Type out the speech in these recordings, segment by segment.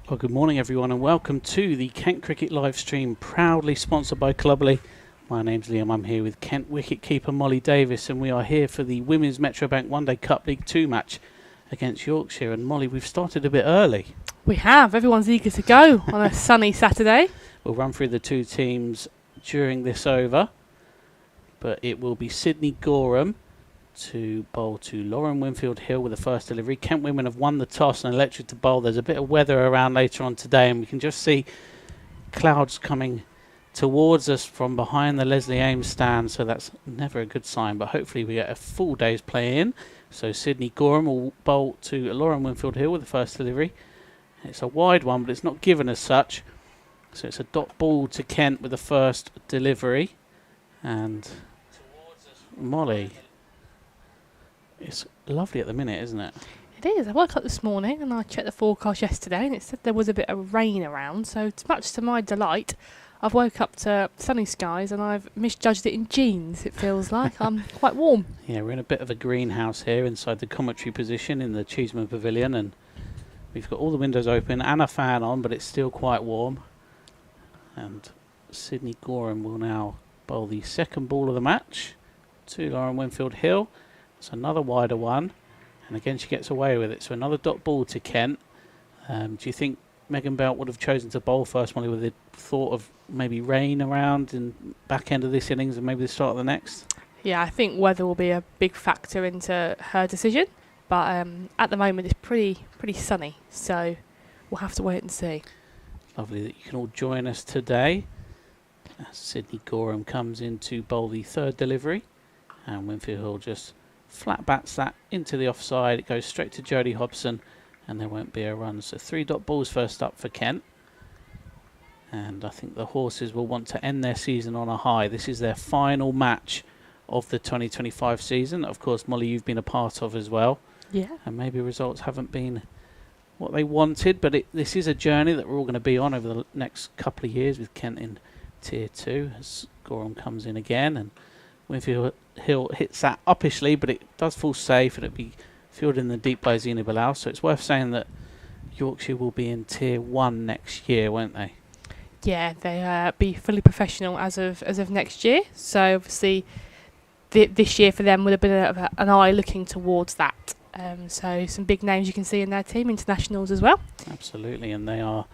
Well, good morning everyone and welcome to the Kent Cricket live stream, proudly sponsored by Cluberly. My name's Liam, I'm here with Kent wicketkeeper Molly Davis, and we are here for the Women's Metrobank One Day Cup League 2 match against Yorkshire. And Molly, we've started a bit early. We have, everyone's eager to go on a sunny Saturday. We'll run through the two teams during this over, but it will be Sydney Gorham to bowl to Lauren Winfield Hill with the first delivery. Kent women have won the toss and elected to bowl. There's a bit of weather around later on today, and we can just see clouds coming towards us from behind the Leslie Ames stand, so that's never a good sign, but hopefully we get a full day's play in. So Sydney Gorham will bowl to Lauren Winfield Hill with the first delivery. It's a wide one, but it's not given as such, so it's a dot ball to Kent with the first delivery. And Molly, it's lovely at the minute, isn't it? It is. I woke up this morning and I checked the forecast yesterday and it said there was a bit of rain around, so much to my delight, I've woke up to sunny skies and I've misjudged it in jeans, it feels like. I'm quite warm. Yeah, we're in a bit of a greenhouse here inside the commentary position in the Cheeseman Pavilion, and we've got all the windows open and a fan on, but it's still quite warm. And Sydney Gorham will now bowl the second ball of the match to Lauren Winfield Hill. It's another wider one, and again she gets away with it. So another dot ball to Kent. Do you think Megan Belt would have chosen to bowl first, Molly, with the thought of maybe rain around in back end of this innings and maybe the start of the next? Yeah, I think weather will be a big factor into her decision, but at the moment it's pretty sunny, so we'll have to wait and see. Lovely that you can all join us today. As Sydney Gorham comes in to bowl the third delivery, and Winfield Hill just flat bats that into the offside. It goes straight to Jodie Hobson, and there won't be a run. So 3 dot balls first up for Kent. And I think the Horses will want to end their season on a high. This is their final match of the 2025 season. Of course, Molly, you've been a part of as well. Yeah. And maybe results haven't been what they wanted, but this is a journey that we're all going to be on over the next couple of years with Kent in Tier 2 as Gorham comes in again, and Winfield Hill hits that uppishly, but it does fall safe, and it'll be fielded in the deep by Zina Bilal. So it's worth saying that Yorkshire will be in Tier 1 next year, won't they? Yeah, they be fully professional as of next year. So obviously this year for them would have been an eye looking towards that. So some big names you can see in their team, internationals as well. Absolutely, and they are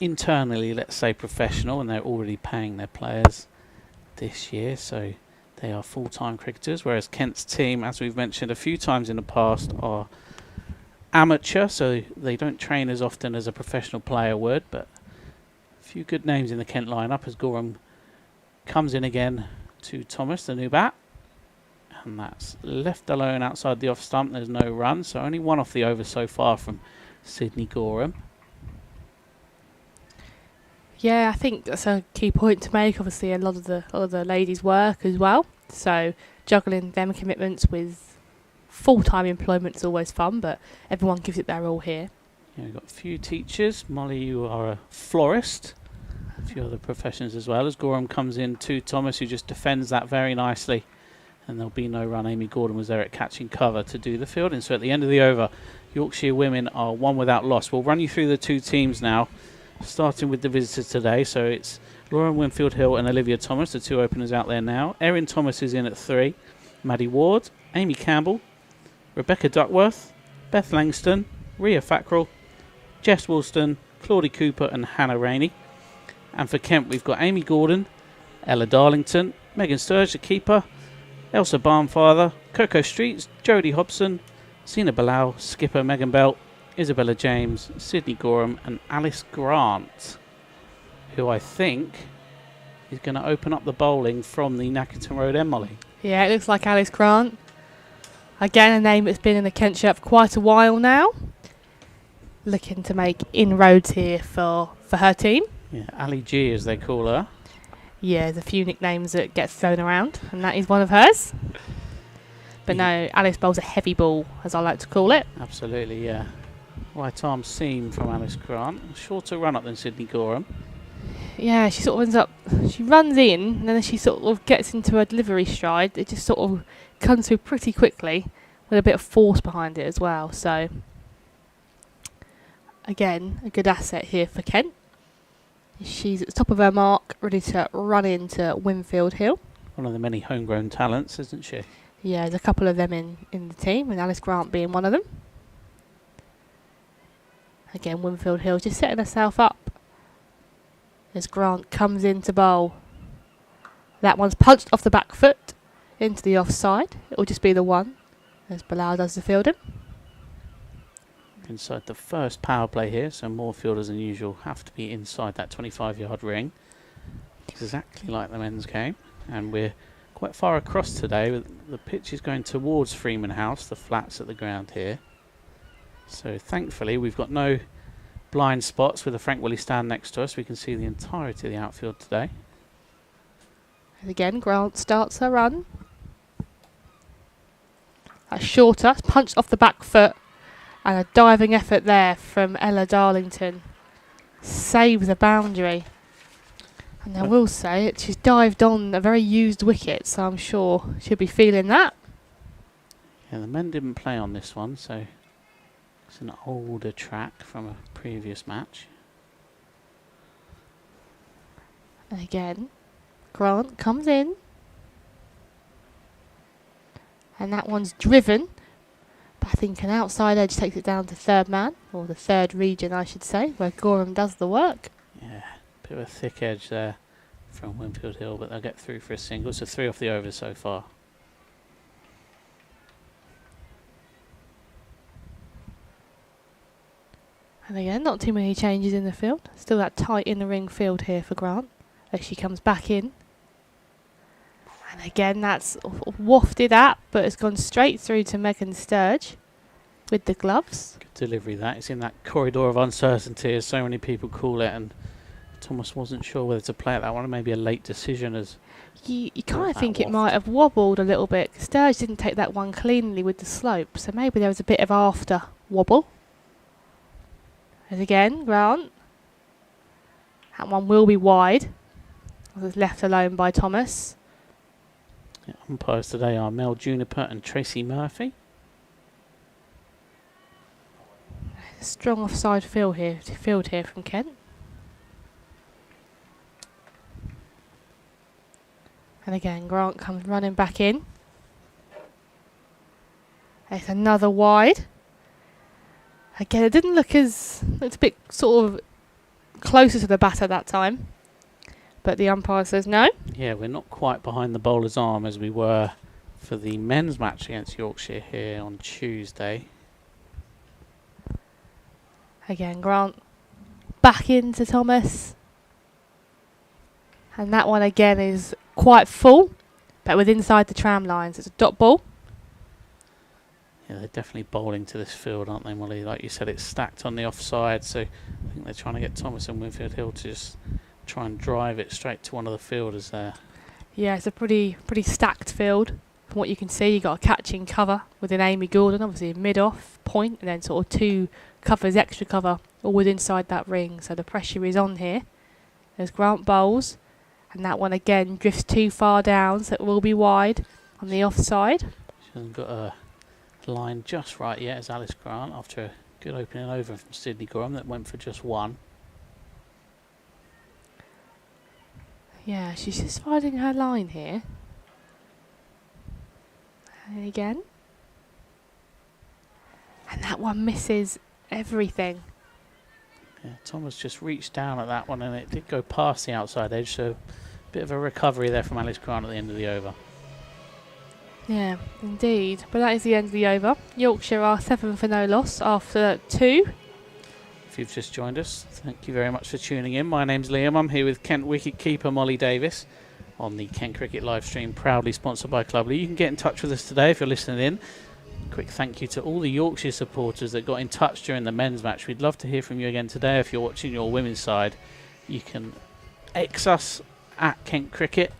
internally, let's say, professional, and they're already paying their players this year, so they are full-time cricketers, whereas Kent's team, as we've mentioned a few times in the past, are amateur, so they don't train as often as a professional player would, but a few good names in the Kent lineup as Gorham comes in again to Thomas, the new bat, and that's left alone outside the off stump. There's no run, so only one off the over so far from Sydney Gorham. Yeah, I think that's a key point to make. Obviously, a lot of the ladies work as well, so juggling them commitments with full-time employment is always fun, but everyone gives it their all here. Yeah, we've got a few teachers. Molly, you are a florist. A few other professions as well. As Gorham comes in to Thomas, who just defends that very nicely, and there'll be no run. Amy Gordon was there at catching cover to do the fielding. So at the end of the over, Yorkshire women are one without loss. We'll run you through the two teams now, starting with the visitors today. So it's Lauren Winfield Hill and Olivia Thomas, the two openers out there now. Erin Thomas is in at 3. Maddie Ward, Amy Campbell, Rebecca Duckworth, Beth Langston, Ria Fackrell, Jess Woolston, Claudie Cooper and Hannah Rainey. And for Kent, we've got Amy Gordon, Ella Darlington, Megan Sturge, the keeper, Elsa Barnfather, Coco Streets, Jodie Hobson, Zina Bilal, skipper Megan Belt, Isabella James, Sydney Gorham and Alice Grant, who I think is going to open up the bowling from the Nackington Road end, Molly. Yeah, it looks like Alice Grant. Again, a name that's been in the Kent shirt for quite a while now. Looking to make inroads here for her team. Yeah, Ali G as they call her. Yeah, there's a few nicknames that get thrown around, and that is one of hers. But no, Alice bowls a heavy ball, as I like to call it. Absolutely, yeah. Right arm seam from Alice Grant. Shorter run up than Sydney Gorham. Yeah, she sort of ends up, she runs in, and then she sort of gets into her delivery stride. It just sort of comes through pretty quickly, with a bit of force behind it as well. So again, a good asset here for Kent. She's at the top of her mark, ready to run into Winfield Hill. One of the many homegrown talents, isn't she? Yeah, there's a couple of them in the team, and Alice Grant being one of them. Again, Winfield Hill just setting herself up as Grant comes in to bowl. That one's punched off the back foot into the offside. It will just be the one as Bilal does the fielding. Inside the first power play here, so more fielders than usual have to be inside that 25-yard ring. Exactly like the men's game. And we're quite far across today. With the pitch is going towards Freeman House, the flats at the ground here. So thankfully we've got no blind spots with a Frank Willie stand next to us. We can see the entirety of the outfield today. And again, Grant starts her run. That's shorter, punched off the back foot. And a diving effort there from Ella Darlington. Saves the boundary. And I will say it, she's dived on a very used wicket, so I'm sure she'll be feeling that. Yeah, the men didn't play on this one, so it's an older track from a previous match. And again, Grant comes in. And that one's driven. But I think an outside edge takes it down to third man, or the third region I should say, where Gorham does the work. Yeah, bit of a thick edge there from Winfield Hill, but they'll get through for a single. So 3 off the over so far. And again, not too many changes in the field. Still that tight in the ring field here for Grant as she comes back in. And again, that's wafted at, but it's gone straight through to Megan Sturge with the gloves. Good delivery that. It's in that corridor of uncertainty, as so many people call it, and Thomas wasn't sure whether to play at that one, or maybe a late decision as you kind of think it might have wobbled a little bit. Sturge didn't take that one cleanly with the slope, so maybe there was a bit of after wobble. As again, Grant. That one will be wide. It was left alone by Thomas. Yeah, umpires today are Mel Juniper and Tracy Murphy. Strong offside field here from Kent. And again, Grant comes running back in. It's another wide. Again, it didn't look looked a bit sort of closer to the batter that time. But the umpire says no. Yeah, we're not quite behind the bowler's arm as we were for the men's match against Yorkshire here on Tuesday. Again, Grant back into Thomas. And that one again is quite full, but with inside the tram lines. It's a dot ball. Yeah, they're definitely bowling to this field, aren't they, Molly? Like you said, it's stacked on the offside, so I think they're trying to get Thomas and Winfield Hill to just try and drive it straight to one of the fielders there. Yeah, it's a pretty stacked field. From what you can see, you've got a catching cover within Amy Gordon, obviously mid-off point, and then sort of 2 covers, extra cover, all within inside that ring. So the pressure is on here. There's Grant bowls, and that one again drifts too far down, so it will be wide on the offside. She hasn't got a line just right yet as Alice Grant after a good opening over from Sydney Gorham that went for just 1. Yeah, she's just finding her line here. And again. And that one misses everything. Yeah, Thomas just reached down at that one and it did go past the outside edge, so a bit of a recovery there from Alice Grant at the end of the over. Yeah, indeed. But that is the end of the over. Yorkshire are 7 for no loss after 2. If you've just joined us, thank you very much for tuning in. My name's Liam. I'm here with Kent wicket-keeper Molly Davis on the Kent Cricket live stream, proudly sponsored by Cluberly. You can get in touch with us today if you're listening in. Quick thank you to all the Yorkshire supporters that got in touch during the men's match. We'd love to hear from you again today. If you're watching your women's side, you can X us at Kent Cricket,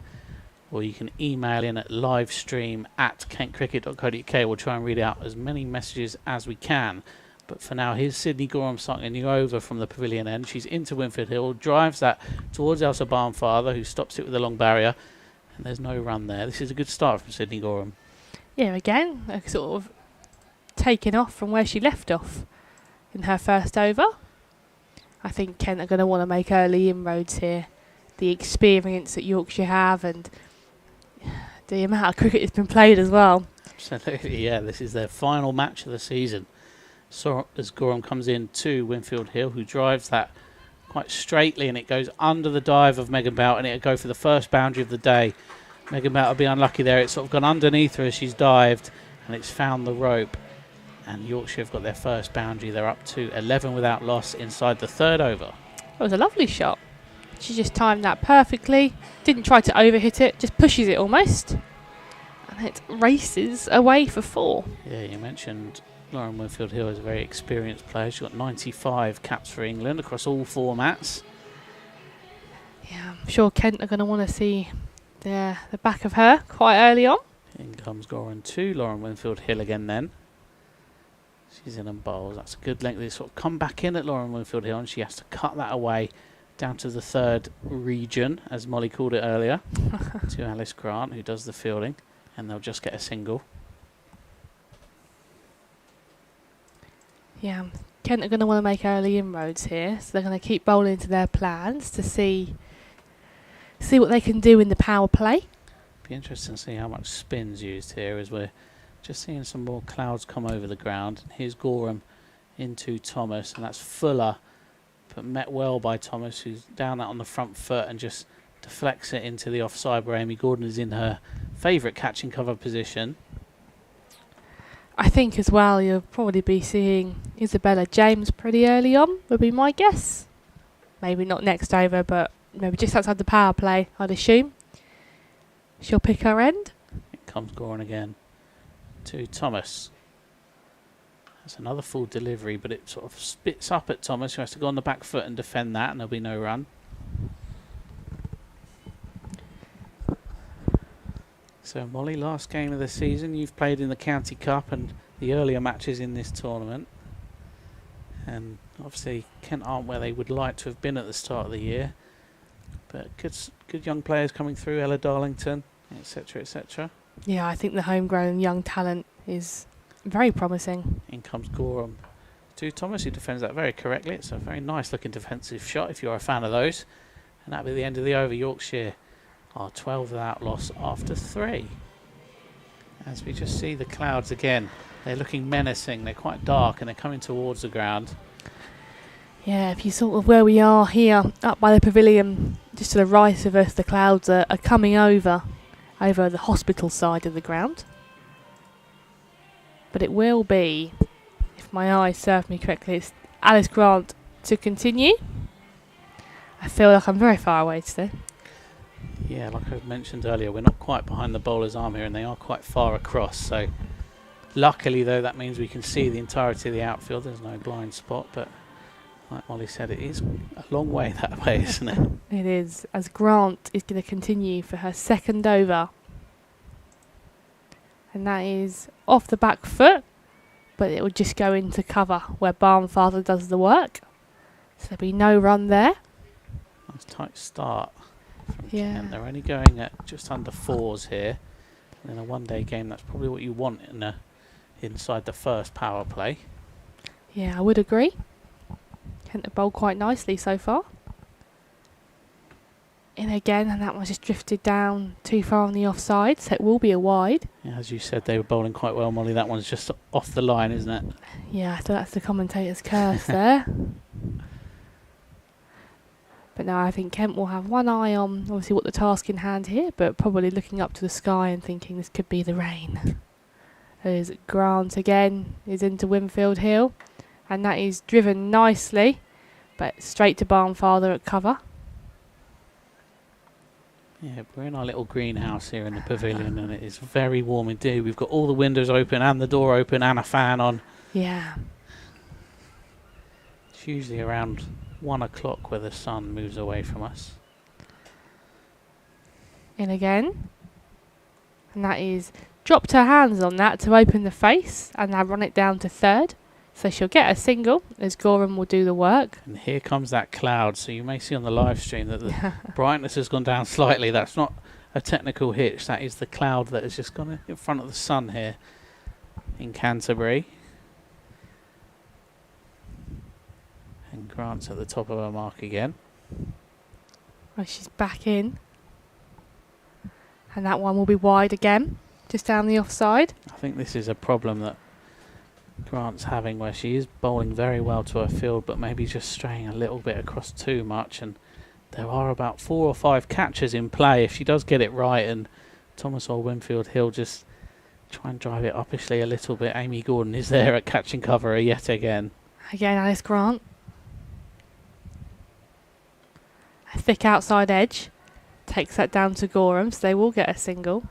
or you can email in at livestream@kentcricket.co.uk. We'll try and read out as many messages as we can. But for now, here's Sydney Gorham starting a new over from the pavilion end. She's into Winfield Hill, drives that towards Elsa Barnfather, who stops it with a long barrier. And there's no run there. This is a good start from Sydney Gorham. Yeah, again, sort of taking off from where she left off in her first over. I think Kent are going to want to make early inroads here. The experience that Yorkshire have and the amount of cricket that's been played as well. Absolutely, yeah. This is their final match of the season. So as Gorham comes in to Winfield Hill, who drives that quite straightly, and it goes under the dive of Megan Bout, and it'll go for the first boundary of the day. Megan Bout will be unlucky there. It's sort of gone underneath her as she's dived, and it's found the rope. And Yorkshire have got their first boundary. They're up to 11 without loss inside the third over. That was a lovely shot. She just timed that perfectly. Didn't try to overhit it, just pushes it almost. And it races away for 4. Yeah, you mentioned Lauren Winfield Hill is a very experienced player. She's got 95 caps for England across all formats. Yeah, I'm sure Kent are going to want to see the back of her quite early on. In comes Goran to Lauren Winfield Hill again then. She's in and bowls. That's a good length. They sort of come back in at Lauren Winfield Hill, and she has to cut that away down to the third region, as Molly called it earlier, to Alice Grant, who does the fielding, and they'll just get a single. Yeah, Kent are going to want to make early inroads here, so they're going to keep bowling to their plans to see what they can do in the power play. Be interesting to see how much spin's used here, as we're just seeing some more clouds come over the ground. Here's Gorham into Thomas, and that's Fuller, but met well by Thomas, who's down that on the front foot and just deflects it into the offside where Amy Gordon is in her favourite catching cover position. I think as well you'll probably be seeing Isabella James pretty early on, would be my guess. Maybe not next over, but maybe just outside the power play, I'd assume. She'll pick her end. It comes Goran again to Thomas. That's another full delivery, but it sort of spits up at Thomas, who has to go on the back foot and defend that, and there'll be no run. So Molly, last game of the season. You've played in the County Cup and the earlier matches in this tournament. And obviously Kent aren't where they would like to have been at the start of the year. But good young players coming through, Ella Darlington, etc, etc. Yeah, I think the homegrown young talent is very promising. In comes Gorham to Thomas, who defends that very correctly. It's a very nice looking defensive shot if you're a fan of those. And that'll be the end of the over. Yorkshire are 12 without loss after 3. As we just see the clouds again, they're looking menacing. They're quite dark and they're coming towards the ground. Yeah, if you sort of where we are here, up by the pavilion, just to the right of us, the clouds are coming over the hospital side of the ground. But it will be, if my eyes serve me correctly, it's Alice Grant to continue. I feel like I'm very far away today. Yeah, like I mentioned earlier, we're not quite behind the bowler's arm here, and they are quite far across. So luckily, though, that means we can see the entirety of the outfield. There's no blind spot, but like Molly said, it is a long way that way, isn't it? It is, as Grant is going to continue for her second over. And that is off the back foot, but it will just go into cover where Barnfather does the work. So there'll be no run there. Nice tight start from Yeah. Kent. They're only going at just under 4s here. And in a one-day game, that's probably what you want inside the first power play. Yeah, I would agree. Kent have bowled quite nicely so far. In again, and that one's just drifted down too far on the offside, so it will be a wide. Yeah, as you said, they were bowling quite well, Molly. That one's just off the line, isn't it? Yeah, so that's the commentator's curse there. But no, I think Kent will have one eye on obviously what the task in hand here, but probably looking up to the sky and thinking this could be the rain. As Grant again is into Winfield Hill, and that is driven nicely, but straight to Barnfather at cover. Yeah, we're in our little greenhouse here in the pavilion, and it is very warm indeed. We've got all the windows open and the door open and a fan on. Yeah. It's usually around 1 o'clock where the sun moves away from us. In again. And that is dropped her hands on that to open the face, and now run it down to third. So she'll get a single as Gorham will do the work. And here comes that cloud. So you may see on the live stream that the brightness has gone down slightly. That's not a technical hitch. That is the cloud that has just gone in front of the sun here in Canterbury. And Grant's at the top of her mark again. Well, she's back in. And that one will be wide again, just down the offside. I think this is a problem that Grant's having, where she is bowling very well to her field, but maybe just straying a little bit across too much. And there are about 4 or 5 catches in play. If she does get it right, and Thomas or Winfield Hill just try and drive it uppishly a little bit, Amy Gordon is there at catching cover yet again. Again, Alice Grant. A thick outside edge. Takes that down to Gorham, so they will get a single.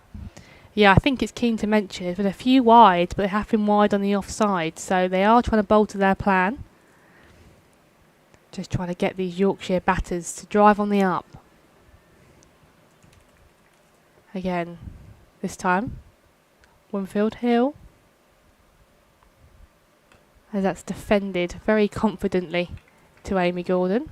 Yeah, I think it's keen to mention there's been a few wide, but they have been wide on the offside, so they are trying to bowl to their plan. Just trying to get these Yorkshire batters to drive on the up. Again, this time, Winfield Hill. As that's defended very confidently to Amy Gordon.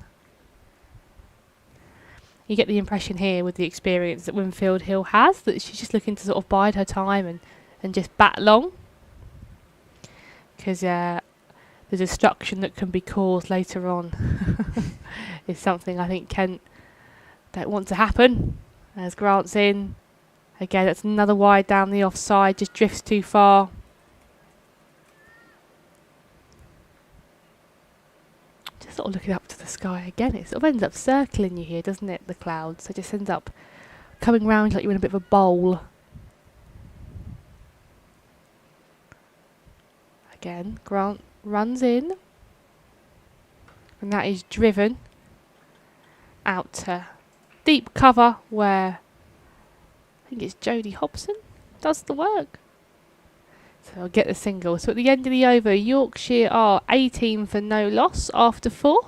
You get the impression here with the experience that Winfield Hill has that she's just looking to sort of bide her time and just bat long. Because the destruction that can be caused later on is something I think Kent don't want to happen. As Grant's in. Again, that's another wide down the offside, just drifts too far. Just sort of looking up to the sky again. It sort of ends up circling you here, doesn't it, the clouds? So it just ends up coming round like you're in a bit of a bowl. Again, Grant runs in. And that is driven out to deep cover where I think it's Jodie Hobson does the work. So I'll get the single. So at the end of the over, Yorkshire are 18 for no loss after 4.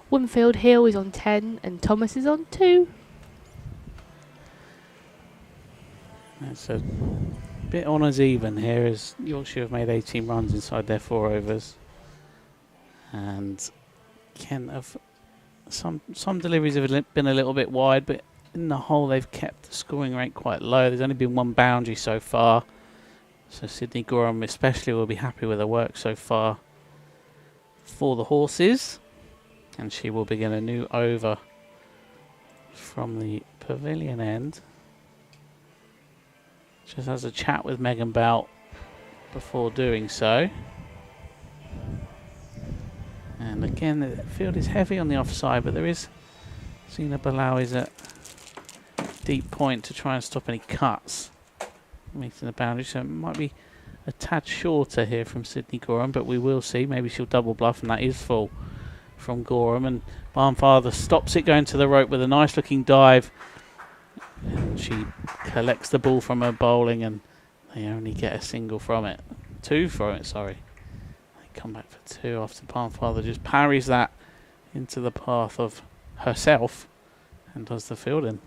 Winfield Hill is on 10 and Thomas is on 2. It's a bit honours even here, as Yorkshire have made 18 runs inside their 4 overs. And Kent have some deliveries have been a little bit wide, but in the whole they've kept the scoring rate quite low. There's only been 1 boundary so far. So Sydney Gorham especially will be happy with her work so far for the horses. And she will begin a new over from the pavilion end. Just has a chat with Megan Belt before doing so. And again, the field is heavy on the offside, but there is Zina Balawi's at deep point to try and stop any cuts meeting the boundary, so it might be a tad shorter here from Sydney Gorham, but we will see. Maybe she'll double bluff, and that is full from Gorham, and Barnfather stops it going to the rope with a nice looking dive, and she collects the ball from her bowling, and they only get a single from it. 2 from it, sorry. They come back for 2 after Barnfather just parries that into the path of herself and does the fielding.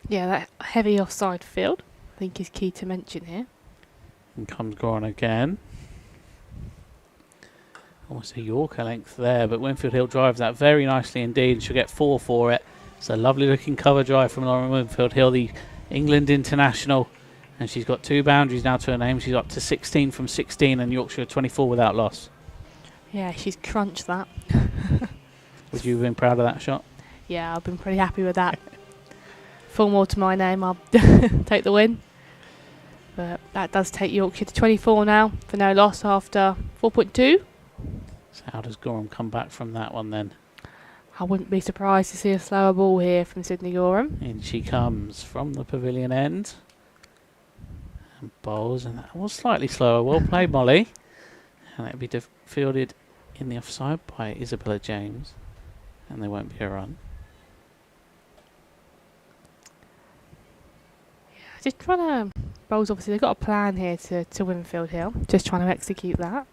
Yeah, that heavy offside field I think is key to mention here. And comes Gorham again. Almost a Yorker length there, but Winfield Hill drives that very nicely indeed. She'll get 4 for it. It's a lovely looking cover drive from Lauren Winfield Hill, the England international. And she's got 2 boundaries now to her name. She's up to 16 from 16, and Yorkshire 24 without loss. Yeah, she's crunched that. Would you have been proud of that shot? Yeah, I've been pretty happy with that. 4 more to my name, I'll take the win. But that does take Yorkshire to 24 now for no loss after 4.2. So how does Gorham come back from that one then? I wouldn't be surprised to see a slower ball here from Sydney Gorham. In she comes from the pavilion end. And bowls, and that was slightly slower. Well played, Molly. And it'll be fielded in the offside by Isabella James. And there won't be a run. Just trying to... Bowls, obviously, they've got a plan here to Winfield Hill. Just trying to execute that.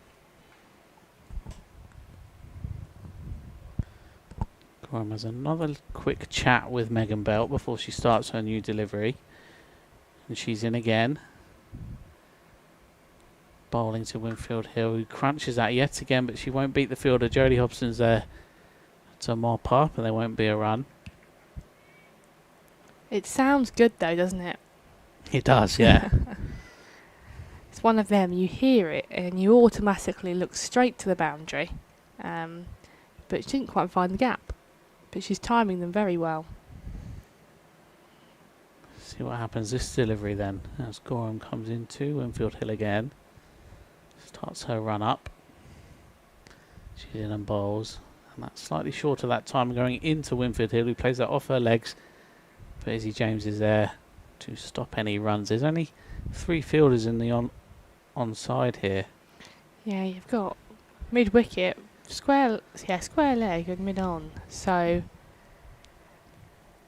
Gorham has another quick chat with Megan Belt before she starts her new delivery. And she's in again. Bowling to Winfield Hill, who crunches that yet again, but she won't beat the fielder. Jodie Hobson's there to mop up, and there won't be a run. It sounds good, though, doesn't it? It does, yeah. It's one of them, you hear it and you automatically look straight to the boundary. But she didn't quite find the gap. But she's timing them very well. See what happens this delivery then, as Gorham comes into Winfield Hill again. Starts her run up. She's in and bowls. And that's slightly short of that time going into Winfield Hill, who plays that off her legs. But Izzy James is there to stop any runs. There's only 3 fielders in the onside here. Yeah, you've got mid-wicket, square leg and mid-on. So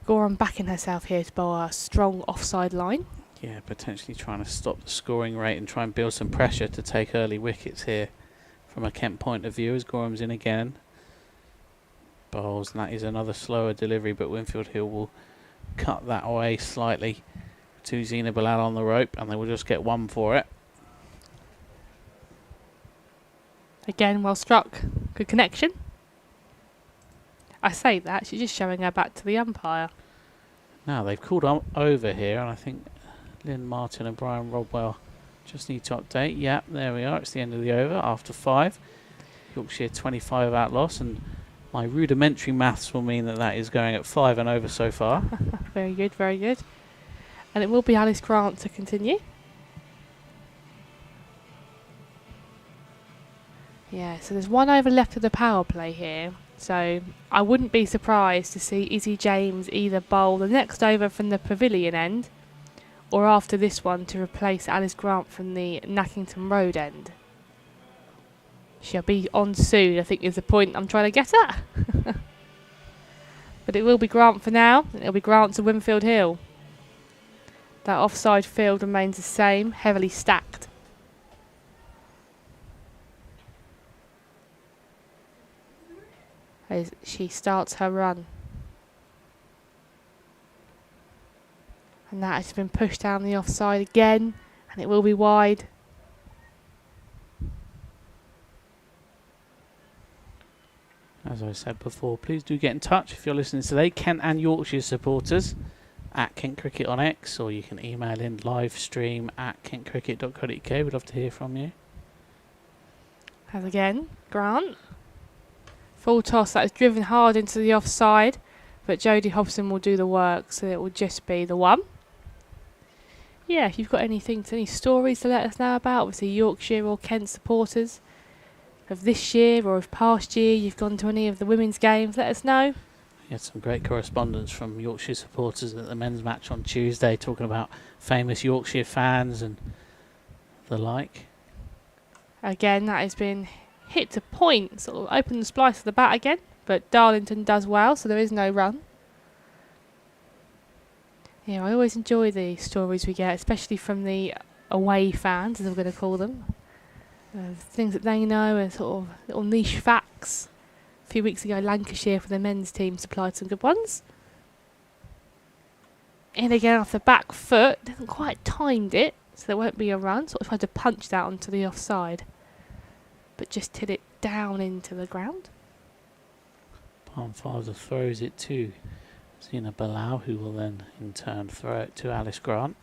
Gorham backing herself here to bowl a strong offside line. Yeah, potentially trying to stop the scoring rate and try and build some pressure to take early wickets here from a Kent point of view, as Gorham's in again. Bowls, and that is another slower delivery, but Winfield Hill will cut that away slightly to Zina Bilal on the rope, and they will just get 1 for it. Again, well struck. Good connection. I say that, she's just showing her back to the umpire. Now they've called over here, and I think Lynn Martin and Brian Rodwell just need to update. Yeah, there we are. It's the end of the over after 5. Yorkshire 25 out loss, and my rudimentary maths will mean that that is going at 5 and over so far. Very good, very good. And it will be Alice Grant to continue. Yeah, so there's 1 over left of the power play here. So I wouldn't be surprised to see Izzy James either bowl the next over from the Pavilion end, or after this one to replace Alice Grant from the Nackington Road end. She'll be on soon, I think is the point I'm trying to get at. But it will be Grant for now, and it'll be Grant to Winfield Hill. That offside field remains the same, heavily stacked. As she starts her run. And that has been pushed down the offside again, and it will be wide. As I said before, please do get in touch if you're listening today, Kent and Yorkshire supporters, at Kent Cricket on X, or you can email in livestream at kentcricket.co.uk. We'd love to hear from you. As again, Grant. Full toss, that is driven hard into the offside, but Jodie Hobson will do the work, so it will just be the 1. Yeah, if you've got any stories to let us know about, obviously Yorkshire or Kent supporters of this year or of past year, you've gone to any of the women's games, let us know. We had some great correspondence from Yorkshire supporters at the men's match on Tuesday, talking about famous Yorkshire fans and the like. Again, that has been hit to point, sort of open the splice of the bat again, but Darlington does well, so there is no run. Yeah, I always enjoy the stories we get, especially from the away fans, as I'm going to call them. Things that they know and sort of little niche facts. A few weeks ago, Lancashire for the men's team supplied some good ones. In again off the back foot, hasn't quite timed it, so there won't be a run. Sort of tried to punch that onto the offside, but just hit it down into the ground. Palm Father throws it to Zina Bilal, who will then in turn throw it to Alice Grant.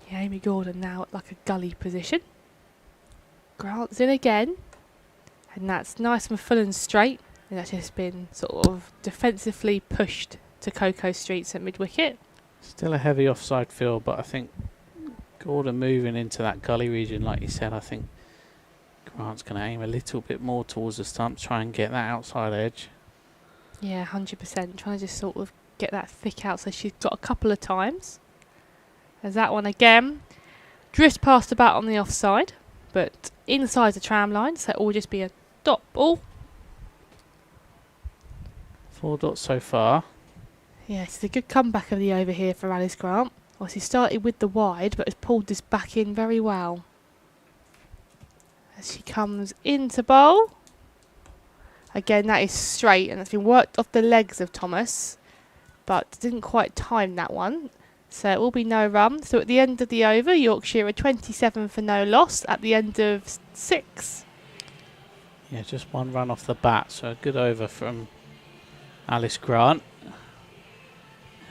Yeah, Amy Gordon now at like a gully position. Grant's in again, and that's nice and full and straight, and that's just been sort of defensively pushed to Coco Streets at mid-wicket. Still a heavy offside field, but I think Gordon moving into that gully region, like you said, I think Grant's going to aim a little bit more towards the stumps, try and get that outside edge. Yeah, 100%. Trying to just sort of get that thick out, so she's got a couple of times. There's that one again. Drifts past the bat on the offside, but inside the tram line, so it will just be a dot ball. 4 dots so far. Yeah, it's a good comeback of the over here for Alice Grant. Obviously started with the wide, but has pulled this back in very well. As she comes into bowl. Again, that is straight, and it's been worked off the legs of Thomas, but didn't quite time that one. So it will be no run. So at the end of the over, Yorkshire are 27 for no loss at the end of 6. Yeah, just 1 run off the bat, so a good over from Alice Grant.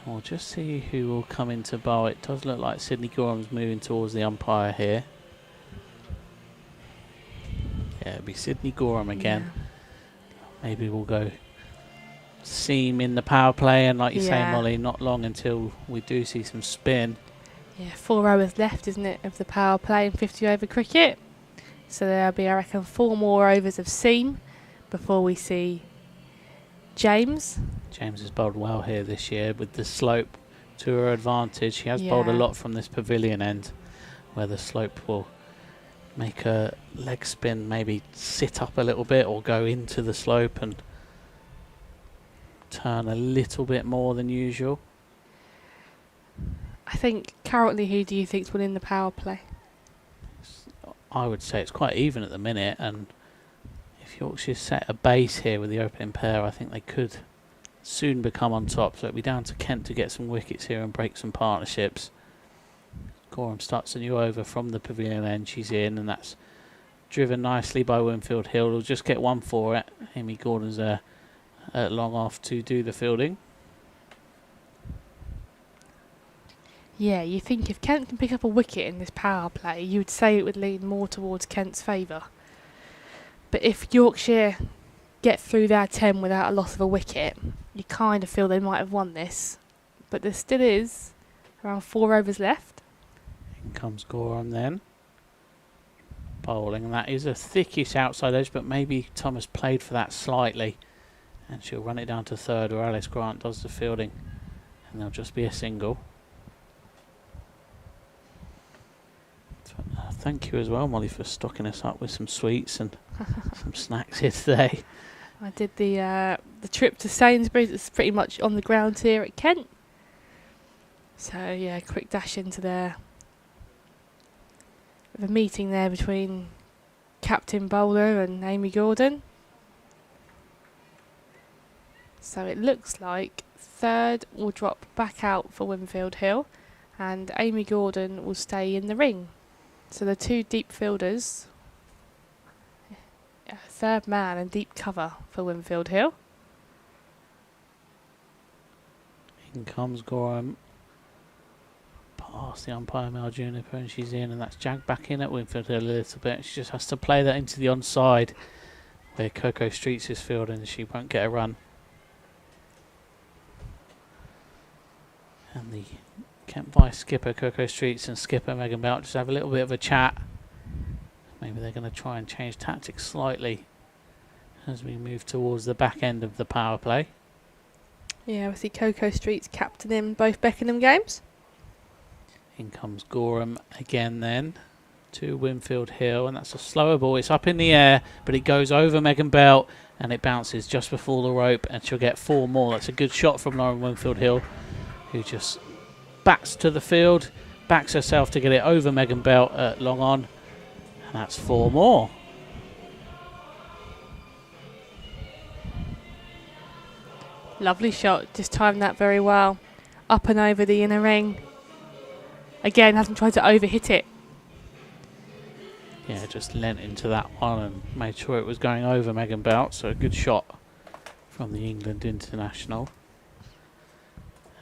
We'll just see who will come into bowl. It does look like Sydney Gorham's moving towards the umpire here. Yeah, it'll be Sydney Gorham again. Yeah. Maybe we'll go seam in the power play, and like you say, Yeah. Molly, not long until we do see some spin. Yeah, 4 hours left, isn't it, of the power play in 50 over cricket. So there'll be, I reckon, 4 more overs of seam before we see James. James has bowled well here this year with the slope to her advantage. She has bowled a Yeah. lot from this pavilion end, where the slope will make her leg spin maybe sit up a little bit or go into the slope and turn a little bit more than usual. I think, currently, who do you think's winning the power play? I would say it's quite even at the minute, and if Yorkshire set a base here with the opening pair, I think they could soon become on top. So it'll be down to Kent to get some wickets here and break some partnerships. Gorham starts a new over from the pavilion end. She's in, and that's driven nicely by Winfield Hill. We'll just get one for it. Amy Gordon's there at long off to do the fielding. Yeah, you think if Kent can pick up a wicket in this power play, you would say it would lean more towards Kent's favour. But if Yorkshire get through their 10 without a loss of a wicket, you kind of feel they might have won this. But there still is around 4 overs left. In comes Gorham then. Bowling, and that is a thickish outside edge, but maybe Thomas played for that slightly. And she'll run it down to third, where Alice Grant does the fielding. And there'll just be a single. Thank you as well, Molly, for stocking us up with some sweets and some snacks here today. I did the trip to Sainsbury's. It's pretty much on the ground here at Kent. So yeah, quick dash into there. The meeting there between Captain Bowler and Amy Gordon. So it looks like third will drop back out for Winfield Hill, and Amy Gordon will stay in the ring. So the 2 deep fielders, third man and deep cover for Winfield Hill. In comes Gorham. Past the umpire, Mel Juniper, and she's in, and that's jagged back in at Winfield Hill a little bit. She just has to play that into the onside where Coco Streets is fielding, and she won't get a run. And the Kent Vice skipper, Coco Streets, and skipper Megan Belt just have a little bit of a chat. Maybe they're going to try and change tactics slightly as we move towards the back end of the power play. Yeah, obviously Coco Street's captaining both Beckenham games. In comes Gorham again then to Winfield Hill, and that's a slower ball. It's up in the air, but it goes over Megan Belt and it bounces just before the rope, and she'll get 4 more. That's a good shot from Lauren Winfield Hill, who just bats to the field, backs herself to get it over Megan Belt at long on, and that's 4 more. Lovely shot, just timed that very well. Up and over the inner ring. Again, hasn't tried to overhit it. Yeah, just leant into that one and made sure it was going over Megan Belt, so a good shot from the England international.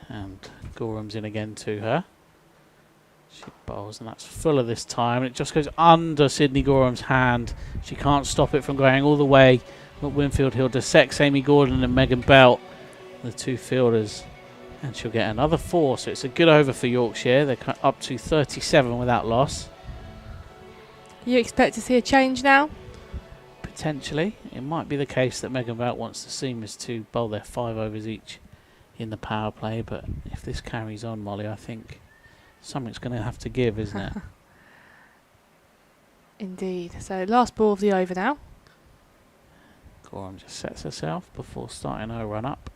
And Gorham's in again to her. She bowls, and that's fuller this time. It just goes under Sydney Gorham's hand. She can't stop it from going all the way. But Winfield Hill dissects Amy Gordon and Megan Belt, the 2 fielders. And she'll get another 4. So it's a good over for Yorkshire. They're up to 37 without loss. You expect to see a change now? Potentially. It might be the case that Megan Belt wants the Seamers to bowl their 5 overs each in the power play, but if this carries on, Molly, I think something's going to have to give, isn't it? Indeed. So last ball of the over now. Gorham just sets herself before starting her run up.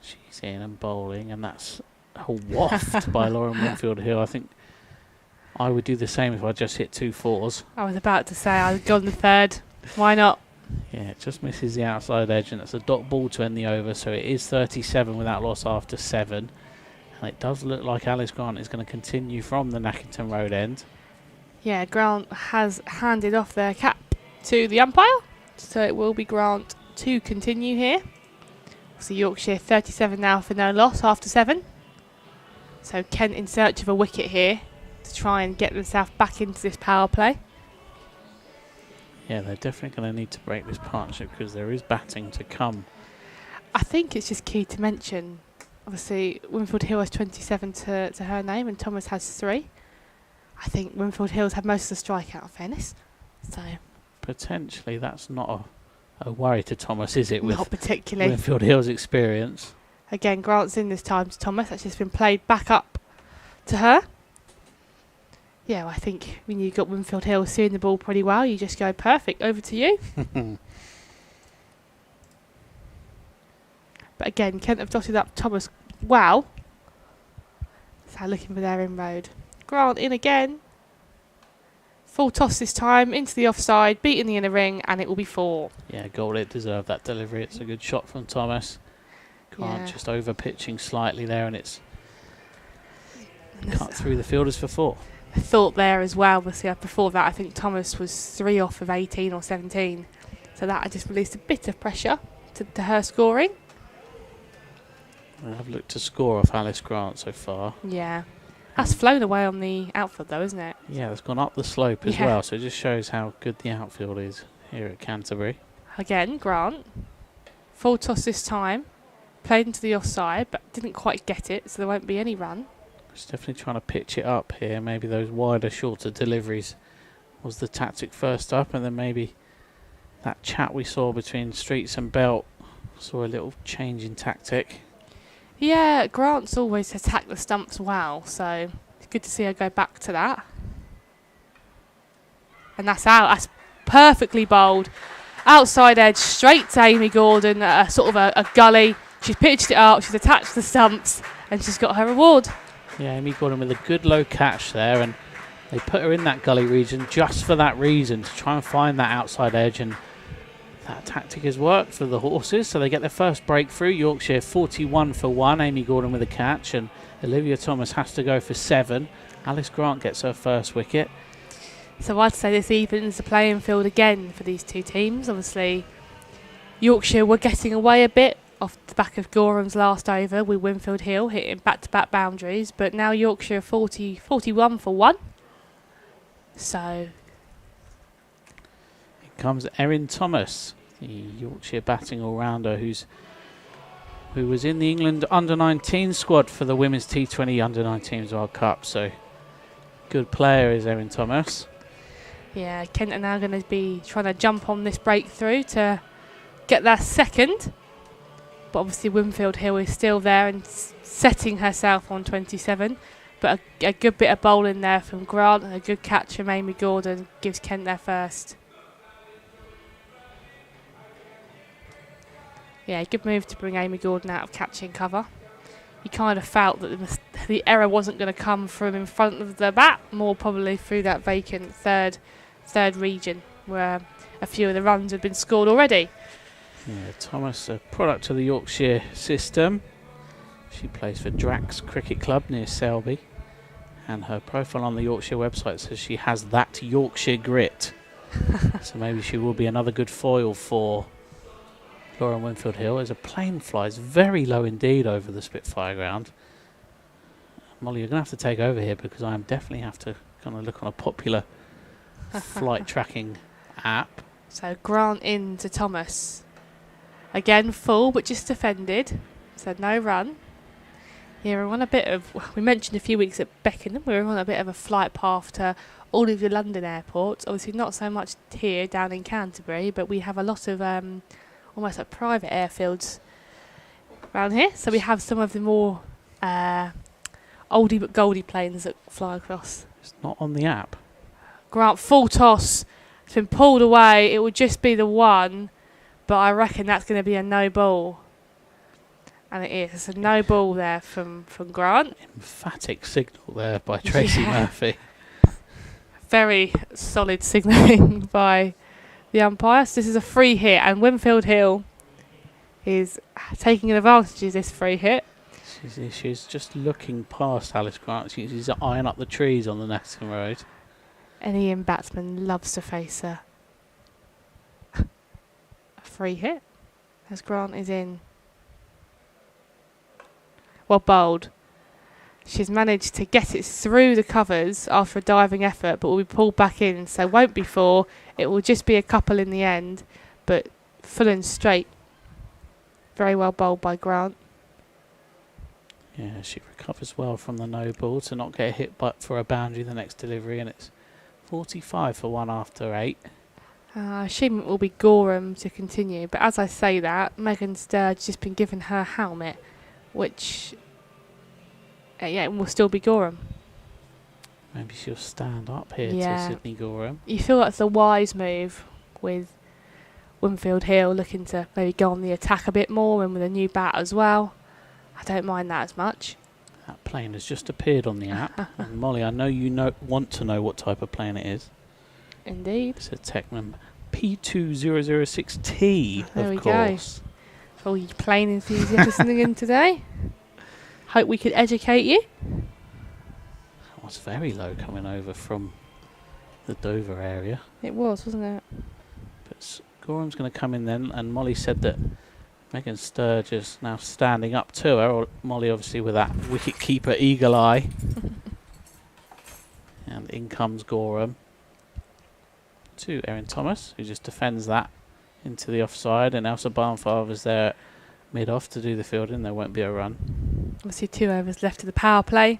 She's in and bowling, and that's a waft by Lauren Winfield Hill. I think I would do the same if I just hit 2 4s. I was about to say I'd gone the third. Why not? Yeah, it just misses the outside edge, and it's a dot ball to end the over, so it is 37 without loss after 7. And it does look like Alice Grant is going to continue from the Nackington Road end. Yeah, Grant has handed off their cap to the umpire, so it will be Grant to continue here. So Yorkshire 37 now for no loss after 7. So Kent in search of a wicket here to try and get themselves back into this power play. Yeah, they're definitely going to need to break this partnership because there is batting to come. I think it's just key to mention, obviously, Winfield Hill has 27 to her name and Thomas has 3. I think Winfield Hill's had most of the strikeout, in fairness. So Potentially that's not a worry to Thomas, is it? not With particularly. Winfield Hill's experience. Again, Grant's in this time to Thomas. That's just been played back up to her. Yeah, well, I think when you've got Winfield Hill seeing the ball pretty well, you just go perfect. Over to you. But again, Kent have dotted up Thomas well. So looking for their inroad. Grant in again. Full toss this time, into the offside, beating the inner ring, and it will be 4. Yeah, goal, it deserved that delivery. It's a good shot from Thomas. Grant just over pitching slightly there, and it's cut through the fielders for 4. I thought there as well. Obviously, before that, I think Thomas was 3 off of 18 or 17. So that had just released a bit of pressure to her scoring. I've looked to score off Alice Grant so far. Yeah. That's flown away on the outfield though, isn't it? Yeah, it's gone up the slope as well, so it just shows how good the outfield is here at Canterbury. Again, Grant. Full toss this time. Played into the offside, but didn't quite get it, so there won't be any run. It's definitely trying to pitch it up here. Maybe those wider, shorter deliveries was the tactic first up, and then maybe that chat we saw between Streets and Belt saw a little change in tactic. Yeah, Grant's always attacked the stumps well, so it's good to see her go back to that. And that's out. That's perfectly bowled. Outside edge, straight to Amy Gordon, sort of a gully. She's pitched it up, she's attached the stumps, and she's got her reward. Yeah, Amy Gordon with a good low catch there, and they put her in that gully region just for that reason, to try and find that outside edge, and that tactic has worked for the horses, so they get their first breakthrough. Yorkshire 41 for 1, Amy Gordon with a catch, and Olivia Thomas has to go for 7. Alice Grant gets her first wicket. So I'd say this evens the playing field again for these two teams. Obviously, Yorkshire were getting away a bit off the back of Goram's last over with Winfield Hill hitting back-to-back boundaries, but now Yorkshire 41 for 1. So Here comes Erin Thomas, the Yorkshire batting all-rounder who was in the England under-19 squad for the Women's T20 under-19s World Cup. So good player is Erin Thomas. yeah, Kent are now going to be trying to jump on this breakthrough to get their second. But obviously Winfield Hill is still there and setting herself on 27. But a good bit of bowling there from Grant and a good catch from Amy Gordon gives Kent their first. Yeah, good move to bring Amy Gordon out of catching cover. You kind of felt that the error wasn't going to come from in front of the bat, more probably through that vacant third region where a few of the runs had been scored already. Yeah, Thomas, a product of the Yorkshire system. She plays for Drax Cricket Club near Selby, and her profile on the Yorkshire website says she has that Yorkshire grit. So maybe she will be another good foil for Laura Winfield Hill, as a plane flies very low indeed over the Spitfire Ground. Molly, you're going to have to take over here because I am definitely have to kind of look on a popular flight tracking app. So Grant in to Thomas. Again full but just defended. So no run. Yeah, we're on a bit of, we mentioned a few weeks at Beckenham, we're on a bit of a flight path to all of the London airports. Obviously not so much here down in Canterbury, but we have a lot of almost like private airfields around here. So we have some of the more oldie but goldie planes that fly across. It's not on the app. Grant full toss. It's been pulled away. It would just be the one, but I reckon that's going to be a no ball. And it is. It's a no ball there from Grant. Emphatic signal there by Tracy Murphy. Very solid signalling by the umpire. So this is a free hit, and Winfield Hill is taking advantage of this free hit. She's just looking past Alice Grant. She's eyeing up the trees on the Nottingham Road. Any batsman loves to face a free hit, as Grant is in. well bowled. She's managed to get it through the covers after a diving effort, but will be pulled back in, so won't be 4. It will just be a couple in the end, but full and straight. Very well bowled by Grant. Yeah, she recovers well from the no ball to not get hit but for a boundary the next delivery, and it's 45 for 1 after 8. Achievement will be Gorham to continue, but as I say that, Megan Sturge's just been given her helmet, which it will still be Gorham. Maybe she'll stand up here Yeah. to Sydney Gorham. You feel that's a wise move with Winfield Hill looking to maybe go on the attack a bit more, and with a new bat as well. I don't mind that as much. That plane has just appeared on the app. And Molly, I know you want to know what type of plane it is. Indeed. It's a Technam P2006T, There we of go. course. For all you plane enthusiasts listening in today. Hope we could educate you. That was very low coming over from the Dover area. It was, wasn't it? But Gorham's going to come in then, and Molly said that Megan Sturge is now standing up to her, or Molly obviously with that wicket keeper eagle eye. And in comes Gorham to Erin Thomas, who just defends that into the offside, and Elsa Barnfather's there mid-off to do the fielding. There won't be a run. Obviously 2 overs left of the power play.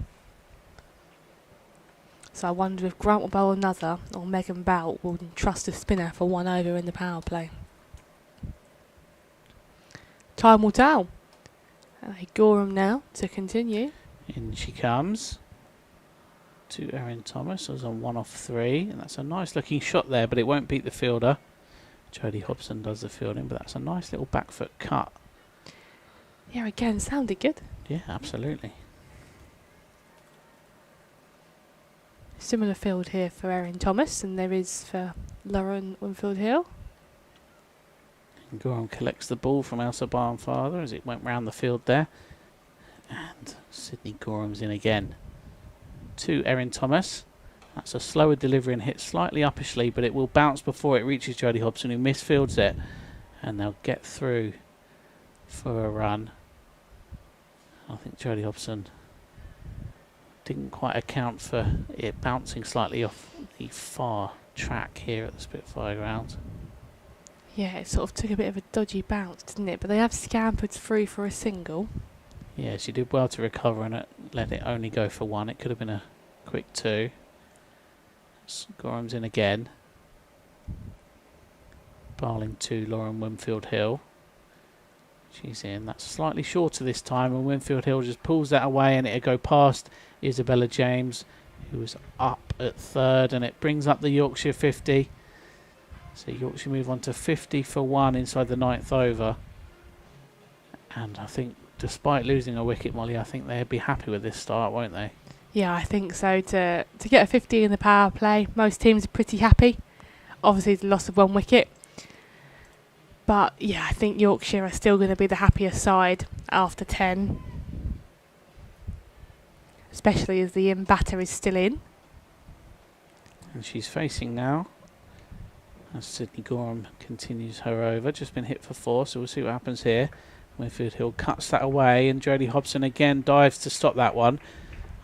So I wonder if Grant will bowl another, or Megan Bout will trust a spinner for 1 over in the power play. Time will tell. Gorham now to continue. In she comes to Erin Thomas. It was on 1 off 3, and that's a nice looking shot there, but it won't beat the fielder. Jodie Hobson does the fielding, but that's a nice little back foot cut. Yeah, again, sounded good. Yeah, absolutely. Similar field here for Erin Thomas, and there is for Lauren Winfield Hill. And Gorham collects the ball from Elsa Barnfather as it went round the field there. And Sydney Gorham's in again to Erin Thomas. That's a slower delivery and hit slightly uppishly, but it will bounce before it reaches Jodie Hobson, who misfields it. And they'll get through for a run. I think Jodie Hobson didn't quite account for it bouncing slightly off the far track here at the Spitfire Ground. Yeah, it sort of took a bit of a dodgy bounce, didn't it? But they have scampered through for a single. Yeah, she did well to recover and let it only go for 1. It could have been a quick 2. Gorham's in again. Bowling to Lauren Winfield Hill. She's in. That's slightly shorter this time, and Winfield Hill just pulls that away, and it'll go past Isabella James, who was up at 3rd, and it brings up the Yorkshire 50. So Yorkshire move on to 50 for 1 inside the 9th over. And I think, despite losing a wicket, Molly, I think they'd be happy with this start, won't they? Yeah, I think so. To get a 50 in the power play, most teams are pretty happy. Obviously, the loss of 1 wicket. But yeah, I think Yorkshire are still going to be the happier side after 10. Especially as the in-batter is still in. And she's facing now, as Sydney Gorham continues her over. Just been hit for 4, so we'll see what happens here. Winfield Hill cuts that away, and Jodie Hobson again dives to stop that one.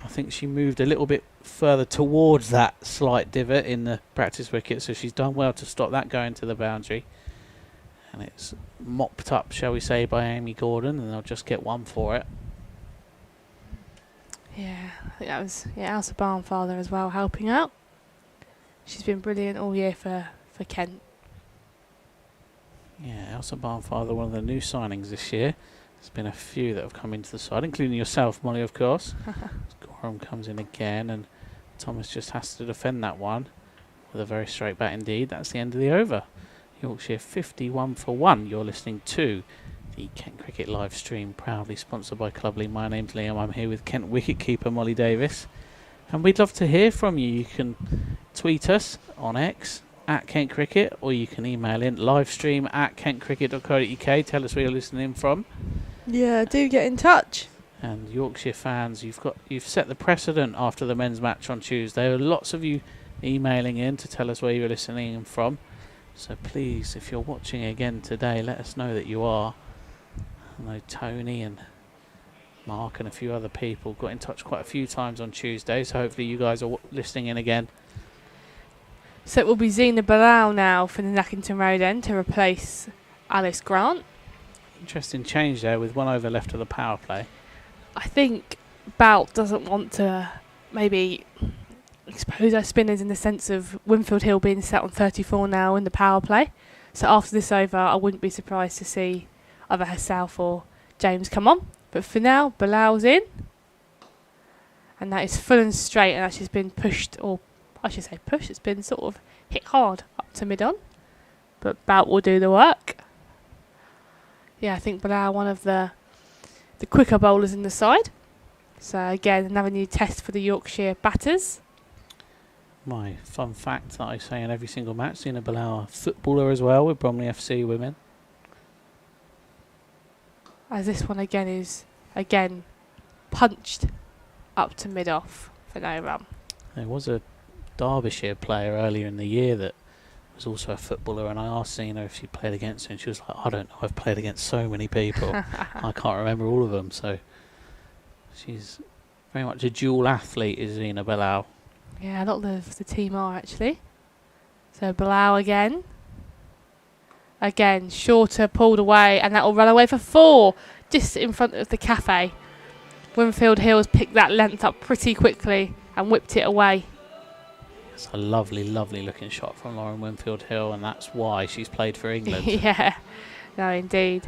I think she moved a little bit further towards that slight divot in the practice wicket, so she's done well to stop that going to the boundary. And it's mopped up, shall we say, by Amy Gordon, and they'll just get 1 for it. Yeah, I think that was Elsa Barnfather as well helping out. She's been brilliant all year for Kent. Yeah, Elsa Barnfather, one of the new signings this year. There's been a few that have come into the side, including yourself, Molly, of course. Gorham comes in again, and Thomas just has to defend that one with a very straight bat indeed. That's the end of the over. Yorkshire 51 for 1. You're listening to the Kent Cricket live stream, proudly sponsored by Cluberly. My name's Liam. I'm here with Kent wicketkeeper Molly Davis, and we'd love to hear from you. You can tweet us on X at Kent Cricket, or you can email in livestream at kentcricket.co.uk. Tell us where you're listening from. Yeah, do get in touch. And Yorkshire fans, you've set the precedent after the men's match on Tuesday. There are lots of you emailing in to tell us where you're listening from. So please, if you're watching again today, let us know that you are. I know Tony and Mark and a few other people got in touch quite a few times on Tuesday, so hopefully you guys are listening in again. So it will be Zena Bilal now for the Nackington Road end to replace Alice Grant. Interesting change there with 1 over left of the power play. I think Bout doesn't want to maybe expose her spinners in the sense of Winfield Hill being set on 34 now in the power play. So after this over, I wouldn't be surprised to see either herself or James come on. But for now, Bilal's in. And that is full and straight, and that's just been pushed, or I should say pushed, it's been sort of hit hard up to mid-on. But Bout will do the work. Yeah, I think Bilal, one of the quicker bowlers in the side. So again, another new test for the Yorkshire batters. My fun fact that I say in every single match, Zena Bilal, a footballer as well with Bromley FC women. As this one again is, punched up to mid-off for no run. There was a Derbyshire player earlier in the year that was also a footballer, and I asked Zena if she played against him, and she was like, I don't know, I've played against so many people. I can't remember all of them. So she's very much a dual athlete, is Zena Bilal. Yeah, a lot of the team are actually. So Bilal again. Again, shorter, pulled away, and that will run away for 4, just in front of the cafe. Winfield Hill's picked that length up pretty quickly and whipped it away. It's a lovely, lovely looking shot from Lauren Winfield Hill, and that's why she's played for England. Yeah, no, indeed.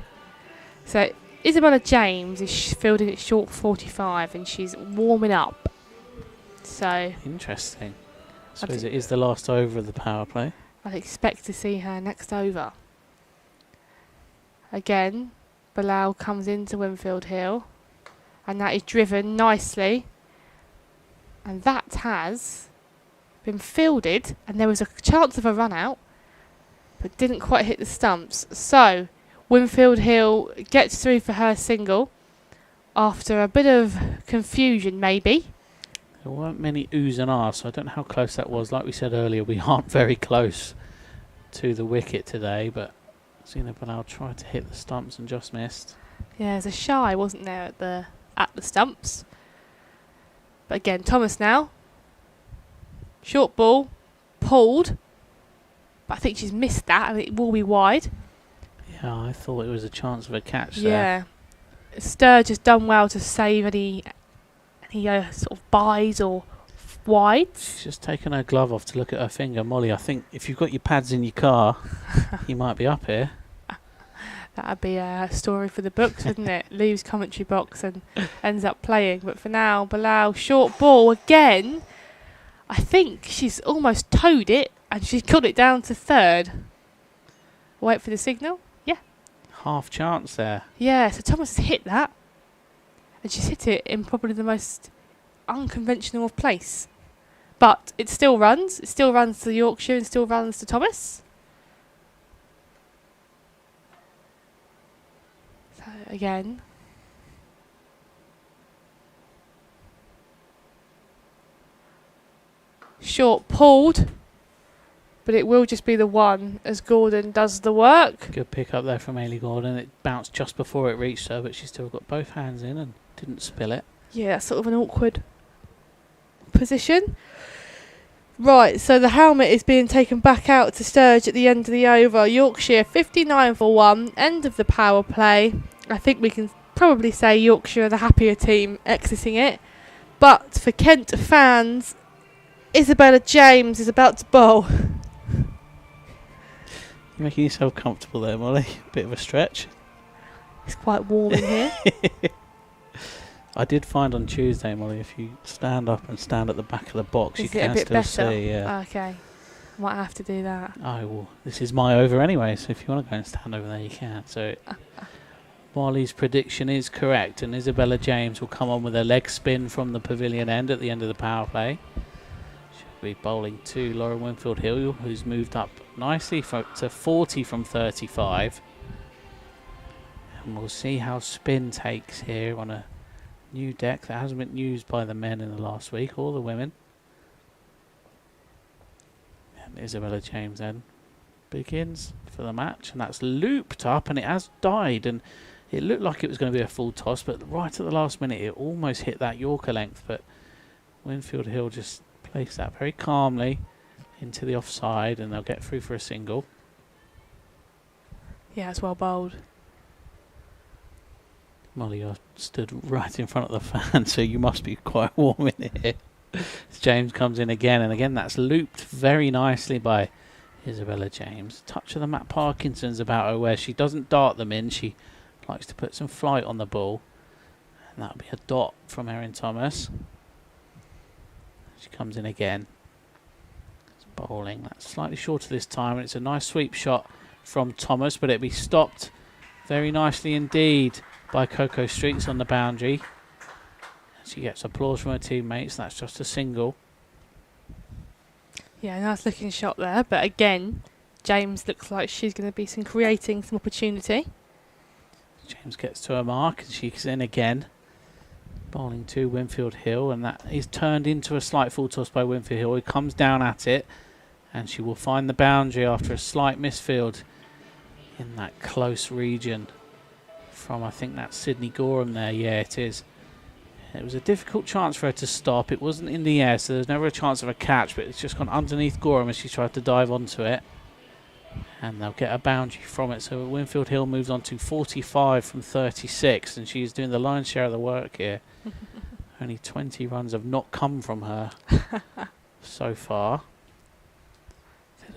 So Isabella James is fielding at short 45, and she's warming up. So interesting. I suppose it is the last over of the power play. I'd expect to see her next over. Again, Bilal comes into Winfield Hill, and that is driven nicely, and that has been fielded, and there was a chance of a run out, but didn't quite hit the stumps. So Winfield Hill gets through for her single after a bit of confusion, maybe. There weren't many oohs and ahs, so I don't know how close that was. Like we said earlier, we aren't very close to the wicket today, but Zena Bilal tried to hit the stumps and just missed. Yeah, there's a shy, wasn't there, at the stumps. But again, Thomas now. Short ball, pulled, but I think she's missed that, and it will be wide. Yeah, I thought it was a chance of a catch there. Yeah, Sturge has done well to save any sort of buys or wides. She's just taken her glove off to look at her finger. Molly, I think if you've got your pads in your car, you might be up here. That'd be a story for the books, wouldn't it? Leaves commentary box and ends up playing. But for now, Bilal, short ball again. I think she's almost towed it, and she's got it down to third. Wait for the signal. Yeah. Half chance there. Yeah, so Thomas has hit that. And she's hit it in probably the most unconventional of place. But it still runs. It still runs to Yorkshire and still runs to Thomas. So again. Short pulled. But it will just be the one as Gordon does the work. Good pick up there from Ailey Gordon. It bounced just before it reached her, but she's still got both hands in and didn't spill it. Yeah, that's sort of an awkward position. Right, so the helmet is being taken back out to Sturge at the end of the over. Yorkshire 59 for 1, end of the power play. I think we can probably say Yorkshire are the happier team exiting it. But for Kent fans, Isabella James is about to bowl. You're making yourself comfortable there, Molly. Bit of a stretch. It's quite warm in here. I did find on Tuesday, Molly, if you stand up and stand at the back of the box, you Is it a can bit still better? see. Yeah. Okay, might have to do that. Oh, well, this is my over anyway, so if you want to go and stand over there, you can. So Molly's prediction is correct, and Isabella James will come on with a leg spin from the pavilion end at the end of the power play. She'll be bowling to Lauren Winfield Hill, who's moved up nicely to 40 from 35. And we'll see how spin takes here on a new deck that hasn't been used by the men in the last week, or the women. And Isabella James then begins for the match, and that's looped up, and it has died. And It looked like it was going to be a full toss, but right at the last minute it almost hit that Yorker length, but Winfield Hill just placed that very calmly into the offside, and they'll get through for a single. Yeah, it's well bowled. Molly, you're stood right in front of the fan, so you must be quite warm in here. As James comes in again, and again that's looped very nicely by Isabella James. Touch of the Matt Parkinson's about her, where she doesn't dart them in, she likes to put some flight on the ball, and that'll be a dot from Erin Thomas. She comes in again. It's bowling. That's slightly shorter this time, and it's a nice sweep shot from Thomas, but it'll be stopped very nicely indeed by Coco Streets on the boundary. She gets applause from her teammates. That's just a single. Yeah, nice looking shot there, but again, James looks like she's going to be creating some opportunity. James gets to her mark, and she's in again. Bowling to Winfield Hill, and that is turned into a slight full toss by Winfield Hill. He comes down at it, and she will find the boundary after a slight misfield in that close region from, I think that's Sydney Gorham there. Yeah, it is. It was a difficult chance for her to stop. It wasn't in the air, so there's never a chance of a catch, but it's just gone underneath Gorham as she tried to dive onto it. And they'll get a boundary from it. So Winfield Hill moves on to 45 from 36, and she's doing the lion's share of the work here. Only 20 runs have not come from her so far.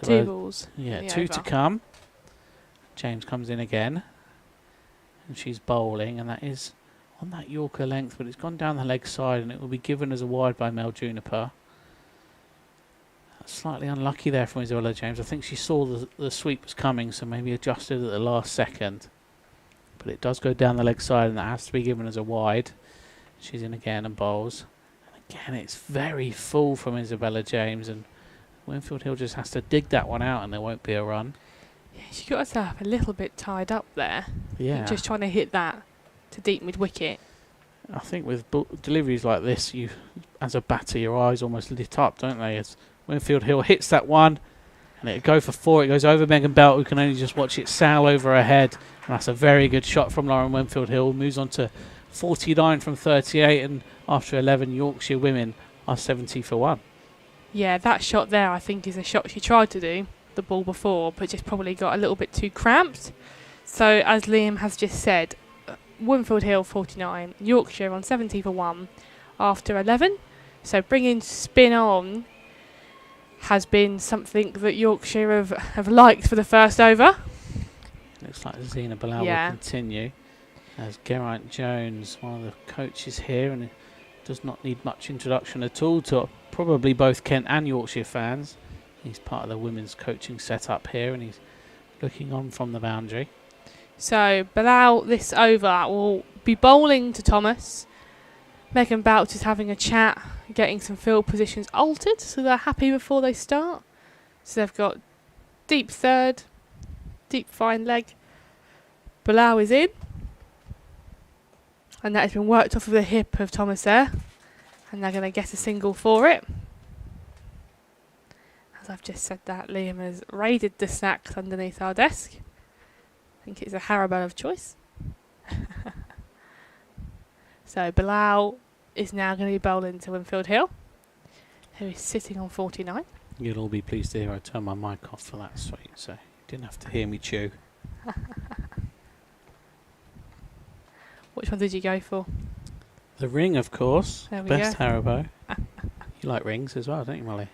2 balls. Yeah, 2 to come. James comes in again, and she's bowling, and that is on that Yorker length, but it's gone down the leg side, and it will be given as a wide by Mel Juniper. That's slightly unlucky there from Isabella James. I think she saw the sweep was coming, so maybe adjusted at the last second. But it does go down the leg side, and that has to be given as a wide. She's in again and bowls. And again, it's very full from Isabella James, and Winfield Hill just has to dig that one out, and there won't be a run. Yeah, she got herself a little bit tied up there. Yeah. Just trying to hit that to deep mid wicket. I think with deliveries like this, you, as a batter, your eyes almost lit up, don't they? As Winfield Hill hits that one, and it'll go for 4. It goes over Megan Belt, who can only just watch it sail over her head. And that's a very good shot from Lauren Winfield Hill. Moves on to 49 from 38, and after 11, Yorkshire women are 70 for 1. Yeah, that shot there, I think, is a shot she tried to do the ball before, but just probably got a little bit too cramped. So, as Liam has just said, Winfield Hill 49, Yorkshire on 70 for 1 after 11. So bringing spin on has been something that Yorkshire have liked for the first over. Looks like Zena Bilal will continue, as Geraint Jones, one of the coaches here, and it does not need much introduction at all to probably both Kent and Yorkshire fans. He's part of the women's coaching setup here, and he's looking on from the boundary. So Bilal this over will be bowling to Thomas. Megan Bouch is having a chat, getting some field positions altered, so they're happy before they start. So they've got deep third, deep fine leg. Bilal is in, and that has been worked off of the hip of Thomas there, and they're going to get a single for it. As I've just said that, Liam has raided the snacks underneath our desk. I think it's a Haribo of choice. So Bilal is now going to be bowling to Winfield Hill, who is sitting on 49. You'll all be pleased to hear I turned my mic off for that sweet, so you didn't have to hear me chew. Which one did you go for? The ring, of course. There we Best go. Haribo. You like rings as well, don't you, Molly?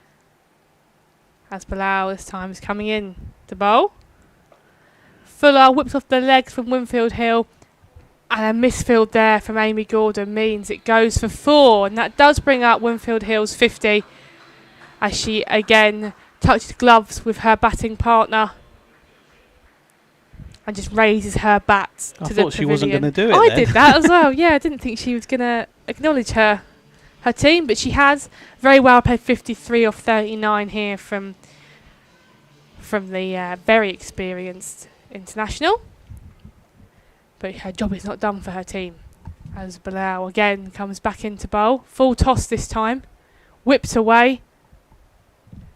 As Bilal this time is coming in to bowl. Fuller whips off the legs from Winfield Hill, and a misfield there from Amy Gordon means it goes for 4, and that does bring up Winfield Hill's 50 as she again touches gloves with her batting partner and just raises her bat to the pavilion. I thought she wasn't going to do it. I did that as well. Yeah, I didn't think she was going to acknowledge her team, but she has. Very well played 53 off 39 here from the very experienced international. But her job is not done for her team, as Bilal again comes back into bowl. Full toss this time. Whips away.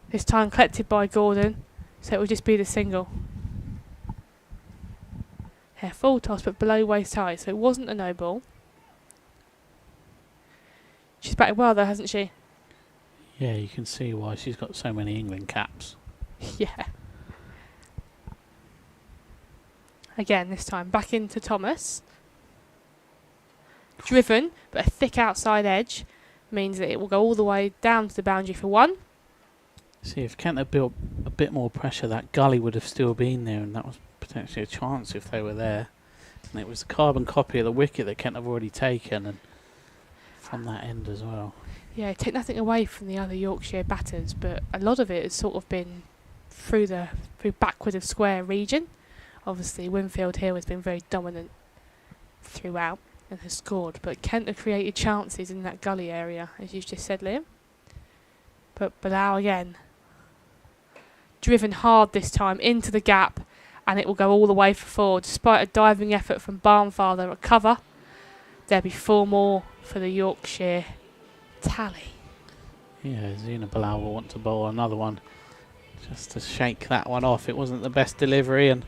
This time collected by Gordon. So it will just be the single. Yeah, full toss but below waist high, so it wasn't a no ball. She's batted well though, hasn't she? Yeah, you can see why she's got so many England caps. Yeah. Again, this time back into Thomas. Driven, but a thick outside edge means that it will go all the way down to the boundary for 1. See, if Kent had built a bit more pressure, that gully would have still been there, and that was potentially a chance if they were there. And it was the carbon copy of the wicket that Kent have already taken, and from that end as well. Yeah, take nothing away from the other Yorkshire batters, but a lot of it has sort of been through backward of square region. Obviously, Winfield Hill has been very dominant throughout and has scored, but Kent have created chances in that gully area, as you've just said, Liam. But Bilal again, driven hard this time into the gap, and it will go all the way for 4. Despite a diving effort from Barnfather at cover, there'll be 4 more for the Yorkshire tally. Yeah, Zina Bilal will want to bowl another one just to shake that one off. It wasn't the best delivery, and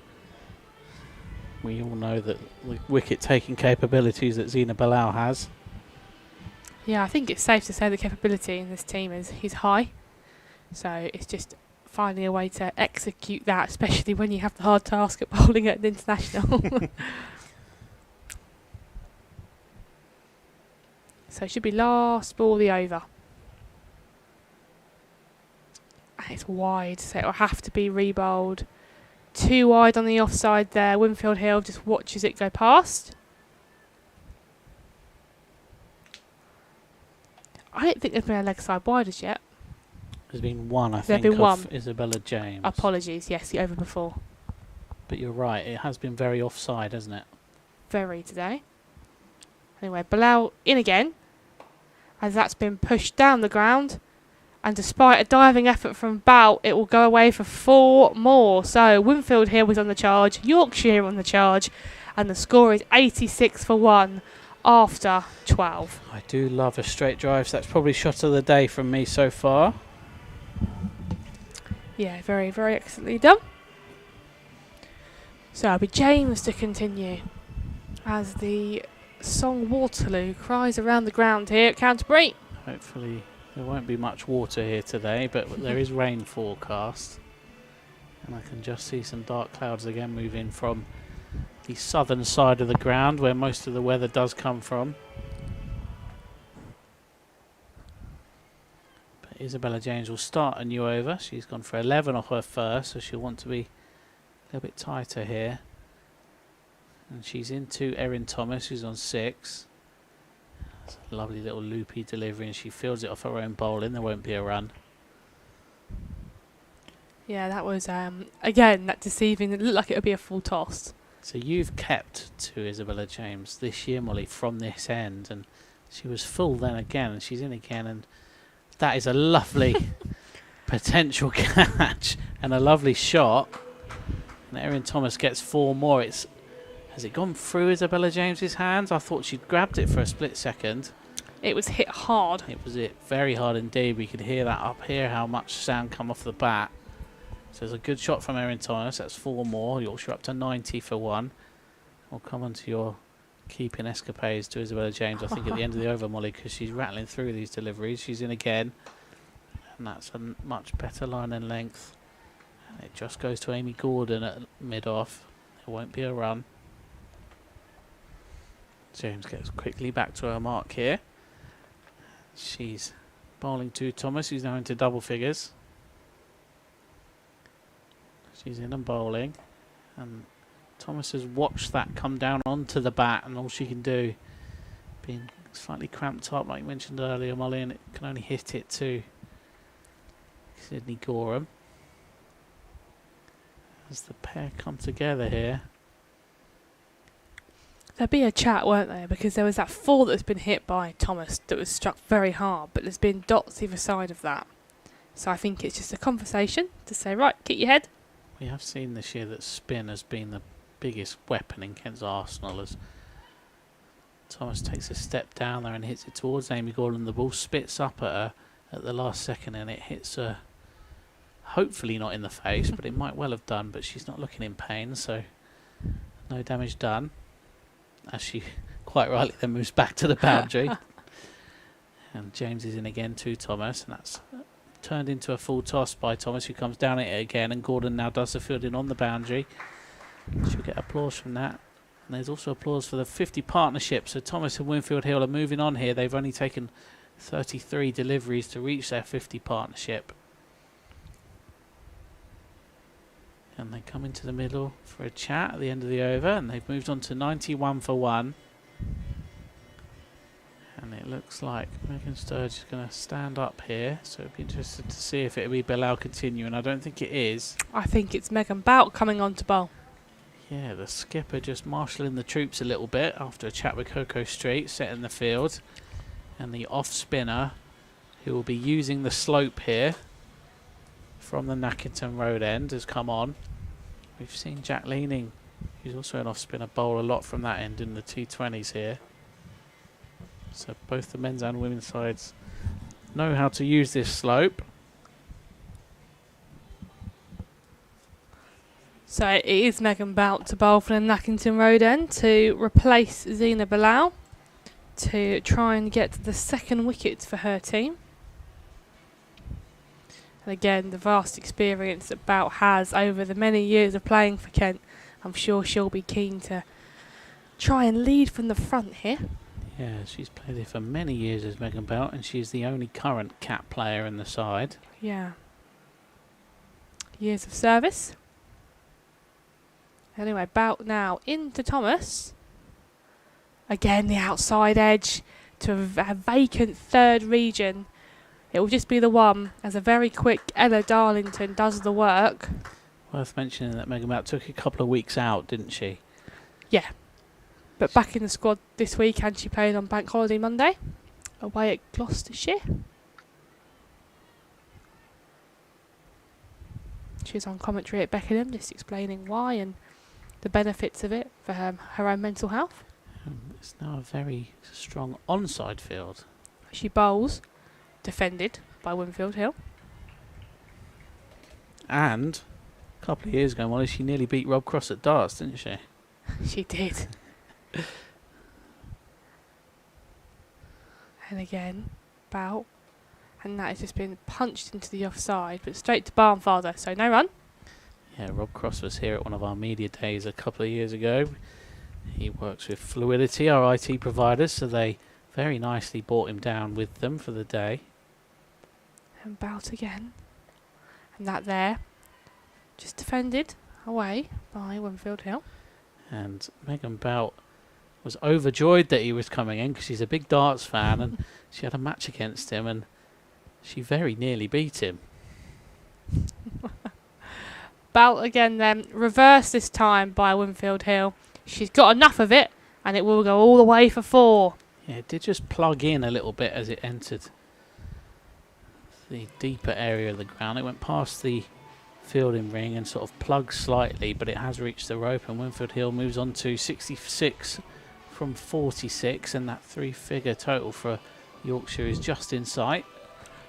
we all know that the wicket-taking capabilities that Zina Bilal has. Yeah, I think it's safe to say the capability in this team is high. So it's just finding a way to execute that, especially when you have the hard task of bowling at an international. So it should be last ball of the over. And it's wide, so it will have to be rebowled. 2 wide on the offside there. Winfield Hill just watches it go past. I don't think there's been a leg side wide as yet. There's been one, I There's think, been of one. Isabella James. Apologies, yes, the over before. But you're right, it has been very offside, hasn't it? Very today. Anyway, Bilal in again, as that's been pushed down the ground. And despite a diving effort from Bout, it will go away for 4 more. So Winfield Hill was on the charge, Yorkshire on the charge, and the score is 86 for 1 after 12. I do love a straight drive, so that's probably shot of the day from me so far. Yeah, very, very excellently done. So it'll be James to continue as the song Waterloo cries around the ground here at Canterbury. Hopefully there won't be much water here today, but there is rain forecast. And I can just see some dark clouds again moving from the southern side of the ground where most of the weather does come from. But Isabella James will start a new over. She's gone for 11 off her first, so she'll want to be a little bit tighter here. And she's into Erin Thomas, who's on 6. It's a lovely little loopy delivery, and she fields it off her own bowling. There won't be a run. Yeah, that was, again, that deceiving. It looked like it would be a full toss. So you've kept to Isabella James this year, Molly, from this end, and she was full then again, and she's in again, and that is a lovely potential catch and a lovely shot. And Erin Thomas gets 4 more. Has it gone through Isabella James's hands? I thought she'd grabbed it for a split second. It was hit hard. It was very hard indeed. We could hear that up here, how much sound come off the bat. So there's a good shot from Erin Thomas. That's 4 more. Yorkshire up to 90 for 1. We'll come on to your keeping escapades to Isabella James, I think, at the end of the over, Molly, because she's rattling through these deliveries. She's in again. And that's a much better line and length. And it just goes to Amy Gordon at mid-off. There won't be a run. James gets quickly back to her mark here. She's bowling to Thomas, who's now into double figures. She's in and bowling, and Thomas has watched that come down onto the bat, and all she can do, being slightly cramped up like you mentioned earlier, Molly, and it can only hit it to Sydney Gorham. As the pair come together here. There'd be a chat, weren't there? Because there was that 4 that's been hit by Thomas that was struck very hard, but there's been dots either side of that. So I think it's just a conversation to say, right, keep your head. We have seen this year that spin has been the biggest weapon in Kent's arsenal, as Thomas takes a step down there and hits it towards Amy Gordon. The ball spits up at her at the last second, and it hits her, hopefully not in the face, but it might well have done, but she's not looking in pain, so no damage done. As she quite rightly then moves back to the boundary. And James is in again to Thomas, and that's turned into a full toss by Thomas, who comes down at it again, and Gordon now does the fielding on the boundary. She'll get applause from that. And there's also applause for the 50 partnership. So Thomas and Winfield Hill are moving on here. They've only taken 33 deliveries to reach their 50 partnership. And they come into the middle for a chat at the end of the over, and they've moved on to 91 for 1. And it looks like Megan Sturge is going to stand up here, so it'd be interesting to see if it'll be Bilal continuing. I don't think it is. I think it's Megan Bout coming on to bowl. Yeah, the skipper just marshalling the troops a little bit after a chat with Coco Street, setting the field. And the off spinner, who will be using the slope here from the Nackington Road end, has come on. We've seen Jack Leaning, who's also an off spinner, bowl a lot from that end in the T20s here. So both the men's and women's sides know how to use this slope. So it is Megan Bout to bowl for the Nackington Road end to replace Zina Bilal to try and get the second wicket for her team. And again, the vast experience that Bout has over the many years of playing for Kent, I'm sure she'll be keen to try and lead from the front here. Yeah, she's played here for many years as Megan Bout, and she's the only current cap player in the side. Yeah. Years of service. Anyway, Bout now into Thomas. Again, the outside edge to a vacant third region. It will just be the one as a very quick Ella Darlington does the work. Worth mentioning that Megan Bout took a couple of weeks out, didn't she? Yeah. But back in the squad this week, and she played on Bank Holiday Monday away at Gloucestershire. She was on commentary at Beckenham just explaining why and the benefits of it for her own mental health. It's now a very strong onside field. She bowls, defended by Winfield Hill. And a couple of years ago, Molly, she nearly beat Rob Cross at darts, didn't she? She did. And again, Bout. And that has just been punched into the offside, but straight to Barnfather, so no run. Yeah, Rob Cross was here at one of our media days a couple of years ago. He works with Fluidity, our IT providers, so they very nicely brought him down with them for the day. And Bout again. And that there, just defended away by Winfield Hill. And Megan Bout was overjoyed that he was coming in because she's a big darts fan and she had a match against him and she very nearly beat him. Bout again then, reversed this time by Winfield Hill. She's got enough of it and it will go all the way for 4. Yeah, it did just plug in a little bit as it entered the deeper area of the ground. It went past the fielding ring and sort of plugged slightly, but it has reached the rope, and Winfield Hill moves on to 66 from 46, and that 3-figure total for Yorkshire is just in sight.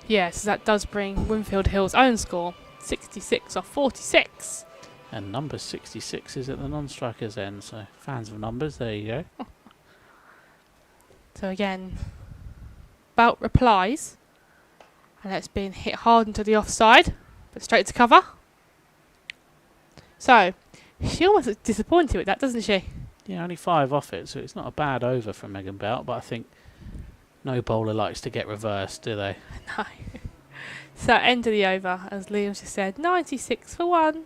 Yes, that does bring Winfield Hill's own score 66 off 46. And number 66 is at the non-strikers end, so fans of numbers, there you go. So again, Bout replies, and it's been hit hard into the offside, but straight to cover. So, she almost looks disappointed with that, doesn't she? Yeah, only 5 off it, so it's not a bad over from Megan Bout, but I think no bowler likes to get reversed, do they? No. So, end of the over, as Liam just said, 96 for 1.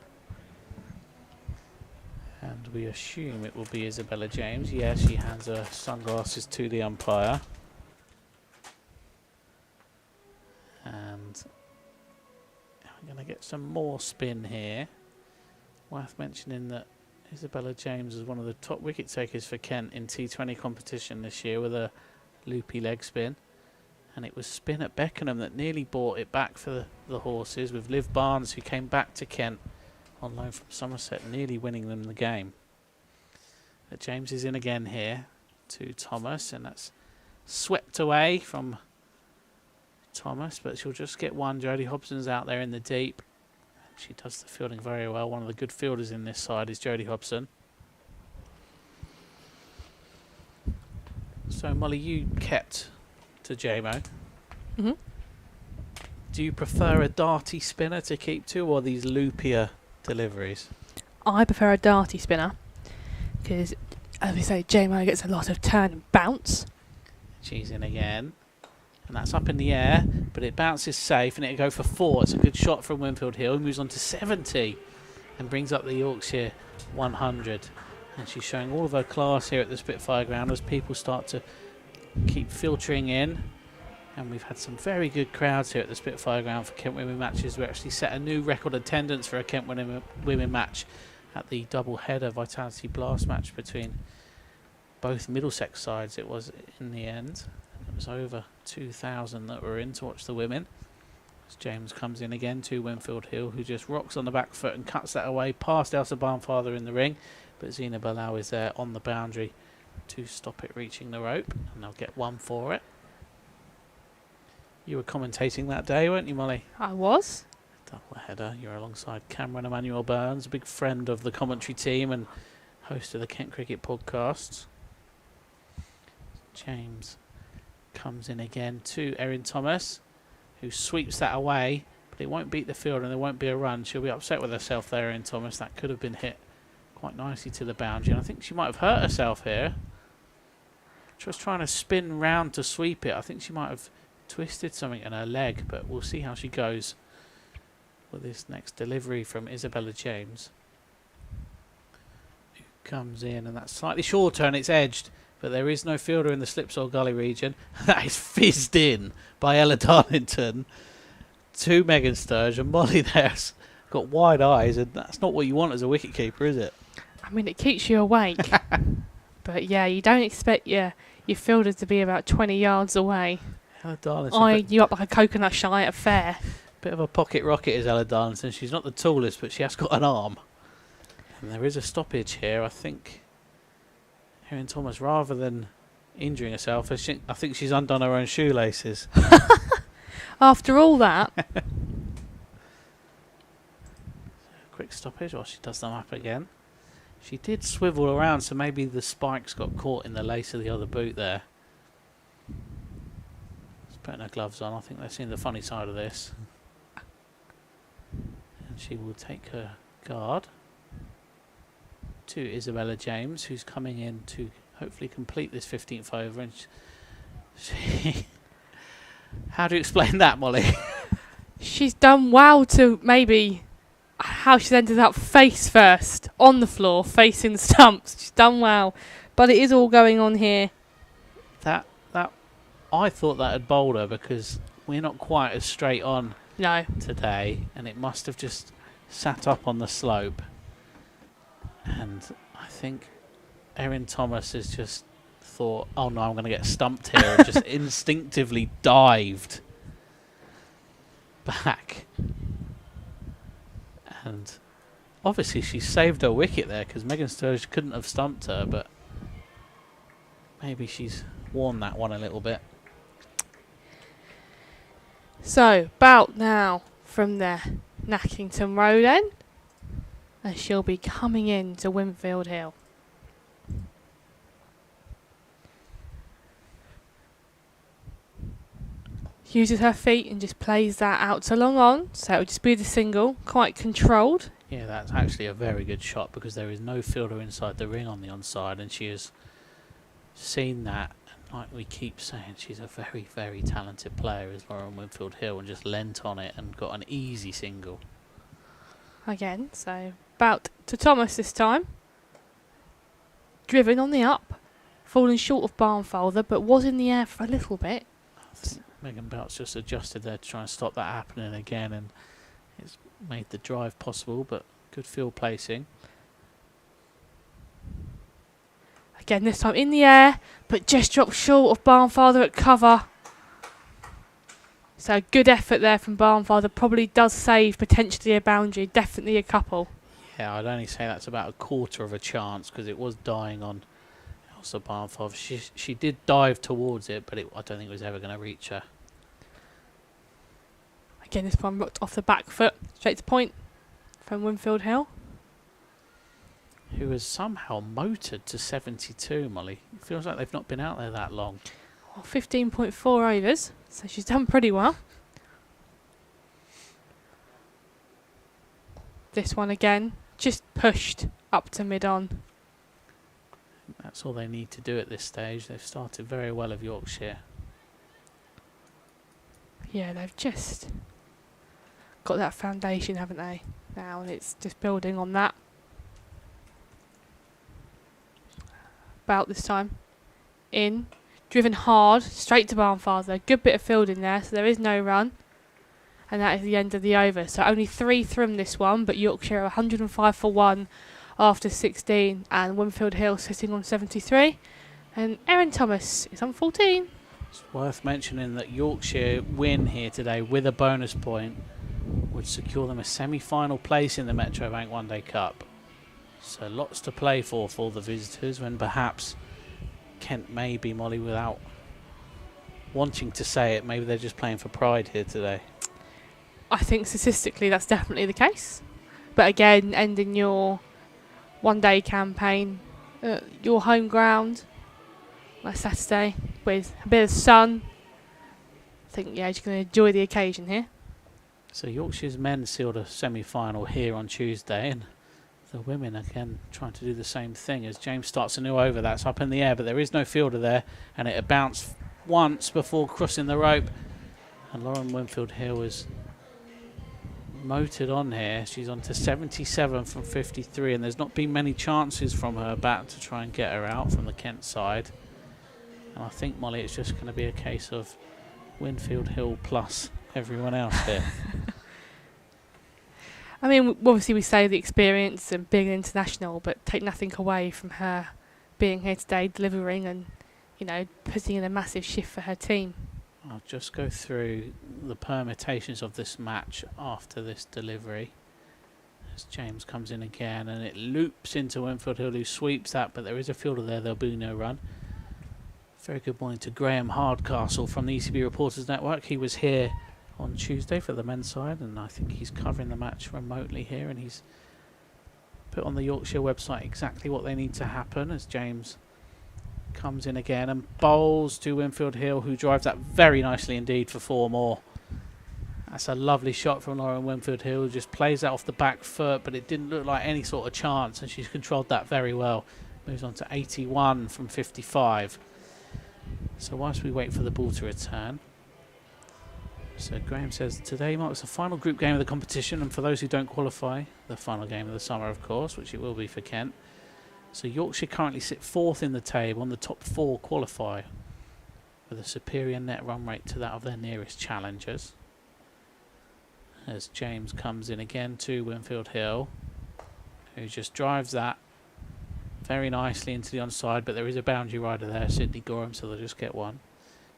And we assume it will be Isabella James. Yes, she hands her sunglasses to the umpire. And we're going to get some more spin here. Worth mentioning that Isabella James is one of the top wicket takers for Kent in T20 competition this year with a loopy leg spin. And it was spin at Beckenham that nearly brought it back for the horses, with Liv Barnes, who came back to Kent on loan from Somerset, nearly winning them the game. But James is in again here to Thomas, and that's swept away from Thomas, but she'll just get one. Jodie Hobson's out there in the deep. She does the fielding very well. One of the good fielders in this side is Jodie Hobson. So Molly, you kept to JMO. Hmm. Do you prefer a darty spinner to keep to, or these loopier deliveries? I prefer a darty spinner because, as we say, JMO gets a lot of turn and bounce. She's in again. And that's up in the air, but it bounces safe, and it'll go for 4. It's a good shot from Winfield Hill. He moves on to 70 and brings up the Yorkshire 100. And she's showing all of her class here at the Spitfire Ground as people start to keep filtering in. And we've had some very good crowds here at the Spitfire Ground for Kent Women matches. We actually set a new record attendance for a Kent Women match at the double header Vitality Blast match between both Middlesex sides. It was in the end. It was over 2,000 that were in to watch the women. As James comes in again to Winfield Hill, who just rocks on the back foot and cuts that away past Elsa Barnfather in the ring. But Zina Balau is there on the boundary to stop it reaching the rope, and they'll get 1 for it. You were commentating that day, weren't you, Molly? I was. Double header. You're alongside Cameron Emmanuel Burns, a big friend of the commentary team and host of the Kent Cricket podcasts. James comes in again to Erin Thomas, who sweeps that away, but it won't beat the field and there won't be a run. She'll be upset with herself there, Erin Thomas. That could have been hit quite nicely to the boundary, and I think she might have hurt herself here. She was trying to spin round to sweep it. I think she might have twisted something in her leg, but we'll see how she goes with this next delivery from Isabella James, who comes in, and that's slightly shorter and it's edged, but there is no fielder in the Slipsole Gully region. That is fizzed in by Ella Darlington to Megan Sturge, and Molly there's got wide eyes, and that's not what you want as a wicketkeeper, is it? I mean, it keeps you awake. But yeah, you don't expect your fielder to be about 20 yards away. Ella Darlington, Eyeing you up like a coconut shy at a fair. bit of a pocket rocket is Ella Darlington. She's not the tallest, but she has got an arm. And there is a stoppage here. I think Erin Thomas, rather than injuring herself, I think she's undone her own shoelaces. After all that. Quick stoppage while she does them up again. She did swivel around, so maybe the spikes got caught in the lace of the other boot there. She's putting her gloves on. I think they've seen the funny side of this. And she will take her guard to Isabella James, who's coming in to hopefully complete this 15th over. And she how do you explain that, Molly? She's done well to maybe how she's ended up face first on the floor, facing the stumps. She's done well, but it is all going on here. That I thought that had bowled her, because we're not quite as straight on today, and it must have just sat up on the slope. And I think Erin Thomas has just thought, oh no, I'm going to get stumped here, and just instinctively dived back. And obviously she saved her wicket there, because Megan Sturge couldn't have stumped her, but maybe she's worn that one a little bit. So, bout now from the Nackington Road end, and she'll be coming in to Winfield Hill. Uses her feet and just plays that out to long on, so it'll just be the single, quite controlled. Yeah, that's actually a very good shot, because there is no fielder inside the ring on the onside, and she has seen that. And like we keep saying, she's a very, very talented player, is Lauren Winfield Hill, and just leant on it and got an easy single. Again, so bout to Thomas this time. Driven on the up, falling short of Barnfather, but was in the air for a little bit. I think Megan Bout's just adjusted there to try and stop that happening again, and it's made the drive possible, but good field placing. Again, this time in the air, but just dropped short of Barnfather at cover. So good effort there from Barnfather. Probably does save potentially a boundary, definitely a couple. Yeah, I'd only say that's about a quarter of a chance, because it was dying on Elsa Barnfather. She did dive towards it, but I don't think it was ever going to reach her. Again, this one rocked off the back foot, straight to point from Winfield Hill. who has somehow motored to 72, Molly. It feels like they've not been out there that long. 15.4 overs, so she's done pretty well. This one again, just pushed up to mid-on. That's all they need to do at this stage. They've started very well of Yorkshire. Yeah, they've just got that foundation, haven't they? Now, and it's just building on that. About this time. In. Driven hard, straight to Barnfather. Good bit of fielding there, so there is no run. And that is the end of the over. So only 3 from this one, but Yorkshire 105 for 1 after 16. And Winfield Hill sitting on 73. And Erin Thomas is on 14. It's worth mentioning that Yorkshire win here today with a bonus point would secure them a semi-final place in the Metro Bank One Day Cup. So lots to play for the visitors, when perhaps Kent may be, Molly, without wanting to say it, maybe they're just playing for pride here today. I think statistically that's definitely the case. But again, ending your one-day campaign at your home ground last Saturday with a bit of sun, I think, yeah, you're going to enjoy the occasion here. So Yorkshire's men sealed a semi-final here on Tuesday, and the women again trying to do the same thing as James starts a new over. That's up in the air, but there is no fielder there, and it bounced once before crossing the rope. And Lauren Winfield Hill is motored on here. She's on to 77 from 53, and there's not been many chances from her bat to try and get her out from the Kent side. And I think, Molly, it's just going to be a case of Winfield Hill plus everyone else here. I mean, obviously we say the experience and being international, but take nothing away from her being here today, delivering and, you know, putting in a massive shift for her team. I'll just go through the permutations of this match after this delivery. As James comes in again, and it loops into Winfield Hill, who sweeps that, but there is a fielder there, there'll be no run. Very good morning to Graham Hardcastle from the ECB Reporters Network. He was here on Tuesday for the men's side, and I think he's covering the match remotely here, and he's put on the Yorkshire website exactly what they need to happen as James comes in again and bowls to Winfield Hill, who drives that very nicely indeed for 4 more. That's a lovely shot from Lauren Winfield Hill, who just plays that off the back foot, but it didn't look like any sort of chance, and she's controlled that very well. Moves on to 81 from 55. So whilst we wait for the ball to return, so Graham says today marks the final group game of the competition, and for those who don't qualify, the final game of the summer, of course, which it will be for Kent. So Yorkshire currently sit 4th in the table, and the top 4 qualify with a superior net run rate to that of their nearest challengers. As James comes in again to Winfield Hill, who just drives that very nicely into the onside, but there is a boundary rider there, Sydney Gorham, so they'll just get one.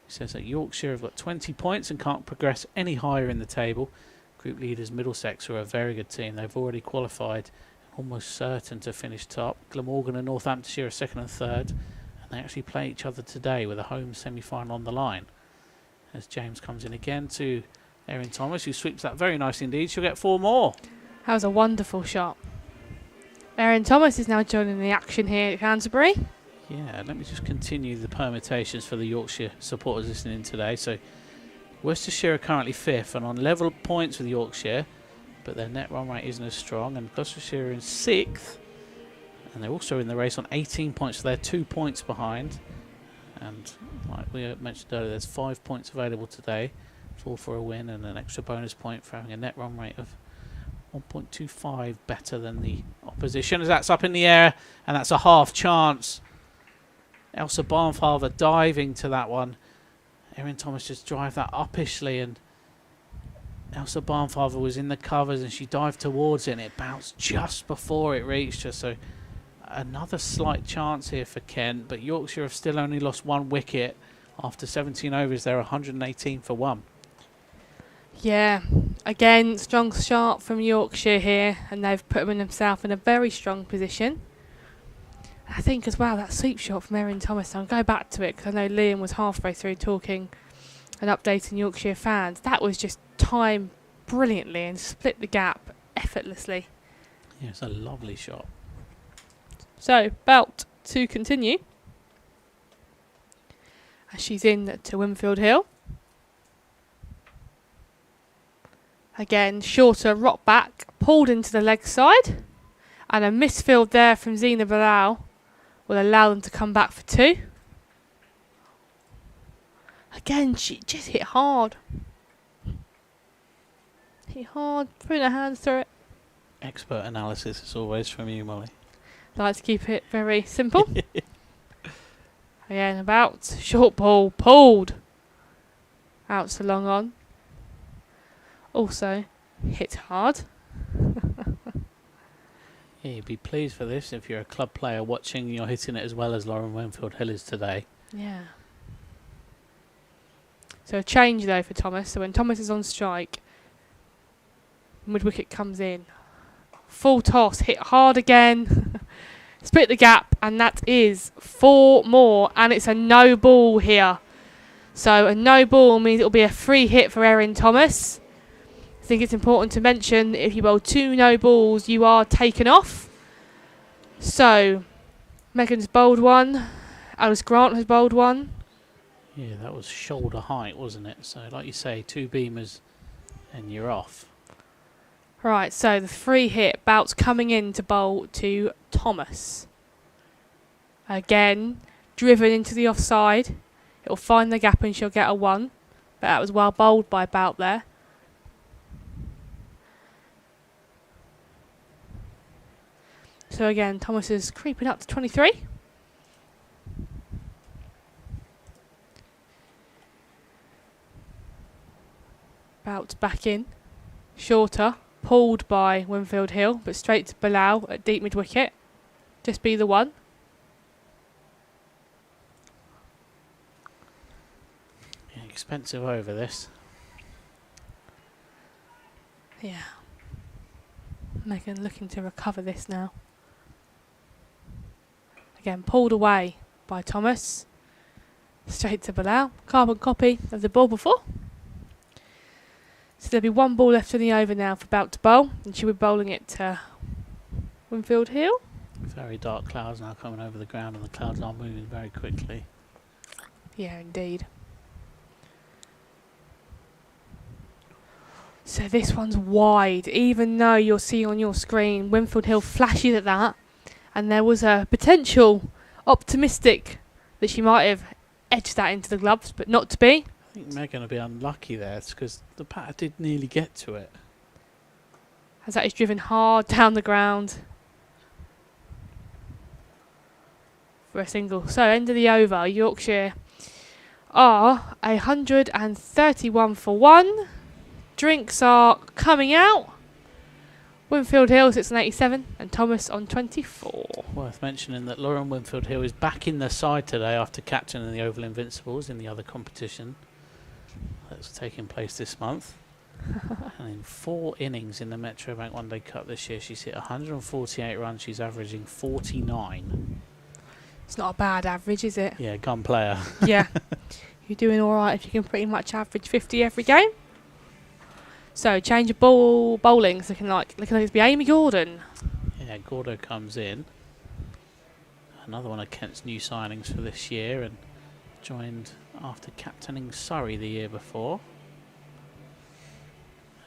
He says that Yorkshire have got 20 points and can't progress any higher in the table. Group leaders Middlesex are a very good team. They've already qualified, almost certain to finish top. Glamorgan and Northamptonshire are 2nd and 3rd, and they actually play each other today with a home semi-final on the line. As James comes in again to Erin Thomas, who sweeps that very nicely indeed. She'll get 4 more. That was a wonderful shot. Erin Thomas is now joining the action here at Canterbury. Yeah, let me just continue the permutations for the Yorkshire supporters listening today. So Worcestershire are currently 5th and on level points with Yorkshire, but their net run rate isn't as strong. And Gloucestershire are in 6th, and they're also in the race on 18 points, so they're 2 points behind. And like we mentioned earlier, there's 5 points available today, 4 for a win and an extra bonus point for having a net run rate of 1.25 better than the opposition. As that's up in the air, and that's a half chance. Elsa Barnfather diving to that one. Erin Thomas just drive that uppishly, and Elsa Barnfather was in the covers and she dived towards it, and it bounced just before it reached her. So another slight chance here for Kent, but Yorkshire have still only lost 1 wicket after 17 overs. They're 118 for 1. Yeah, again, strong start from Yorkshire here, and they've put themselves in a very strong position. I think as well, that sweep shot from Erin Thomas, I'll go back to it because I know Liam was halfway through talking and updating Yorkshire fans. That was just timed brilliantly and split the gap effortlessly. Yeah, it's a lovely shot. So, Belt to continue. As she's in to Winfield Hill. Again, shorter rock back, pulled into the leg side. And a misfield there from Zina Bilal will allow them to come back for 2. Again, she just hit hard. Hit hard, putting her hands through it. Expert analysis as always from you, Molly. Like to keep it very simple. Again, about short ball pulled out to long on. Also hit hard. Yeah, you'd be pleased for this if you're a club player watching and you're hitting it as well as Lauren Winfield Hill is today. Yeah. So a change though for Thomas. So when Thomas is on strike, mid wicket comes in. Full toss, hit hard again. Split the gap, and that is 4 more, and it's a no ball here. So a no ball means it'll be a free hit for Erin Thomas. I think it's important to mention that if you bowl 2 no balls, you are taken off. So Megan's bowled 1, Alice Grant has bowled 1. Yeah, that was shoulder height, wasn't it? So like you say, 2 beamers and you're off. Right, so the free hit, Bout's coming in to bowl to Thomas. Again, driven into the offside. It'll find the gap and she'll get a 1. But that was well bowled by Bout there. So again, Thomas is creeping up to 23. Bout's back in. Shorter. Pulled by Winfield Hill, but straight to Bilal at deep mid wicket. Just be the 1. Yeah, expensive over this. Yeah. Megan looking to recover this now. Again, pulled away by Thomas. Straight to Bilal. Carbon copy of the ball before. So there'll be 1 ball left in the over now for Bout to bowl, and she'll be bowling it to Winfield Hill. Very dark clouds now coming over the ground, and the clouds are moving very quickly. Yeah, indeed. So this one's wide, even though you'll see on your screen Winfield Hill flashes at that, and there was a potential optimistic that she might have edged that into the gloves, but not to be. I think Megan will be unlucky there because the batter did nearly get to it. As that is driven hard down the ground for a single. So end of the over. Yorkshire are 131 for 1. Drinks are coming out. Winfield Hill sits on 87 and Thomas on 24. Worth mentioning that Lauren Winfield Hill is back in the side today after captaining the Oval Invincibles in the other competition that's taking place this month. And in 4 innings in the Metro Bank One Day Cup this year, she's hit 148 runs. She's averaging 49. It's not a bad average, is it? Yeah, gun player. Yeah. You're doing all right if you can pretty much average 50 every game. So change of bowling. It's looking like it's to be Amy Gordon. Yeah, Gordo comes in. Another one of Kent's new signings for this year, and joined after captaining Surrey the year before.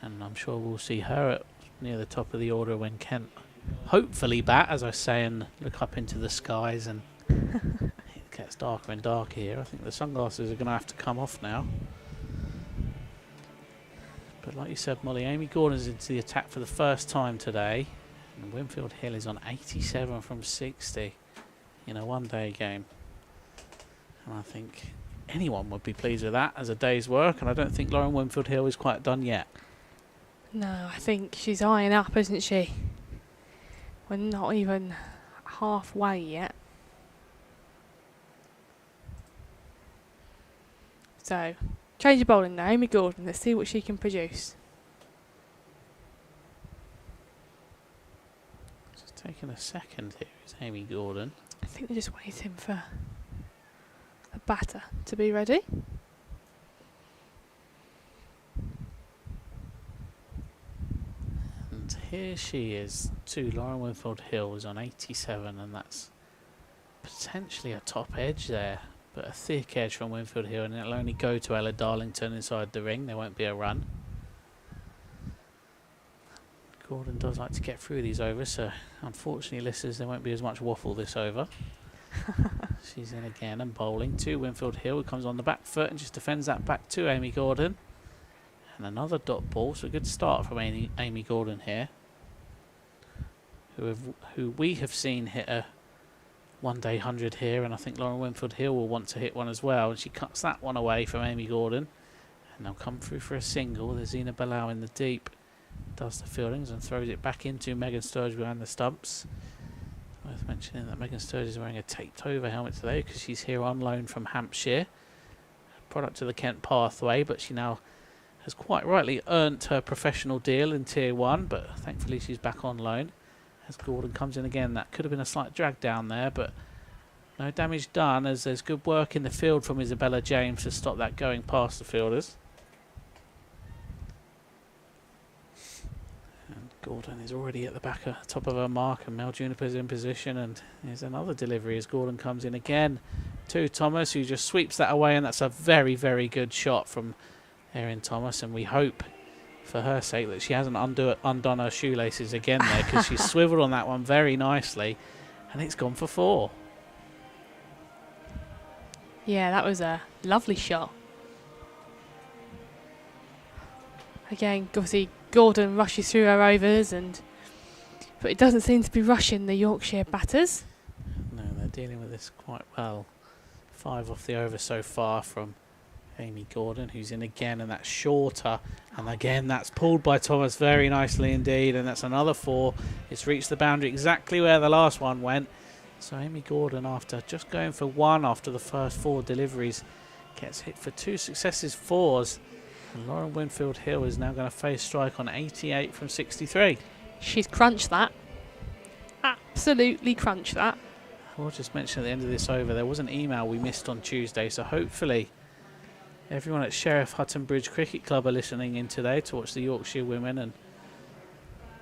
And I'm sure we'll see her near the top of the order when Kent hopefully bat, as I say, and look up into the skies. And it gets darker and darker here. I think the sunglasses are going to have to come off now. But like you said, Molly, Amy Gordon's into the attack for the first time today. And Winfield Hill is on 87 from 60 in a one-day game. And I think anyone would be pleased with that as a day's work. And I don't think Lauren Winfield Hill is quite done yet. No, I think she's eyeing up, isn't she? We're not even halfway yet. So, change of bowling now. Amy Gordon, let's see what she can produce. Just taking a second here is Amy Gordon. I think they're just waiting for a batter to be ready. And And here she is, too. Lauren Winfield Hill is on 87, and that's potentially a top edge there, but a thick edge from Winfield Hill, and it'll only go to Ella Darlington inside the ring. There won't be a run. Gordon does like to get through these overs, so unfortunately, listeners, there won't be as much waffle this over. She's in again and bowling to Winfield Hill, who comes on the back foot and just defends that back to Amy Gordon. And another dot ball, so a good start from Amy Gordon here, who we have seen hit a one-day 100 here, and I think Lauren Winfield Hill will want to hit one as well. And she cuts that one away from Amy Gordon, and they'll come through for a single. There's Zena Balau in the deep, does the fieldings and throws it back into Megan Sturge behind the stumps. Worth mentioning that Megan Sturge is wearing a taped over helmet today because she's here on loan from Hampshire, product of the Kent pathway, but she now has quite rightly earned her professional deal in Tier 1, but thankfully she's back on loan. As Gordon comes in again, that could have been a slight drag down there, but no damage done, as there's good work in the field from Isabella James to stop that going past the fielders. And Gordon is already at the top of her mark, and Mel Juniper's in position, and here's another delivery as Gordon comes in again to Thomas, who just sweeps that away, and that's a very, very good shot from Erin Thomas, and we hope for her sake that she hasn't undone her shoelaces again there, because she swiveled on that one very nicely, and it's gone for 4. Yeah, that was a lovely shot. Again, obviously Gordon rushes through her overs, but it doesn't seem to be rushing the Yorkshire batters. No, they're dealing with this quite well. 5 off the over so far from Amy Gordon, who's in again, and that's shorter, and again that's pulled by Thomas very nicely indeed, and that's another 4. It's reached the boundary exactly where the last one went. So Amy Gordon, after just going for 1 after the first 4 deliveries, gets hit for 2 successive 4s, and Lauren Winfield Hill is now going to face strike on 88 from 63. She's crunched that. Absolutely crunched that. I'll just mention at the end of this over, there was an email we missed on Tuesday, so hopefully everyone at Sheriff Hutton Bridge Cricket Club are listening in today to watch the Yorkshire women, and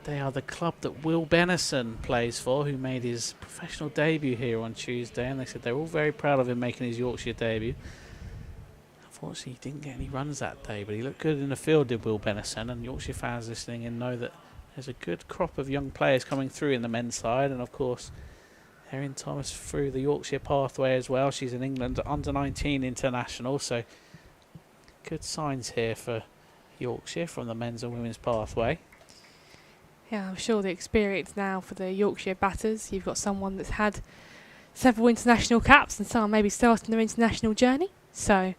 they are the club that Will Benison plays for, who made his professional debut here on Tuesday, and they said they're all very proud of him making his Yorkshire debut. Unfortunately, he didn't get any runs that day, but he looked good in the field, did Will Benison, and Yorkshire fans listening in know that there's a good crop of young players coming through in the men's side, and of course Erin Thomas through the Yorkshire pathway as well. She's an England under-19 international, so good signs here for Yorkshire from the men's and women's pathway. Yeah, I'm sure the experience now for the Yorkshire batters. You've got someone that's had several international caps and some maybe starting their international journey. So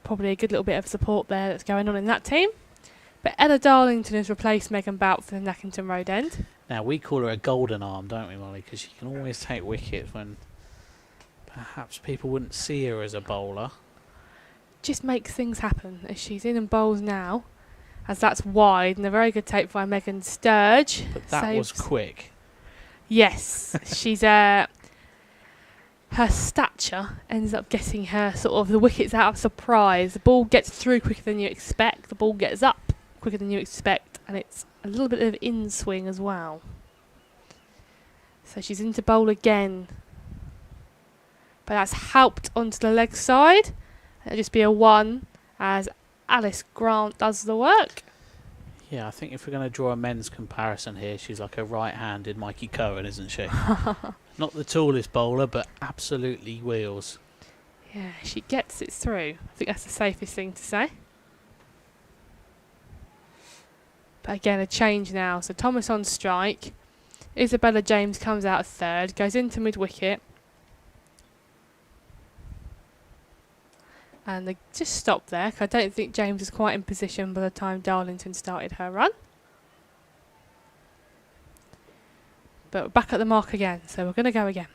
probably a good little bit of support there that's going on in that team. But Ella Darlington has replaced Megan Bout for the Nackington Road End. Now, we call her a golden arm, don't we, Molly? Because she can always take wickets when perhaps people wouldn't see her as a bowler. Just makes things happen as she's in and bowls now, as that's wide, and a very good take by Megan Sturge. But that was quick. Yes, she's her stature ends up getting her sort of the wickets out of surprise. The ball gets through quicker than you expect. The ball gets up quicker than you expect, and it's a little bit of in swing as well. So she's into bowl again, but that's helped onto the leg side. It'll just be a 1 as Alice Grant does the work. Yeah, I think if we're going to draw a men's comparison here, she's like a right-handed Mikey Cohen, isn't she? Not the tallest bowler, but absolutely wheels. Yeah, she gets it through. I think that's the safest thing to say. But again, a change now. So Thomas on strike. Isabella James comes out 3rd, goes into mid-wicket. And they just stop there. I don't think James was quite in position by the time Darlington started her run. But we're back at the mark again, so we're going to go again.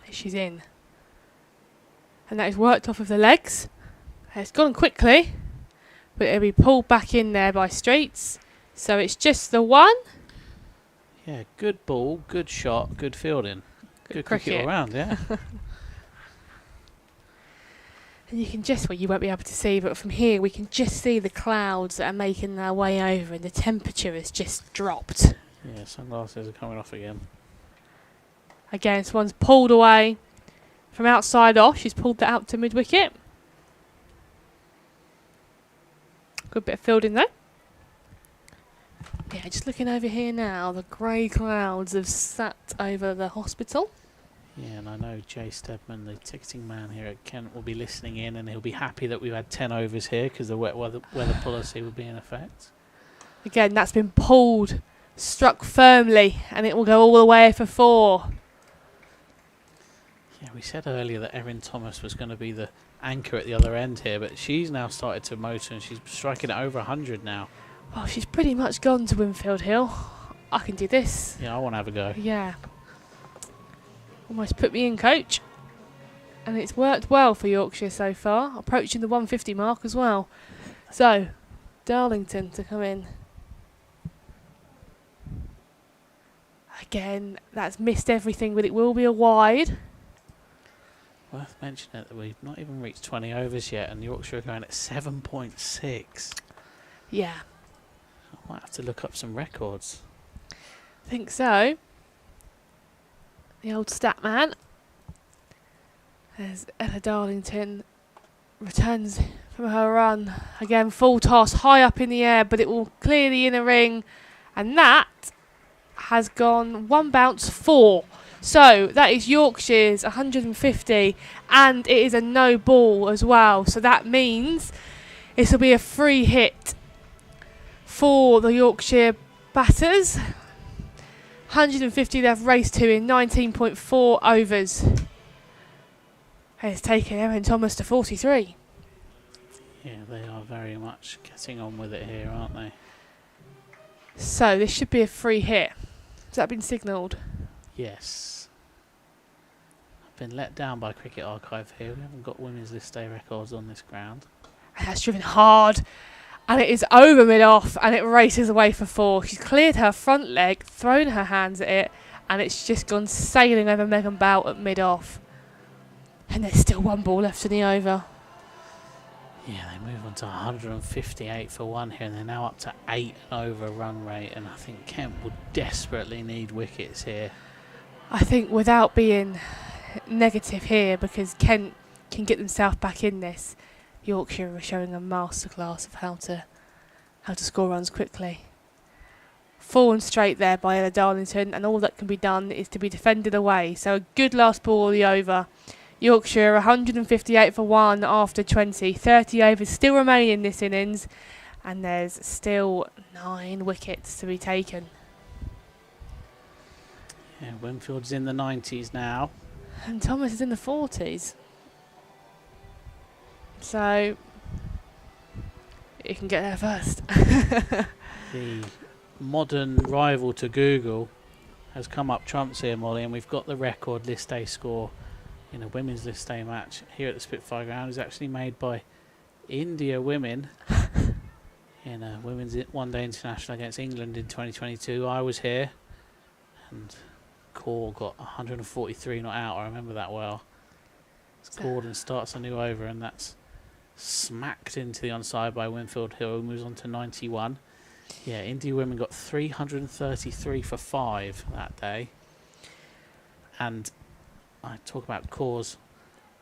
She's in. And that is worked off of the legs. It's gone quickly, but it'll be pulled back in there by Streets. So it's just the 1. Yeah, good ball, good shot, good fielding. Good cricket all round, yeah. And you can just, well, you won't be able to see, but from here we can just see the clouds that are making their way over, and the temperature has just dropped. Yeah, sunglasses are coming off again. Again, this one's pulled away from outside off. She's pulled that out to mid-wicket. Good bit of fielding though. Yeah, just looking over here now, the grey clouds have sat over the hospital. Yeah, and I know Jay Stedman, the ticketing man here at Kent, will be listening in, and he'll be happy that we've had 10 overs here because the wet weather policy will be in effect. Again, that's been pulled, struck firmly, and it will go all the way for 4. Yeah, we said earlier that Erin Thomas was going to be the anchor at the other end here, but she's now started to motor, and she's striking it over 100 now. Well, she's pretty much gone to Winfield Hill. I can do this. Yeah, I want to have a go. Yeah. Almost put me in, coach. And it's worked well for Yorkshire so far, approaching the 150 mark as well. So, Darlington to come in. Again, that's missed everything, but it will be a wide. Worth mentioning that we've not even reached 20 overs yet, and Yorkshire are going at 7.6. Yeah, I might have to look up some records. I think so. The old stat man. As Ella Darlington returns from her run. Again, full toss, high up in the air, but it will clear the inner ring. And that has gone 1 bounce 4. So that is Yorkshire's 150, and it is a no ball as well. So that means this will be a free hit for the Yorkshire batters. 150 they've raced to in 19.4 overs. It's taken Erin Thomas to 43. Yeah, they are very much getting on with it here, aren't they? So this should be a free hit. Has that been signalled? Yes. I've been let down by Cricket Archive here. We haven't got women's list day records on this ground. And that's driven hard. And it is over mid-off, and it races away for 4. She's cleared her front leg, thrown her hands at it, and it's just gone sailing over Megan Bout at mid-off. And there's still 1 ball left in the over. Yeah, they move on to 158 for 1 here, and they're now up to 8 over run rate, and I think Kent will desperately need wickets here. I think without being negative here, because Kent can get themselves back in this, Yorkshire are showing a masterclass of how to score runs quickly. 4 and straight there by Ella Darlington, and all that can be done is to be defended away. So a good last ball of the over. Yorkshire 158 for 1 after 20. 30 overs still remaining in this innings, and there's still 9 wickets to be taken. Yeah, Winfield's in the 90s now. And Thomas is in the 40s. So you can get there first. The modern rival to Google has come up trumps here, Molly, and we've got the record list day score in a women's list day match here at the Spitfire Ground. Is actually made by India women in a women's one-day international against England in 2022. I was here, and Core got 143 not out. I remember that well. Gordon starts a new over, and that's smacked into the onside by Winfield Hill, who moves on to 91. Yeah, India women got 333 for 5 that day. And I talk about Core's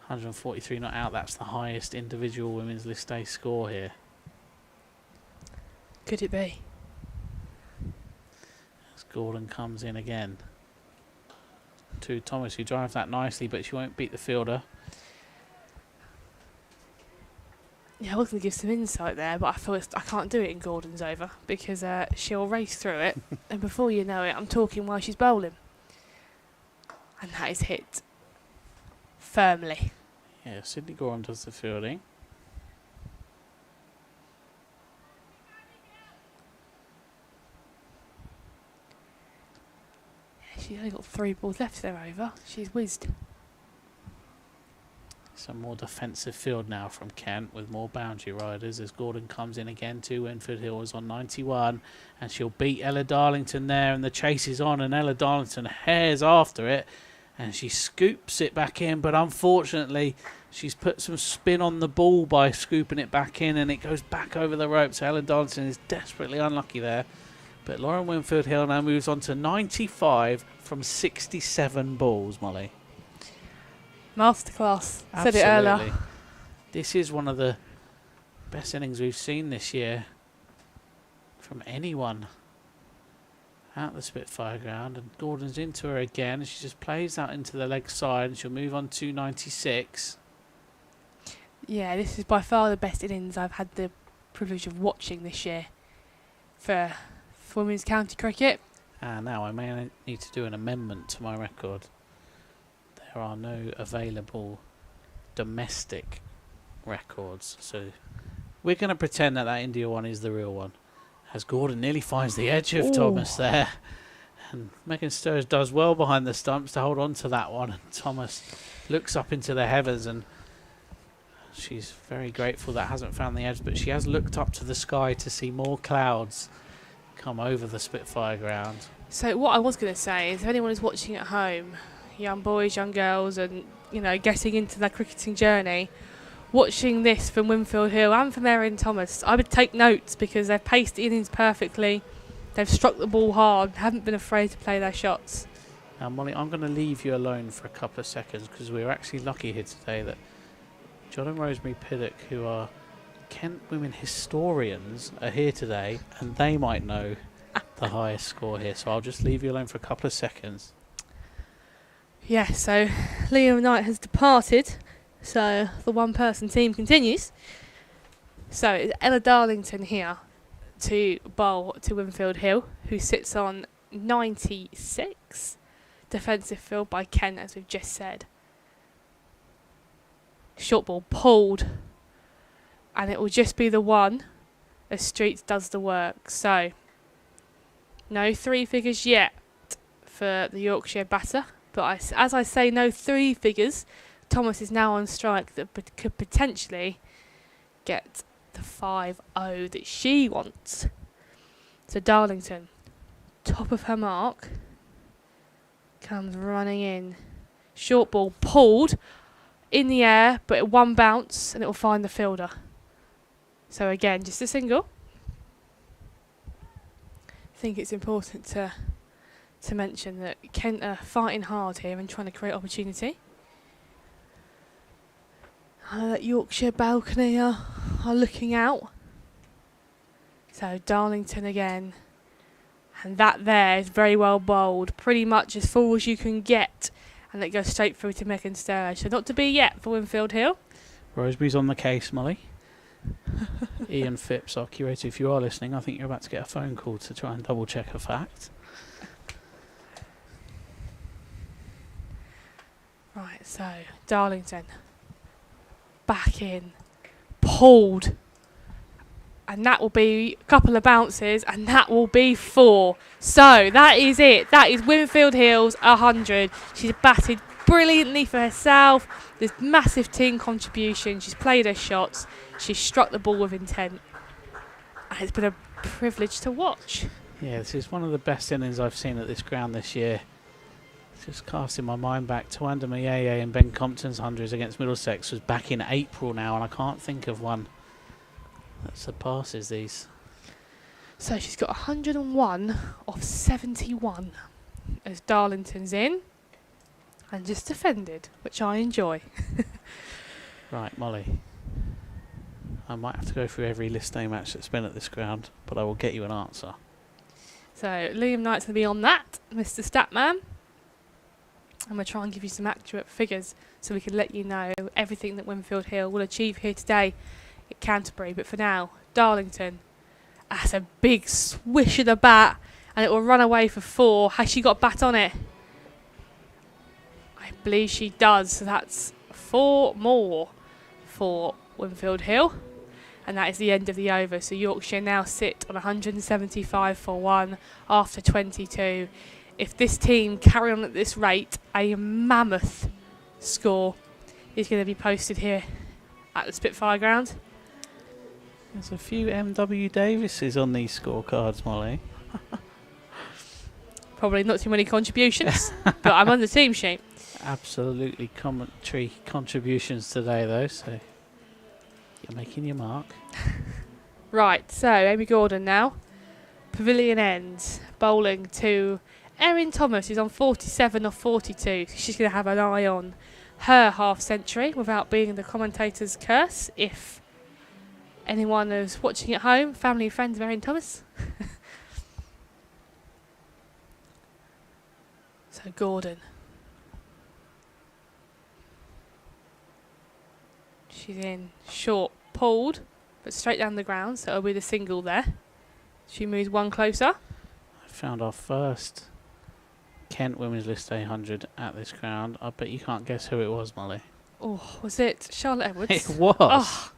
143 not out. That's the highest individual women's list day score here. Could it be? As Gordon comes in again to Thomas, who drives that nicely, but she won't beat the fielder. Yeah, I was going to give some insight there, but I thought I can't do it in Gordon's over because she'll race through it, and before you know it, I'm talking while she's bowling. And that is hit firmly. Yeah, Sydney Gorham does the fielding. Yeah, she's only got 3 balls left there over. She's whizzed. Some more defensive field now from Kent with more boundary riders as Gordon comes in again to Winfield Hill is on 91, and she'll beat Ella Darlington there, and the chase is on, and Ella Darlington hares after it, And she scoops it back in, but unfortunately she's put some spin on the ball by scooping it back in, and it goes back over the ropes. So Ellen Darlington is desperately unlucky there. But Lauren Winfield Hill now moves on to 95 from 67 balls, Molly. Masterclass. Absolutely. Said it earlier. This is one of the best innings we've seen this year from anyone at the Spitfire Ground. And Gordon's into her again. She just plays that into the leg side, and she'll move on to 96. Yeah, this is by far the best innings I've had the privilege of watching this year for women's county cricket. Now I may need to do an amendment to my record. There are no available domestic records, so we're going to pretend that India one is the real one, as Gordon nearly finds the edge of Thomas there, and Megan Sturridge does well behind the stumps to hold on to that one, and Thomas looks up into the heavens, and she's very grateful that hasn't found the edge, but she has looked up to the sky to see more clouds come over the Spitfire Ground. So what I was going to say is, if anyone is watching at home, young boys, young girls, and getting into their cricketing journey, watching this from Winfield Hill and from Erin Thomas, I would take notes, because they've paced the innings perfectly, they've struck the ball hard, haven't been afraid to play their shots. Now Molly, I'm going to leave you alone for a couple of seconds, because we were actually lucky here today that John and Rosemary Piddock, who are Kent women historians, are here today, and they might know the highest score here, so I'll just leave you alone for a couple of seconds. Yeah, so Liam Knight has departed, so the one-person team continues. So it's Ella Darlington here to bowl to Winfield Hill, who sits on 96. Defensive field by Kent, as we've just said. Short ball pulled, and it will just be the one as Streets does the work. So no three figures yet for the Yorkshire batter, but as I say, no three figures. Thomas is now on strike that could potentially get the 5-0 that she wants. So Darlington, top of her mark, comes running in. Short ball pulled in the air, but it one bounce and it will find the fielder. So again, just a single. I think it's important to mention that Kent are fighting hard here and trying to create opportunity. That Yorkshire balcony are looking out. So Darlington again. And that there is very well bowled. Pretty much as full as you can get. And it goes straight through to Megan Sturridge. So not to be yet for Winfield Hill. Rosebery's on the case, Molly. Ian Phipps, our curator, if you are listening, I think you're about to get a phone call to try and double check a fact. Right, so Darlington back in, pulled, and that will be a couple of bounces, and that will be 4. So that is it. That is Winfield Hill's 100. She's batted brilliantly for herself. There's massive team contribution. She's played her shots. She's struck the ball with intent. And it's been a privilege to watch. Yeah, this is one of the best innings I've seen at this ground this year. Just casting my mind back to Wanda Mayeye and Ben Compton's 100s against Middlesex was back in April now, and I can't think of one that surpasses these. So she's got 101 off 71 as Darlington's in and just defended, which I enjoy. Right, Molly. I might have to go through every list A match that's been at this ground, but I will get you an answer. So Liam Knight's going to be on that, Mr. Statman. I'm going to try and give you some accurate figures so we can let you know everything that Winfield Hill will achieve here today at Canterbury. But for now, Darlington, that's a big swish of the bat, and it will run away for 4. Has she got a bat on it? I believe she does. So that's 4 more for Winfield Hill. And that is the end of the over. So Yorkshire now sit on 175 for 1 after 22. If this team carry on at this rate, a mammoth score is going to be posted here at the Spitfire Ground. There's a few M.W. Davises on these scorecards, Molly. Probably not too many contributions, but I'm on the team sheet. Absolutely commentary contributions today, though, so you're making your mark. Right, so Amy Gordon now. Pavilion ends, bowling to Erin Thomas, who's on 47 or 42. She's going to have an eye on her half century without being the commentator's curse. If anyone is watching at home, family and friends of Erin Thomas. So Gordon. She's in short, pulled, but straight down the ground, so it'll be the single there. She moves one closer. I found our first Kent Women's List 800 at this ground. I bet you can't guess who it was, Molly. Oh, was it Charlotte Edwards? It was. Oh.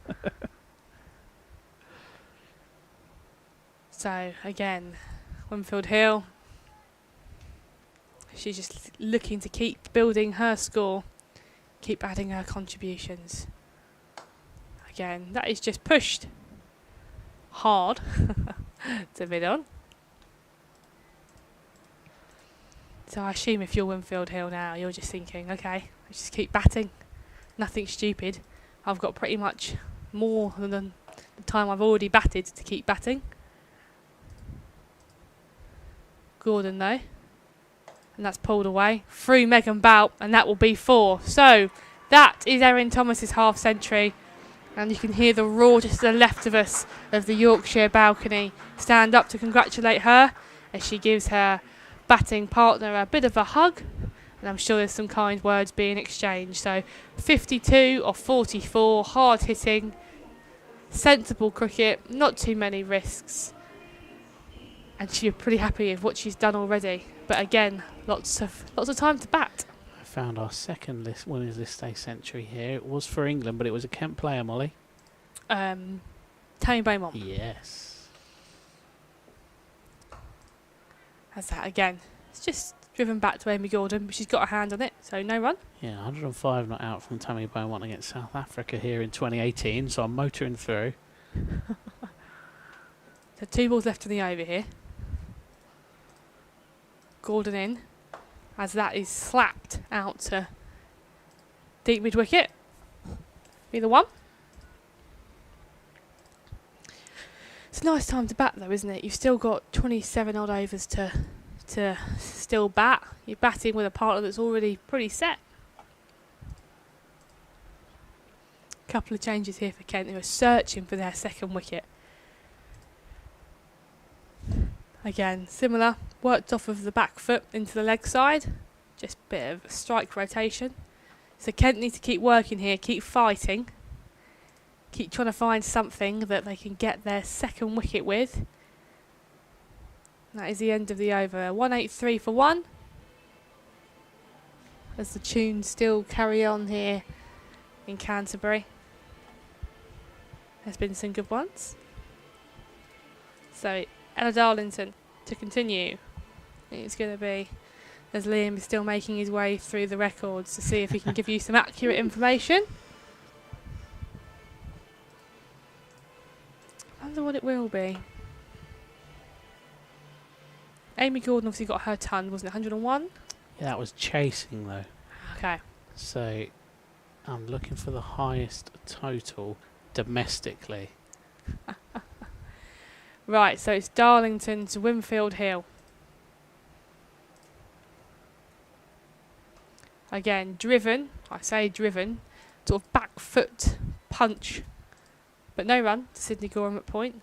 So, again, Winfield Hill. She's just looking to keep building her score, keep adding her contributions. Again, that is just pushed hard to mid on. So I assume if you're Winfield Hill now, you're just thinking, okay, let's just keep batting. Nothing stupid. I've got pretty much more than the time I've already batted to keep batting. Gordon though. And that's pulled away through Megan Bout, and that will be 4. So that is Erin Thomas's half century. And you can hear the roar just to the left of us of the Yorkshire balcony stand up to congratulate her as she gives her batting partner a bit of a hug. And I'm sure there's some kind words being exchanged. So 52 or 44, hard hitting, sensible cricket, not too many risks. And she's pretty happy with what she's done already. But again, lots of time to bat. I found our second Women's List Day century here. It was for England, but it was a Kent player, Molly. Tammy Beaumont. Yes. That's that again. It's just driven back to Amy Gordon, but she's got a hand on it, so no run. Yeah, 105 not out from Tammy Beaumont against South Africa here in 2018, so I'm motoring through. So 2 balls left in the over here. Gordon in, as that is slapped out to deep mid wicket. Be the one. It's a nice time to bat though, isn't it? You've still got 27 odd overs to still bat. You're batting with a partner that's already pretty set. Couple of changes here for Kent, who are searching for their second wicket. Again, similar, worked off of the back foot into the leg side, just a bit of strike rotation. So Kent need to keep working here, keep fighting, keep trying to find something that they can get their second wicket with. That is the end of the over. 183 for 1. As the tunes still carry on here in Canterbury. There's been some good ones. So Ella Darlington to continue. It's going to be, as Liam is still making his way through the records to see if he can give you some accurate information. I wonder what it will be. Amy Gordon obviously got her ton, wasn't it? 101? Yeah, that was chasing though. Okay. So I'm looking for the highest total domestically. Right, so it's Darlington to Winfield Hill. Again, driven, I say driven, sort of back foot punch. But no run to Sydney Gorham at point.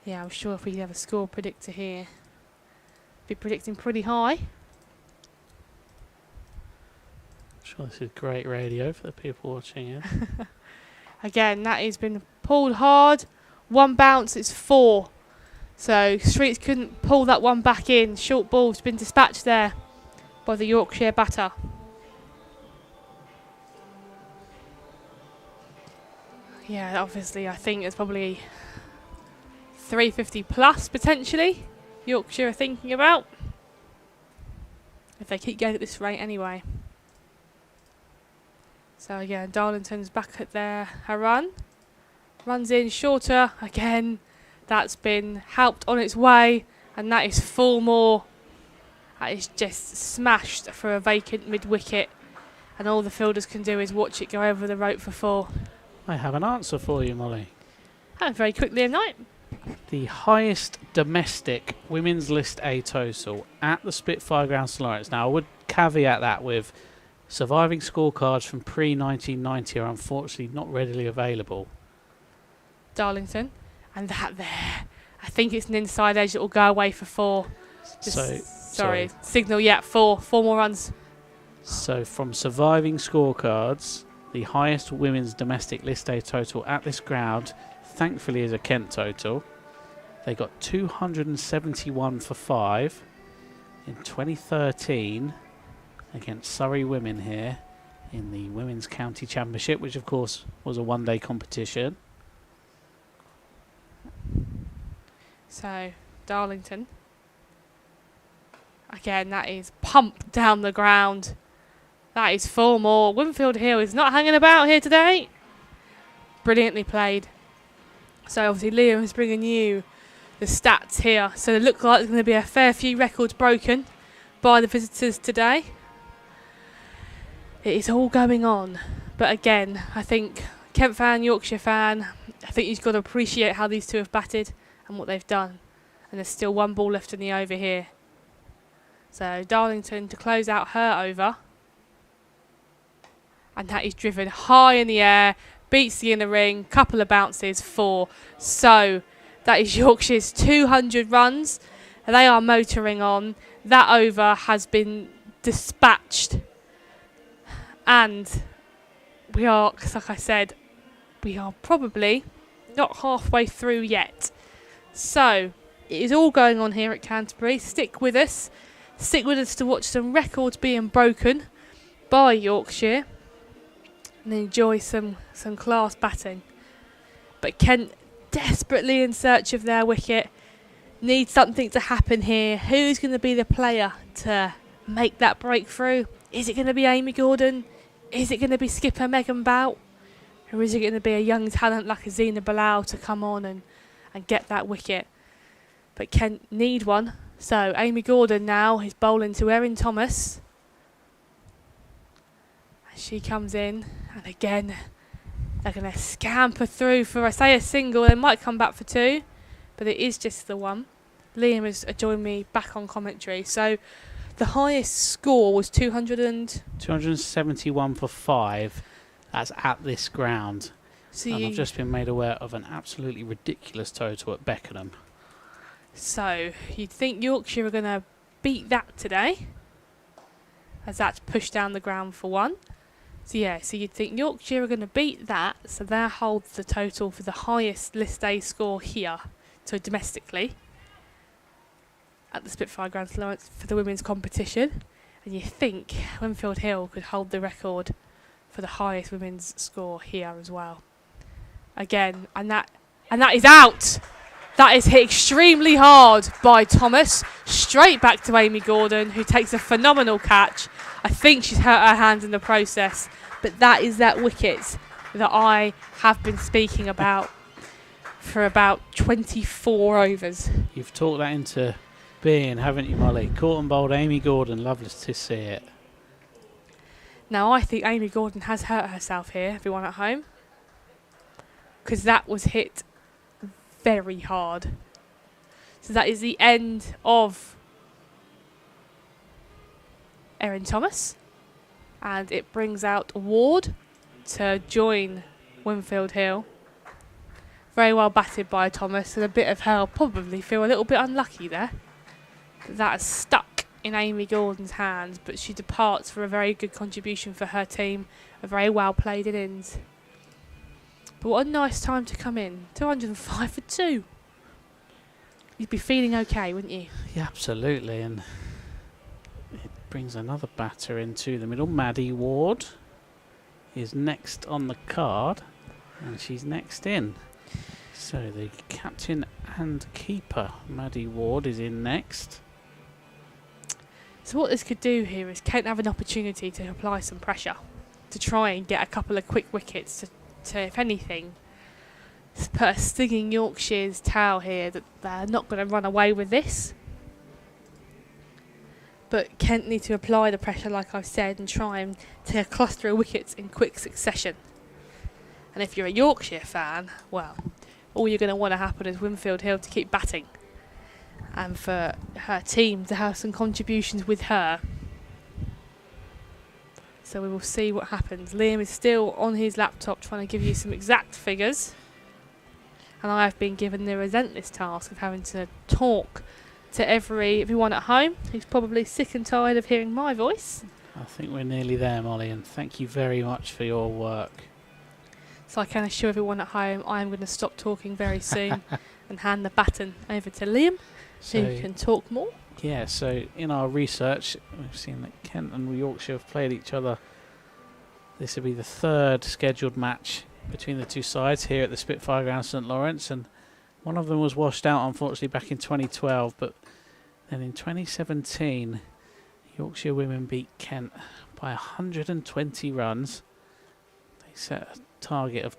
Yeah, I'm sure if we have a score predictor here, be predicting pretty high. I'm sure this is great radio for the people watching it. Again, that has been pulled hard. One bounce, it's 4. So Streets couldn't pull that one back in. Short ball's been dispatched there by the Yorkshire batter. Yeah, obviously I think it's probably 350 plus potentially Yorkshire are thinking about. If they keep going at this rate anyway. So again, Darlington's back at her run. Runs in shorter. Again, that's been helped on its way. And that is 4 more. That is just smashed for a vacant mid-wicket, and all the fielders can do is watch it go over the rope for 4. I have an answer for you, Molly. And very quickly at night. The highest domestic women's List A total at the Spitfire Ground, St Lawrence. Now, I would caveat that with surviving scorecards from pre-1990 are unfortunately not readily available. Darlington. And that there. I think it's an inside edge that will go away for 4. Sorry. Signal, yeah, 4. 4 more runs. So from surviving scorecards, the highest women's domestic List A total at this ground, thankfully, is a Kent total. They got 271 for 5 in 2013 against Surrey Women here in the Women's County Championship, which of course was a one-day competition. So, Darlington. Again, that is pumped down the ground. That is 4 more. Winfield Hill is not hanging about here today. Brilliantly played. So obviously Liam is bringing you the stats here. So it looks like there's going to be a fair few records broken by the visitors today. It is all going on. But again, I think Kent fan, Yorkshire fan, I think you've got to appreciate how these two have batted and what they've done. And there's still 1 ball left in the over here. So Darlington to close out her over. And that is driven high in the air, beats the inner ring, couple of bounces, 4. So that is Yorkshire's 200 runs. They are motoring on. That over has been dispatched. And we are, like I said, we are probably not halfway through yet. So it is all going on here at Canterbury. Stick with us. Stick with us to watch some records being broken by Yorkshire. And enjoy some class batting. But Kent, desperately in search of their wicket, need something to happen here. Who's going to be the player to make that breakthrough? Is it going to be Amy Gordon? Is it going to be skipper Megan Bout? Or is it going to be a young talent like Azina Bilal to come on and get that wicket? But Kent need one. So Amy Gordon now is bowling to Erin Thomas. She comes in, and again, they're going to scamper through for, I say, a single. They might come back for 2, but it is just the 1. Liam has joined me back on commentary. So the highest score was 271 for 5. That's at this ground. So and I've just been made aware of an absolutely ridiculous total at Beckenham. So you'd think Yorkshire are going to beat that today, as that's pushed down the ground for 1. So you'd think Yorkshire are going to beat that, so that holds the total for the highest List A score here, so domestically, at the Spitfire Ground for the women's competition. And you think Winfield Hill could hold the record for the highest women's score here as well. Again, and that is out! That is hit extremely hard by Thomas, straight back to Amy Gordon, who takes a phenomenal catch. I think she's hurt her hand in the process, but that is that wicket that I have been speaking about for about 24 overs. You've talked that into being, haven't you, Molly? Caught and bowled Amy Gordon, lovely to see it. Now I think Amy Gordon has hurt herself here, everyone at home, because that was hit very hard. So that is the end of Erin Thomas, and it brings out Ward to join Winfield Hill. Very well batted by Thomas, and a bit of her probably feel a little bit unlucky there. That is stuck in Amy Gordon's hands, but she departs for a very good contribution for her team, a very well played innings. But what a nice time to come in. 205 for 2. You'd be feeling okay, wouldn't you? Yeah, absolutely. And it brings another batter into the middle. Maddie Ward is next on the card, and she's next in. So the captain and keeper, Maddie Ward, is in next. So what this could do here is Kent have an opportunity to apply some pressure, to try and get a couple of quick wickets to, if anything, put a stinging Yorkshire's tail here that they're not going to run away with this. but Kent need to apply the pressure, like I've said, and try and take a cluster of wickets in quick succession. And if you're a Yorkshire fan, well, all you're going to want to happen is Winfield Hill to keep batting, and for her team to have some contributions with her. So we will see what happens. Liam is still on his laptop trying to give you some exact figures, and I have been given the relentless task of having to talk to everyone at home who's probably sick and tired of hearing my voice. I think we're nearly there, Molly, and thank you very much for your work. So I can assure everyone at home I am going to stop talking very soon and hand the baton over to Liam, who can talk more. Yeah, so in our research, we've seen that Kent and Yorkshire have played each other. This will be the third scheduled match between the two sides here at the Spitfire Ground, St Lawrence, and one of them was washed out, unfortunately, back in 2012, but then in 2017, Yorkshire women beat Kent by 120 runs. They set a target of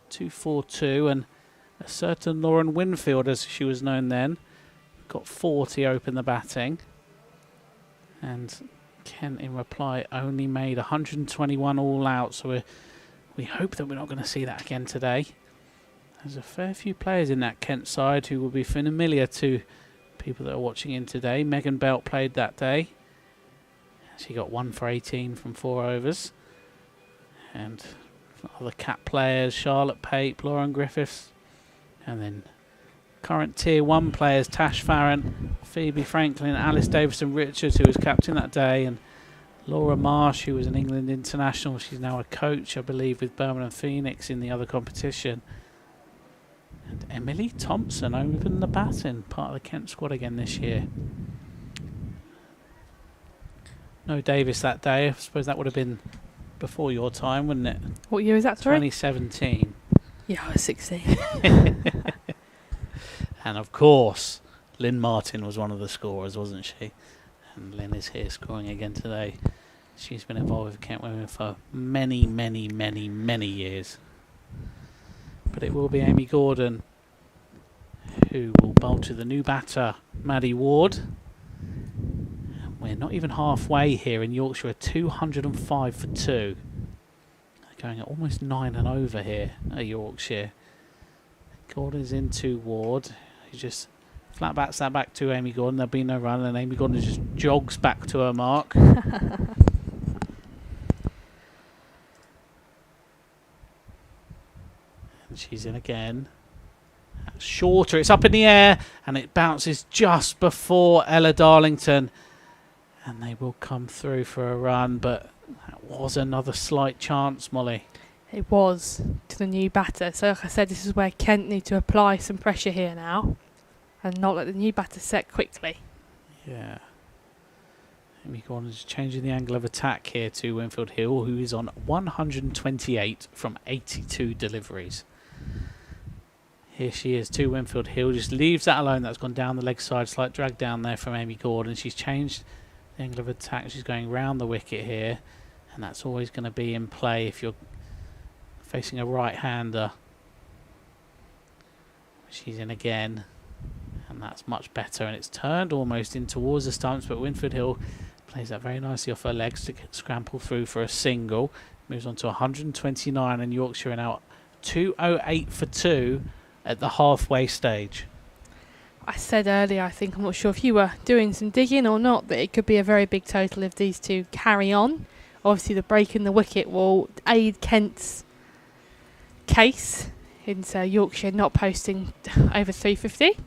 242, and a certain Lauren Winfield, as she was known then, got 40 open the batting, and Kent in reply only made 121 all out, so we hope that we're not going to see that again today. There's a fair few players in that Kent side who will be familiar to people that are watching in today. Megan Belt played that day. She got 1 for 18 from 4 overs. And other Cat players, Charlotte Pape, Lauren Griffiths, and then current Tier 1 players, Tash Farron, Phoebe Franklin, Alice Davison Richards, who was captain that day, and Laura Marsh, who was an England international. She's now a coach, I believe, with Birmingham Phoenix in the other competition. And Emily Thompson opened the batting, part of the Kent squad again this year. No Davis that day. I suppose that would have been before your time, wouldn't it? What year is that, sorry? 2017. Yeah, I was 16. And of course, Lynn Martin was one of the scorers, wasn't she? And Lynn is here scoring again today. She's been involved with Kent Women for many, many, many, many years. But it will be Amy Gordon who will bowl to the new batter, Maddie Ward. We're not even halfway here in Yorkshire, 205 for 2. Going at almost 9 and over here at Yorkshire. Gordon's into Ward, who just flat bats that back to Amy Gordon. There'll be no run, and Amy Gordon just jogs back to her mark. And she's in again. That's shorter, it's up in the air, and it bounces just before Ella Darlington. And they will come through for a run, but that was another slight chance, Molly. It was to the new batter. So like I said, this is where Kent need to apply some pressure here now and not let the new batter set quickly. Yeah. Amy Gordon's changing the angle of attack here to Winfield Hill, who is on 128 from 82 deliveries. Here she is to Winfield Hill, just leaves that alone. That's gone down the leg side, slight drag down there from Amy Gordon. She's changed the angle of attack. She's going round the wicket here, and that's always going to be in play if you're facing a right-hander. She's in again, and that's much better, and it's turned almost in towards the stumps, but Winfield Hill plays that very nicely off her legs to scramble through for a single. Moves on to 129, and Yorkshire are now 208 for 2 at the halfway stage. I said earlier, I think, I'm not sure if you were doing some digging or not, that it could be a very big total if these two carry on. Obviously the break in the wicket will aid Kent's case into Yorkshire not posting over 350.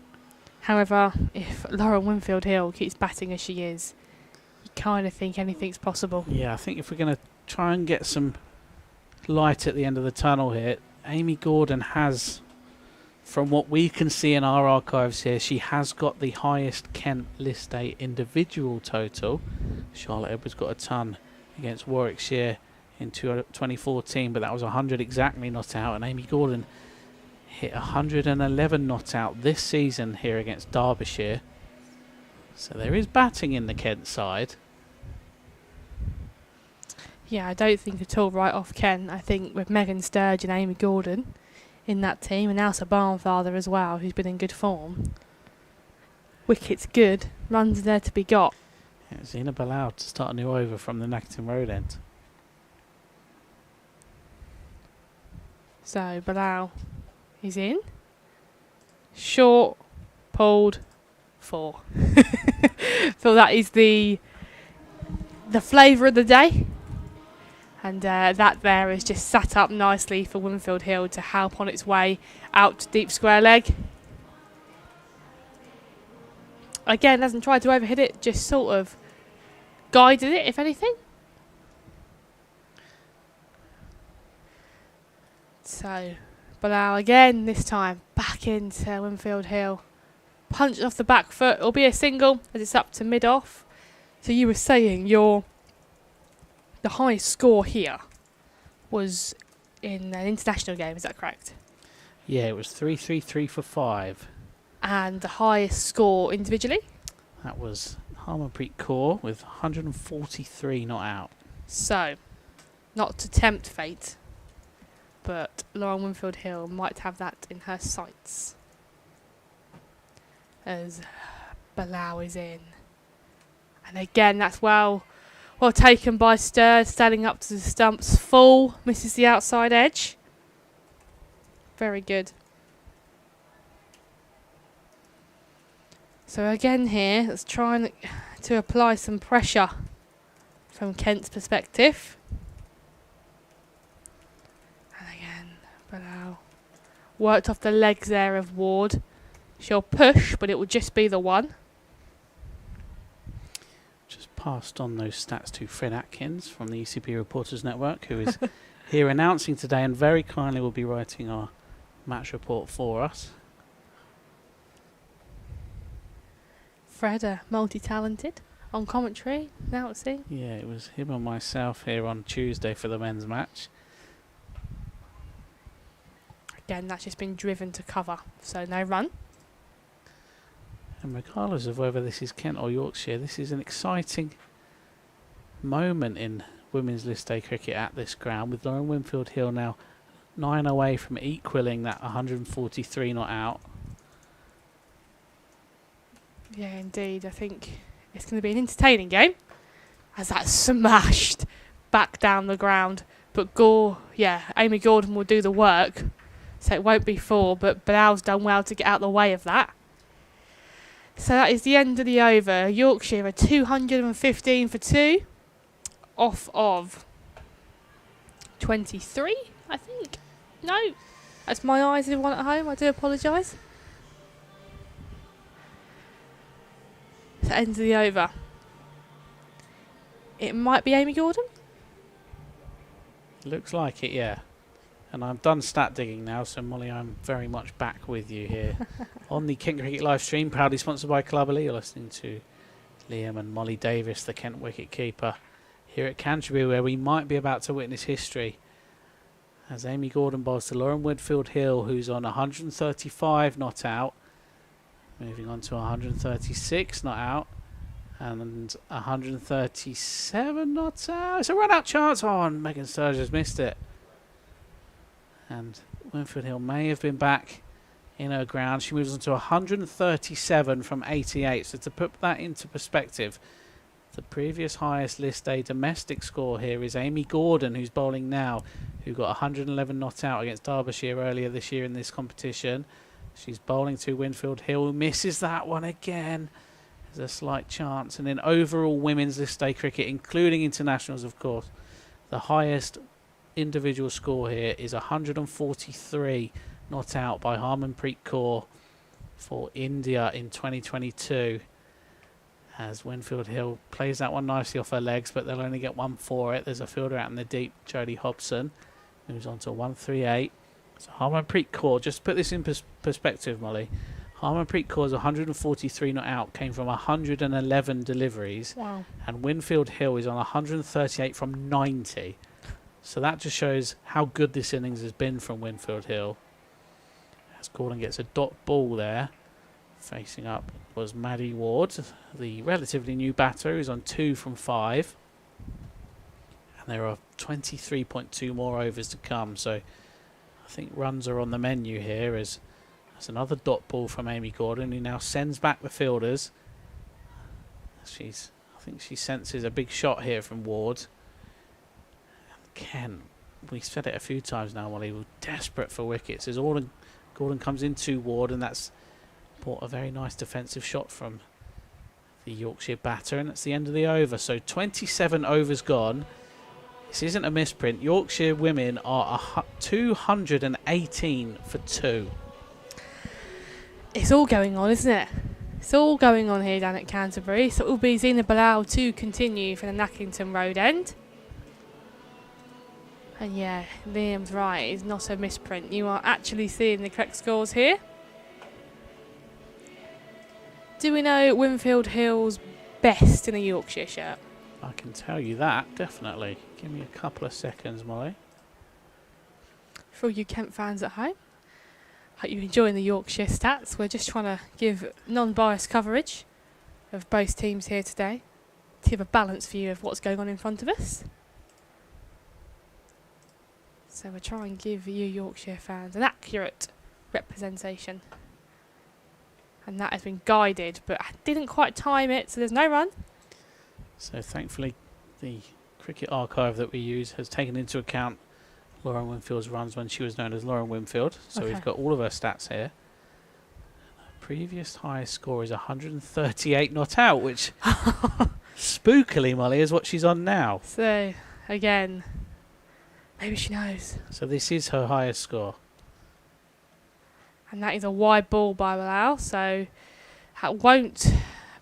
However, if Lauren Winfield Hill keeps batting as she is, you kind of think anything's possible. Yeah, I think if we're going to try and get some light at the end of the tunnel here, Amy Gordon has, from what we can see in our archives here, she has got the highest Kent List A individual total. Charlotte Edwards got a ton against Warwickshire in 2014, but that was 100 exactly not out, and Amy Gordon hit 111 not out this season here against Derbyshire. So there is batting in the Kent side. Yeah, I don't think at all right off Kent. I think with Megan Sturge and Amy Gordon in that team, and Elsa Barnfather as well, who's been in good form. Wicket's good, runs there to be got. Zina Bilal to start a new over from the Nacton Road end. So Bilal is in. Short, pulled, 4. So that is the flavour of the day. And that there is just sat up nicely for Winfield Hill to help on its way out to deep square leg. Again, hasn't tried to overhit it, just sort of guided it, if anything. So, Bilal again, this time back into Winfield Hill. Punched off the back foot. It'll be a single as it's up to mid-off. So you were saying the highest score here was in an international game, is that correct? Yeah, it was 3-3-3 for 5. And the highest score individually? That was Harmanpreet Kaur with 143 not out. So, not to tempt fate, but Lauren Winfield Hill might have that in her sights. As Bilal is in. And again, that's well taken by Sturd, standing up to the stumps. Full, misses the outside edge. Very good. So again here, let's try to apply some pressure from Kent's perspective. And again, Bilal worked off the legs there of Ward. She'll push, but it will just be the one. Just passed on those stats to Fred Atkins from the ECP Reporters Network, who is here announcing today and very kindly will be writing our match report for us. Fred, multi-talented on commentary, now let's see. Yeah, it was him and myself here on Tuesday for the men's match. Again, that's just been driven to cover, so no run. And regardless of whether this is Kent or Yorkshire, this is an exciting moment in Women's List A cricket at this ground, with Lauren Winfield Hill now 9 away from equalling that 143 not out. Yeah, indeed. I think it's going to be an entertaining game, as that's smashed back down the ground. But Amy Gordon will do the work, so it won't be 4, but Bilal's done well to get out the way of that. So that is the end of the over. Yorkshire are 215 for 2, off of 23, I think. No, that's my eyes, everyone at home. I do apologise. So that ends the over. It might be Amy Gordon. Looks like it, yeah. And I've done stat digging now, so Molly, I'm very much back with you here on the Kent Cricket live stream, proudly sponsored by Cluberly. You're listening to Liam and Molly Davis, the Kent wicket keeper, here at Canterbury, where we might be about to witness history as Amy Gordon bowls to Lauren Winfield Hill, who's on 135 not out, moving on to 136 not out, and 137 not out. It's a run-out chance. Oh, and Megan Sturgis missed it. And Winfield Hill may have been back in her ground. She moves on to 137 from 88. So to put that into perspective, the previous highest List A domestic score here is Amy Gordon, who's bowling now, who got 111 not out against Derbyshire earlier this year in this competition. She's bowling to Winfield Hill, who misses that one again. There's a slight chance. And then overall women's List A cricket, including internationals, of course, the highest individual score here is 143 not out by Harmanpreet Kaur for India in 2022, as Winfield Hill plays that one nicely off her legs, but they'll only get one for it. There's a fielder out in the deep, Jodie Hobson, moves on to 138. So Harmanpreet Kaur, just to put this in perspective, Molly, Harmanpreet Kaur's 143 not out came from 111 deliveries. Wow. And Winfield Hill is on 138 from 90. So that just shows how good this innings has been from Winfield Hill. As Gordon gets a dot ball there. Facing up was Maddie Ward, the relatively new batter, who's on 2 from 5. And there are 23.2 more overs to come. So I think runs are on the menu here. As that's another dot ball from Amy Gordon, who now sends back the fielders. She's, I think she senses a big shot here from Ward. Kent, we've said it a few times now, Molly, we're desperate for wickets. As Gordon comes into Ward, and that's brought a very nice defensive shot from the Yorkshire batter, and it's the end of the over. So 27 overs gone. This isn't a misprint. Yorkshire women are 218 for 2. It's all going on, isn't it? It's all going on here down at Canterbury. So it will be Zina Bilal to continue for the Nackington Road end. And yeah, Liam's right. It's not a misprint. You are actually seeing the correct scores here. Do we know Winfield Hill's best in a Yorkshire shirt? I can tell you that, definitely. Give me a couple of seconds, Molly. For all you Kent fans at home, hope you're enjoying the Yorkshire stats. We're just trying to give non-biased coverage of both teams here today to give a balanced view of what's going on in front of us. So we'll try and give you Yorkshire fans an accurate representation. And that has been guided, but I didn't quite time it, so there's no run. So thankfully, the cricket archive that we use has taken into account Lauren Winfield's runs when she was known as Lauren Winfield. So we've got all of her stats here. Her previous highest score is 138 not out, which spookily, Molly, is what she's on now. So, again, maybe she knows. So this is her highest score. And that is a wide ball by Bilal, so that won't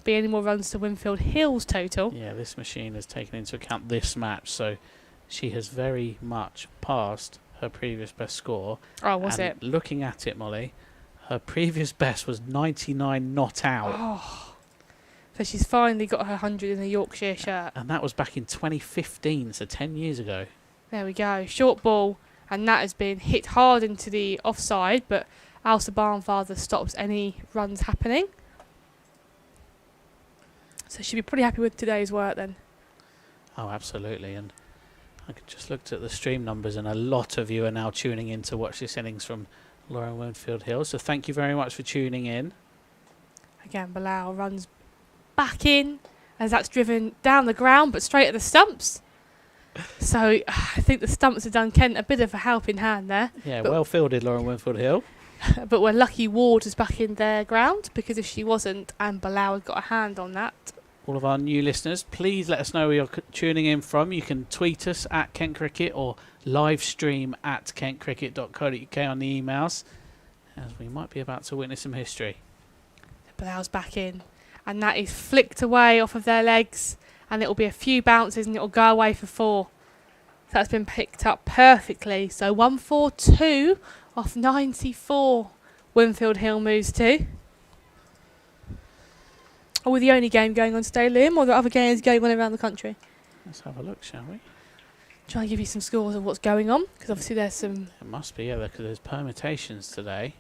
be any more runs to Winfield Hill's total. Yeah, this machine has taken into account this match, so she has very much passed her previous best score. Oh, was and it? Looking at it, Molly, her previous best was 99 not out. Oh. So she's finally got her 100 in the Yorkshire shirt. And that was back in 2015, so 10 years ago. There we go. Short ball, and that has been hit hard into the offside, but Alsa Barnfather stops any runs happening. So she'll be pretty happy with today's work then. Oh, absolutely. And I just looked at the stream numbers, and a lot of you are now tuning in to watch this innings from Lauren Winfield Hill. So thank you very much for tuning in. Again, Bilal runs back in as that's driven down the ground, but straight at the stumps. So I think the stumps have done Kent a bit of a helping hand there. Yeah, well fielded, Lauren Winfield Hill. But we're lucky Ward is back in their ground, because if she wasn't and Bilal had got a hand on that. All of our new listeners, please let us know where you're tuning in from. You can tweet us at Kent Cricket or live stream at kentcricket.co.uk on the emails, as we might be about to witness some history. Bilal's back in, and that is flicked away off of their legs, and it'll be a few bounces and it'll go away for 4. So that's been picked up perfectly. So 142 off 94. Winfield Hill moves to. Are we the only game going on today, Liam, or are there other games going on around the country? Let's have a look, shall we? Try and give you some scores of what's going on, because obviously there's some... It must be, yeah, because there's permutations today.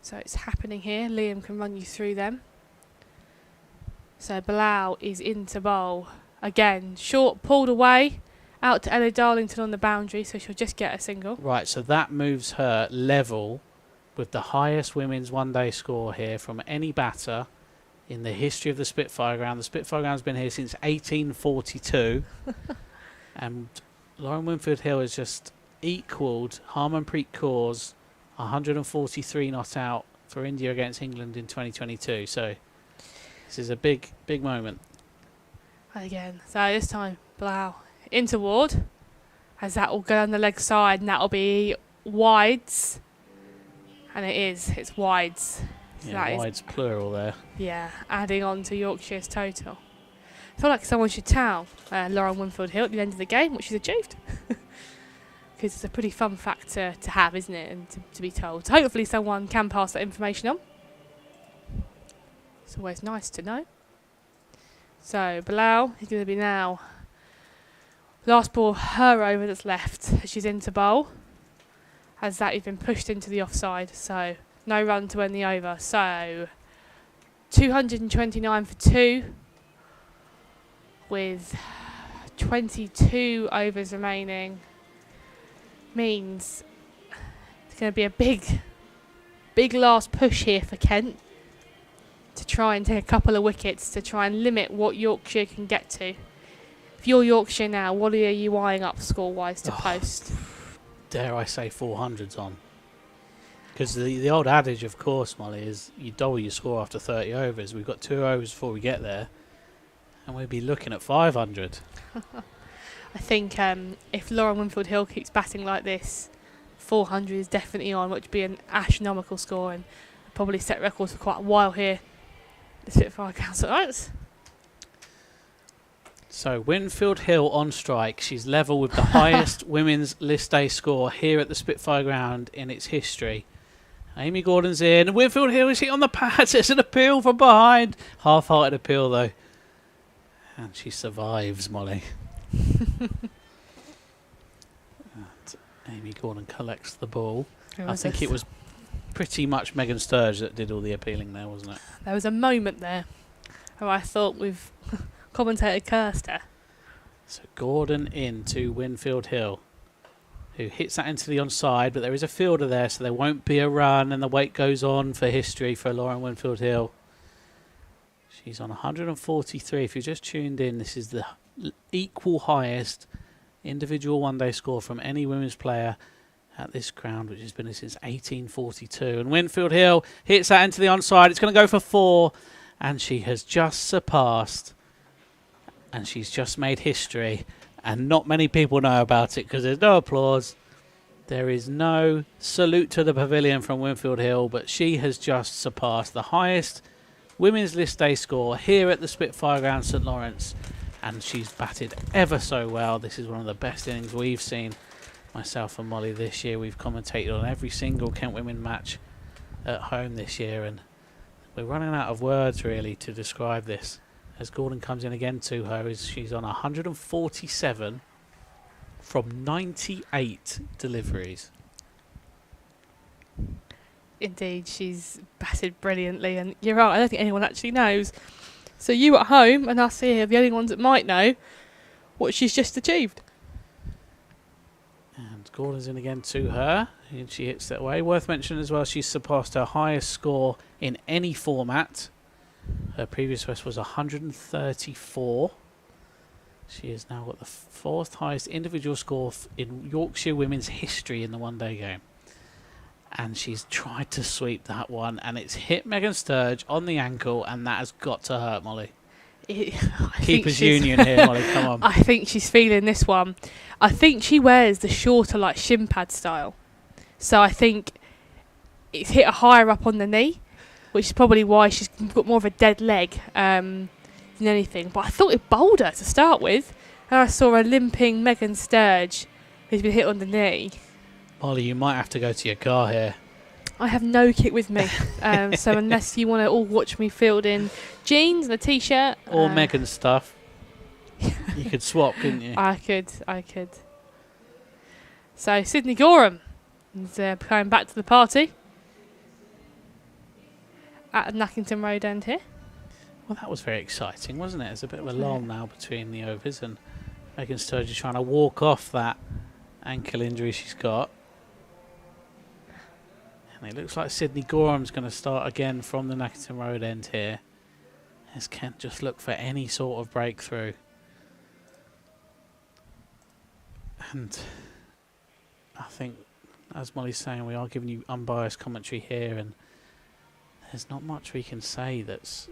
So it's happening here. Liam can run you through them. So Bilal is into bowl. Again, short, pulled away, out to Ella Darlington on the boundary, so she'll just get a single. Right, so that moves her level with the highest women's one-day score here from any batter in the history of the Spitfire Ground. The Spitfire Ground's been here since 1842. And Lauren Winfield Hill has just equalled Harmanpreet Kaur's 143 not out for India against England in 2022. So this is a big, big moment. And again, so this time, Bilal into Ward, as that will go on the leg side, and that'll be wides. And it's wides. So Yeah, wide's plural there. Yeah, adding on to Yorkshire's total. I feel like someone should tell Lauren Winfield Hill at the end of the game what she's achieved. Because it's a pretty fun fact to have, isn't it, and to be told. So hopefully someone can pass that information on. It's always nice to know. So Bilal is going to be now last ball her over that's left. She's into bowl, as that has been pushed into the offside. So no run to end the over. So 229 for 2 with 22 overs remaining. Means it's going to be a big last push here for Kent to try and take a couple of wickets to try and limit what Yorkshire can get to. If you're Yorkshire now, what are you eyeing up score-wise to post? Dare I say 400's on. Because the old adage, of course, Molly, is you double your score after 30 overs. We've got 2 overs before we get there, and we'll be looking at 500. I think if Lauren Winfield Hill keeps batting like this, 400 is definitely on, which would be an astronomical score and probably set records for quite a while here. The Spitfire Ground. Right. So Winfield Hill on strike. She's level with the highest women's list A score here at the Spitfire Ground in its history. Amy Gordon's in, and Winfield Hill is hit on the pads. It's an appeal from behind. Half-hearted appeal, though. And she survives, Molly. And Amy Gordon collects the ball. I think it was pretty much Megan Sturge that did all the appealing there, wasn't it? There was a moment there where I thought we've commentator cursed her. So Gordon in to Winfield Hill, who hits that into the onside, but there is a fielder there, so there won't be a run, and the wait goes on for history for Lauren Winfield Hill. She's on 143. If you just tuned in, this is the equal highest individual one-day score from any women's player at this ground, which has been since 1842. And Winfield Hill hits that into the onside. It's going to go for 4, and she has just surpassed, and she's just made history. And not many people know about it because there's no applause. There is no salute to the pavilion from Winfield Hill, but she has just surpassed the highest women's list day score here at the Spitfire Ground, St Lawrence. And she's batted ever so well. This is one of the best innings we've seen, myself and Molly, this year. We've commentated on every single Kent women match at home this year, and we're running out of words really to describe this. As Gordon comes in again to her, she's on 147 from 98 deliveries. Indeed, she's batted brilliantly, and you're right, I don't think anyone actually knows. So you at home and us here are the only ones that might know what she's just achieved. And Gordon's in again to her, and she hits that away. Worth mentioning as well, she's surpassed her highest score in any format. Her previous best was 134. She has now got the 4th highest individual score in Yorkshire women's history in the one-day game. And she's tried to sweep that one, and it's hit Megan Sturge on the ankle, and that has got to hurt, Molly. Keepers union here, Molly, come on. I think she's feeling this one. I think she wears the shorter, like, shin pad style. So I think it's hit her higher up on the knee, which is probably why she's got more of a dead leg than anything. But I thought it bowled her to start with, and I saw a limping Megan Sturge who's been hit on the knee. Molly, you might have to go to your car here. I have no kit with me, so unless you want to all watch me field in jeans and a t-shirt. Or Megan's stuff. You could swap, couldn't you? I could. So Sydney Gorham is going back to the party at Nackington Road End here. Well, that was very exciting, wasn't it? There's a bit of a lull now between the overs, and Megan Sturge is trying to walk off that ankle injury she's got. And it looks like Sydney Gorham's going to start again from the Nackington Road End here, as Kent just look for any sort of breakthrough. And I think, as Molly's saying, we are giving you unbiased commentary here, and there's not much we can say that's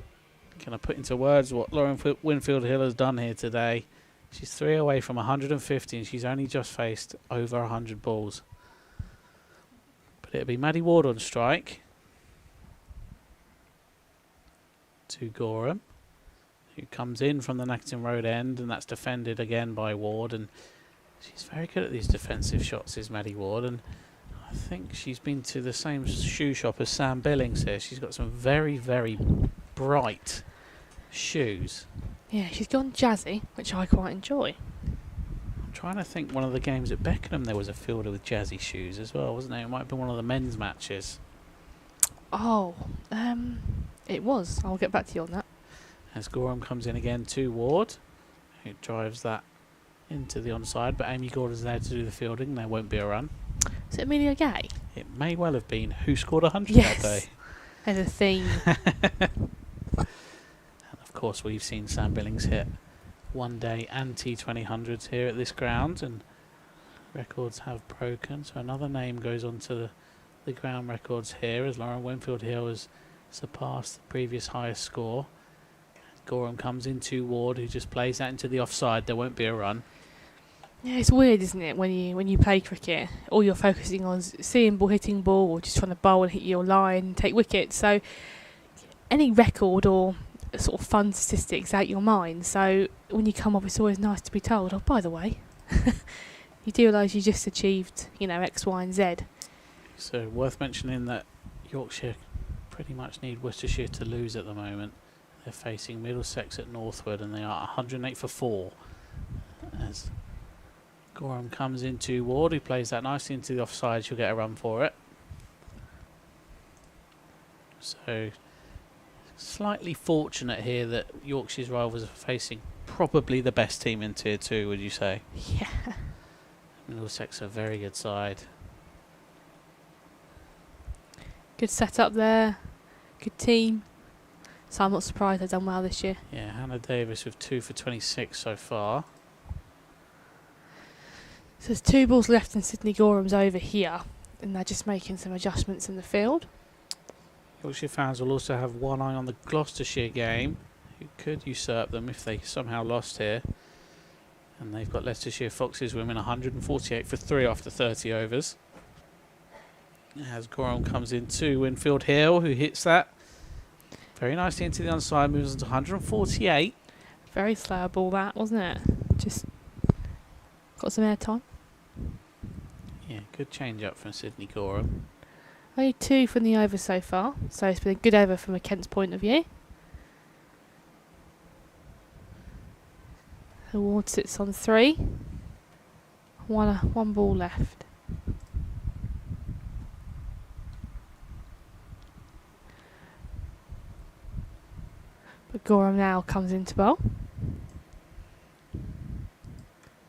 going to put into words what Lauren Winfield Hill has done here today. She's 3 away from 150, and she's only just faced over 100 balls. But it'll be Maddie Ward on strike to Gorham, who comes in from the Nackington Road End, and that's defended again by Ward. And she's very good at these defensive shots, is Maddie Ward. And I think she's been to the same shoe shop as Sam Billings here. She's got some very, very bright shoes. Yeah, she's gone jazzy, which I quite enjoy. I'm trying to think, one of the games at Beckenham there was a fielder with jazzy shoes as well, wasn't there? It might have been one of the men's matches. Oh, it was. I'll get back to you on that. As Gorham comes in again to Ward, who drives that into the onside, but Amy Gordon's there to do the fielding. There won't be a run. Is it Amelia Gay? It may well have been. Who scored 100 yes. that day? There's a theme. course, we've seen Sam Billings hit one day and T20 here at this ground, and records have broken. So another name goes on to the ground records here as Lauren Winfield Hill has surpassed the previous highest score. Gorham comes into Ward, who just plays that into the offside. There won't be a run. Yeah, it's weird, isn't it, when you play cricket, all you're focusing on is seeing ball, hitting ball, or just trying to bowl and hit your line and take wickets. So any record or sort of fun statistics out your mind. So when you come up, it's always nice to be told, oh, by the way, you do realise you just achieved, X, Y and Z. So worth mentioning that Yorkshire pretty much need Worcestershire to lose at the moment. They're facing Middlesex at Northwood, and they are 108 for 4. As Gorham comes into Ward, who plays that nicely into the offside, she'll get a run for it. So slightly fortunate here that Yorkshire's rivals are facing probably the best team in Tier 2, would you say? Yeah. Middlesex are a very good side. Good setup there. Good team. So I'm not surprised they've done well this year. Yeah, Hannah Davis with 2 for 26 so far. So there's 2 balls left and Sydney Gorham's over here, and they're just making some adjustments in the field. Yorkshire fans will also have one eye on the Gloucestershire game, who could usurp them if they somehow lost here. And they've got Leicestershire Foxes women 148 for 3 after 30 overs. As Gorham comes into Winfield Hill, who hits that very nicely into the onside, moves on to 148. Very slow ball that, wasn't it? Just got some airtime. Yeah, good change up from Sydney Gorham. Only 2 from the over so far, so it's been a good over from a Kent's point of view. The Ward sits on 3. One ball left. But Gorham now comes into bowl.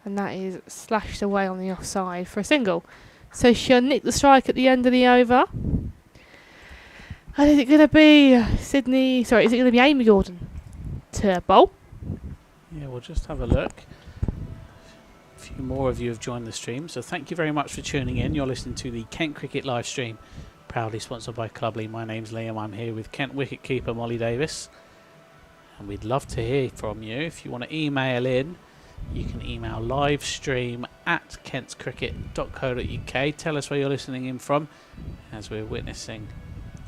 And that is slashed away on the offside for a single. So she'll nick the strike at the end of the over. And is it going to be is it going to be Amy Gordon to bowl? Yeah, we'll just have a look. A few more of you have joined the stream, so thank you very much for tuning in. You're listening to the Kent Cricket live stream, proudly sponsored by Cluberly. My name's Liam. I'm here with Kent wicketkeeper Molly Davis. And we'd love to hear from you. If you want to email in, you can email livestream@kentscricket.co.uk. Tell us where you're listening in from, as we're witnessing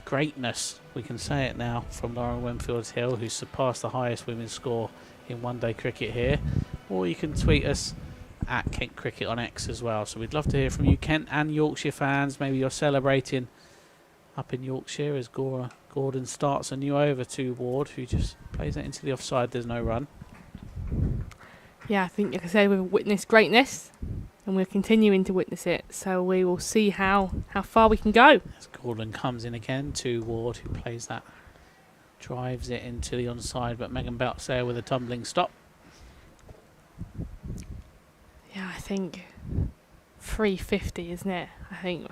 greatness, we can say it now, from Lauren Winfield Hill, who's surpassed the highest women's score in one-day cricket here. Or you can tweet us at Kent Cricket on X as well. So we'd love to hear from you, Kent and Yorkshire fans. Maybe you're celebrating up in Yorkshire as Gordon starts a new over to Ward, who just plays it into the offside. There's no run. Yeah, I think, like I say, we've witnessed greatness and we're continuing to witness it. So we will see how far we can go. As Gordon comes in again to Ward, who plays that, drives it into the onside, but Megan Belt's there with a tumbling stop. Yeah, I think 350, isn't it? I think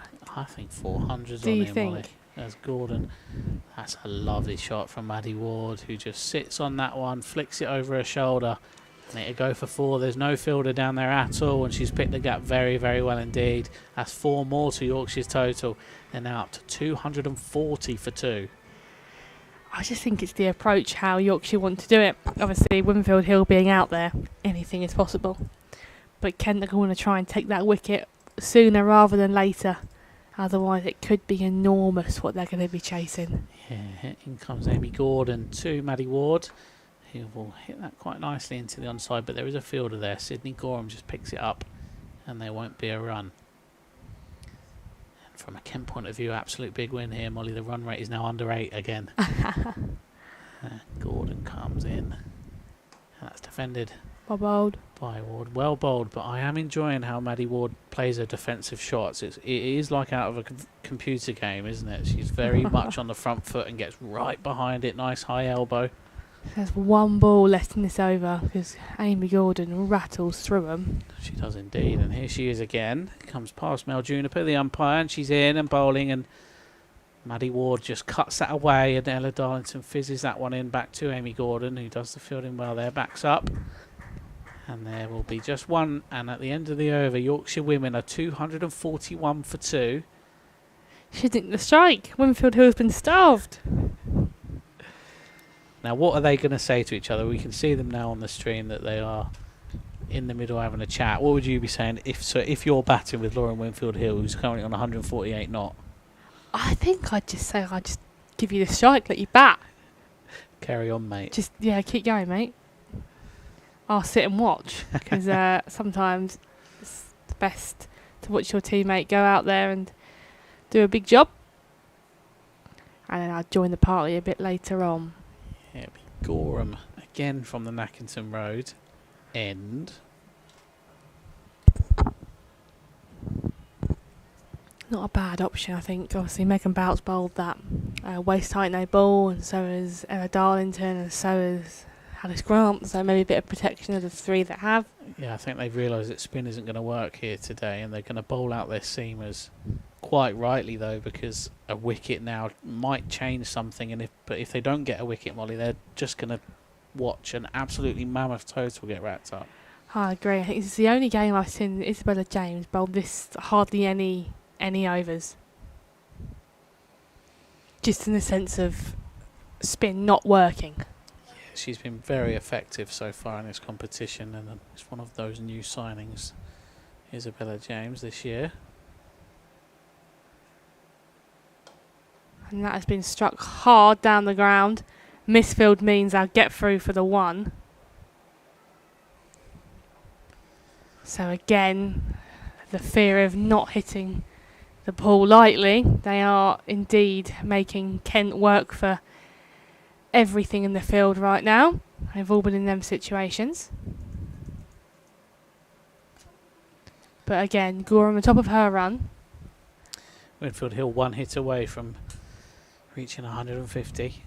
400s Do on you him, think? Molly. As Gordon, that's a lovely shot from Maddie Ward, who just sits on that one, flicks it over her shoulder, and it'll go for 4. There's no fielder down there at all, and she's picked the gap very, very well indeed. That's 4 more to Yorkshire's total. They're now up to 240 for 2. I just think it's the approach how Yorkshire want to do it. Obviously, Winfield Hill being out there, anything is possible. But Kent are going to try and take that wicket sooner rather than later. Otherwise, it could be enormous what they're going to be chasing. Yeah, in comes Amy Gordon to Maddie Ward, who will hit that quite nicely into the onside, but there is a fielder there. Sydney Gorham just picks it up, and there won't be a run. And from a Kent point of view, absolute big win here, Molly. The run rate is now under 8 again. Gordon comes in, and that's defended Bowled. by Ward. Well bowled, but I am enjoying how Maddie Ward plays her defensive shots. It is like out of a computer game, isn't it? She's very much on the front foot and gets right behind it. Nice high elbow. There's one ball left in this over because Amy Gordon rattles through them. She does indeed, and here she is again. Comes past Mel Juniper, the umpire, and she's in and bowling, and Maddie Ward just cuts that away, and Ella Darlington fizzes that one in back to Amy Gordon, who does the fielding well there, backs up. And there will be just one, and at the end of the over, Yorkshire women are 241 for 2. She didn't the strike. Winfield Hill has been starved. Now, what are they going to say to each other? We can see them now on the stream that they are in the middle having a chat. What would you be saying if you're batting with Lauren Winfield Hill, who's currently on 148 knot? I think I'd just say I'd just give you the strike, let you bat. Carry on, mate. Just, keep going, mate. I'll sit and watch, because sometimes it's best to watch your teammate go out there and do a big job. And then I'll join the party a bit later on. Yeah, it'll be Gorham again from the Nackington Road end. Not a bad option, I think. Obviously, Megan Bouts bowled that waist height no ball, and so has Emma Darlington, and so has Alice Grant. So maybe a bit of protection of the three that have. Yeah, I think they've realised that spin isn't going to work here today, and they're going to bowl out their seamers. Quite rightly, though, because a wicket now might change something. But if they don't get a wicket, Molly, they're just going to watch an absolutely mammoth total get wrapped up. I agree. I think this is the only game I've seen Isabella James bowl this hardly any overs. Just in the sense of spin not working. Yeah, she's been very effective so far in this competition, and it's one of those new signings, Isabella James, this year. And that has been struck hard down the ground. Misfield means I'll get through for the 1. So again, the fear of not hitting the ball lightly. They are indeed making Kent work for everything in the field right now. They've all been in them situations. But again, Gorham on top of her run. Winfield Hill 1 hit away from reaching 150.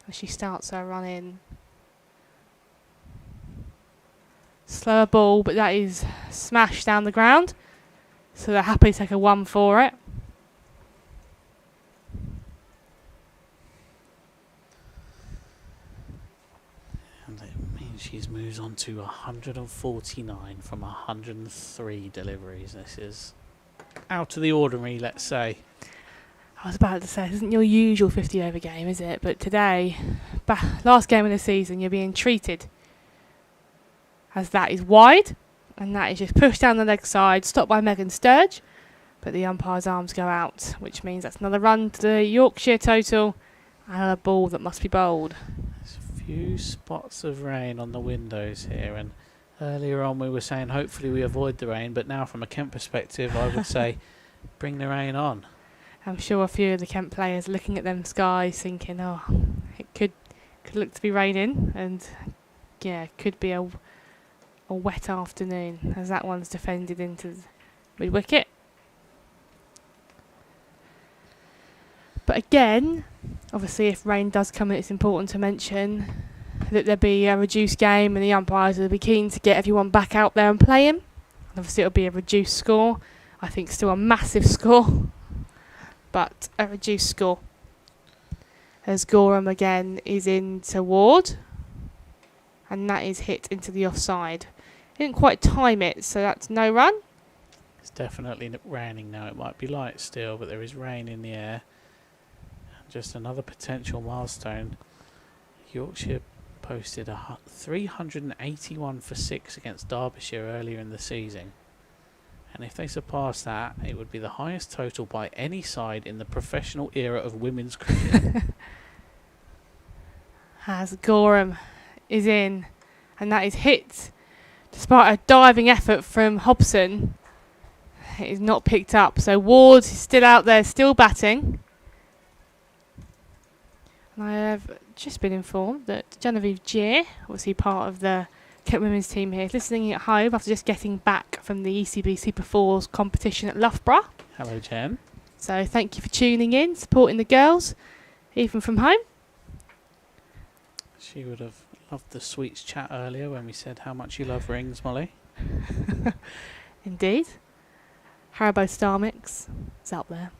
As she starts her run in. Slower ball, but that is smashed down the ground. So they're happy to take a 1 for it. And it means she's moves on to 149 from 103 deliveries. This is out of the ordinary, let's say. I was about to say, this isn't your usual 50 over game, is it? But today, last game of the season, you're being treated as that is wide, and that is just pushed down the leg side, stopped by Megan Sturge, but the umpire's arms go out, which means that's another run to the Yorkshire total, and a ball that must be bowled. There's a few spots of rain on the windows here, and earlier on we were saying hopefully we avoid the rain, but now from a Kent perspective I would say bring the rain on. I'm sure a few of the Kent players are looking at them skies thinking, oh, it could look to be raining, and yeah, it could be a wet afternoon as that one's defended into the mid-wicket. But again, obviously if rain does come in, it's important to mention that there'll be a reduced game and the umpires will be keen to get everyone back out there and playing. And obviously it'll be a reduced score. I think still a massive score, but a reduced score. As Gorham again is in toward, and that is hit into the offside. Didn't quite time it, so that's no run. It's definitely raining now. It might be light still, but there is rain in the air. Just another potential milestone. Yorkshire posted 381 for 6 against Derbyshire earlier in the season. And if they surpass that, it would be the highest total by any side in the professional era of women's cricket. As Gorham is in, and that is hit. Despite a diving effort from Hobson, it is not picked up. So Ward is still out there, still batting. And I have just been informed that Genevieve Gier, obviously part of the Kent women's team here, is listening at home after just getting back from the ECB Super 4s competition at Loughborough. Hello, Jen. So thank you for tuning in, supporting the girls, even from home. She would have loved the sweets chat earlier when we said how much you love rings, Molly. Indeed. Haribo Star Mix is up there.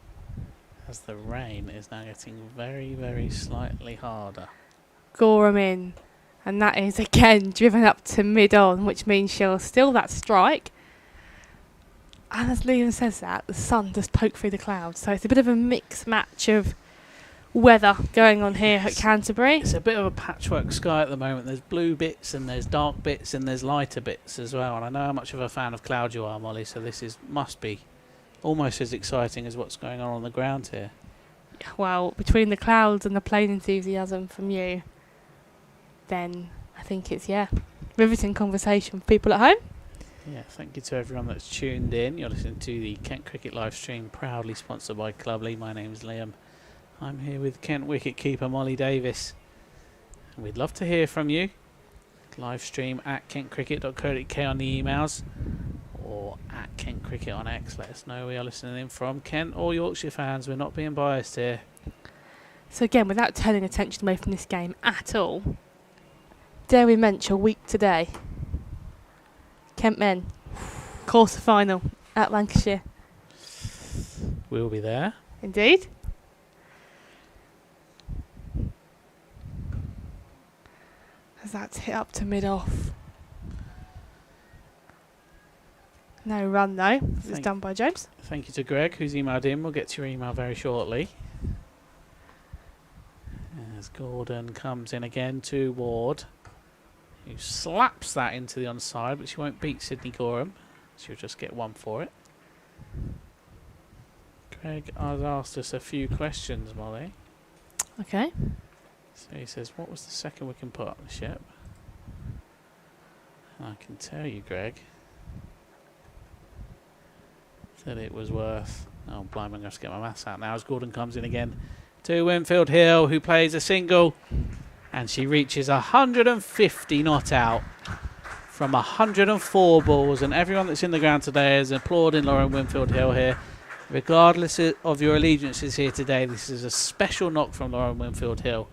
As the rain is now getting very, very slightly harder. Gorham in. And that is again driven up to mid-on, which means she'll steal that strike. And as Liam says that, the sun does poke through the clouds. So it's a bit of a mixed match of weather going on here at Canterbury. It's a bit of a patchwork sky at the moment. There's blue bits and there's dark bits and there's lighter bits as well. And I know how much of a fan of cloud you are, Molly, so this must be almost as exciting as what's going on the ground here. Well, between the clouds and the plain enthusiasm from you, then I think it's, riveting conversation for people at home. Yeah, thank you to everyone that's tuned in. You're listening to the Kent Cricket live stream, proudly sponsored by Cluberly. My name's Liam. I'm here with Kent wicketkeeper Molly Davis. And we'd love to hear from you. Live stream at kentcricket.co.uk on the emails or at Kent Cricket on X. Let us know where you're listening in from. Kent or Yorkshire fans, we're not being biased here. So again, without turning attention away from this game at all, dare we mention a week today? Kent men, quarter final at Lancashire. We'll be there. Indeed. As that's hit up to mid-off. No run though. It's done by James. Thank you to Greg, who's emailed in. We'll get to your email very shortly. As Gordon comes in again to Ward, who slaps that into the onside, but she won't beat Sydney Gorham. She'll just get one for it. Greg has asked us a few questions, Molly. Okay. So he says, what was the second we can put on the ship? I can tell you, Greg, that it was worth... Oh, blimey, I'm going to have to get my maths out now as Gordon comes in again to Winfield Hill, who plays a single, and she reaches 150 not out from 104 balls, and everyone that's in the ground today is applauding Lauren Winfield Hill here. Regardless of your allegiances here today, this is a special knock from Lauren Winfield Hill.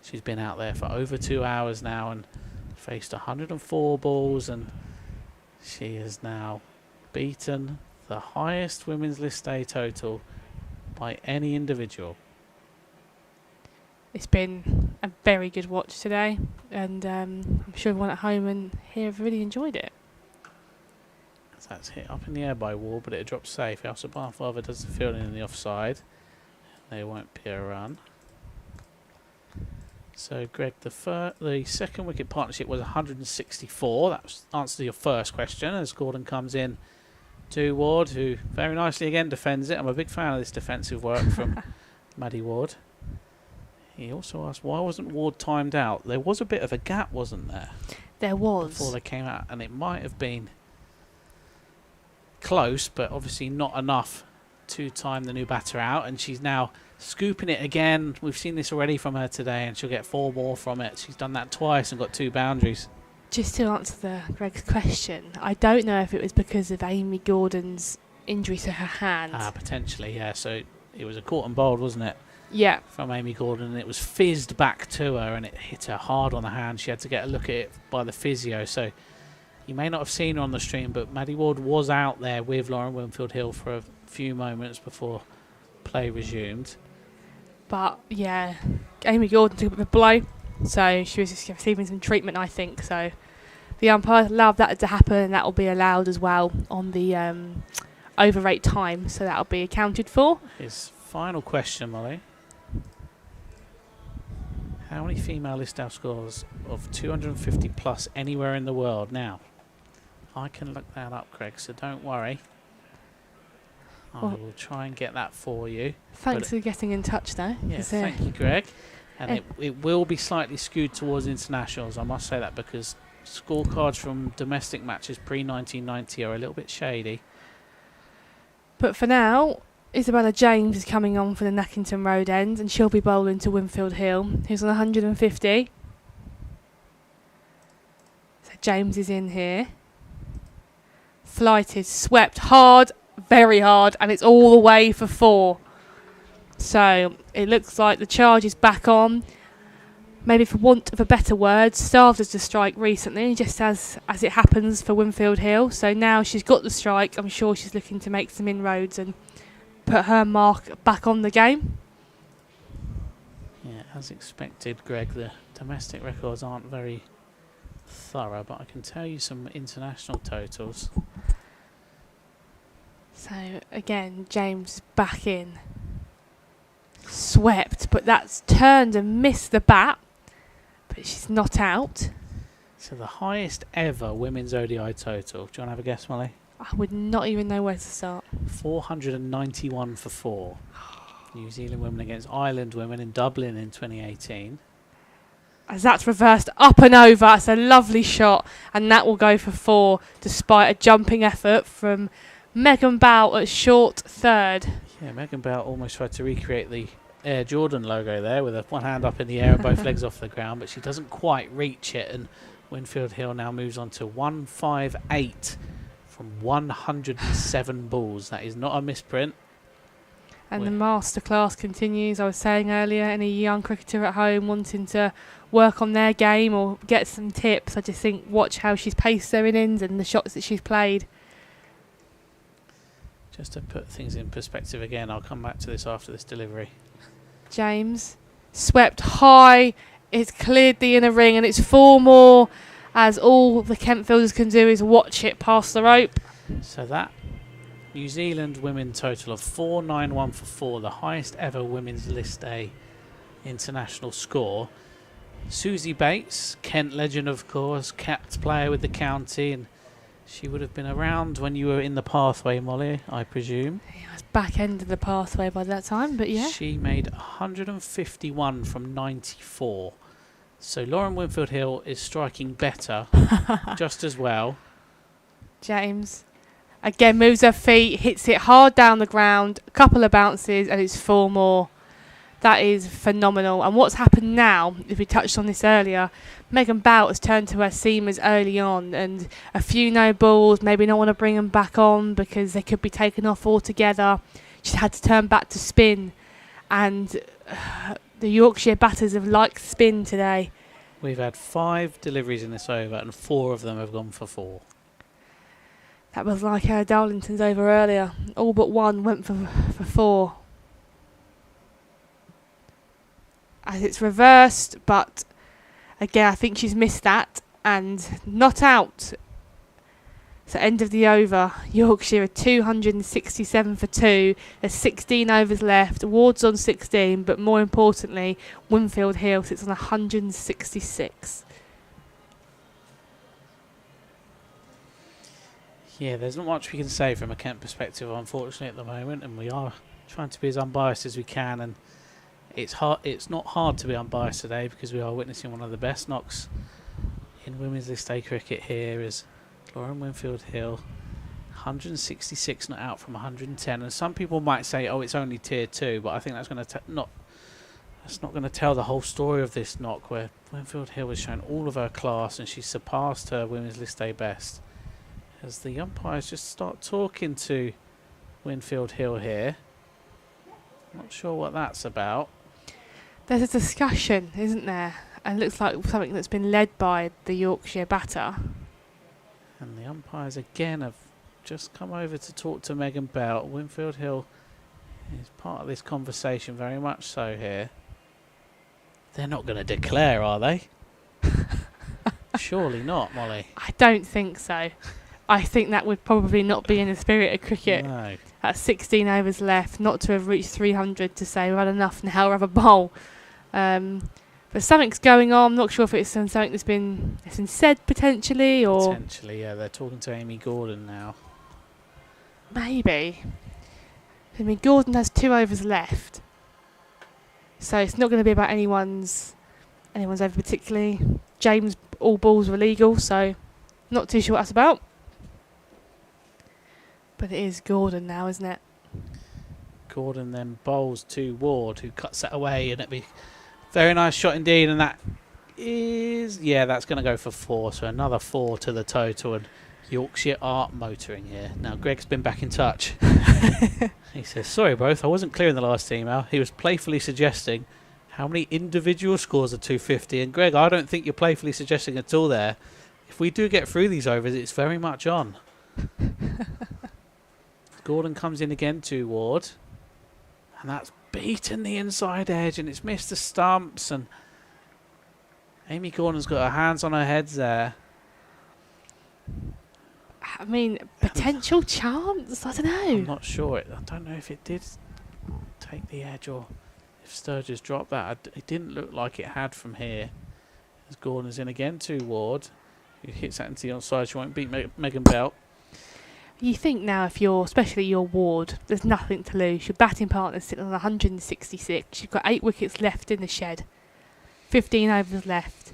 She's been out there for over 2 hours now and faced 104 balls, and she has now beaten the highest women's list day total by any individual. It's been a very good watch today, and I'm sure everyone at home and here have really enjoyed it. So that's hit up in the air by Ward, but it drops safe. Elsa Barfather does the fielding in the offside. There won't be a run. So, Greg, the second wicket partnership was 164. That was answer to your first question as Gordon comes in to Ward, who very nicely again defends it. I'm a big fan of this defensive work from Maddie Ward. He also asked, why wasn't Ward timed out? There was a bit of a gap, wasn't there? There was. Before they came out, and it might have been close, but obviously not enough to time the new batter out, and she's now scooping it again. We've seen this already from her today, and she'll get 4 more from it. She's done that twice and got 2 boundaries. Just to answer Greg's question, I don't know if it was because of Amy Gordon's injury to her hand. Potentially, yeah. So it was a caught and bowled, wasn't it? Yeah. From Amy Gordon, and it was fizzed back to her, and it hit her hard on the hand. She had to get a look at it by the physio. So you may not have seen her on the stream, but Maddie Ward was out there with Lauren Winfield Hill for a few moments before play resumed. But yeah, Amy Gordon took a bit of a blow, so she was just receiving some treatment, I think. So the umpire allowed that to happen, and that will be allowed as well on the overrate time, so that will be accounted for. His final question, Molly. How many female list out scores of 250 plus anywhere in the world? Now, I can look that up, Craig, so don't worry. I will try and get that for you. Thanks for getting in touch, though. Yes, thank you, Greg. And it will be slightly skewed towards internationals, I must say that, because scorecards from domestic matches pre-1990 are a little bit shady. But for now, Isabella James is coming on for the Nackington Road end, and she'll be bowling to Winfield Hill, who's on 150. So James is in here. Flighted, swept hard, very hard, and it's all the way for 4. So it looks like the charge is back on. maybe for want of a better word, starved as the strike recently, just as it happens for Winfield Hill. So now she's got the strike, I'm sure she's looking to make some inroads and put her mark back on the game. Yeah, as expected, Greg, the domestic records aren't very thorough, but I can tell you some international totals. So again, James back in. Swept, but that's turned and missed the bat. But she's not out. So the highest ever women's ODI total. Do you want to have a guess, Molly? I would not even know where to start. 491 for 4. New Zealand women against Ireland women in Dublin in 2018. As that's reversed up and over, it's a lovely shot, and that will go for 4, despite a jumping effort from Megan Bow at short third. Yeah, Megan Bell almost tried to recreate the Air Jordan logo there with one hand up in the air and both legs off the ground, but she doesn't quite reach it, and Winfield Hill now moves on to 158 from 107 balls. That is not a misprint. And the masterclass continues. I was saying earlier, any young cricketer at home wanting to work on their game or get some tips, I just think watch how she's paced her innings and the shots that she's played. Just to put things in perspective again, I'll come back to this after this delivery. James swept high, it's cleared the inner ring, and it's 4 more, as all the Kent fielders can do is watch it past the rope. So that New Zealand women total of 491 for 4, the highest ever women's list A international score. Susie Bates, Kent legend of course, capped player with the county, and she would have been around when you were in the pathway, Molly, I presume. Yeah, I was back end of the pathway by that time, but yeah. She made 151 from 94. So Lauren Winfield Hill is striking better, just as well. James again moves her feet, hits it hard down the ground, a couple of bounces, and it's 4 more. That is phenomenal. And what's happened now, if we touched on this earlier, Megan Bout has turned to her seamers early on, and a few no balls, maybe not want to bring them back on because they could be taken off altogether. She's had to turn back to spin, and the Yorkshire batters have liked spin today. We've had 5 deliveries in this over, and 4 of them have gone for 4. That was like Darlington's over earlier. All but 1 went for 4. As it's reversed, but again I think she's missed that and not out. So end of the over. Yorkshire are 267 for 2. There's 16 overs left. Ward's on 16, but more importantly, Winfield Hill sits on 166. Yeah, there's not much we can say from a Kent perspective, unfortunately, at the moment, and we are trying to be as unbiased as we can. And it's hard. It's not hard to be unbiased today because we are witnessing one of the best knocks in women's list A cricket here. Is Lauren Winfield Hill, 166 not out from 110, and some people might say, "Oh, it's only tier 2," but I think that's going to that's not going to tell the whole story of this knock, where Winfield Hill has shown all of her class and she's surpassed her women's list A best. As the umpires just start talking to Winfield Hill here, not sure what that's about. There's a discussion, isn't there? And it looks like something that's been led by the Yorkshire batter. And the umpires again have just come over to talk to Megan Bell. Winfield Hill is part of this conversation, very much so here. They're not going to declare, are they? Surely not, Molly. I don't think so. I think that would probably not be in the spirit of cricket. No. At 16 overs left, not to have reached 300 to say we've had enough now, we'll have a bowl. But something's going on. I'm not sure if it's something that's been said potentially, or potentially, yeah. They're talking to Amy Gordon now. Maybe. I mean, Gordon has 2 overs left, so it's not going to be about anyone's over particularly. James, all balls were legal, so not too sure what that's about. But it is Gordon now, isn't it? Gordon then bowls to Ward, who cuts that away, and it'd be very nice shot indeed. And that is, yeah, that's going to go for 4. So another 4 to the total, and Yorkshire are motoring here. Now Greg's been back in touch. He says, "Sorry, both. I wasn't clear in the last email. He was playfully suggesting How many individual scores are 250? And Greg, I don't think you're playfully suggesting at all there. If we do get through these overs, it's very much on. Gordon comes in again to Ward. And that's beaten the inside edge, and it's missed the stumps. And Amy Gordon's got her hands on her heads there. I mean, potential chance. I don't know. I'm not sure. I don't know if it did take the edge or if Sturgis dropped that. It didn't look like it had from here. As Gordon's in again to Ward, who hits that into the onside. She won't beat Megan Belt. You think now, if you're, especially your Ward, there's nothing to lose. Your batting partner's sitting on 166. You've got 8 wickets left in the shed. 15 overs left.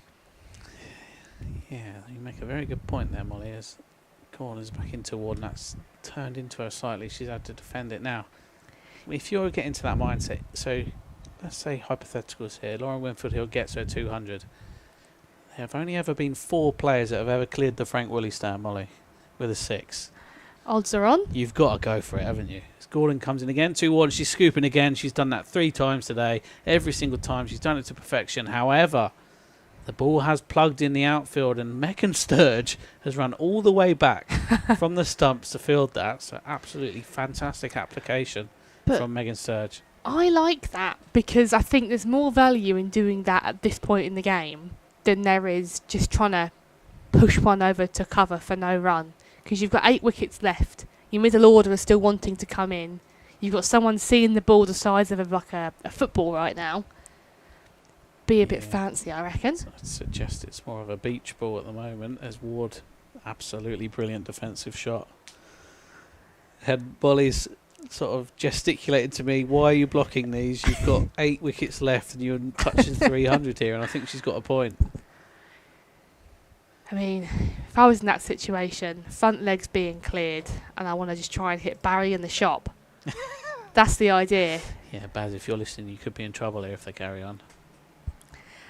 Yeah, you make a very good point there, Molly. As Gordon's back into Ward, and that's turned into her slightly. She's had to defend it now. If you're getting to that mindset, so let's say hypotheticals here. Lauren Winfield Hill gets her 200. There have only ever been 4 players that have ever cleared the Frank Woolley stand, Molly, with a 6. Odds are on. You've got to go for it, haven't you? As Gordon comes in again, 2-1. She's scooping again. She's done that 3 times today. Every single time she's done it to perfection. However, the ball has plugged in the outfield, and Megan Sturge has run all the way back from the stumps to field that. So absolutely fantastic application from Megan Sturge. I like that because I think there's more value in doing that at this point in the game than there is just trying to push one over to cover for no run. Because you've got 8 wickets left. Your middle order is still wanting to come in. You've got someone seeing the ball the size of a football right now. Be a bit fancy, I reckon. So I'd suggest it's more of a beach ball at the moment, as Ward, absolutely brilliant defensive shot. Had Bolly's sort of gesticulated to me, why are you blocking these? You've got 8 wickets left and you're touching 300 here, and I think she's got a point. I mean, if I was in that situation, front legs being cleared, and I want to just try and hit Barry in the shop, that's the idea. Yeah, Baz, if you're listening, you could be in trouble here if they carry on.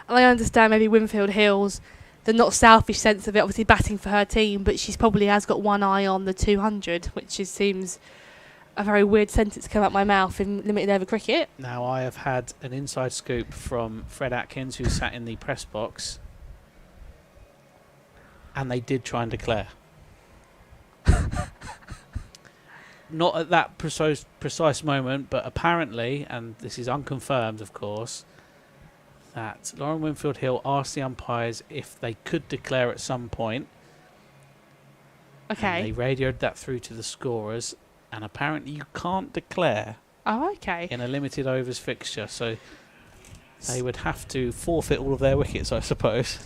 And I understand maybe Winfield Hill's the not selfish sense of it, obviously batting for her team, but she probably has got one eye on the 200, which seems a very weird sentence to come out my mouth in limited over cricket. Now, I have had an inside scoop from Fred Atkins, who sat in the press box, and they did try and declare. Not at that precise moment, but apparently, and this is unconfirmed, of course, that Lauren Winfield Hill asked the umpires if they could declare at some point. Okay. And they radioed that through to the scorers, and apparently you can't declare in a limited overs fixture, so they would have to forfeit all of their wickets, I suppose.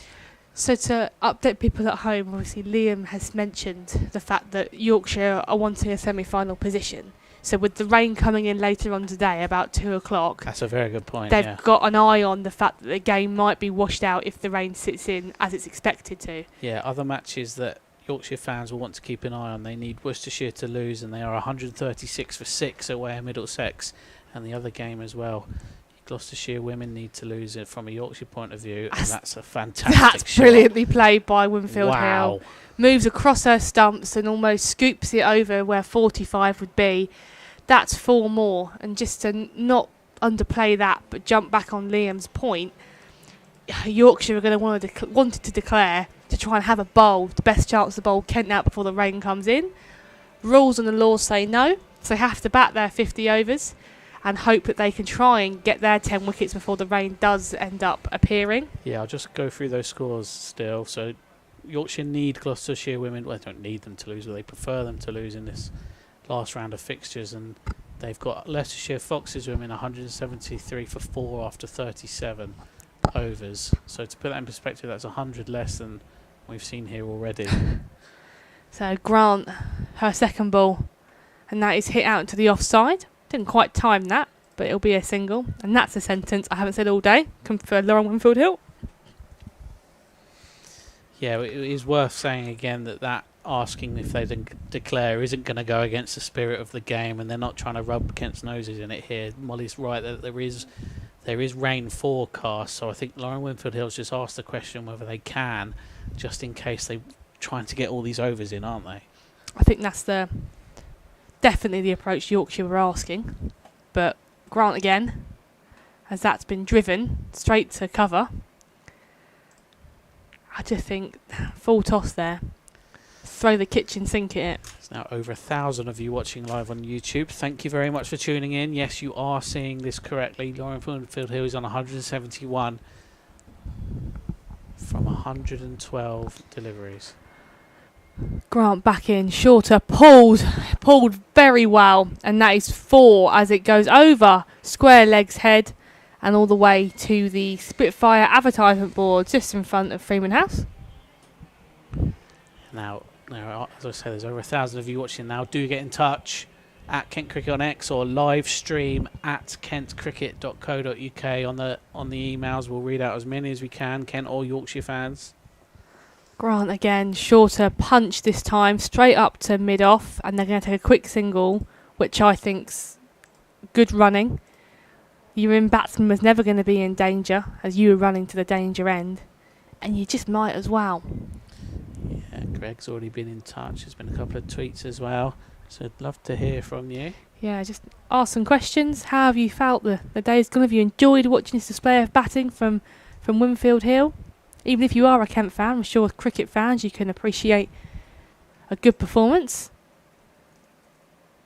So to update people at home, obviously Liam has mentioned the fact that Yorkshire are wanting a semi-final position. So with the rain coming in later on today, about 2 o'clock... That's a very good point, they've got an eye on the fact that the game might be washed out if the rain sits in as it's expected to. Yeah, other matches that Yorkshire fans will want to keep an eye on. They need Worcestershire to lose, and they are 136 for 6 away at Middlesex. And the other game as well, Gloucestershire women need to lose it from a Yorkshire point of view, and that's a fantastic That's shot. Brilliantly played by Winfield Wow. Hill. Moves across her stumps and almost scoops it over where 45 would be. That's 4 more. And just to not underplay that, but jump back on Liam's point, Yorkshire are going to wanted to declare to try and have a bowl, the best chance to bowl Kent out before the rain comes in. Rules and the laws say no, so they have to bat their 50 overs and hope that they can try and get their 10 wickets before the rain does end up appearing. Yeah, I'll just go through those scores still. So Yorkshire need Gloucestershire women. Well, they don't need them to lose, but they prefer them to lose in this last round of fixtures. And they've got Leicestershire Foxes women 173 for 4 after 37 overs. So to put that in perspective, that's 100 less than we've seen here already. So Grant, her second ball, and that is hit out to the offside. Didn't quite time that, but it'll be a single. And that's a sentence I haven't said all day. Come for Lauren Winfield Hill. Yeah, it is worth saying again that asking if they declare isn't going to go against the spirit of the game, and they're not trying to rub Kent's noses in it here. Molly's right that there is rain forecast, so I think Lauren Winfield Hill's just asked the question whether they can, just in case they're trying to get all these overs in, aren't they? I think that's definitely the approach Yorkshire were asking. But Grant again, as that's been driven straight to cover. I just think full toss there. Throw the kitchen sink at it. There's now over 1,000 of you watching live on YouTube. Thank you very much for tuning in. Yes, you are seeing this correctly. Lauren Winfield Hill is on 171 from 112 deliveries. Grant back in, shorter, pulled very well, and that is 4 as it goes over square legs head and all the way to the Spitfire advertisement board just in front of Freeman House. Now, as I say, there's over 1,000 of you watching now. Do get in touch at Kent Cricket on X or live stream at kentcricket.co.uk on the emails. We'll read out as many as we can, Kent or Yorkshire fans. Grant again, shorter punch this time, straight up to mid-off, and they're going to take a quick single, which I think's good running. Your in batsman was never going to be in danger, as you were running to the danger end, and you just might as well. Yeah, Greg's already been in touch. There's been a couple of tweets as well, so I'd love to hear from you. Yeah, just ask some questions. How have you felt the day's gone? Have you enjoyed watching this display of batting from Winfield Hill? Even if you are a Kent fan, I'm sure cricket fans, you can appreciate a good performance.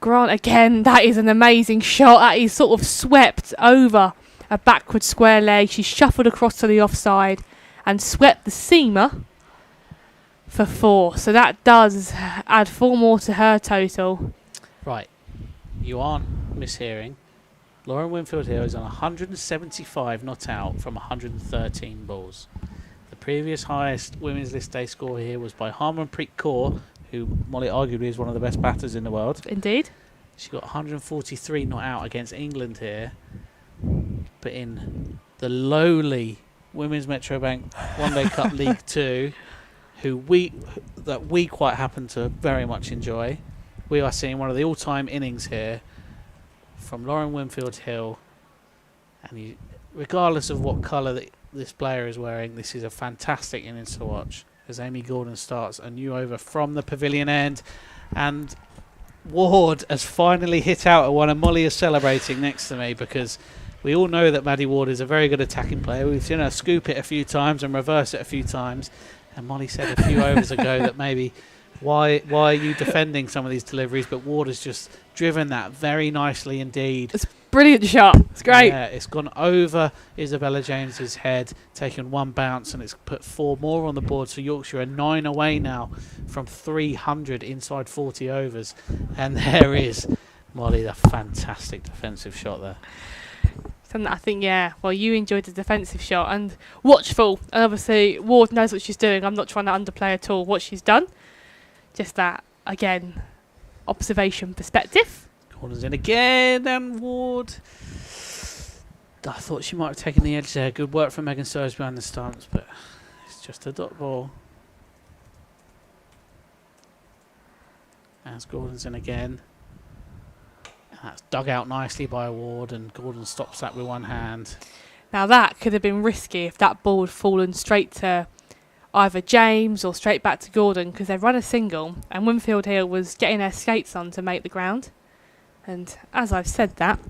Grant again, that is an amazing shot. That is sort of swept over a backward square leg. She shuffled across to the offside and swept the seamer for 4. So that does add 4 more to her total. Right, you aren't mishearing. Lauren Winfield Hill is on 175 not out from 113 balls. The previous highest women's list day score here was by Harmanpreet Kaur, who Molly arguably is one of the best batters in the world. Indeed. She got 143 not out against England here, but in the lowly Women's Metrobank One Day Cup League 2, we quite happen to very much enjoy. We are seeing one of the all-time innings here from Lauren Winfield Hill, and regardless of what colour this player is wearing, this is a fantastic innings to watch as Amy Gordon starts a new over from the pavilion end, and Ward has finally hit out at one, and Molly is celebrating next to me because we all know that Maddie Ward is a very good attacking player. We've seen her scoop it a few times and reverse it a few times, and Molly said a few overs ago that maybe why are you defending some of these deliveries, but Ward has just driven that very nicely indeed. It's a brilliant shot. It's great. Yeah, it's gone over Isabella James's head, taken 1 bounce, and it's put 4 more on the board. So Yorkshire are 9 away now from 300 inside 40 overs. And there is Molly, the fantastic defensive shot there. And I think, well, you enjoyed the defensive shot and watchful. And obviously, Ward knows what she's doing. I'm not trying to underplay at all what she's done. Just that, again, observation perspective. Gordon's in again, and Ward. I thought she might have taken the edge there. Good work from Megan Sturridge behind the stumps, but it's just a dot ball. As Gordon's in again. And that's dug out nicely by Ward, and Gordon stops that with one hand. Now that could have been risky if that ball had fallen straight to either James or straight back to Gordon, because they've run a single and Winfield Hill was getting her skates on to make the ground. And as I've said that,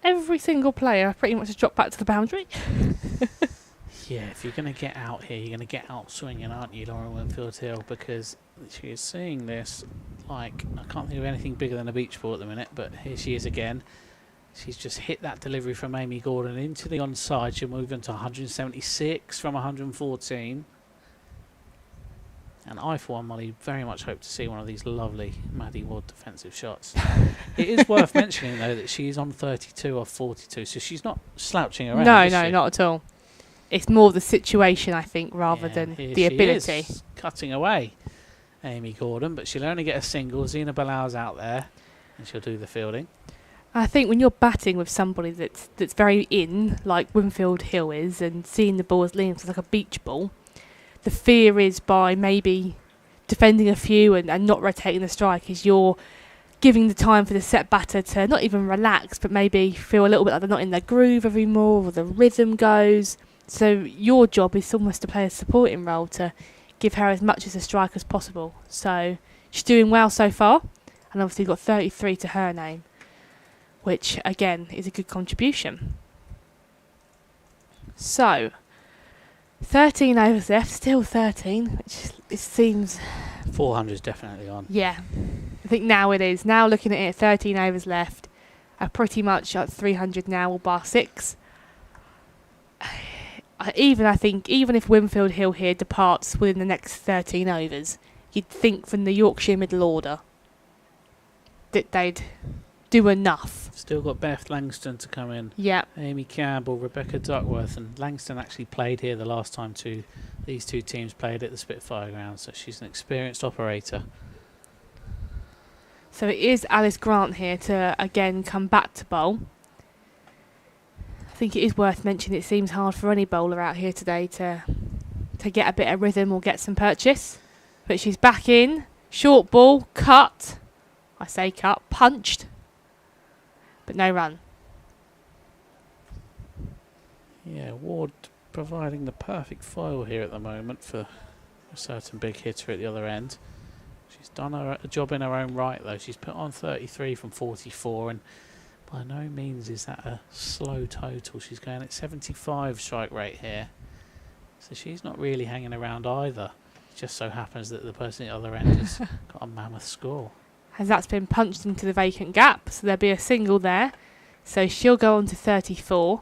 every single player pretty much has dropped back to the boundary. Yeah, if you're going to get out here, you're going to get out swinging, aren't you, Lauren Winfield Hill? Because she is seeing this like, I can't think of anything bigger than a beach ball at the minute, but here she is again. She's just hit that delivery from Amy Gordon into the onside. She'll move into 176 from 114. And I, for one, Molly, very much hope to see one of these lovely Maddie Ward defensive shots. It is worth mentioning, though, that she's on 32 or 42, so she's not slouching around. No, not at all. It's more the situation, I think, rather than the ability. Is cutting away, Amy Gordon, but she'll only get a single. Zina Bilal's out there, and she'll do the fielding. I think when you're batting with somebody that's very in, like Winfield Hill is, and seeing the ball as leaning like a beach ball, the fear is by maybe defending a few and not rotating the strike, is you're giving the time for the set batter to not even relax, but maybe feel a little bit like they're not in their groove anymore, or the rhythm goes. So your job is almost to play a supporting role to give her as much as a strike as possible. So she's doing well so far, and obviously got 33 to her name, which again is a good contribution. So, 13 overs left, still 13, which it seems... 400 is definitely on. Yeah, I think now it is. Now looking at it, 13 overs left. Pretty much at 300 now, or bar 6. I think even if Winfield Hill here departs within the next 13 overs, you'd think from the Yorkshire middle order that they'd do enough. Still got Beth Langston to come in. Yeah. Amy Campbell, Rebecca Duckworth, and Langston actually played here the last time these two teams played at the Spitfire Ground, so she's an experienced operator. So it is Alice Grant here to again come back to bowl. I think it is worth mentioning it seems hard for any bowler out here today to get a bit of rhythm or get some purchase. But she's back in, short ball, cut. I say cut, punched. But no run. Yeah, Ward providing the perfect foil here at the moment for a certain big hitter at the other end. She's done a job in her own right though. She's put on 33 from 44, and by no means is that a slow total. She's going at 75 strike rate here. So she's not really hanging around either. It just so happens that the person at the other end has got a mammoth score. As that's been punched into the vacant gap, so there'll be a single there. So she'll go on to 34.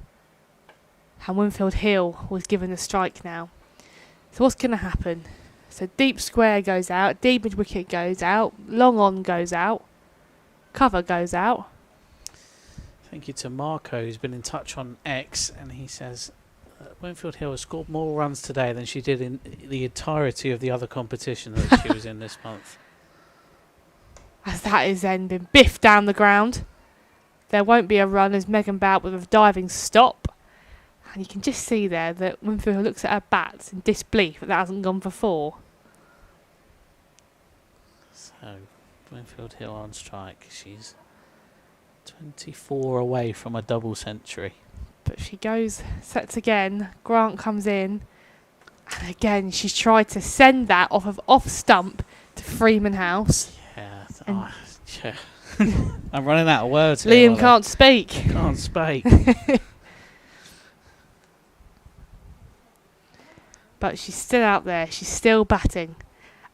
And Winfield Hill was given a strike now. So what's going to happen? So deep square goes out, deep mid wicket goes out, long on goes out, cover goes out. Thank you to Marco, who's been in touch on X, and he says Winfield Hill has scored more runs today than she did in the entirety of the other competition that she was in this month. As that is then been biffed down the ground. There won't be a run as Megan Bout with a diving stop. And you can just see there that Winfield looks at her bats in disbelief that hasn't gone for 4. So, Winfield Hill on strike. She's 24 away from a double century. But she goes, sets again. Grant comes in. And again, she's tried to send that off stump to Freeman House. Yeah. Yeah. I'm running out of words here. Liam can't speak. Can't speak. But she's still out there. She's still batting.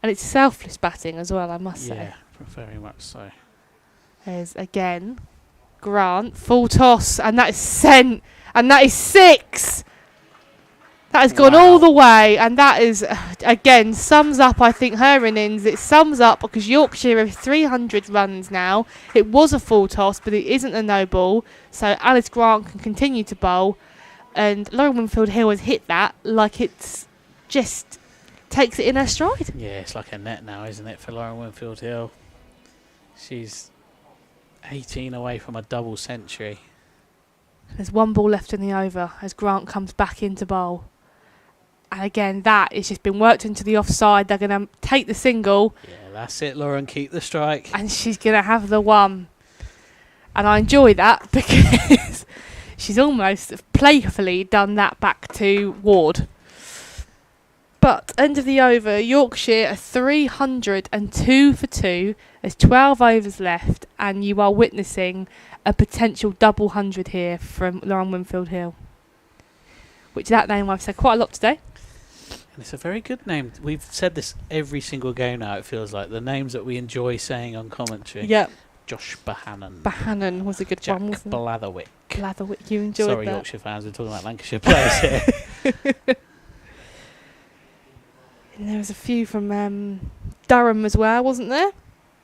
And it's selfless batting as well, I must say. Yeah, very much so. There's again Grant, full toss, and that is sent. And that is 6. That has gone all the way, and that is, again, sums up, I think, her innings. It sums up because Yorkshire have 300 runs now. It was a full toss, but it isn't a no ball. So Alice Grant can continue to bowl, and Lauren Winfield Hill has hit that like it's just takes it in her stride. Yeah, it's like a net now, isn't it, for Lauren Winfield Hill? She's 18 away from a double century. There's 1 ball left in the over as Grant comes back into bowl. And again, that has just been worked into the offside. They're going to take the single. Yeah, that's it, Lauren. Keep the strike. And she's going to have the 1. And I enjoy that because she's almost playfully done that back to Ward. But end of the over, Yorkshire are 302 for 2. There's 12 overs left. And you are witnessing a potential double 100 here from Lauren Winfield Hill. Which that name I've said quite a lot today. And it's a very good name. We've said this every single game now, it feels like. The names that we enjoy saying on commentary. Yep. Josh Bohannon. Bohannon was a good Jack one, wasn't it? Blatherwick. Blatherwick, you enjoyed Sorry, that. Yorkshire fans, we're talking about Lancashire players here. And there was a few from Durham as well, wasn't there?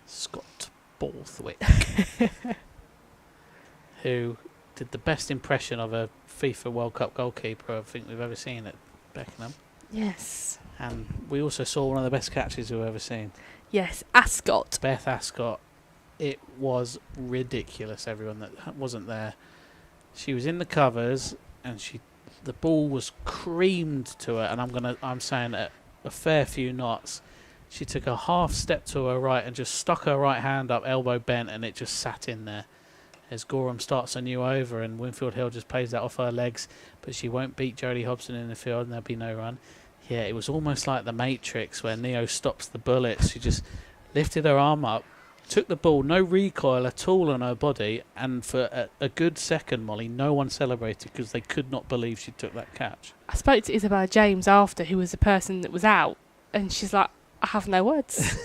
Scott Borthwick. Who did the best impression of a FIFA World Cup goalkeeper I think we've ever seen at Beckenham. Yes. And we also saw one of the best catches we've ever seen. Yes, Ascot. Beth Ascot. It was ridiculous, everyone that wasn't there. She was in the covers and the ball was creamed to her, and I'm saying at a fair few knots. She took a half step to her right and just stuck her right hand up, elbow bent, and it just sat in there. As Gorham starts a new over and Winfield Hill just plays that off her legs, but she won't beat Jodie Hobson in the field and there'll be no run. Yeah, it was almost like the Matrix where Neo stops the bullets. She just lifted her arm up, took the ball, no recoil at all on her body, and for a good second, Molly, no one celebrated because they could not believe she took that catch. I spoke to Isabella James after, who was the person that was out, and she's like, I have no words.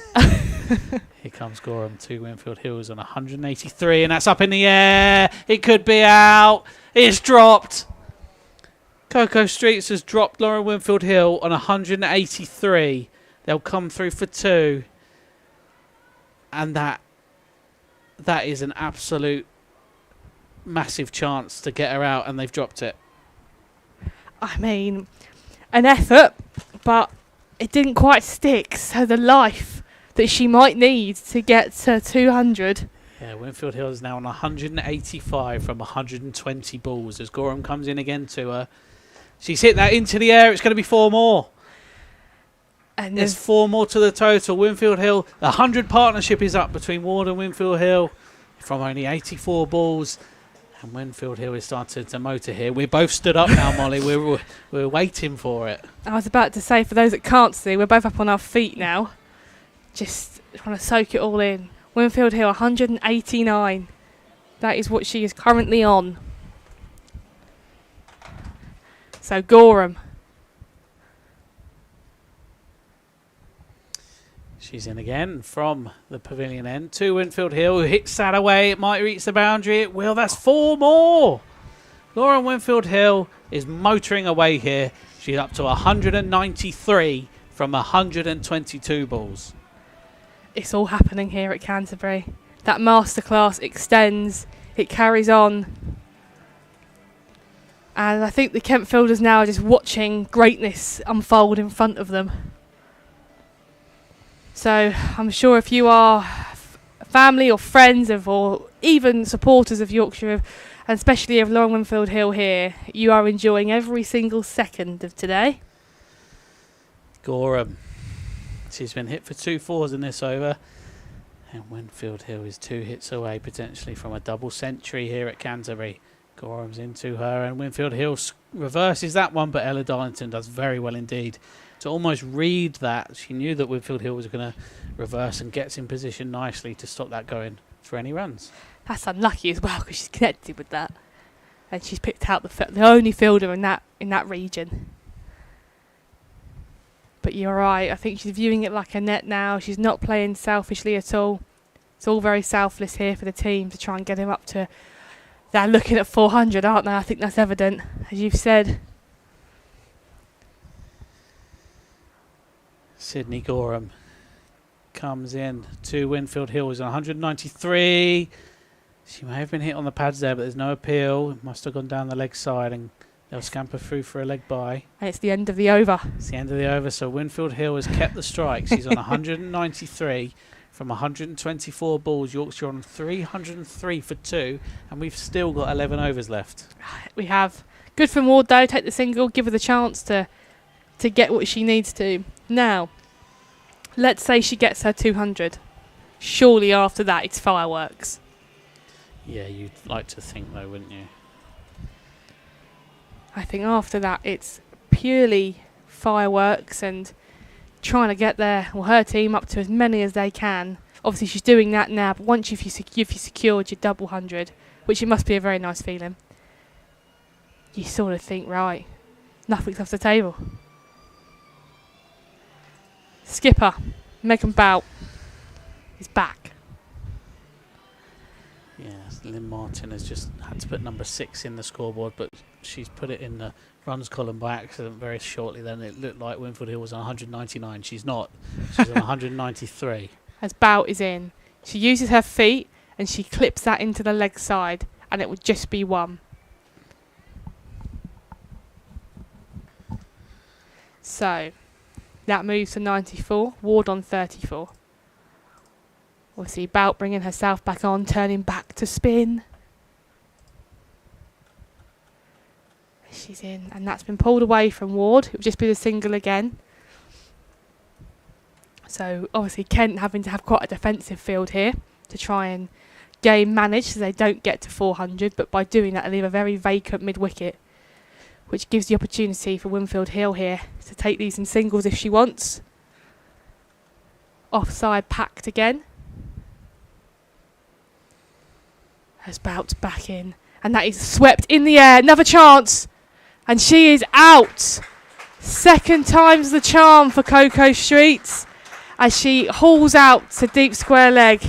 Here comes Gorham to Winfield Hills on 183, and that's up in the air. It could be out. It's dropped. Coco Streets has dropped Lauren Winfield Hill on 183. They'll come through for 2. And that is an absolute massive chance to get her out, and they've dropped it. I mean, an effort, but it didn't quite stick. So the life that she might need to get to 200. Yeah, Winfield Hill is now on 185 from 120 balls as Gorham comes in again to her. She's hit that into the air. It's going to be 4 more. And there's 4 more to the total. Winfield Hill, the 100 partnership is up between Ward and Winfield Hill from only 84 balls. And Winfield Hill is starting to motor here. We're both stood up now, Molly. We're waiting for it. I was about to say, for those that can't see, we're both up on our feet now. Just trying to soak it all in. Winfield Hill, 189. That is what she is currently on. So Gorham. She's in again from the pavilion end to Winfield Hill, who hits that away. It might reach the boundary. It will. That's 4 more. Lauren Winfield Hill is motoring away here. She's up to 193 from 122 balls. It's all happening here at Canterbury. That masterclass extends. It carries on. And I think the Kentfielders now are just watching greatness unfold in front of them. So I'm sure if you are family or friends of, or even supporters of Yorkshire, and especially of Lauren Winfield Hill here, you are enjoying every single second of today. Gorham. She's been hit for 2 fours in this over. And Winfield Hill is 2 hits away potentially from a double century here at Canterbury. Gorham's into her, and Winfield Hill reverses that one, but Ella Darlington does very well indeed to almost read that. She knew that Winfield Hill was going to reverse and gets in position nicely to stop that going for any runs. That's unlucky as well because she's connected with that, and she's picked out the only fielder in that region. But you're right. I think she's viewing it like a net now. She's not playing selfishly at all. It's all very selfless here for the team to try and get him up to. They're looking at 400, aren't they? I think that's evident, as you've said. Sydney Gorham comes in to Winfield Hill is 193. She may have been hit on the pads there, but there's no appeal. It must have gone down the leg side, and they'll scamper through for a leg bye. And it's the end of the over. It's the end of the over, so Winfield Hill has kept the strike. She's on 193 from 124 balls. Yorkshire on 303 for 2, and we've still got 11 overs left. We have. Good from Ward, though. Take the single, give her the chance to get what she needs to. Now, let's say she gets her 200. Surely after that, it's fireworks. Yeah, you'd like to think, though, wouldn't you? I think after that, it's purely fireworks and trying to get her team up to as many as they can. Obviously, she's doing that now, but once you've secured your double 100, which it must be a very nice feeling, you sort of think, right, nothing's off the table. Skipper, Megan Bout, is back. Yes, Lynn Martin has just had to put number 6 in the scoreboard, but she's put it in the runs column by accident very shortly. Then it looked like Winfield Hill was on 199. She's not. She's on 193. As Bout is in, she uses her feet and she clips that into the leg side, and it would just be 1. So that moves to 94. Ward on 34. Obviously, Bout bringing herself back on, turning back to spin. She's in, and that's been pulled away from Ward. It would just be the single again. So, obviously, Kent having to have quite a defensive field here to try and game manage so they don't get to 400. But by doing that, they leave a very vacant mid-wicket, which gives the opportunity for Winfield Hill here to take these in singles if she wants. Offside packed again. has bounced back in. And that is swept in the air. Another chance. And she is out. Second time's the charm for Coco Streets as she hauls out to deep square leg,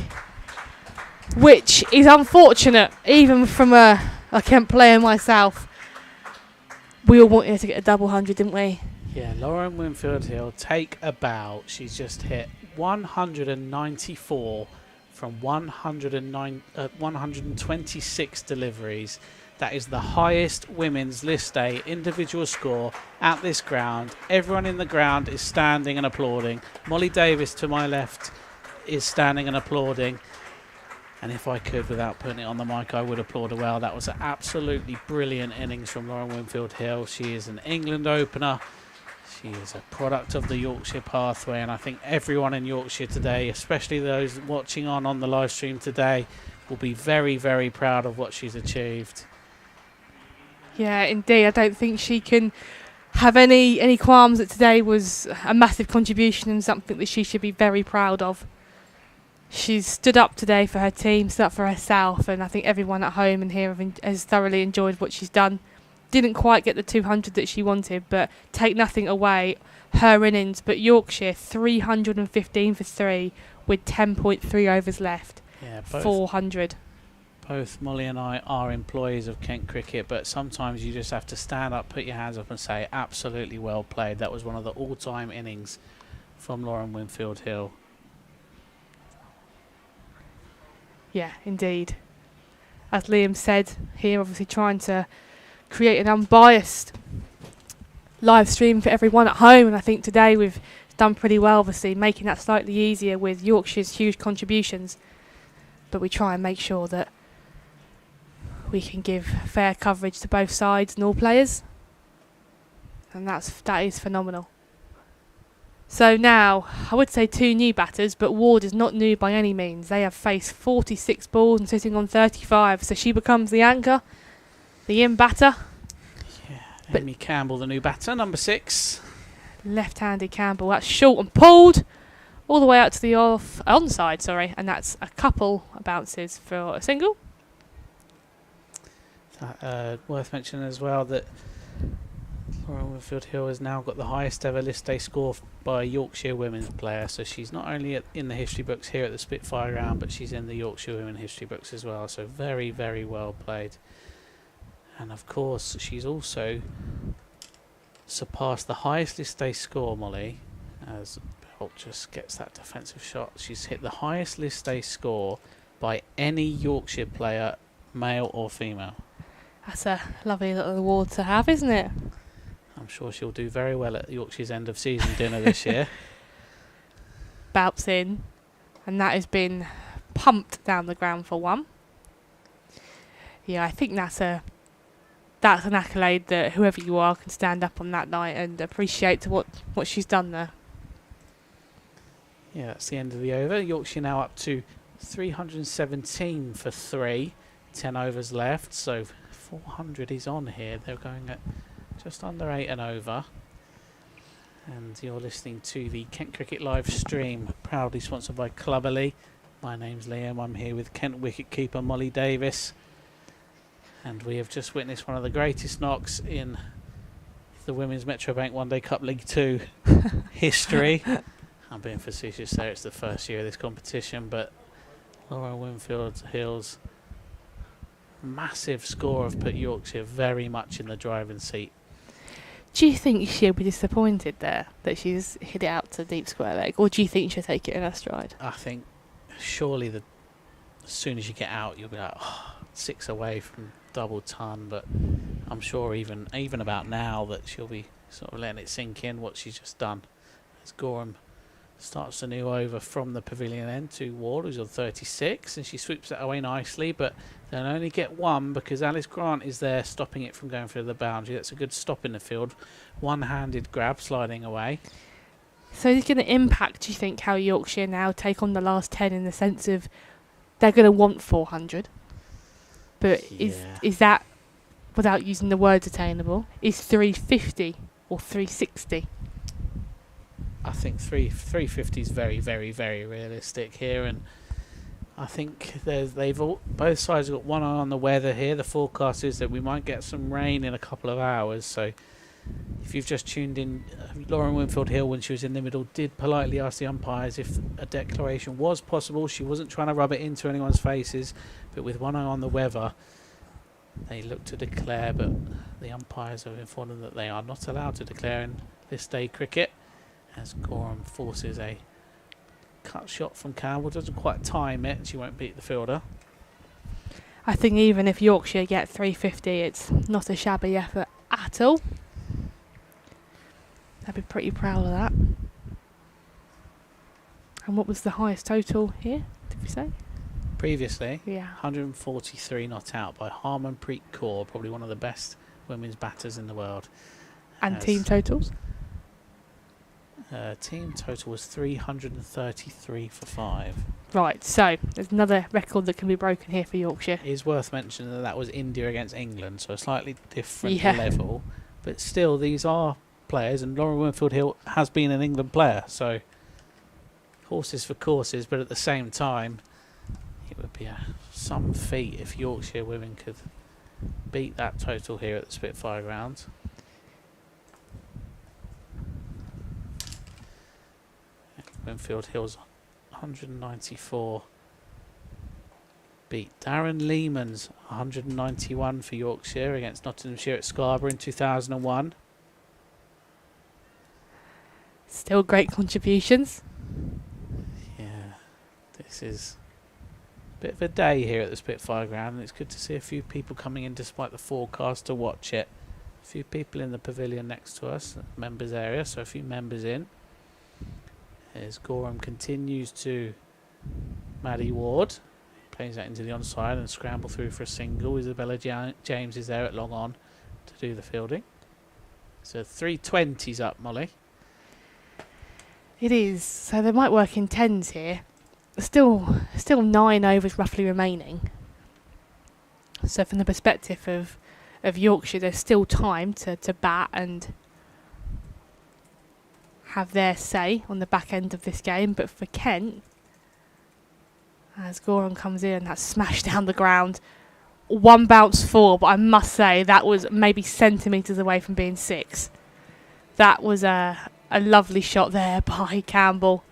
which is unfortunate, even from a Kent player myself. We all wanted her to get a double 100, didn't we? Yeah, Lauren Winfield Hill, take a bow. She's just hit 194 from 126 deliveries. That is the highest women's list day individual score at this ground. Everyone in the ground is standing and applauding. Molly Davis to my left is standing and applauding. And if I could, without putting it on the mic, I would applaud as well. That was an absolutely brilliant innings from Lauren Winfield Hill. She is an England opener. She is a product of the Yorkshire pathway, and I think everyone in Yorkshire today, especially those watching on the live stream today, will be very, very proud of what she's achieved. Yeah, indeed. I don't think she can have any qualms that today was a massive contribution and something that she should be very proud of. She's stood up today for her team, stood up for herself, and I think everyone at home and here has thoroughly enjoyed what she's done. Didn't quite get the 200 that she wanted, but take nothing away, her innings. But Yorkshire, 315 for 3 with 10.3 overs left. Yeah, 400. Both Molly and I are employees of Kent Cricket, but sometimes you just have to stand up, put your hands up and say, absolutely well played. That was one of the all-time innings from Lauren Winfield Hill. Yeah, indeed. As Liam said here, obviously trying to create an unbiased live stream for everyone at home, and I think today we've done pretty well, obviously making that slightly easier with Yorkshire's huge contributions, but we try and make sure that we can give fair coverage to both sides and all players, and that is phenomenal. So now, I would say 2 new batters, but Ward is not new by any means. They have faced 46 balls and sitting on 35, so she becomes the anchor, the in-batter. Yeah, Amy Campbell, the new batter, number 6. Left-handed Campbell, that's short and pulled, all the way out to the onside, and that's a couple of bounces for a single. Worth mentioning as well that Lauren Winfield Hill has now got the highest ever list day score by a Yorkshire women's player, so she's not only in the history books here at the Spitfire Ground, but she's in the Yorkshire women history books as well, so very, very well played. And of course she's also surpassed the highest list day score, Molly, as Holt just gets that defensive shot. She's hit the highest list day score by any Yorkshire player, male or female. That's a lovely little award to have, isn't it? I'm sure she'll do very well at Yorkshire's end of season dinner this year. Bouts in, and that has been pumped down the ground for 1. Yeah, I think that's an accolade that whoever you are can stand up on that night and appreciate what she's done there. Yeah, that's the end of the over. Yorkshire now up to 317 for 3, 10 overs left, so 400 is on here. They're going at just under 8 and over. And you're listening to the Kent Cricket live stream, proudly sponsored by Cluberly. My name's Liam. I'm here with Kent wicketkeeper Molly Davis. And we have just witnessed one of the greatest knocks in the Women's Metrobank One Day Cup League 2 history. I'm being facetious there, it's the first year of this competition, but Laura Winfield Hill's massive score have put Yorkshire very much in the driving seat. Do you think she'll be disappointed there that she's hit it out to deep square leg, or do you think she'll take it in her stride? I think surely as soon as you get out you'll be like, 6 away from double ton, but I'm sure even about now that she'll be sort of letting it sink in what she's just done. As Gorham starts the new over from the pavilion end to Ward, who's on 36, and she sweeps that away nicely, but they'll only get 1 because Alice Grant is there stopping it from going through the boundary. That's a good stop in the field. One-handed grab sliding away. So is it going to impact, do you think, how Yorkshire now take on the last 10 in the sense of they're going to want 400? But is that, without using the word attainable, is 350 or 360? I think 350 is very, very, very realistic here, and I think both sides have got one eye on the weather here. The forecast is that we might get some rain in a couple of hours. So if you've just tuned in, Lauren Winfield Hill, when she was in the middle, did politely ask the umpires if a declaration was possible. She wasn't trying to rub it into anyone's faces, but with one eye on the weather, they look to declare, but the umpires have informed them that they are not allowed to declare in this day cricket, as Gorham forces a cut shot from Campbell. Doesn't quite time it, and she won't beat the fielder. I think even if Yorkshire get 350, it's not a shabby effort at all. I'd be pretty proud of that. And what was the highest total here, did we say? Previously, Yeah. 143 not out by Harmanpreet Kaur, probably one of the best women's batters in the world. And team totals? Team total was 333 for 5. Right, so there's another record that can be broken here for Yorkshire. It is worth mentioning that that was India against England, so a slightly different Yeah. level. But still, these are players, and Lauren Winfield Hill has been an England player, so horses for courses, but at the same time, it would be some feat if Yorkshire women could beat that total here at the Spitfire Ground. Winfield Hill's 194 beat Darren Lehman's 191 for Yorkshire against Nottinghamshire at Scarborough in 2001. Still great contributions. Yeah, this is a bit of a day here at the Spitfire Ground, and it's good to see a few people coming in despite the forecast to watch it. A few people in the pavilion next to us, members area, so a few members in. As Gorham continues to Maddie Ward, plays that into the onside and scramble through for a single. Isabella James is there at long on to do the fielding. So 320's up, Molly. It is. So they might work in tens here. Still 9 overs roughly remaining. So from the perspective of Yorkshire, there's still time to bat and have their say on the back end of this game. But for Kent, as Gorham comes in, that's smashed down the ground. One bounce 4, but I must say that was maybe centimetres away from being 6. That was a lovely shot there by Campbell.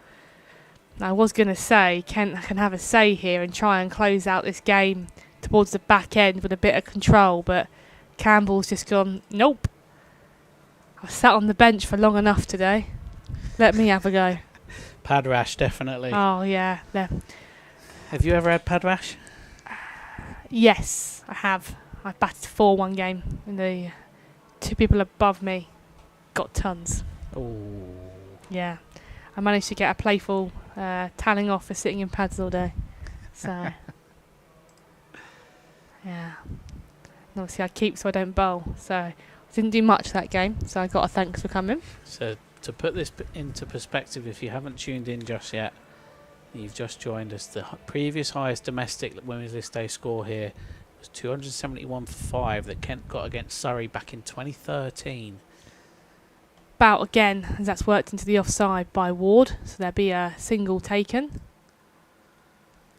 I was going to say Kent can have a say here and try and close out this game towards the back end with a bit of control, but Campbell's just gone, nope. I've sat on the bench for long enough today. Let me have a go. Pad rash, definitely. Oh, yeah. Have you ever had pad rash? Yes, I have. I batted 4 one game, and the 2 people above me got tons. Oh. Yeah. I managed to get a playful tanning off for sitting in pads all day. So, yeah. And obviously I keep so I don't bowl. So I didn't do much that game. So I got a thanks for coming. So to put this into perspective, if you haven't tuned in just yet, you've just joined us. The previous highest domestic Women's List Day score here was 271 for 5 that Kent got against Surrey back in 2013. Bout again, as that's worked into the offside by Ward. So there'll be a single taken.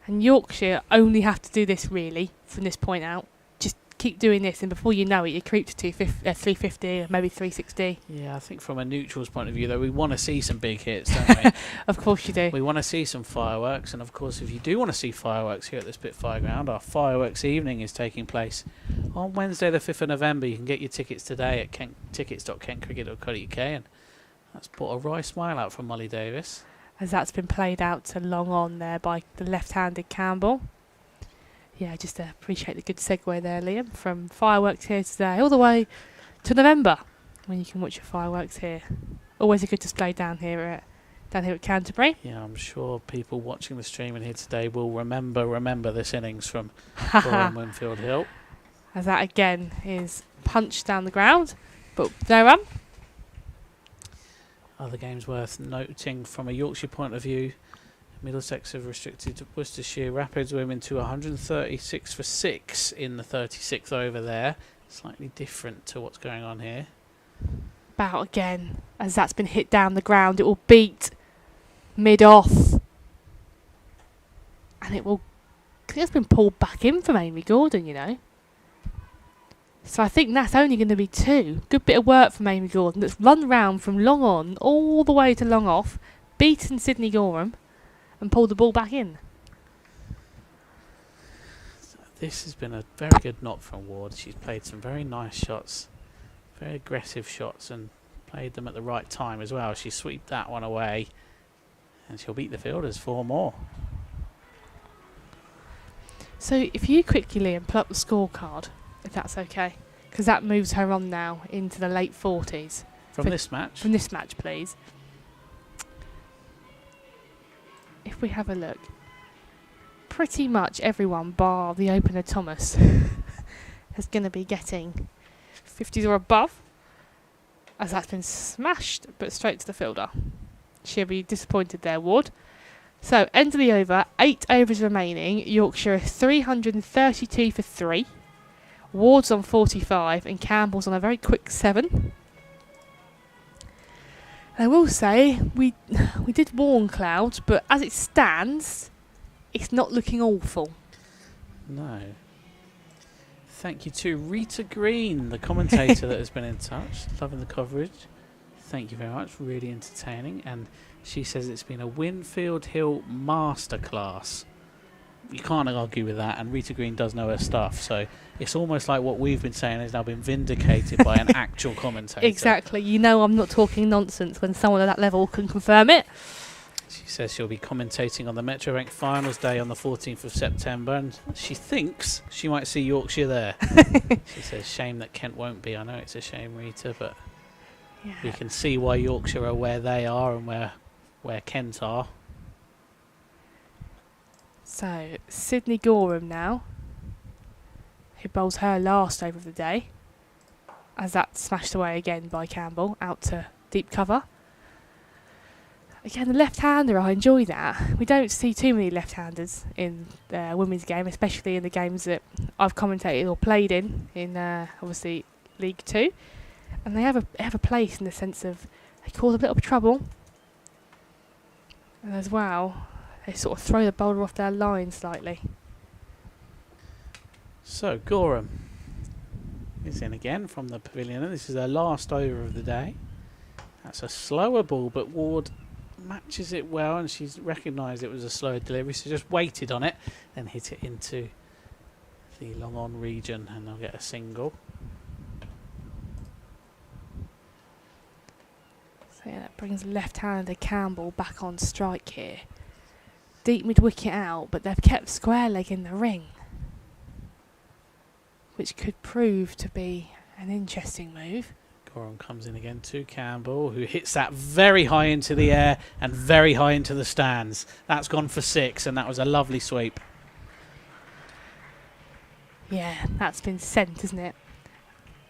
And Yorkshire only have to do this really from this point out. Just keep doing this, and before you know it, you creep to 350 or maybe 360. Yeah, I think from a neutral's point of view, though, we want to see some big hits, don't we? Of course you do. We want to see some fireworks, and of course, if you do want to see fireworks here at the Spitfire Ground, our fireworks evening is taking place on Wednesday, the 5th of November. You can get your tickets today at tickets.kentcricket.co.uk, and that's put a wry smile out from Molly Davis. As that's been played out to long on there by the left-handed Campbell. Yeah, just appreciate the good segue there, Liam, from fireworks here today all the way to November, when you can watch your fireworks here. Always a good display down here at Canterbury. Yeah, I'm sure people watching the stream in here today will remember this innings from Winfield Hill. As that again is punched down the ground, but they're Other games worth noting from a Yorkshire point of view: Middlesex have restricted Worcestershire Rapids women to 136 for 6 in the 36th over there. Slightly different to what's going on here. Bout again, as that's been hit down the ground. It will beat mid-off. And it will It's been pulled back in from Amy Gordon, you know. So I think that's only going to be 2. Good bit of work from Amy Gordon. That's run round from long on all the way to long off, beaten Sydney Gorham, and pulled the ball back in. So this has been a very good knock from Ward. She's played some very nice shots, very aggressive shots, and played them at the right time as well. She swept that one away, and she'll beat the fielders 4 more. So if you quickly, Liam, pull up the scorecard, if that's okay, because that moves her on now into the late 40s. From this match? From this match, please. If we have a look, pretty much everyone bar the opener Thomas is going to be getting 50s or above, as that's been smashed but straight to the fielder. She'll be disappointed there, Ward. So, end of the over, 8 overs remaining. Yorkshire 332 for 3. Ward's on 45 and Campbell's on a very quick 7. I will say, we did warn clouds, but as it stands, it's not looking awful. No. Thank you to Rita Green, the commentator that has been in touch. Loving the coverage. Thank you very much. Really entertaining. And she says it's been a Winfield Hill masterclass. You can't argue with that, and Rita Green does know her stuff, so it's almost like what we've been saying has now been vindicated by an actual commentator. Exactly. You know I'm not talking nonsense when someone at that level can confirm it. She says she'll be commentating on the Metro Rank Finals Day on the 14th of September, and she thinks she might see Yorkshire there. She says, shame that Kent won't be. I know it's a shame, Rita, but Yeah. we can see why Yorkshire are where they are and where Kent are. So, Sydney Gorham now, who bowls her last over of the day, as that's smashed away again by Campbell, out to deep cover. Again, the left-hander, I enjoy that. We don't see too many left-handers in the women's game, especially in the games that I've commentated or played in obviously League 2. And they have a place in the sense of they cause a little bit of trouble. And as well, they sort of throw the bowler off their line slightly. So, Gorham is in again from the pavilion, and this is her last over of the day. That's a slower ball, but Ward matches it well, and she's recognised it was a slower delivery, so just waited on it, then hit it into the long on region, and they'll get a single. So yeah, that brings left-hander Campbell back on strike here. Deep mid-wicket out, but they've kept square leg in the ring, which could prove to be an interesting move. Gorham comes in again to Campbell, who hits that very high into the air and very high into the stands. That's gone for 6, and that was a lovely sweep. Yeah, that's been sent, isn't it?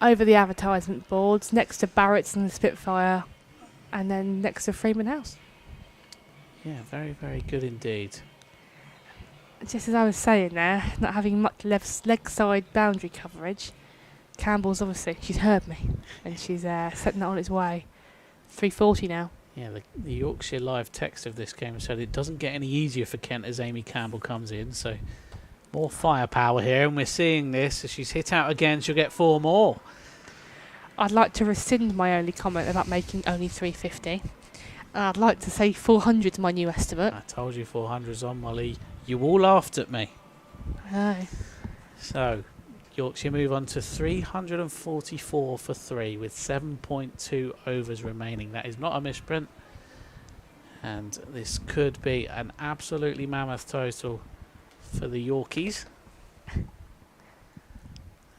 Over the advertisement boards, next to Barrett's and the Spitfire, and then next to Freeman House. Yeah, very, very good indeed. Just as I was saying there, not having much left leg side boundary coverage, Campbell's obviously, she's heard me, and she's setting that on its way. 340 now. Yeah, the Yorkshire live text of this game said it doesn't get any easier for Kent as Amy Campbell comes in, so more firepower here, and we're seeing this. As she's hit out again, she'll get 4 more. I'd like to rescind my only comment about making only 350. And I'd like to say 400 is my new estimate. I told you 400's on, Molly. You all laughed at me. I know. So, Yorkshire move on to 344 for 3 with 7.2 overs remaining. That is not a misprint. And this could be an absolutely mammoth total for the Yorkies.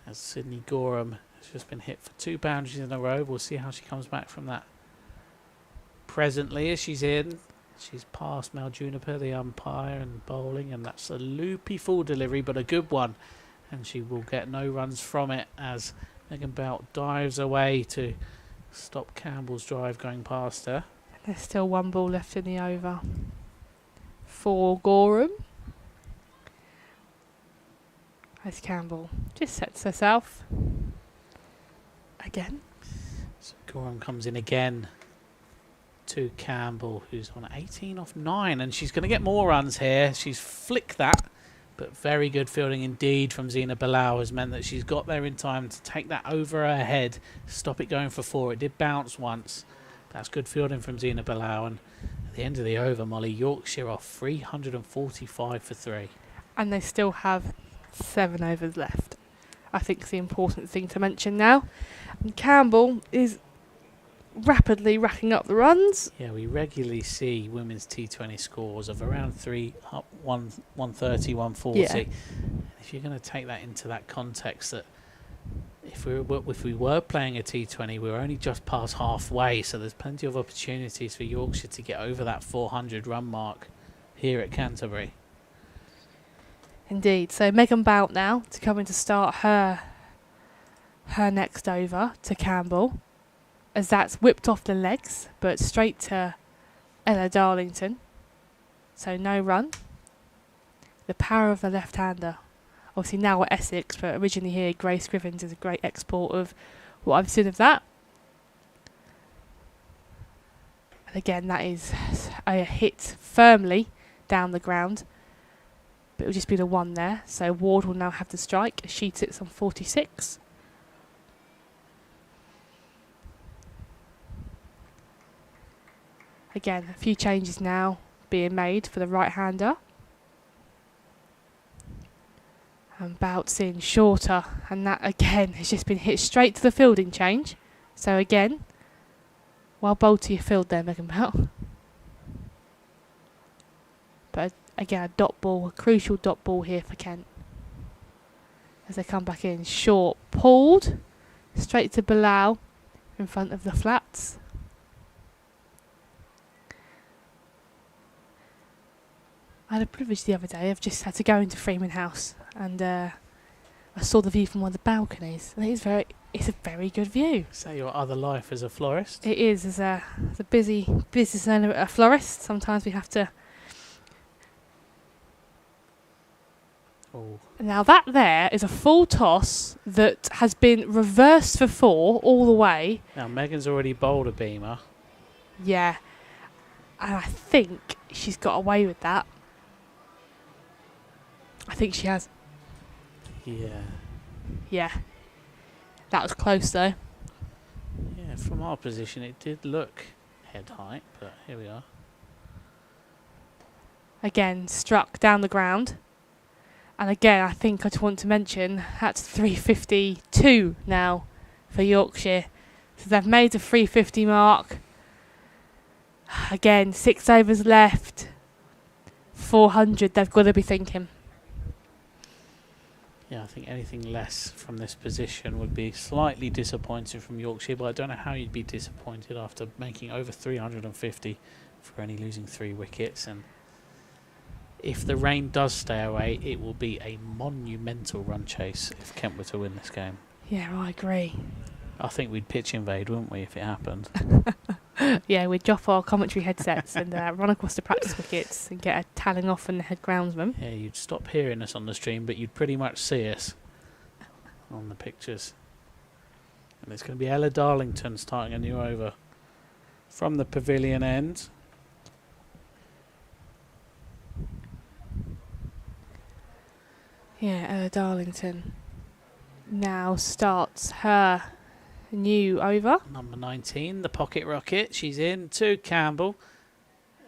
As Sydney Gorham has just been hit for 2 boundaries in a row. We'll see how she comes back from that. Presently, as she's in, she's past Mel Juniper, the umpire, and bowling, and that's a loopy full delivery, but a good one. And she will get no runs from it as Megan Belt dives away to stop Campbell's drive going past her. There's still 1 ball left in the over for Gorham. As Campbell just sets herself again. So Gorham comes in again to Campbell, who's on 18 off 9, and she's going to get more runs here. She's flicked that, But very good fielding indeed from Zina Bilal has meant that she's got there in time to take that over her head, stop it going for 4. It did bounce once. That's good fielding from Zina Bilal. And at the end of the over, Molly, Yorkshire off 345 for 3. And they still have 7 overs left. I think it's the important thing to mention now. And Campbell is rapidly racking up the runs. Yeah, we regularly see women's T20 scores of around 130, 140. Yeah. If you're going to take that into that context, that if we were playing a T20, we were only just past halfway, so there's plenty of opportunities for Yorkshire to get over that 400 run mark here at Canterbury. Indeed. So Megan Bout now to come in to start her next over to Campbell, as that's whipped off the legs, but straight to Ella Darlington. So no run. The power of the left-hander. Obviously now at Essex, but originally here, Grace Griffins is a great export of what I've seen of that. And again, that is a hit firmly down the ground. But it will just be the 1 there. So Ward will now have the strike. She sits on 46. Again, a few changes now being made for the right-hander. And Bout's in shorter, and that again has just been hit straight to the fielding change. So again, well bowled to your field there, Megan Bout. But again, a dot ball, a crucial dot ball here for Kent. As they come back in, short, pulled, straight to Bilal in front of the flats. I had a privilege the other day. I've just had to go into Freeman House, and I saw the view from one of the balconies. And it's a very good view. Is that your other life as a florist? It is. As a busy business owner, a florist, sometimes we have to. Oh. Now that there is a full toss that has been reversed for 4 all the way. Now Megan's already bowled a beamer. Yeah, and I think she's got away with that. I think she has. Yeah. Yeah. That was close though. Yeah, from our position it did look head height, but here we are. Again, struck down the ground. And again, I think I just want to mention that's 352 now for Yorkshire. So they've made the 350 mark. Again, 6 overs left. 400 they've got to be thinking. Yeah, I think anything less from this position would be slightly disappointing from Yorkshire, but I don't know how you'd be disappointed after making over 350 for only losing 3 wickets. And if the rain does stay away, it will be a monumental run chase if Kent were to win this game. Yeah, I agree. I think we'd pitch invade, wouldn't we, if it happened? Yeah, we'd drop our commentary headsets and run across the practice wickets and get a tallying off from the head groundsman. Yeah, you'd stop hearing us on the stream, but you'd pretty much see us on the pictures. And it's going to be Ella Darlington starting a new over from the pavilion end. Yeah, Ella Darlington now starts her new over. Number 19, the pocket rocket. She's in to Campbell.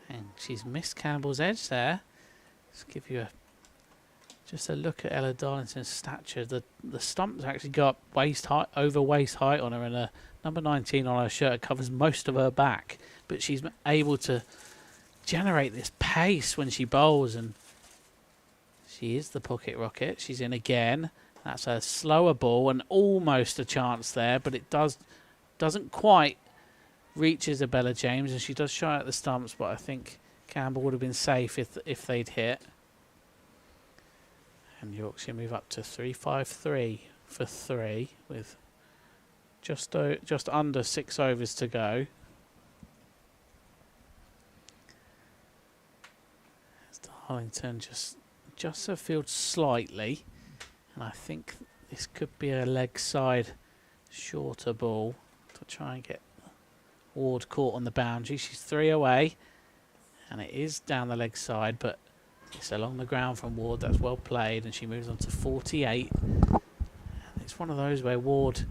And she's missed Campbell's edge there. Let's give you just a look at Ella Darlington's stature. The stumps actually go up waist height, over waist height on her, and a number 19 on her shirt covers most of her back. But she's able to generate this pace when she bowls, and she is the pocket rocket. She's in again. That's a slower ball and almost a chance there, but it doesn't quite reach Isabella James, and she does shy at the stumps, but I think Campbell would have been safe if they'd hit. And Yorkshire move up to 353 for 3 with just under 6 overs to go. As Darlington just her field slightly. And I think this could be a leg side shorter ball to try and get Ward caught on the boundary. She's 3 away, and it is down the leg side, but It's along the ground from Ward. That's well played, and she moves on to 48. It's one of those where Ward,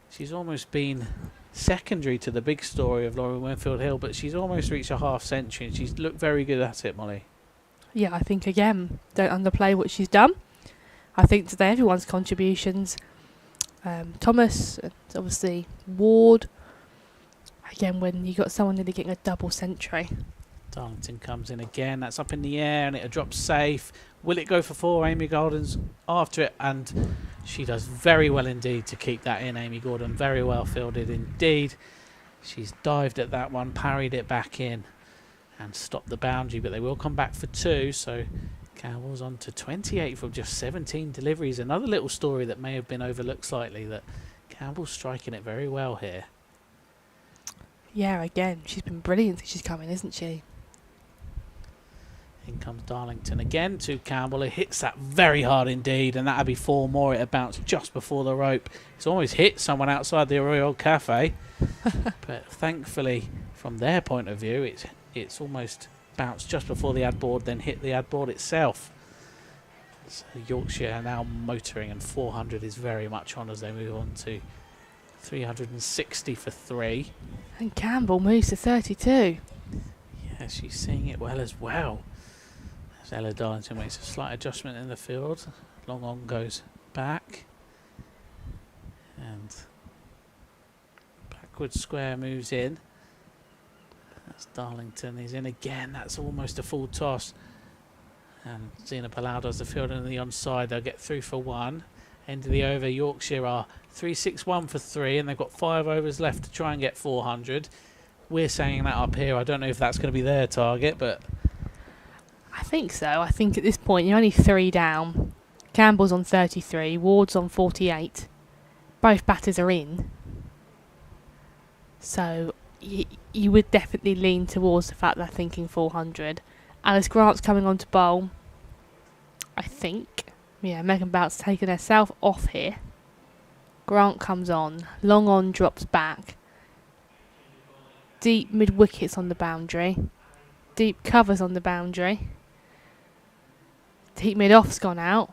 she's almost been secondary to the big story of Lauren Winfield Hill, but she's almost reached a half century, and she's looked very good at it, Molly. Yeah, I think, again, don't underplay what she's done. I think today everyone's contributions, Thomas, and obviously Ward, again, when you got someone nearly getting a double century. Darlington comes in again. That's up in the air, and it'll drop safe. Will it go for 4? Amy Gordon's after it, and she does very well indeed to keep that in. Amy Gordon, very well fielded indeed. She's dived at that one, parried it back in, and stopped the boundary, but they will come back for 2. So Campbell's on to 28 from just 17 deliveries. Another little story that may have been overlooked slightly, that Campbell's striking it very well here. Yeah, again, she's been brilliant since she's come in, isn't she? In comes Darlington again to Campbell. It hits that very hard indeed, and that'll be 4 more. It bounced just before the rope. It's almost hit someone outside the Royal Cafe, but thankfully, from their point of view, it's almost bounced just before the ad board, then hit the ad board itself. So Yorkshire are now motoring, and 400 is very much on as they move on to 360 for 3. And Campbell moves to 32. Yeah, she's seeing it well as well. As Ella Darlington makes a slight adjustment in the field. Long on goes back. And backward square moves in. That's Darlington. He's in again. That's almost a full toss. And Zena Palau does the field on the onside. They'll get through for 1. End of the over. Yorkshire are 361 for 3, and they've got 5 overs left to try and get 400. We're saying that up here. I don't know if that's going to be their target, but I think so. I think at this point you're only 3 down. Campbell's on 33, Ward's on 48. Both batters are in. So you would definitely lean towards the fact they're thinking 400. Alice Grant's coming on to bowl. I think. Yeah, Megan Bout's taken herself off here. Grant comes on. Long on drops back. Deep mid wickets on the boundary. Deep covers on the boundary. Deep mid off's gone out.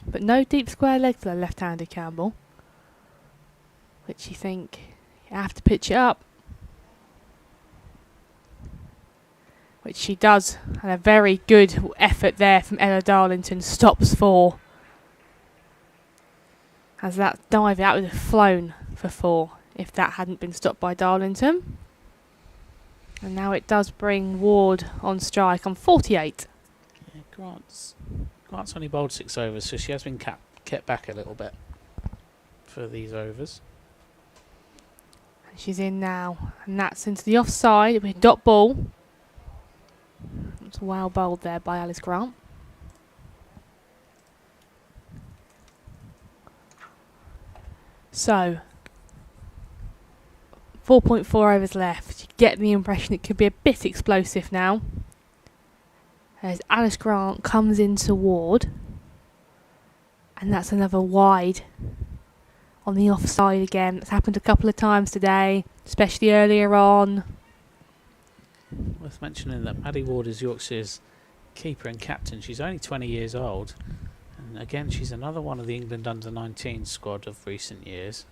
But no deep square leg for the left-handed Campbell. Which you think you have to pitch it up. Which she does. And a very good effort there from Ella Darlington. Stops 4. As that dive, that would have flown for 4 if that hadn't been stopped by Darlington. And now it does bring Ward on strike on 48. yeah, Grant's only bowled 6 overs, so she has been kept back a little bit for these overs. And she's in now. And that's into the offside with dot ball. It's well bowled there by Alice Grant. So, 4.4 overs left. You get the impression it could be a bit explosive now. As Alice Grant comes into Ward. And that's another wide on the offside again. That's happened a couple of times today, especially earlier on. Worth mentioning that Maddie Ward is Yorkshire's keeper and captain. She's only 20 years old. And again, she's another one of the England under-19 squad of recent years.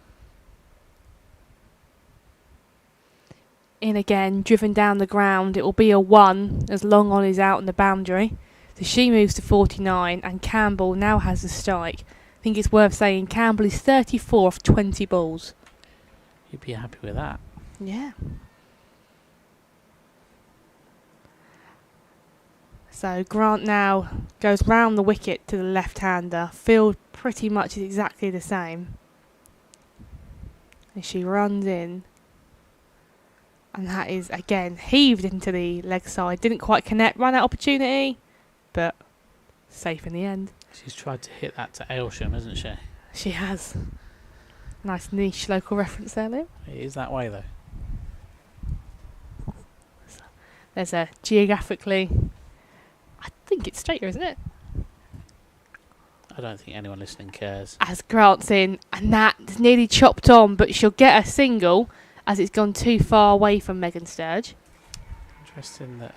In again, driven down the ground. It will be a 1 as Long On is out on the boundary. So she moves to 49 and Campbell now has the strike. I think it's worth saying Campbell is 34 off 20 balls. You'd be happy with that. Yeah. So Grant now goes round the wicket to the left-hander. Field pretty much is exactly the same. And she runs in. And that is, again, heaved into the leg side. Didn't quite connect, ran out opportunity, but safe in the end. She's tried to hit that to Aylsham, hasn't she? She has. Nice niche local reference there, Liam. It is that way, though. So there's a geographically, I think it's straighter, isn't it? I don't think anyone listening cares. As Grant's in, and that's nearly chopped on, but she'll get a single as it's gone too far away from Megan Sturge. Interesting that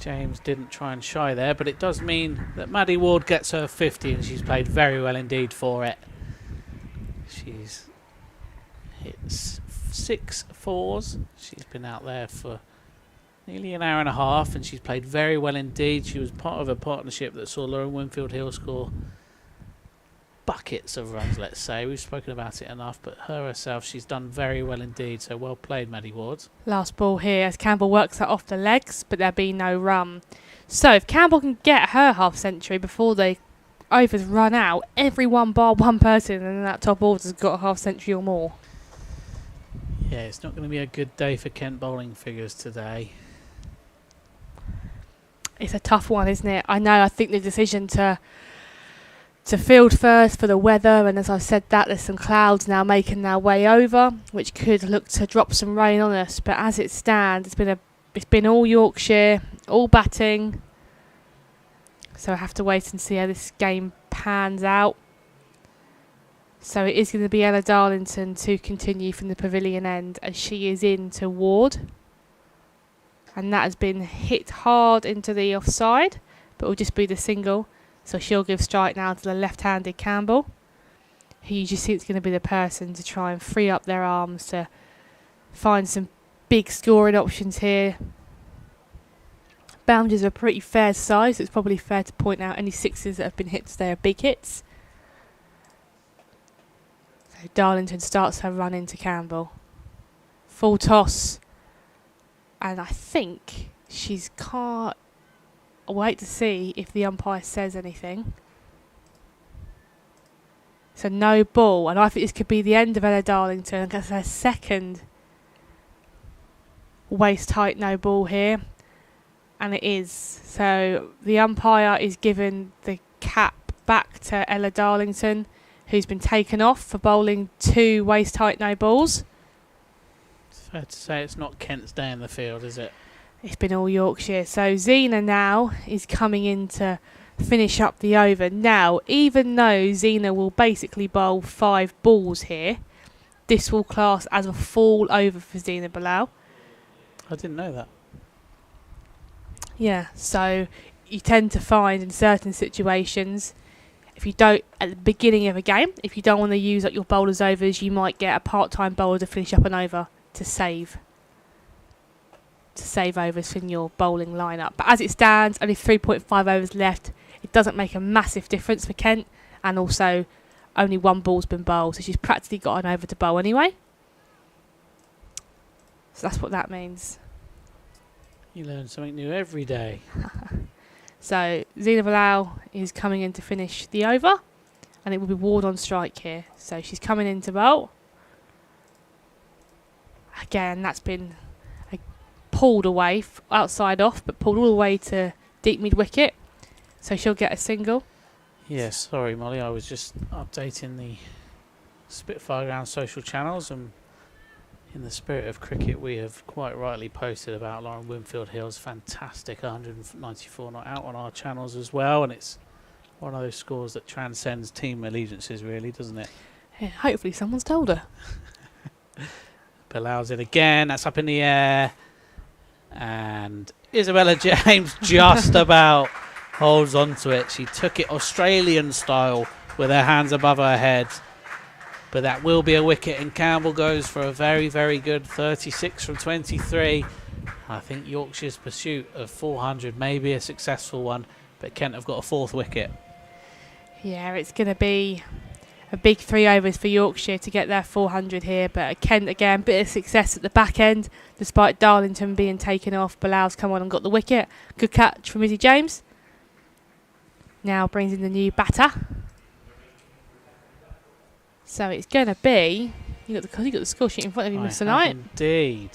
James didn't try and shy there, but it does mean that Maddie Ward gets her 50 and she's played very well indeed for it. She's hit 6 fours. She's been out there for nearly an hour and a half and she's played very well indeed. She was part of a partnership that saw Lauren Winfield Hill score buckets of runs, let's say. We've spoken about it enough, but her herself, she's done very well indeed. So well played, Maddie Ward. Last ball here as Campbell works that off the legs, but there'll be no run. So if Campbell can get her half century before the overs run out, everyone bar one person in that top order has got a half century or more. Yeah, it's not going to be a good day for Kent bowling figures today. It's a tough one, isn't it? I know, I think the decision to field first for the weather, and as I've said that, there's some clouds now making their way over, which could look to drop some rain on us. But as it stands, it's been all Yorkshire, all batting. So I have to wait and see how this game pans out. So it is going to be Ella Darlington to continue from the pavilion end, as she is in to Ward. And that has been hit hard into the offside, but will just be the single. So she'll give strike now to the left-handed Campbell, who you just think is going to be the person to try and free up their arms to find some big scoring options here. Boundaries are pretty fair size, so it's probably fair to point out any sixes that have been hit today are big hits. So Darlington starts her run into Campbell. Full toss. And I think she's can't... I'll wait to see if the umpire says anything. So no ball, and I think this could be the end of Ella Darlington. That's her second waist height no ball here, and it is. So the umpire is giving the cap back to Ella Darlington, who's been taken off for bowling 2 waist height no balls. It's fair to say it's not Kent's day in the field, is it? It's been all Yorkshire. So Zena now is coming in to finish up the over. Now, even though Zena will basically bowl 5 balls here, this will class as a full over for Zena Bilal. I didn't know that. Yeah, so you tend to find in certain situations, if you don't, at the beginning of a game, if you don't want to use up your bowler's overs, you might get a part-time bowler to finish up an over to save overs from your bowling lineup. But as it stands, only 3.5 overs left. It doesn't make a massive difference for Kent, and also only 1 ball's been bowled, so she's practically got an over to bowl anyway. So that's what that means. You learn something new every day. So Zena Bilal is coming in to finish the over, and it will be Ward on strike here. So she's coming in to bowl. Again, that's been pulled away, outside off, but pulled all the way to deep mid wicket. So she'll get a single. Yeah, sorry Molly, I was just updating the Spitfire Ground social channels, and in the spirit of cricket we have quite rightly posted about Lauren Winfield Hill's fantastic 194 not out on our channels as well, and it's one of those scores that transcends team allegiances really, doesn't it? Yeah, hopefully someone's told her. Bilal's it again, that's up in the air. And Isabella James just about holds on to it. She took it Australian style with her hands above her head. But that will be a wicket, and Campbell goes for a very, very good 36 from 23. I think Yorkshire's pursuit of 400 may be a successful one, but Kent have got a 4th wicket. Yeah, it's going to be a big 3 overs for Yorkshire to get their 400 here, but Kent again, bit of success at the back end despite Darlington being taken off. Bilal's come on and got the wicket. Good catch from Izzy James. Now brings in the new batter. So it's going to be, you got the score sheet in front of you, Mr. Knight. Indeed.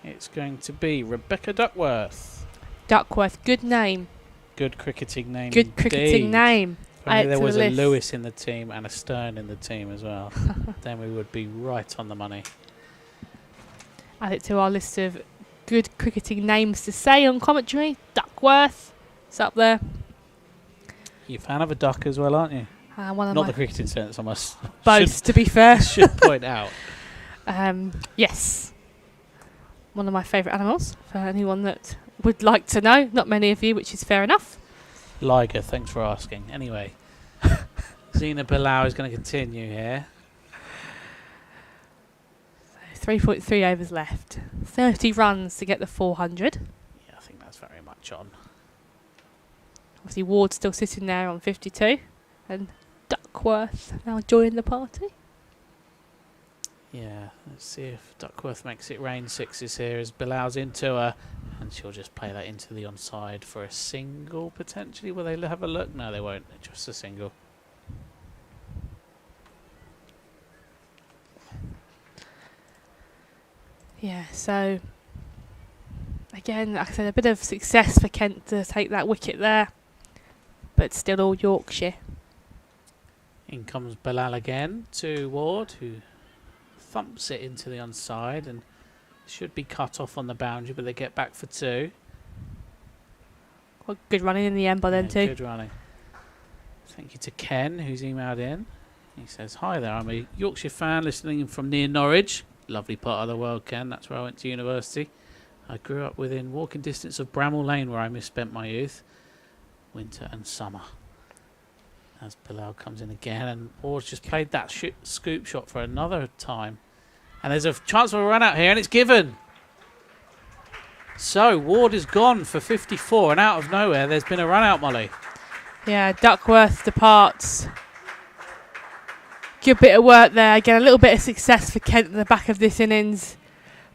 It's going to be Rebecca Duckworth. Duckworth, good name. Good cricketing name. Good cricketing name. If there was a Lewis in the team and a Stern in the team as well, then we would be right on the money. Add it to our list of good cricketing names to say on commentary. Duckworth, it's up there. You're a fan of a duck as well, aren't you? One of Not the cricketing sense, I must. Both, to be fair. Should point out. Yes. One of my favourite animals, for anyone that would like to know. Not many of you, which is fair enough. Liger, thanks for asking. Anyway, Zina Bilal is going to continue here. 3.3 overs left. 30 runs to get the 400. Yeah, I think that's very much on. Obviously, Ward's still sitting there on 52. And Duckworth now joining the party. Yeah, let's see if Duckworth makes it rain sixes here as Bilal's into her. And she'll just play that into the onside for a single, potentially. Will they have a look? No, they won't. Just a single. Yeah, so again, like I said, a bit of success for Kent to take that wicket there, but still all Yorkshire. In comes Bilal again to Ward, who thumps it into the onside and should be cut off on the boundary, but they get back for 2. Well, good running in the end by them too. Good running. Thank you to Ken, who's emailed in. He says, "Hi there, I'm a Yorkshire fan listening in from near Norwich." Lovely part of the world, Ken. That's where I went to university. I grew up within walking distance of Bramall Lane, where I misspent my youth, winter and summer. As Bilal comes in again, and Ward's just played that scoop shot for another time. And there's a chance for a run out here, and it's given. So Ward is gone for 54, and out of nowhere, there's been a run out, Molly. Yeah, Duckworth departs. Good bit of work there. Again, a little bit of success for Kent at the back of this innings.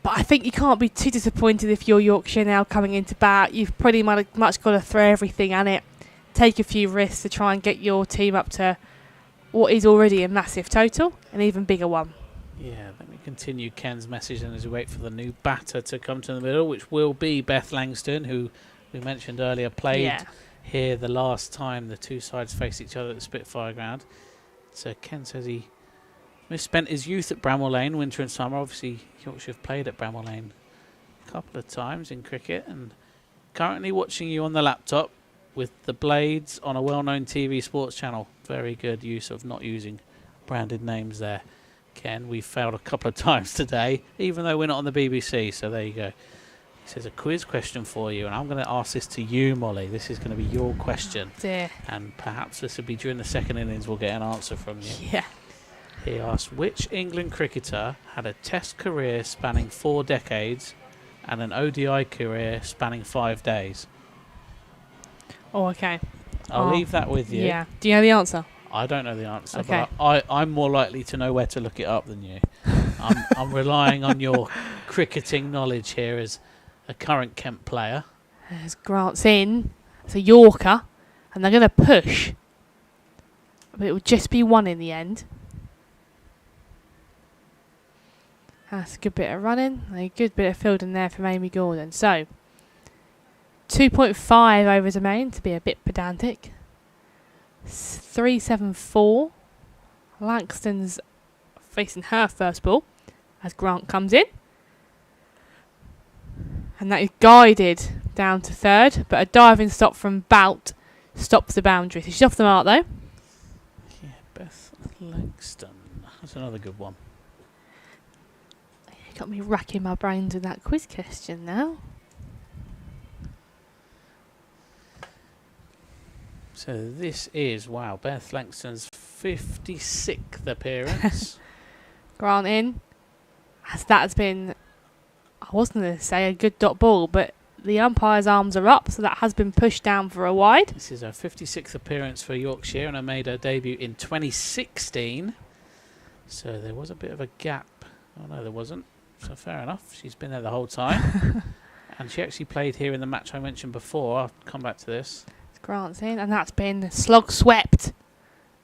But I think you can't be too disappointed if you're Yorkshire now coming into bat. You've pretty much got to throw everything at it. Take a few risks to try and get your team up to what is already a massive total, an even bigger one. Yeah, let me continue Ken's message and as we wait for the new batter to come to the middle, which will be Beth Langston, who we mentioned earlier played here the last time the two sides faced each other at the Spitfire Ground. So Ken says he misspent his youth at Bramall Lane, winter and summer. Obviously, Yorkshire have played at Bramall Lane a couple of times in cricket, and currently watching you on the laptop with the blades on a well-known TV sports channel. Very good use of not using branded names there, Ken. We've failed a couple of times today, even though we're not on the BBC, so there you go. He says, a quiz question for you, and I'm going to ask this to you, Molly. This is going to be your question. Oh dear. And perhaps this will be during the second innings we'll get an answer from you. Yeah. He asked, which England cricketer had a test career spanning 4 decades and an ODI career spanning 5 days? Oh, okay. I'll leave that with you. Yeah. Do you know the answer? I don't know the answer, Okay. but I'm more likely to know where to look it up than you. I'm relying on your cricketing knowledge here as a current Kent player. As Grant's in, it's a Yorker, and they're going to push. But it will just be 1 in the end. That's a good bit of running, a good bit of fielding there from Amy Gordon. So, 2.5 overs remain, to be a bit pedantic. 374. Langston's facing her first ball as Grant comes in. And that is guided down to third, but a diving stop from Bout stops the boundary. So she's off the mark though. Yeah, Beth Langston. That's another good one. You got me racking my brains with that quiz question now. So this is, wow, Beth Langston's 56th appearance. Grant in. As that has been, I wasn't going to say a good dot ball, but the umpire's arms are up, so that has been pushed down for a wide. This is her 56th appearance for Yorkshire, and I made her debut in 2016. So there was a bit of a gap. Oh, no, there wasn't. So fair enough. She's been there the whole time. And she actually played here in the match I mentioned before. I'll come back to this. Grant's in, and that's been slog swept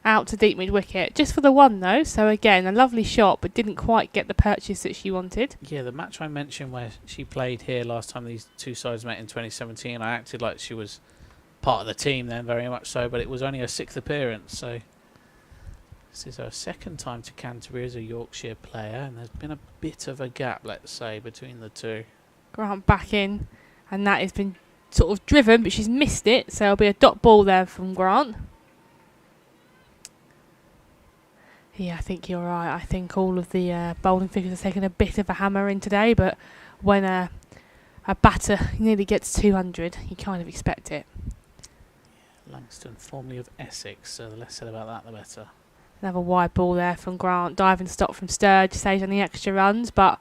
out to deep mid wicket. Just for the 1 though, so again, a lovely shot, but didn't quite get the purchase that she wanted. Yeah, the match I mentioned where she played here last time these two sides met in 2017, I acted like she was part of the team then, very much so, but it was only her 6th appearance, so this is her 2nd time to Canterbury as a Yorkshire player, and there's been a bit of a gap, let's say, between the two. Grant back in, and that has been sort of driven, but she's missed it, so it'll be a dot ball there from Grant. Yeah, I think you're right. I think all of the bowling figures have taken a bit of a hammer in today, but when a a batter nearly gets 200, you kind of expect it. Langston, formerly of Essex, so the less said about that, the better. Another wide ball there from Grant. Diving stop from Sturge saves on the extra runs, but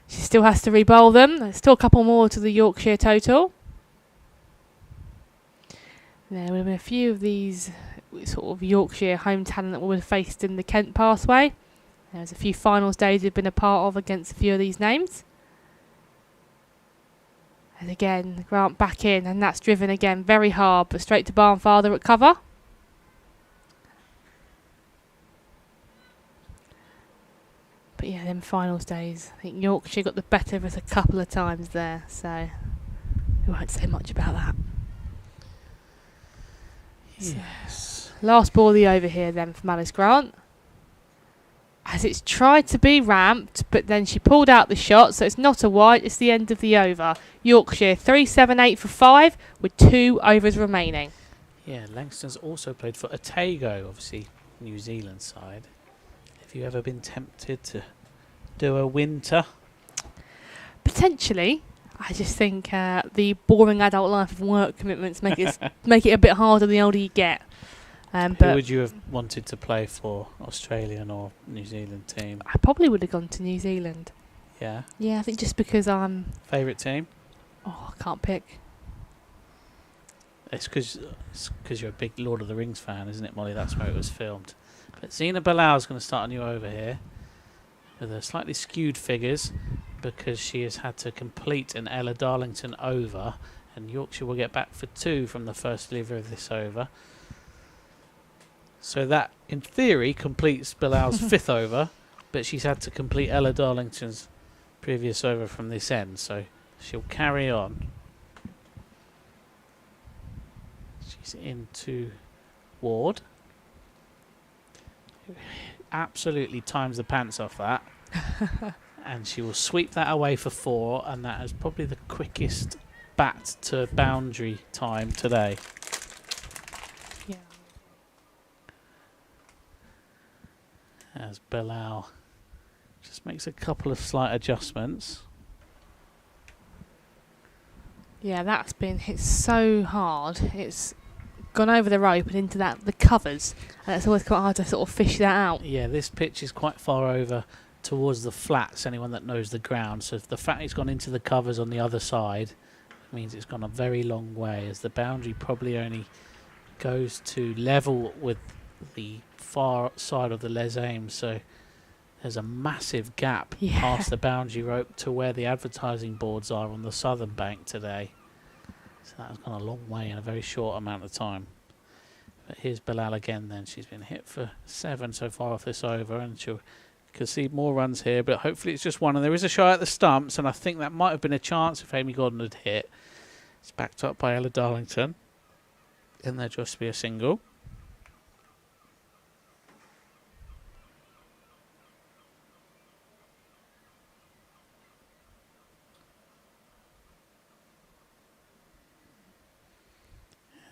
she still has to re-bowl them. There's still a couple more to the Yorkshire total. There would have been a few of these sort of Yorkshire home talent that we would have faced in the Kent Pathway. There's a few finals days we've been a part of against a few of these names. And again, Grant back in, and that's driven again very hard, but straight to Barnfather at cover. But yeah, them finals days, I think Yorkshire got the better of us a couple of times there, so we won't say much about that. Yes. So, last ball of the over here then from Alice Grant. As it's tried to be ramped, but then she pulled out the shot, so it's not a wide, it's the end of the over. Yorkshire 3-7-8 for 5 with 2 overs remaining. Yeah, Langston's also played for Otago, obviously New Zealand side. Have you ever been tempted to do a winter? Potentially. I just think the boring adult life of work commitments make it a bit harder the older you get. Who But would you have wanted to play for, Australian or New Zealand team? I probably would have gone to New Zealand. Yeah. Yeah, I think just because Favourite team? I can't pick. It's because you're a big Lord of the Rings fan, isn't it, Molly? That's where it was filmed. But Zina Bilal's going to start a new over here with her slightly skewed figures because she has had to complete an Ella Darlington over, and Yorkshire will get back for 2 from the first delivery of this over. So that, in theory, completes Bilal's 5th over, but she's had to complete Ella Darlington's previous over from this end, so she'll carry on. She's into Ward. Absolutely times the pants off that. And she will sweep that away for 4, and that is probably the quickest bat to boundary time today. Yeah. As Bilal just makes a couple of slight adjustments. Yeah, that's been hit so hard. It's gone over the rope and into the covers, and it's always quite hard to sort of fish that out. Yeah, this pitch is quite far over towards the flats, anyone that knows the ground. So if the fact it's gone into the covers on the other side means it's gone a very long way, as the boundary probably only goes to level with the far side of the Les Ames. So there's a massive gap past the boundary rope to where the advertising boards are on the southern bank today. So that's gone a long way in a very short amount of time. But here's Bilal again then. She's been hit for 7 so far off this over, and she'll concede more runs here, but hopefully it's just one. And there is a shot at the stumps, and I think that might have been a chance if Amy Gordon had hit. It's backed up by Ella Darlington. And there'll just be a single.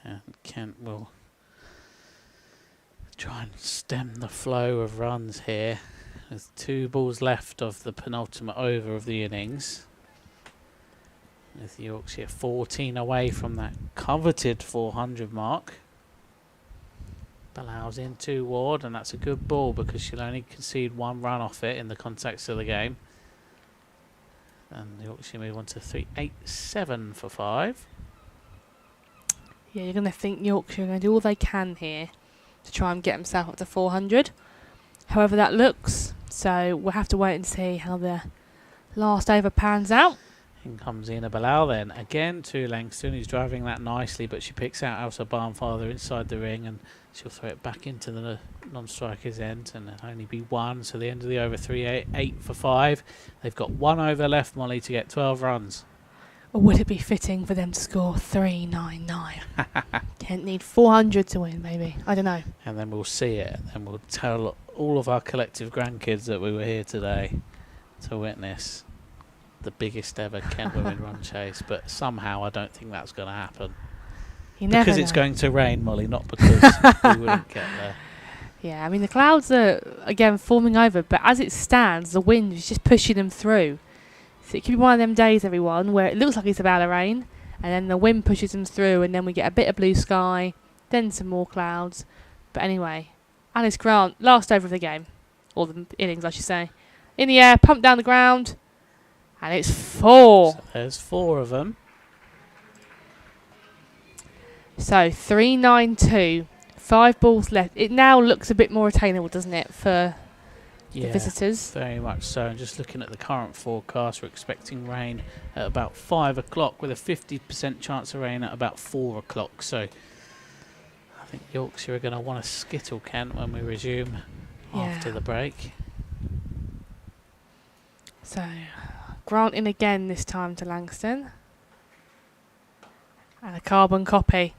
And Kent will try and stem the flow of runs here. There's 2 balls left of the penultimate over of the innings. With Yorkshire 14 away from that coveted 400 mark. Bilal's into Ward, and that's a good ball because she'll only concede 1 run off it in the context of the game. And Yorkshire move on to 3-8-7 for 5. Yeah, you're going to think Yorkshire are going to do all they can here to try and get themselves up to 400. However that looks, so we'll have to wait and see how the last over pans out. In comes Zina Bilal then, again to Langston, who's driving that nicely, but she picks out Elsa Barnfather inside the ring, and she'll throw it back into the non-striker's end, and it'll only be 1, so the end of the over 3-8 for 5. They've got 1 over left, Molly, to get 12 runs. Or would it be fitting for them to score 399? Kent need 400 to win, maybe. I don't know. And then we'll see it, and we'll tell all of our collective grandkids that we were here today to witness the biggest ever Kent women run chase. But somehow I don't think that's going to happen. You never because know. it's going to rain, Molly, not because we wouldn't get there. Yeah, I mean, the clouds are, again, forming over, but as it stands, the wind is just pushing them through. So it could be one of them days, everyone, where it looks like it's about to rain, and then the wind pushes them through, and then we get a bit of blue sky, then some more clouds. But anyway, Alice Grant, last over of the game, or the innings, I should say. In the air, pumped down the ground, and it's 4. So there's 4 of them. So 3-9-2, 5 balls left. It now looks a bit more attainable, doesn't it, for the visitors? Very much so. And just looking at the current forecast, we're expecting rain at about 5 o'clock with a 50% chance of rain at about 4 o'clock. So I think Yorkshire are going to want to skittle, Kent, when we resume after the break. So Grant in again this time to Langston. And a carbon copy.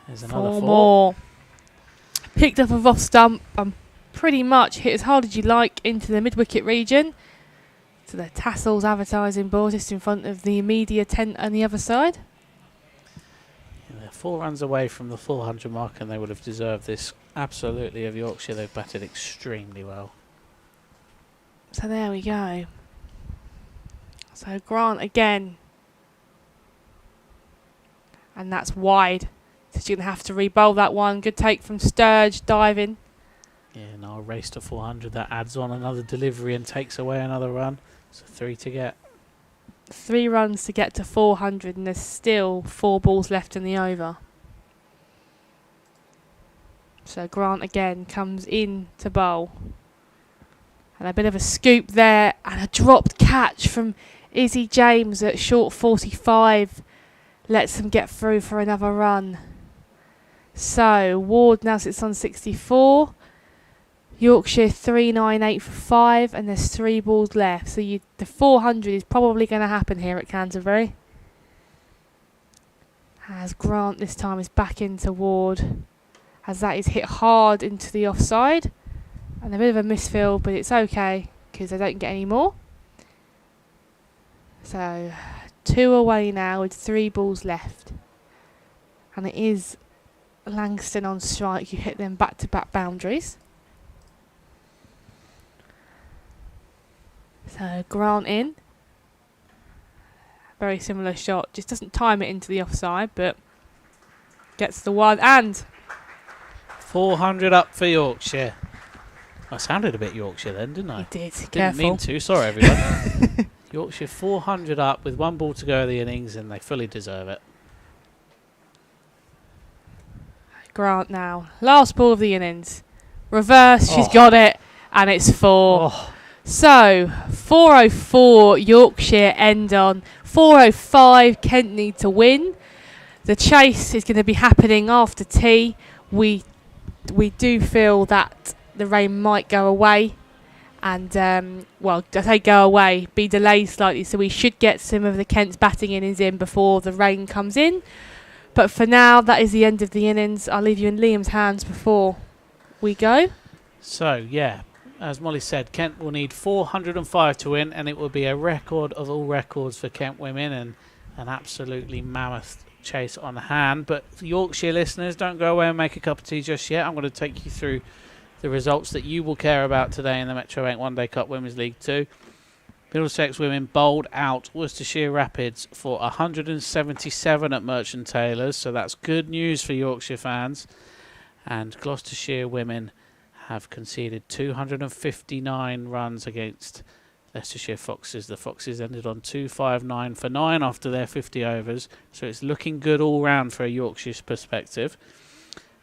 There's another 4 more. Picked up a off stump and pretty much hit as hard as you like into the mid-wicket region. So the Tassels advertising board just in front of the media tent on the other side. Yeah, they're 4 runs away from the 400 mark, and they would have deserved this absolutely of Yorkshire. They've batted extremely well. So there we go. So Grant again. And that's wide. So she's going to have to re-bowl that one. Good take from Sturge, diving. Yeah, now a race to 400. That adds on another delivery and takes away another run. So 3 to get. 3 runs to get to 400, and there's still 4 balls left in the over. So Grant again comes in to bowl. And a bit of a scoop there, and a dropped catch from Izzy James at short 45. Lets them get through for another run. So Ward now sits on 64. Yorkshire 398 for 5, and there's 3 balls left. So the 400 is probably going to happen here at Canterbury. As Grant this time is back into Ward, as that is hit hard into the offside. And a bit of a misfield, but it's okay because they don't get any more. So 2 away now with 3 balls left. And it is Langston on strike. You hit them back-to-back boundaries. So Grant in. Very similar shot. Just doesn't time it into the offside, but gets the one. And 400 up for Yorkshire. I sounded a bit Yorkshire then, didn't I? you did. Didn't Careful. mean to. Sorry, everyone. Yorkshire 400 up with 1 ball to go of the innings, and they fully deserve it. Grant now. Last ball of the innings. Reverse. She's got it. And it's 4. So 404 Yorkshire end on. 405 Kent need to win. The chase is going to be happening after tea. We do feel that the rain might go away. And, I say go away, be delayed slightly. So we should get some of the Kent's batting innings in before the rain comes in. But for now, that is the end of the innings. I'll leave you in Liam's hands before we go. So, yeah, as Molly said, Kent will need 405 to win, and it will be a record of all records for Kent women and an absolutely mammoth chase on hand. But Yorkshire listeners, don't go away and make a cup of tea just yet. I'm going to take you through the results that you will care about today in the Metro Bank One Day Cup Women's League 2. Middlesex women bowled out Worcestershire Rapids for 177 at Merchant Taylors, so that's good news for Yorkshire fans. And Gloucestershire women have conceded 259 runs against Leicestershire Foxes. The Foxes ended on 259 for 9 after their 50 overs, so it's looking good all round for a Yorkshire perspective.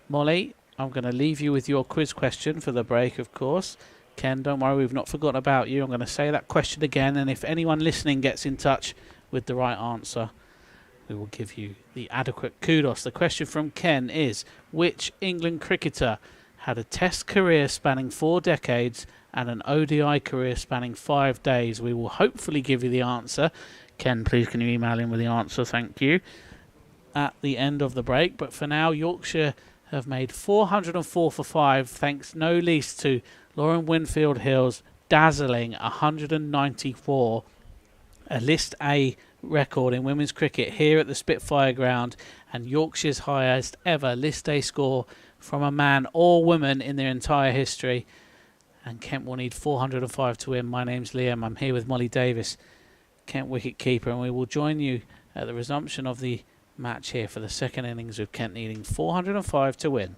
Molly, I'm going to leave you with your quiz question for the break, of course. Ken, don't worry, we've not forgotten about you. I'm going to say that question again, and if anyone listening gets in touch with the right answer, we will give you the adequate kudos. The question from Ken is, which England cricketer had a Test career spanning 4 decades and an ODI career spanning 5 days? We will hopefully give you the answer. Ken, please can you email in with the answer? Thank you. At the end of the break. But for now, Yorkshire have made 404 for 5, thanks no least to Lauren Winfield Hill's dazzling 194, a List A record in women's cricket here at the Spitfire Ground, and Yorkshire's highest ever List A score from a man or woman in their entire history. And Kent will need 405 to win. My name's Liam. I'm here with Molly Davis. Kent wicket-keeper, and we will join you at the resumption of the match here for the second innings, with Kent needing 405 to win.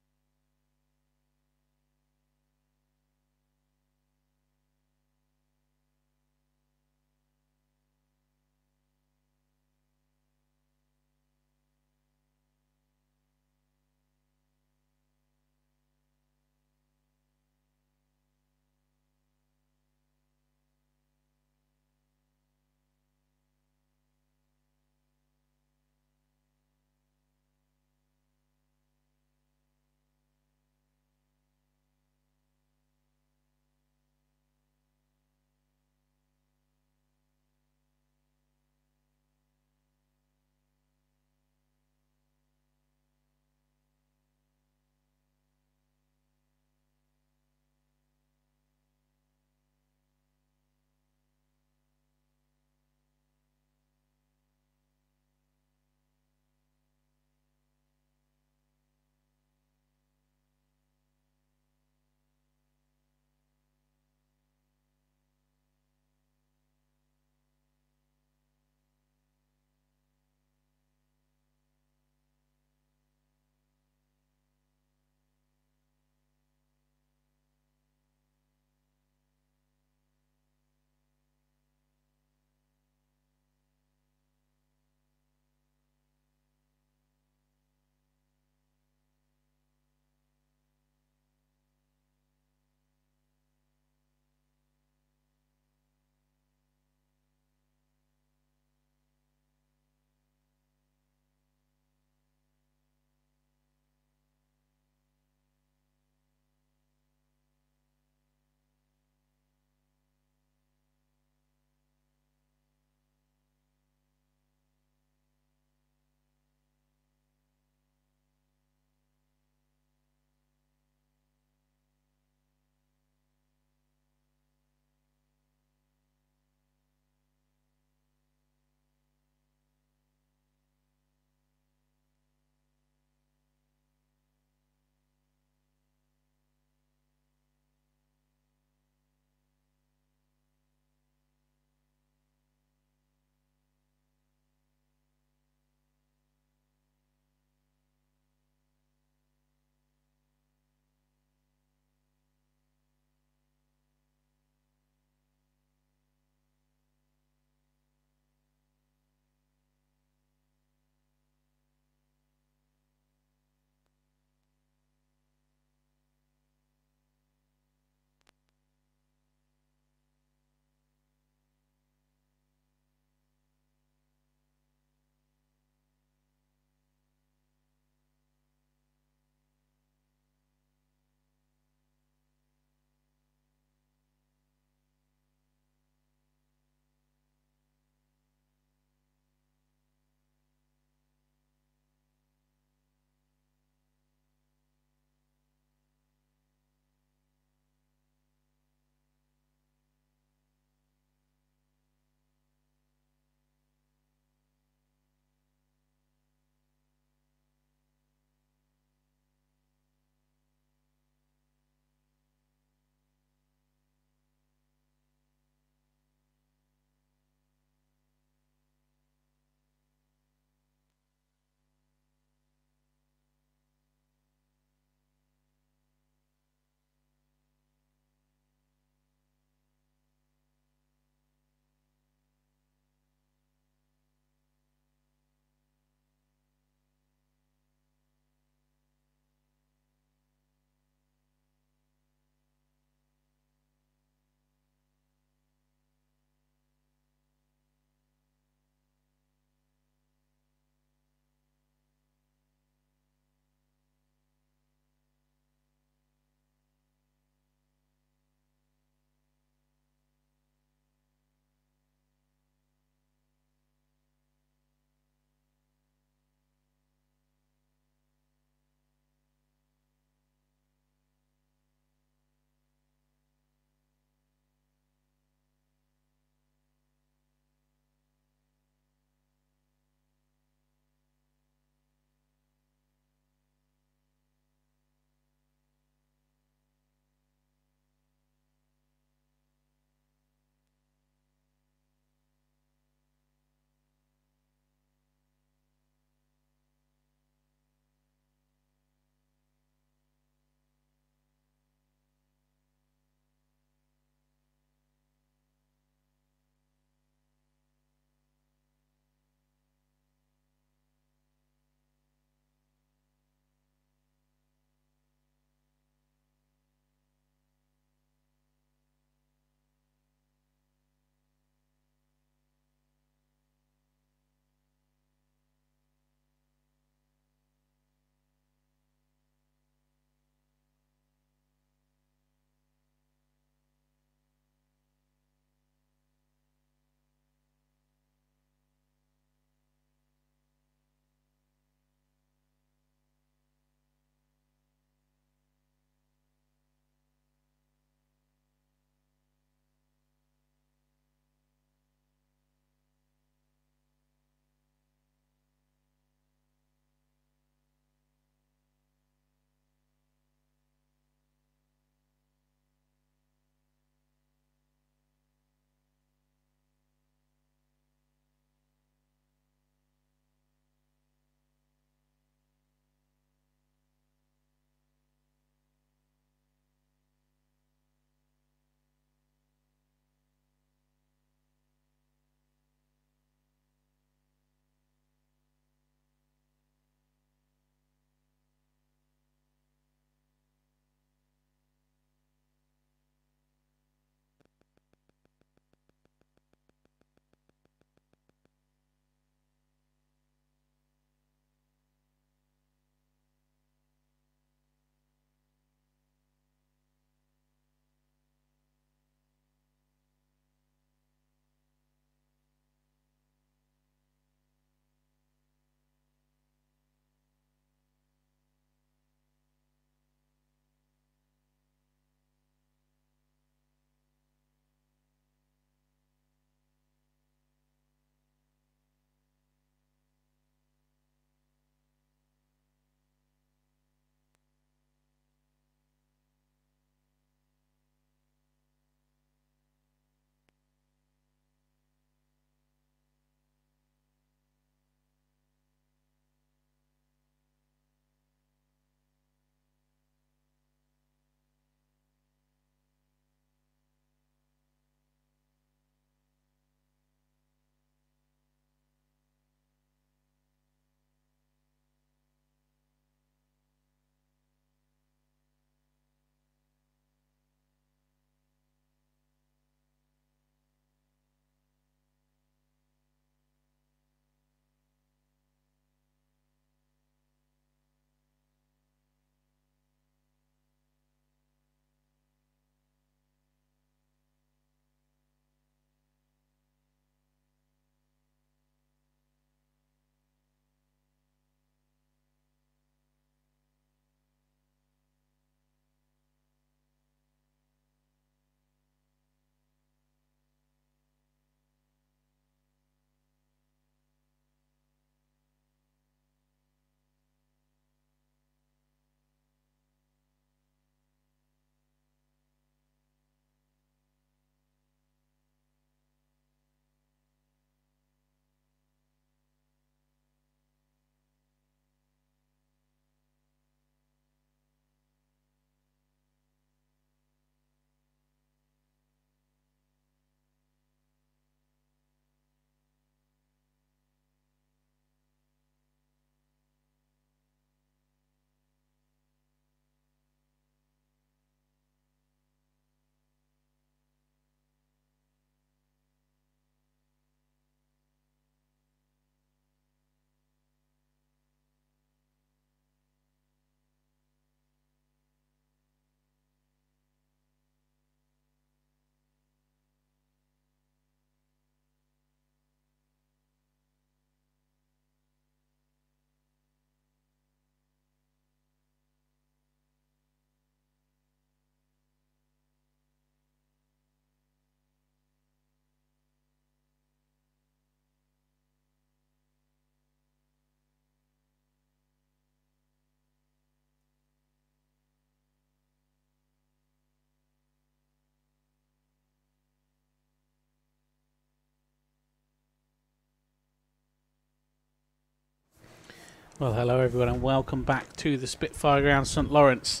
Well, hello everyone and welcome back to the Spitfire Ground St Lawrence.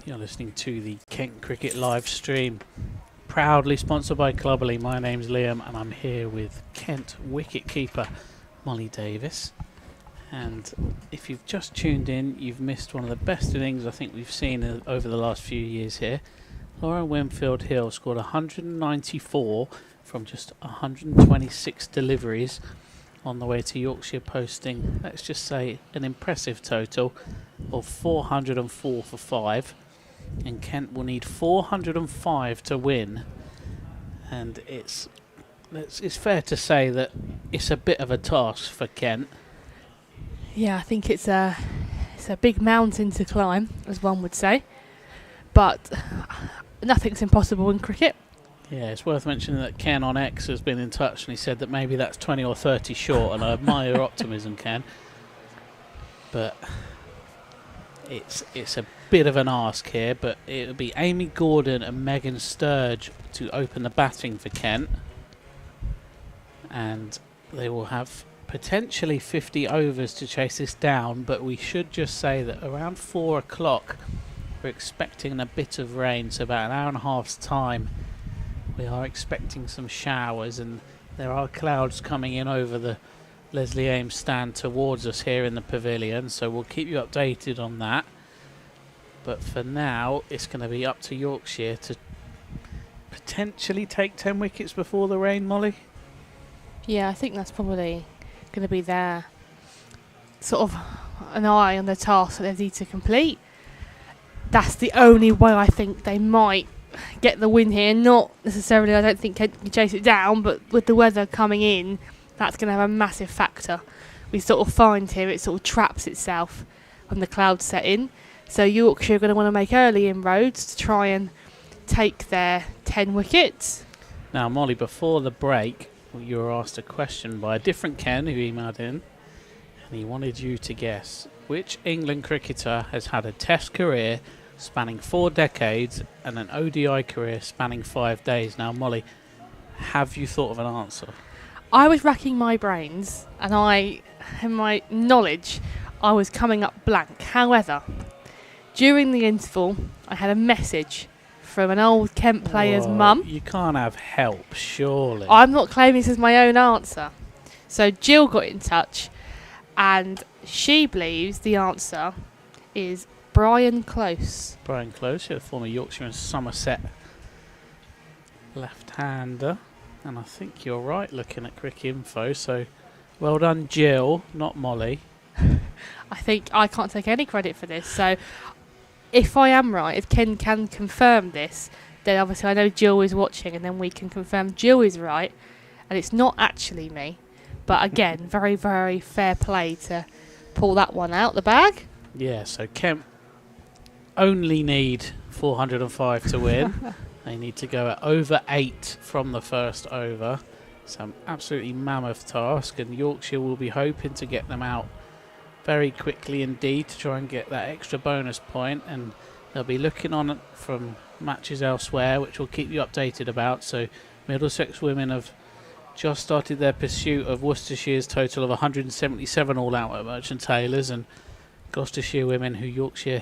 You're listening to the Kent Cricket live stream, proudly sponsored by Cluberly. My name's Liam and I'm here with Kent wicketkeeper Molly Davis. And if you've just tuned in, you've missed one of the best innings I think we've seen over the last few years here. Lauren Winfield Hill scored 194 from just 126 deliveries on the way to Yorkshire, posting, let's just say, an impressive total of 404 for 5. And Kent will need 405 to win. And it's fair to say that it's a bit of a task for Kent. Yeah, I think it's a big mountain to climb, as one would say. But nothing's impossible in cricket. Yeah, it's worth mentioning that Ken on X has been in touch and he said that maybe that's 20 or 30 short, and I admire your optimism, Ken. But it's a bit of an ask here, but it'll be Amy Gordon and Megan Sturge to open the batting for Kent. And they will have potentially 50 overs to chase this down, but we should just say that around 4 o'clock we're expecting a bit of rain, so about an hour and a half's time. We are expecting some showers and there are clouds coming in over the Leslie Ames stand towards us here in the pavilion, so we'll keep you updated on that. But for now, it's going to be up to Yorkshire to potentially take 10 wickets before the rain, Molly. Yeah, I think that's probably going to be their sort of an eye on the task that they need to complete. That's the only way I think they might get the win here. Not necessarily, I don't think Kent can chase it down, but with the weather coming in, that's going to have a massive factor. We sort of find here it sort of traps itself when the clouds set in. So Yorkshire are going to want to make early inroads to try and take their 10 wickets. Now, Molly, before the break, you were asked a question by a different Ken who emailed in, and he wanted you to guess which England cricketer has had a Test career spanning 4 decades and an ODI career spanning 5 days. Now, Molly, have you thought of an answer? I was racking my brains, and in my knowledge, I was coming up blank. However, during the interval, I had a message from an old Kent player's mum. You can't have help, surely. I'm not claiming this as my own answer. So Jill got in touch, and she believes the answer is Brian Close. Brian Close, the former Yorkshire and Somerset left-hander. And I think you're right looking at Crick Info, so well done, Jill, not Molly. I think I can't take any credit for this. So if I am right, if Ken can confirm this, then obviously I know Jill is watching, and then we can confirm Jill is right, and it's not actually me. But again, very, very fair play to pull that one out the bag. Yeah, so Kent only need 405 to win. They need to go at over 8 from the first over. Some absolutely mammoth task, and Yorkshire will be hoping to get them out very quickly indeed to try and get that extra bonus point, and they'll be looking on from matches elsewhere, which we'll keep you updated about. So Middlesex women have just started their pursuit of Worcestershire's total of 177 all-out at Merchant Taylors, and Gloucestershire women, who Yorkshire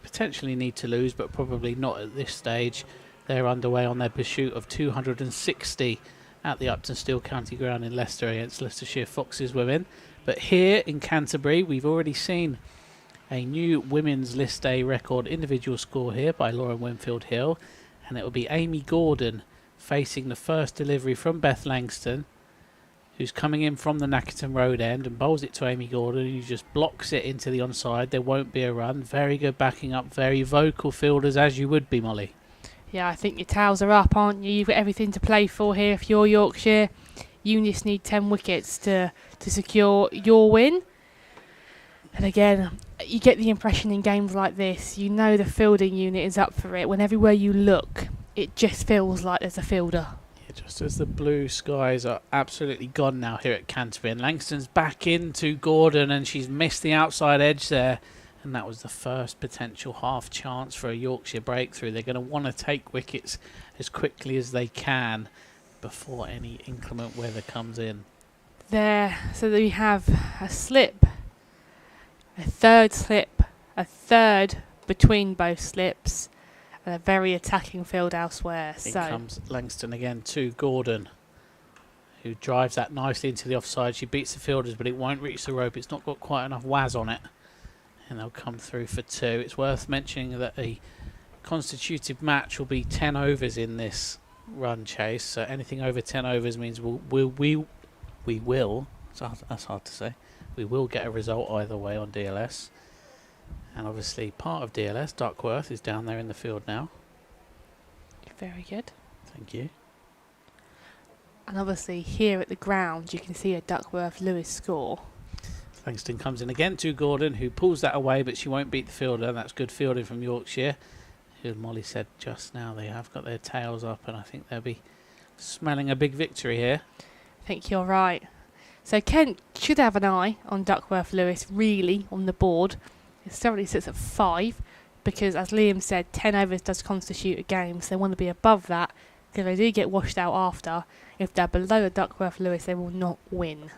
potentially need to lose but probably not at this stage, they're underway on their pursuit of 260 at the Upton Steel County Ground in Leicester against Leicestershire Foxes women. But here in Canterbury, we've already seen a new women's list A record individual score here by Lauren Winfield Hill, and it will be Amy Gordon facing the first delivery from Beth Langston, who's coming in from the Nackerton Road end and bowls it to Amy Gordon, who just blocks it into the onside. There won't be a run. Very good backing up, very vocal fielders, as you would be, Molly. Yeah, I think your towels are up, aren't you? You've got everything to play for here. If you're Yorkshire, you just need 10 wickets to secure your win. And again, you get the impression in games like this, you know the fielding unit is up for it. When everywhere you look, it just feels like there's a fielder. Yeah, just as the blue skies are absolutely gone now here at Canterbury, and Langston's back into Gordon, and she's missed the outside edge there. And that was the first potential half chance for a Yorkshire breakthrough. They're going to want to take wickets as quickly as they can before any inclement weather comes in. There, so that we have a slip a third slip, a third between both slips, and a very attacking field elsewhere. In comes Langston again to Gordon, who drives that nicely into the offside. She beats the fielders, but it won't reach the rope. It's not got quite enough waz on it, and they'll come through for 2. It's worth mentioning that a constituted match will be 10 overs in this run chase, so anything over 10 overs means we will, that's hard to say, we will get a result either way on DLS. And obviously part of DLS, Duckworth, is down there in the field now. Very good. Thank you. And obviously here at the ground you can see a Duckworth-Lewis score. Langston comes in again to Gordon, who pulls that away, but she won't beat the fielder. That's good fielding from Yorkshire, who Molly said just now they have got their tails up, and I think they'll be smelling a big victory here. I think you're right. So Kent should have an eye on Duckworth-Lewis really on the board. It currently sits at 5 because, as Liam said, 10 overs does constitute a game, so they want to be above that because they do get washed out after. If they're below a Duckworth-Lewis, they will not win.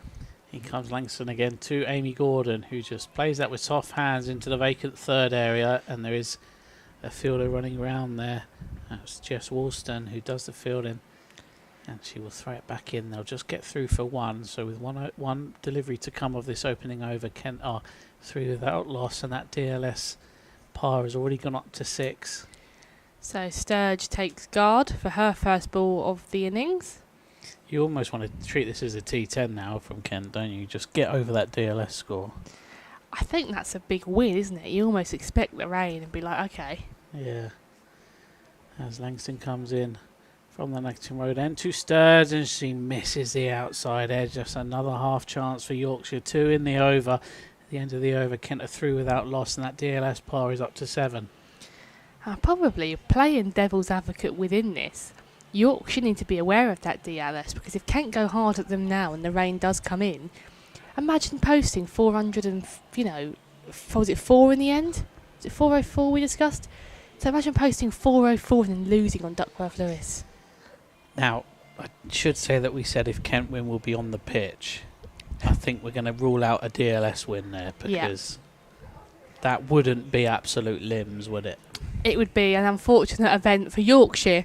Here comes Langston again to Amy Gordon, who just plays that with soft hands into the vacant third area, and there is a fielder running around there. That's Jess Woolston who does the fielding, and she will throw it back in. They'll just get through for 1, so with one delivery to come of this opening over, Kent are 3 without loss, and that DLS par has already gone up to 6. So Sturge takes guard for her first ball of the innings. You almost want to treat this as a T10 now from Kent, don't you? Just get over that DLS score. I think that's a big win, isn't it? You almost expect the rain and be like, okay. Yeah. As Langston comes in from the Langston Road end to Sturge, and she misses the outside edge. Just another half chance for Yorkshire. 2 in the over. At the end of the over, Kent are 3 without loss, and that DLS par is up to 7. Probably playing devil's advocate within this, Yorkshire need to be aware of that DLS, because if Kent go hard at them now and the rain does come in, imagine posting 400 and, was it 4 in the end? Was it 404 we discussed? So imagine posting 404 and then losing on Duckworth-Lewis. Now, I should say that we said if Kent win, we'll be on the pitch. I think we're going to rule out a DLS win there, because that wouldn't be absolute limbs, would it? It would be an unfortunate event for Yorkshire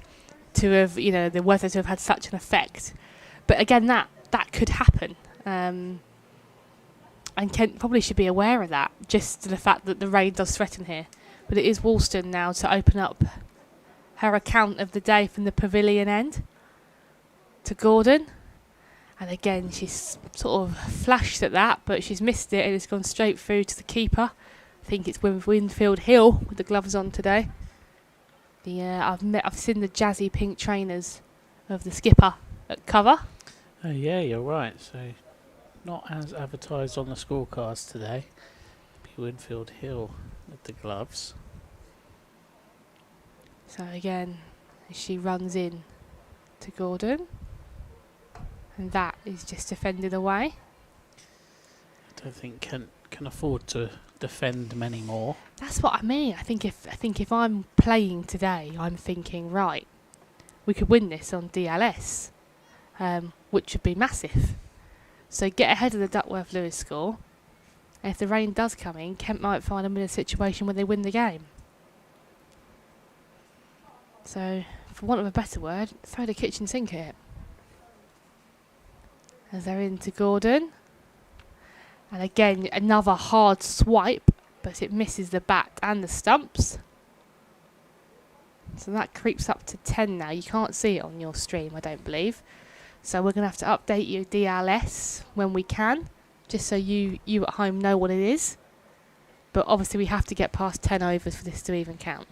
to have, the weather to have had such an effect. But again, that could happen. And Kent probably should be aware of that, just to the fact that the rain does threaten here. But it is Woolston now to open up her account of the day from the pavilion end to Gordon. And again, she's sort of flashed at that, but she's missed it and it's gone straight through to the keeper. I think it's Winfield Hill with the gloves on today. I've seen the jazzy pink trainers of the skipper at cover. Oh yeah, you're right. So not as advertised on the scorecards today. Be Winfield Hill with the gloves. So again, she runs in to Gordon, and that is just defended away. I don't think Kent can afford to defend many more. That's what I mean. I think if I'm playing today, I'm thinking, right, we could win this on DLS, which would be massive. So get ahead of the Duckworth-Lewis score, and if the rain does come in, Kent might find them in a situation where they win the game. So, for want of a better word, throw the kitchen sink at it. As they're into Gordon. And again, another hard swipe, but it misses the bat and the stumps. So that creeps up to 10 now. You can't see it on your stream, I don't believe. So we're going to have to update your DLS when we can, just so you at home know what it is. But obviously we have to get past 10 overs for this to even count.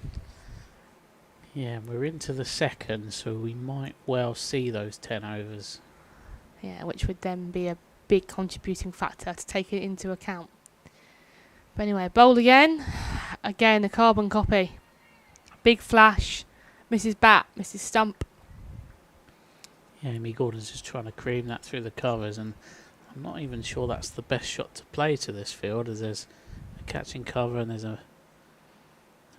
Yeah, we're into the second, so we might well see those 10 overs. Yeah, which would then be a big contributing factor to take it into account. But anyway, bowl again. Again, a carbon copy. Big flash. Mrs. Bat, Mrs. Stump. Yeah, Amy Gordon's just trying to cream that through the covers, and I'm not even sure that's the best shot to play to this field, as there's a catching cover and there's a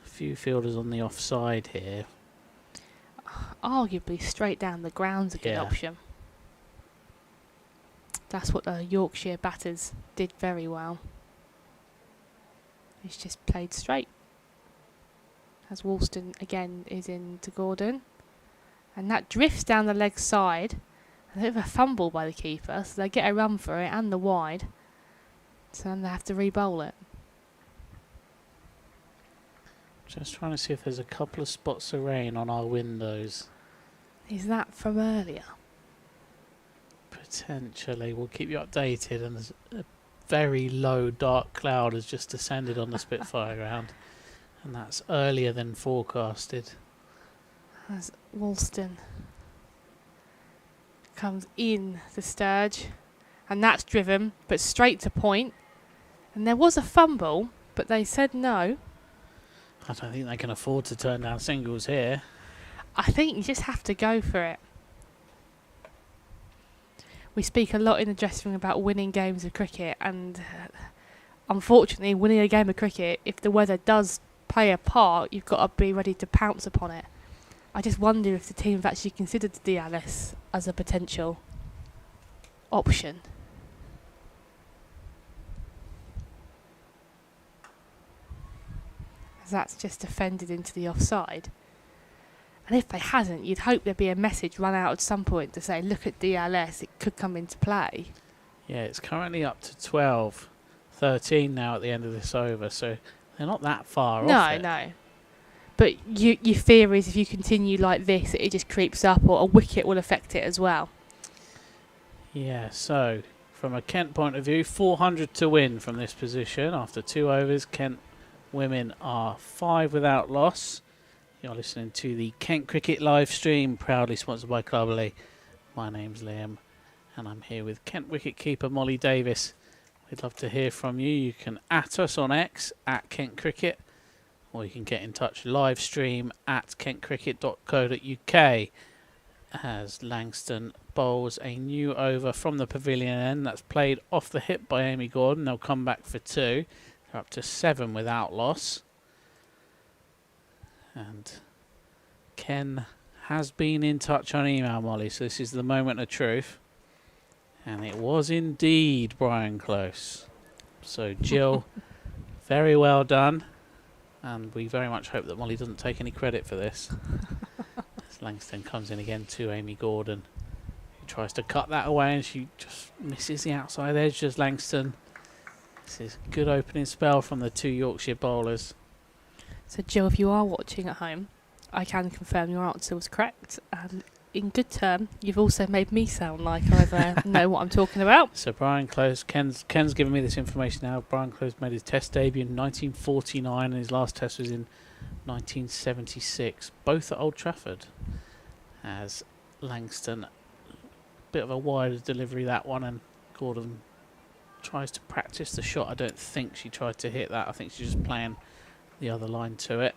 few fielders on the offside here. Arguably straight down the ground's a good option. That's what the Yorkshire batters did very well. It's just played straight. As Woolston again is into Gordon. And that drifts down the leg side. A bit of a fumble by the keeper, so they get a run for it and the wide. So then they have to re-bowl it. Just trying to see if there's a couple of spots of rain on our windows. Is that from earlier? Potentially. We'll keep you updated. And there's a very low dark cloud has just descended on the Spitfire Ground. And that's earlier than forecasted. As Woolston comes in the Sturge. And that's driven, but straight to point. And there was a fumble, but they said no. I don't think they can afford to turn down singles here. I think you just have to go for it. We speak a lot in the dressing room about winning games of cricket, and unfortunately, winning a game of cricket, if the weather does play a part, you've got to be ready to pounce upon it. I just wonder if the team have actually considered the DLS as a potential option. As that's just defended into the offside. And if they hadn't, you'd hope there'd be a message run out at some point to say, look at DLS, it could come into play. Yeah, it's currently up to 12, 13 now at the end of this over, so they're not that far off it. No. But your fear is if you continue like this, it just creeps up, or a wicket will affect it as well. Yeah, so from a Kent point of view, 400 to win from this position after 2 overs. Kent women are 5 without loss. You're listening to the Kent Cricket live stream, proudly sponsored by Cluberly. My name's Liam, and I'm here with Kent wicketkeeper Molly Davis. We'd love to hear from you. You can @ us on X at Kent Cricket, or you can get in touch live stream at kentcricket.co.uk as Langston bowls a new over from the pavilion end. That's played off the hip by Amy Gordon. They'll come back for 2. They're up to 7 without loss. And Ken has been in touch on email, Molly, so this is the moment of truth. And it was indeed Brian Close. So, Jill, very well done. And we very much hope that Molly doesn't take any credit for this. As Langston comes in again to Amy Gordon, who tries to cut that away, and she just misses the outside edge as Langston. This is a good opening spell from the 2 Yorkshire bowlers. So, Jill, if you are watching at home, I can confirm your answer was correct. And in good term, you've also made me sound like I know what I'm talking about. So Brian Close, Ken's given me this information now. Brian Close made his test debut in 1949 and his last test was in 1976, both at Old Trafford. As Langston, bit of a wider delivery that one, and Gordon tries to practice the shot. I don't think she tried to hit that. I think she's just playing the other line to it.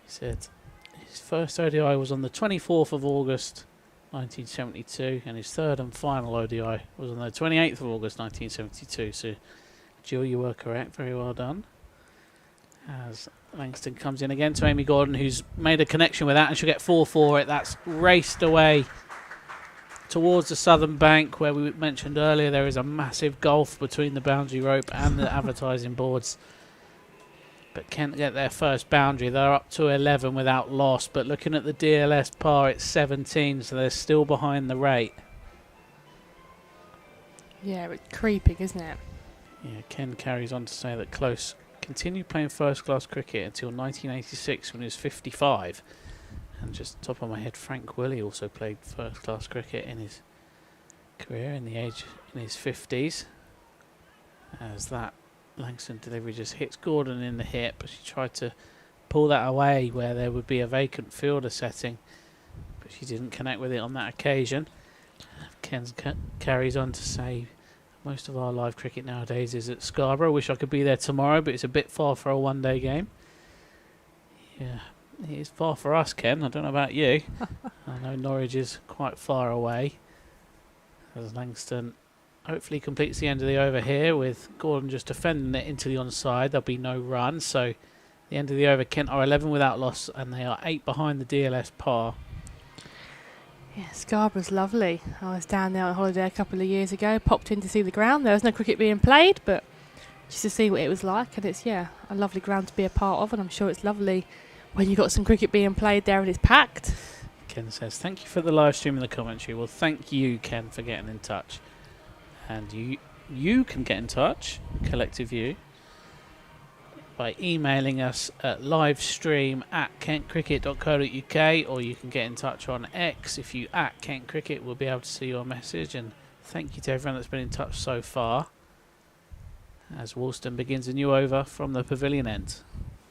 He said his first ODI was on the 24th of August 1972 and his third and final ODI was on the 28th of August 1972. So Jill, you were correct, very well done. As Langston comes in again to Amy Gordon, who's made a connection with that, and she'll get 4 for it. That's raced away towards the southern bank, where we mentioned earlier there is a massive gulf between the boundary rope and the advertising boards. But Kent get their first boundary. They're up to 11 without loss, but looking at the DLS par, it's 17, so they're still behind the rate. Yeah, it's creeping, isn't it? Yeah, Ken carries on to say that Close continued playing first-class cricket until 1986 when he was 55. And just top of my head, Frank Willie also played first-class cricket in his career in his 50s. As that Langston delivery just hits Gordon in the hip, but she tried to pull that away where there would be a vacant fielder setting, but she didn't connect with it on that occasion. Ken carries on to say most of our live cricket nowadays is at Scarborough. Wish I could be there tomorrow, but it's a bit far for a one-day game. Yeah, it is far for us, Ken. I don't know about you. I know Norwich is quite far away. As Langston hopefully completes the end of the over here with Gordon just defending it into the onside. There'll be no run. So the end of the over, Kent are 11 without loss and they are 8 behind the DLS par. Yeah, Scarborough's lovely. I was down there on holiday a couple of years ago, popped in to see the ground. There was no cricket being played, but just to see what it was like. And it's, a lovely ground to be a part of. And I'm sure it's lovely when you've got some cricket being played there and it's packed. Ken says, thank you for the live stream and the commentary. Well, thank you, Ken, for getting in touch. And you can get in touch, Collective You, by emailing us at livestream@kentcricket.co.uk, or you can get in touch on X. If you @KentCricket, we'll be able to see your message. And thank you to everyone that's been in touch so far, as Woolston begins a new over from the pavilion end.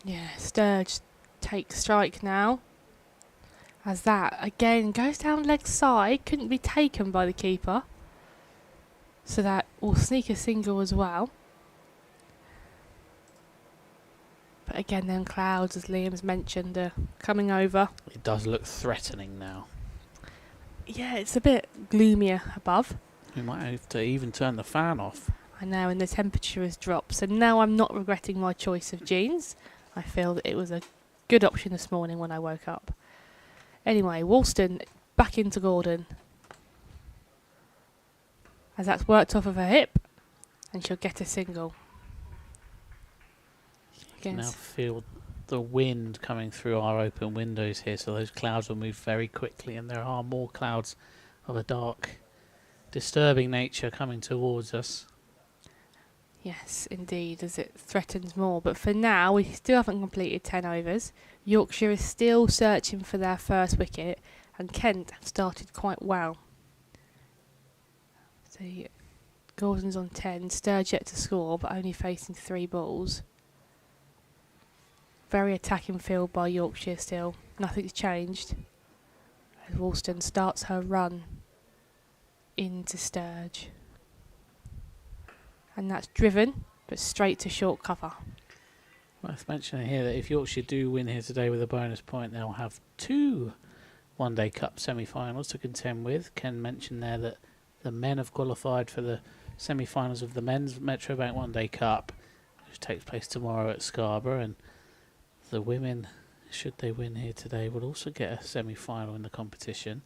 Yeah, Sturge takes strike now. As that, again, goes down leg side. Couldn't be taken by the keeper. So that will sneak a single as well. But again, them clouds, as Liam's mentioned, are coming over. It does look threatening now. Yeah, it's a bit gloomier above. We might have to even turn the fan off. I know, and the temperature has dropped. So now I'm not regretting my choice of jeans. I feel that it was a good option this morning when I woke up. Anyway, Woolston back into Gordon. As that's worked off of her hip, and she'll get a single. You can now feel the wind coming through our open windows here, so those clouds will move very quickly, and there are more clouds of a dark, disturbing nature coming towards us. Yes, indeed, as it threatens more. But for now, we still haven't completed 10 overs. Yorkshire is still searching for their first wicket, and Kent have started quite well. So Gordon's on 10, Sturge yet to score, but only facing 3 balls. Very attacking field by Yorkshire still. Nothing's changed. As Woolston starts her run into Sturge. And that's driven, but straight to short cover. Worth mentioning here that if Yorkshire do win here today with a bonus point, they'll have 2 One Day Cup semi-finals to contend with. Ken mentioned there that the men have qualified for the semi-finals of the men's Metrobank One Day Cup, which takes place tomorrow at Scarborough, and the women, should they win here today, will also get a semi-final in the competition.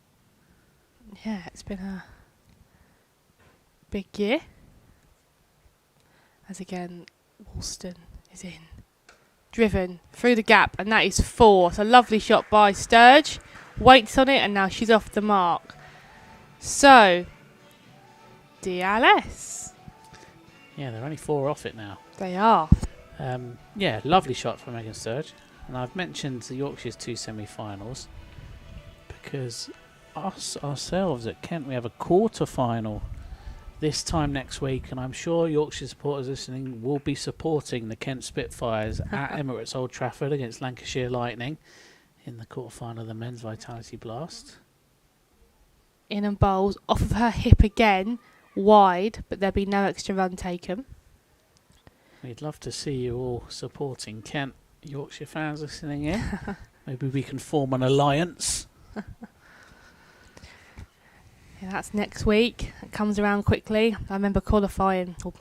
Yeah, it's been a big year. As again, Woolston is in. Driven through the gap, and that is 4. It's a lovely shot by Sturge. Waits on it, and now she's off the mark. So, DLS. Yeah, they're only 4 off it now. They are. Yeah, lovely shot from Megan Sturge. And I've mentioned the Yorkshire's 2 semi-finals because ourselves at Kent, we have a quarter-final this time next week, and I'm sure Yorkshire supporters listening will be supporting the Kent Spitfires at Emirates Old Trafford against Lancashire Lightning in the quarter-final of the Men's Vitality Blast. In and bowls, off of her hip again, wide, but there'll be no extra run taken. We'd love to see you all supporting Kent. Yorkshire fans listening in. Maybe we can form an alliance. Yeah, that's next week. It comes around quickly. I remember qualifying, or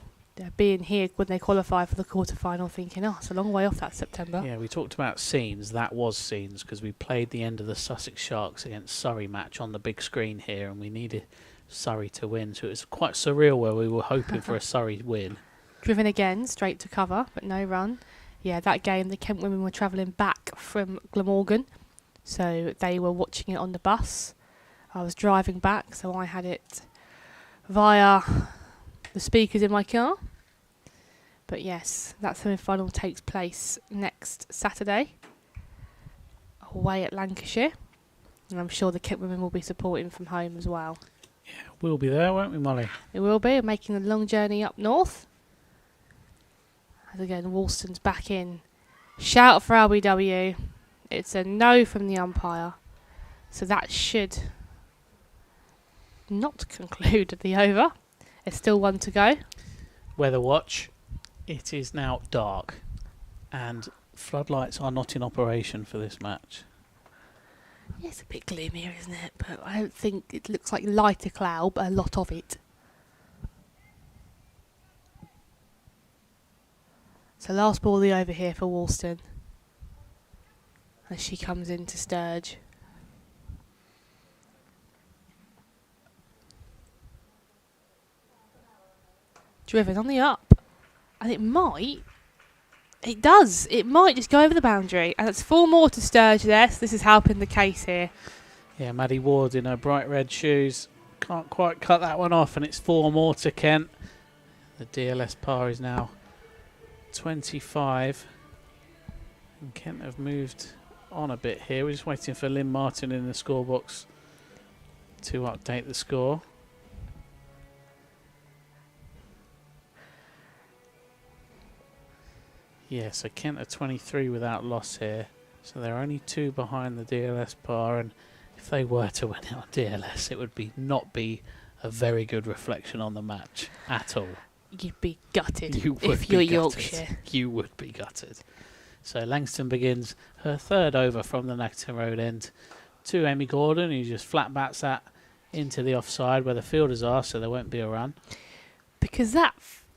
being here when they qualify for the quarter-final, thinking, oh, it's a long way off that September. Yeah, we talked about scenes. That was scenes because we played the end of the Sussex Sharks against Surrey match on the big screen here, and we needed Surrey to win. So it was quite surreal where we were hoping for a Surrey win. Driven again, straight to cover, but no run. Yeah, that game, the Kent women were travelling back from Glamorgan, so they were watching it on the bus. I was driving back, so I had it via the speakers in my car. But yes, that semi-final takes place next Saturday, away at Lancashire, and I'm sure the Kent women will be supporting from home as well. Yeah, we'll be there, won't we, Molly? It will be, making the long journey up north. As again, Woolston's back in. Shout for LBW. It's a no from the umpire. So that should not conclude the over. There's still 1 to go. Weather watch. It is now dark, and floodlights are not in operation for this match. Yeah, it's a bit gloomier, isn't it? But I don't think it looks like lighter cloud, but a lot of it. So last ball of the over here for Woolston, as she comes into Sturge. Driven on the up, And it might. It does. It might just go over the boundary. And it's 4 more to Sturge there, so this is helping the case here. Yeah, Maddie Ward in her bright red shoes. Can't quite cut that one off, and it's 4 more to Kent. The DLS par is now 25. And Kent have moved on a bit here. We're just waiting for Lynn Martin in the scorebox to update the score. Yeah, so Kent are 23 without loss here. So they're only 2 behind the DLS par, and if they were to win it on DLS, it would not be a very good reflection on the match at all. You'd be gutted You would if be you're gutted. Yorkshire. You would be gutted. So Langston begins her 3rd over from the Nacton Road end to Amy Gordon, who just flat bats that into the offside where the fielders are, so there won't be a run. Because that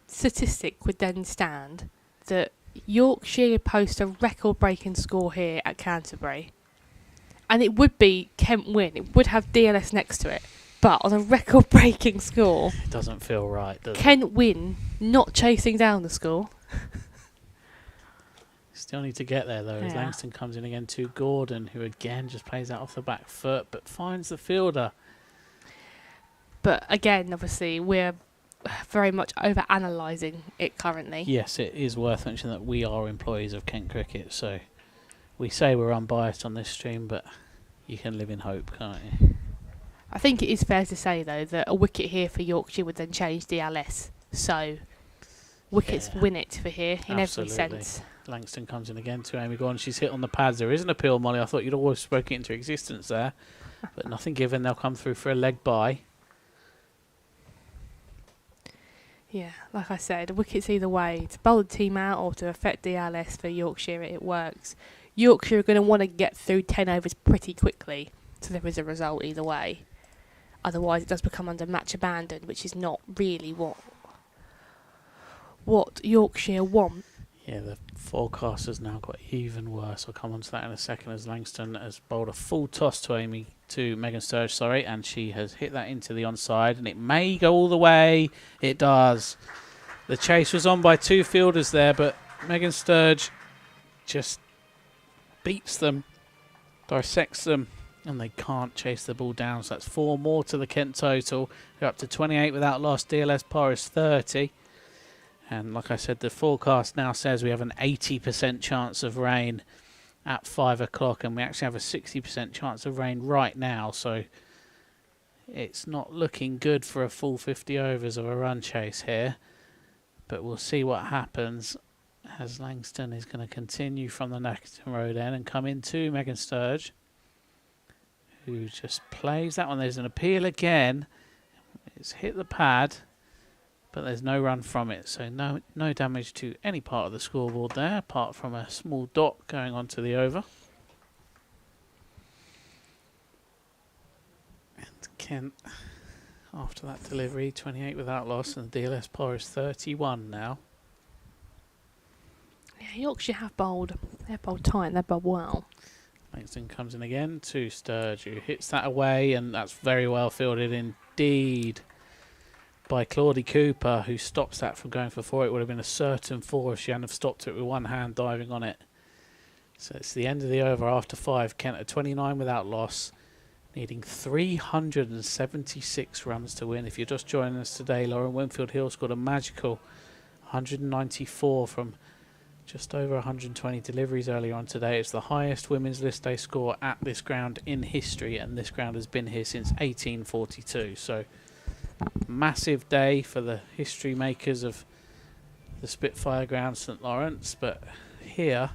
statistic would then stand that Yorkshire post a record-breaking score here at Canterbury. And it would be Kent win. It would have DLS next to it. But on a record-breaking score... It doesn't feel right, does it? Kent win, not chasing down the score. Still need to get there, though, as Yeah. Langston comes in again to Gordon, who again just plays that off the back foot, but finds the fielder. But again, obviously, we're very much over-analysing it currently. Yes, it is worth mentioning that we are employees of Kent Cricket, so we say we're unbiased on this stream, but you can live in hope, can't you? I think it is fair to say, though, that a wicket here for Yorkshire would then change DLS. So, wickets Yeah. win it for here in Absolutely. every sense. Langston comes in again to Amy Gordon. She's hit on the pads. There is an appeal, Molly. I thought you'd always spoken it into existence there, but nothing given. They'll come through for a leg bye. Yeah, like I said, wickets either way. To bowl the team out or to affect DLS for Yorkshire, it works. Yorkshire are going to want to get through 10 overs pretty quickly, so there is a result either way. Otherwise, it does become under match abandon, which is not really what Yorkshire want. Yeah, the forecast has now got even worse. I'll come on to that in a second, as Langston has bowled a full toss to Megan Sturge, and she has hit that into the onside, and it may go all the way. It does. The chase was on by 2 fielders there, but Megan Sturge just beats them, dissects them, and they can't chase the ball down. So that's 4 more to the Kent total. They're up to 28 without loss. DLS par is 30. And like I said, the forecast now says we have an 80% chance of rain at 5 o'clock, and we actually have a 60% chance of rain right now. So it's not looking good for a full 50 overs of a run chase here. But we'll see what happens, as Langston is going to continue from the Nacton Road end and come into Megan Sturge, who just plays that one. There's an appeal again. It's hit the pad, but there's no run from it, so no damage to any part of the scoreboard there, apart from a small dot going onto the over. And Kent, after that delivery, 28 without loss, and the DLS par is 31 now. Yeah, Yorkshire have bowled. They've bowled tight and they've bowled well. Langston comes in again to Sturge, who hits that away, and that's very well fielded indeed by Claudie Cooper, who stops that from going for 4. It would have been a certain 4 if she hadn't have stopped it with one hand diving on it. So it's the end of the over after 5. Kent at 29 without loss, needing 376 runs to win. If you're just joining us today, Lauren, Winfield Hill scored a magical 194 from just over 120 deliveries earlier on today. It's the highest women's list day score at this ground in history, and this ground has been here since 1842. So massive day for the history makers of the Spitfire Ground, St Lawrence. But here,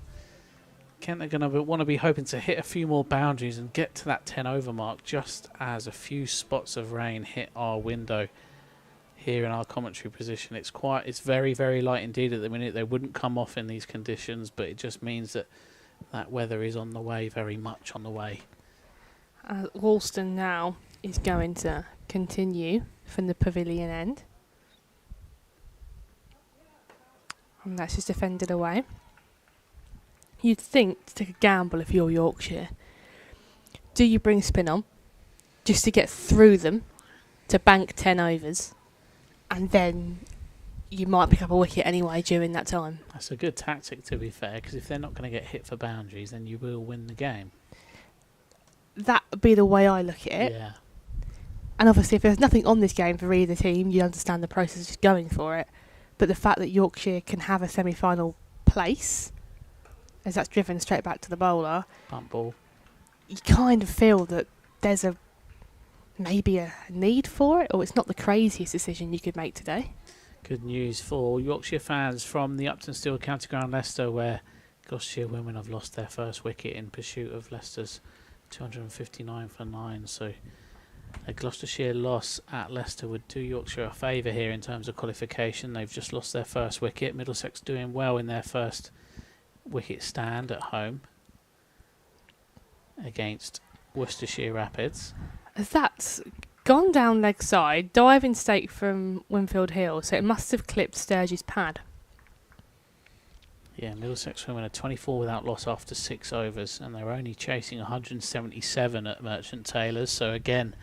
Kent are going to want to be hoping to hit a few more boundaries and get to that 10 over mark, just as a few spots of rain hit our window here in our commentary position. It's very, very light indeed at the minute. They wouldn't come off in these conditions, but it just means that that weather is on the way, very much on the way. Walston now is going to continue from the pavilion end. And that's just defended away. You'd think to take a gamble if you're Yorkshire. Do you bring spin on just to get through them to bank 10 overs, and then you might pick up a wicket anyway during that time. That's a good tactic, to be fair, because if they're not going to get hit for boundaries, then you will win the game. That would be the way I look at it. Yeah. And obviously, if there's nothing on this game for either team, you understand the process of just going for it. But the fact that Yorkshire can have a semi-final place, as that's driven straight back to the bowler, Bump ball. you kind of feel that there's maybe a need for it, or it's not the craziest decision you could make today. Good news for Yorkshire fans from the Upton Steel County Ground, Leicester, where Gloucestershire women have lost their first wicket in pursuit of Leicester's 259 for 9. So a Gloucestershire loss at Leicester would do Yorkshire a favour here in terms of qualification. They've just lost their first wicket. Middlesex doing well in their first wicket stand at home against Worcestershire Rapids. As that's gone down leg side, diving stake from Winfield Hill, so it must have clipped Sturgis' pad. Yeah, Middlesex women are 24 without loss after 6 overs, and they're only chasing 177 at Merchant Taylor's. So again,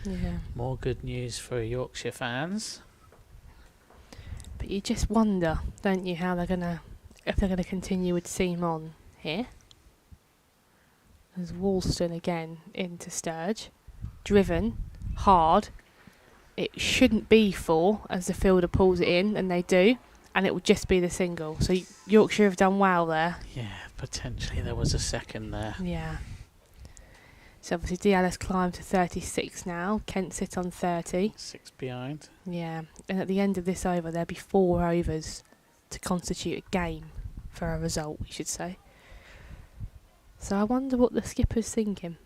more good news for Yorkshire fans. But you just wonder, don't you, how if they're gonna continue with Seam on here. There's Woolston again into Sturge, driven hard. It shouldn't be 4 as the fielder pulls it in, and they do. And it will just be the single. So Yorkshire have done well there. Yeah, potentially there was a second there. Yeah. So obviously DLS climbed to 36 now. Kent sit on 30. 6 behind. Yeah. And at the end of this over, there'll be 4 overs to constitute a game for a result, we should say. So I wonder what the skipper's thinking.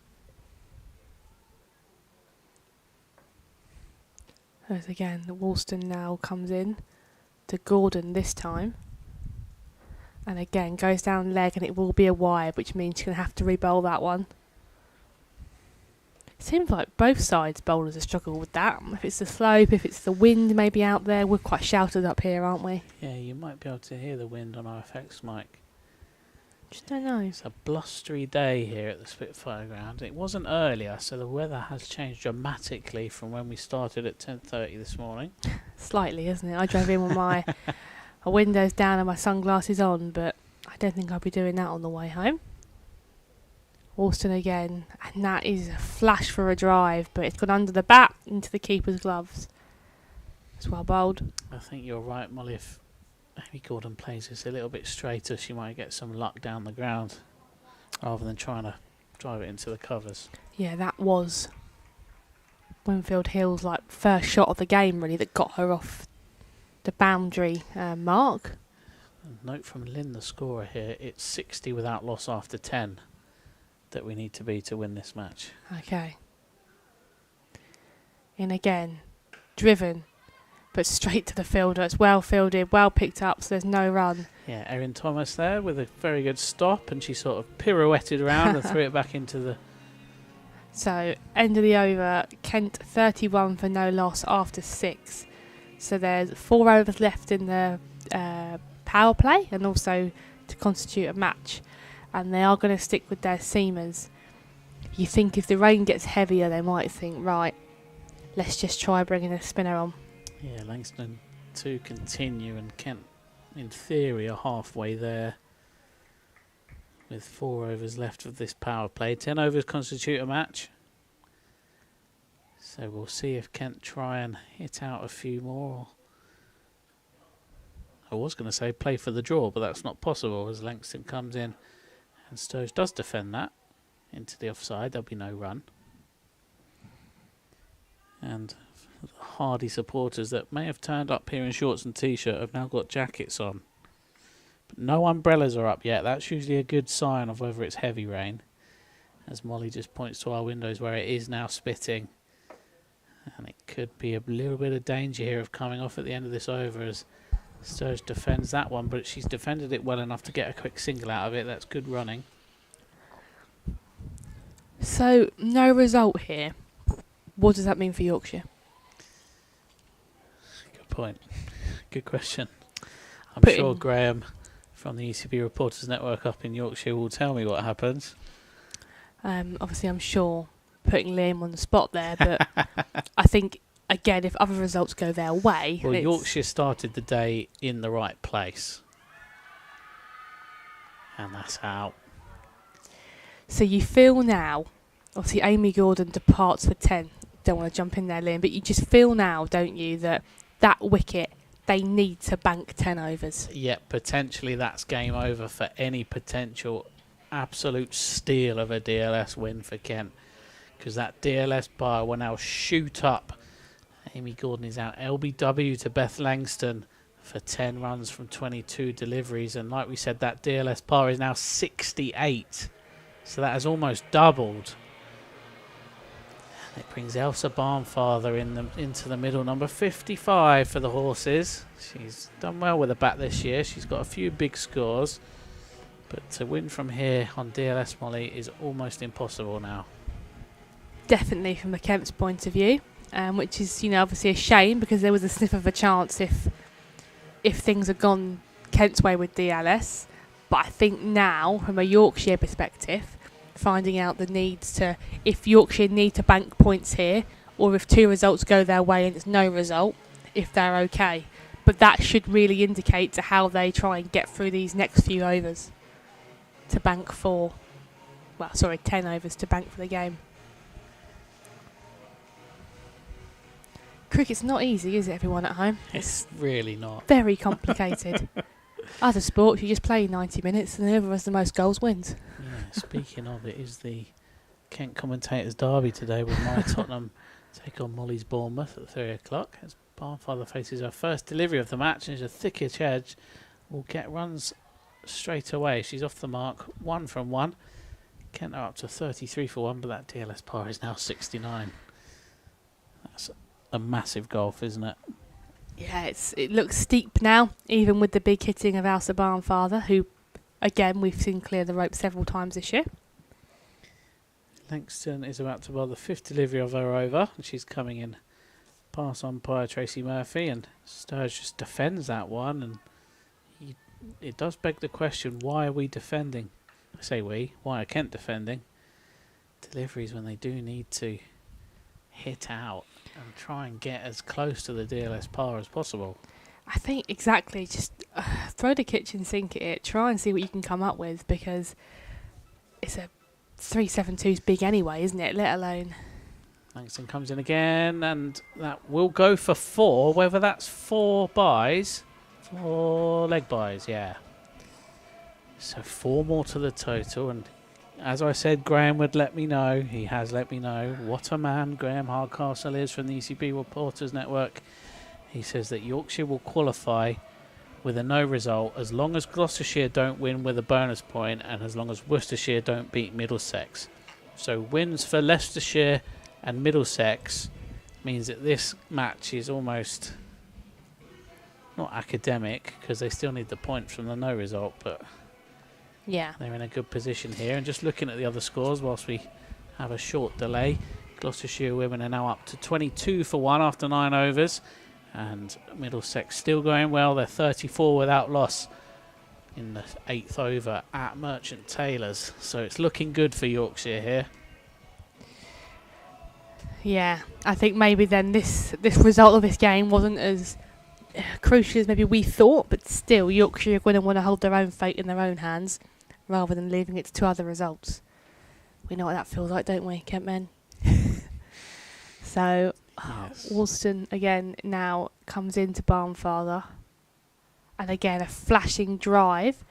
As again, Woolston now comes in to Gordon this time, and again goes down leg, and it will be a wide, which means you're going to have to re-bowl that one. It seems like both sides bowlers have struggled with that. If it's the slope, if it's the wind maybe out there. We're quite sheltered up here, aren't we? Yeah, you might be able to hear the wind on our effects mic. Just don't know. It's a blustery day here at the Spitfire Ground. It wasn't earlier, so the weather has changed dramatically from when we started at 10:30 this morning. Slightly, isn't it? I drove in with my windows down and my sunglasses on, but I don't think I'll be doing that on the way home. Alston again, and that is a flash for a drive, but it's gone under the bat into the keeper's gloves. It's well bowled. I think you're right, Molly. If Amy Gordon plays this a little bit straighter, she might get some luck down the ground rather than trying to drive it into the covers. Yeah, that was Winfield Hill's first shot of the game, really, that got her off the boundary mark. A note from Lynn, the scorer here. It's 60 without loss after 10 that we need to be to win this match. Okay. In again, driven, but straight to the fielder. It's well fielded, well picked up, so there's no run. Yeah, Erin Thomas there with a very good stop, and she sort of pirouetted around and threw it back into the... So, end of the over, Kent 31 for no loss after 6. So there's 4 overs left in the power play, and also to constitute a match. And they are going to stick with their seamers. You think if the rain gets heavier, they might think, right, let's just try bringing a spinner on. Yeah, Langston to continue, and Kent, in theory, are halfway there with 4 overs left of this power play. 10 overs constitute a match. So we'll see if Kent try and hit out a few more. I was going to say play for the draw, but that's not possible as Langston comes in, and Sturge does defend that into the offside. There'll be no run. And the hardy supporters that may have turned up here in shorts and t-shirt have now got jackets on. But no umbrellas are up yet. That's usually a good sign of whether it's heavy rain. As Molly just points to our windows where it is now spitting. And it could be a little bit of danger here of coming off at the end of this over as Sturge defends that one, but she's defended it well enough to get a quick single out of it. That's good running. So, no result here. What does that mean for Yorkshire? Good point. Good question. I'm Put sure in- Graham from the ECB Reporters Network up in Yorkshire will tell me what happens. Obviously, I'm sure putting Liam on the spot there, but I think again, if other results go their way... Well, Yorkshire started the day in the right place. And that's out. So you feel now, obviously Amy Gordon departs for 10. Don't want to jump in there, Liam, but you just feel now, don't you, that wicket, they need to bank 10 overs. Yeah, potentially that's game over for any potential absolute steal of a DLS win for Kent. Because that DLS bar will now shoot up. Amy Gordon is out. LBW to Beth Langston for 10 runs from 22 deliveries. And like we said, that DLS par is now 68. So that has almost doubled. It brings Elsa Barnfather into the middle, number 55 for the horses. She's done well with the bat this year. She's got a few big scores. But to win from here on DLS, Molly, is almost impossible now. Definitely from the Kemp's point of view, which is, obviously a shame because there was a sniff of a chance if things had gone Kent's way with DLS. But I think now, from a Yorkshire perspective, finding out the needs to, if Yorkshire need to bank points here, or if 2 results go their way and it's no result, if they're okay. But that should really indicate to how they try and get through these next few overs to bank 10 overs to bank for the game. Cricket's not easy, is it, everyone at home? It's really not. Very complicated. Other sports, you just play 90 minutes and whoever has the most goals wins. Yeah, speaking of, it is the Kent Commentators Derby today with my Tottenham take on Molly's Bournemouth at 3 o'clock. As Barnfather faces her first delivery of the match and is a thickish edge, will get runs straight away. She's off the mark, 1 from 1. Kent are up to 33 for 1, but that DLS par is now 69. That's a massive golf, isn't it? Yeah, it looks steep now, even with the big hitting of Elsa Barnfather, who, again, we've seen clear the rope several times this year. Langston is about to bowl the 5th delivery of her over, and she's coming in past umpire Tracy Murphy, and Sturge just defends that one, and it does beg the question, why are we defending? I say we, why are Kent defending? Deliveries when they do need to hit out and try and get as close to the DLS par as possible. I think exactly, just throw the kitchen sink at it, try and see what you can come up with, because it's a 372's big anyway, isn't it, let alone... Langston comes in again, and that will go for 4, whether that's 4 buys, 4 leg buys, yeah. So 4 more to the total, and as I said, Graham would let me know. He has let me know. What a man Graham Hardcastle is from the ECB Reporters Network. He says that Yorkshire will qualify with a no result as long as Gloucestershire don't win with a bonus point and as long as Worcestershire don't beat Middlesex. So wins for Leicestershire and Middlesex means that this match is almost not academic because they still need the point from the no result, but... Yeah. They're in a good position here. And just looking at the other scores whilst we have a short delay, Gloucestershire women are now up to 22 for 1 after 9 overs. And Middlesex still going well. They're 34 without loss in the 8th over at Merchant Taylors. So it's looking good for Yorkshire here. Yeah, I think maybe then this result of this game wasn't as crucial as maybe we thought, but still Yorkshire are going to want to hold their own fate in their own hands rather than leaving it to other results. We know what that feels like, don't we, Kent men? So Yes. Walston again now comes into Barnfather, and again a flashing drive.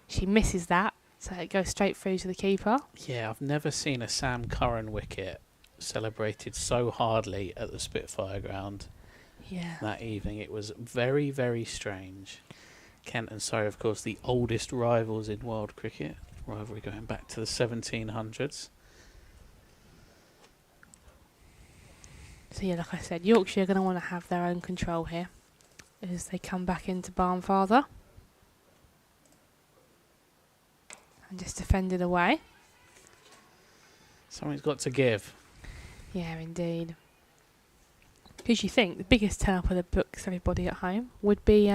She misses that, so it goes straight through to the keeper. Yeah, I've never seen a Sam Curran wicket celebrated so hardly at the Spitfire Ground. Yeah. That evening. It was very, very strange. Kent and Surrey, of course, the oldest rivals in world cricket. Rivalry going back to the 1700s. So yeah, like I said, Yorkshire are going to want to have their own control here as they come back into Barnfather. And just defend it away. Something's got to give. Yeah, indeed. Because you think the biggest turn up of the books, everybody at home, would be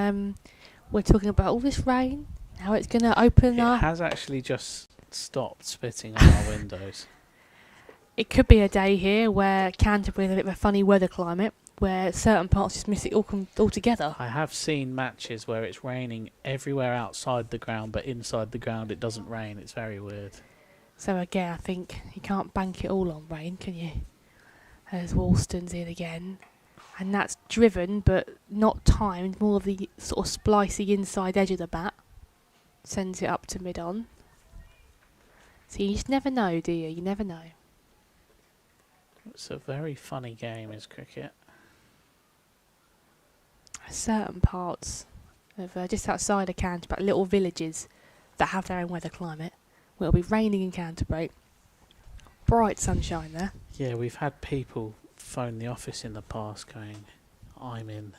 we're talking about all this rain, how it's going to open It up. has actually just stopped spitting on our windows. It could be a day here where Canterbury is a bit of a funny weather climate. where certain parts just miss it all together. I have seen matches where it's raining everywhere outside the ground, but inside the ground it doesn't rain. It's very weird. So again, I think you can't bank it all on rain, can you? As Walston's in again. And that's driven, but not timed. More of the sort of splicey inside edge of the bat. Sends it up to mid-on. So you just never know, do you? You never know. It's a very funny game, is cricket. Certain parts of just outside of Canterbury, little villages that have their own weather climate. It'll be raining in Canterbury. Bright sunshine there. Yeah, we've had people phone the office in the past going, I'm in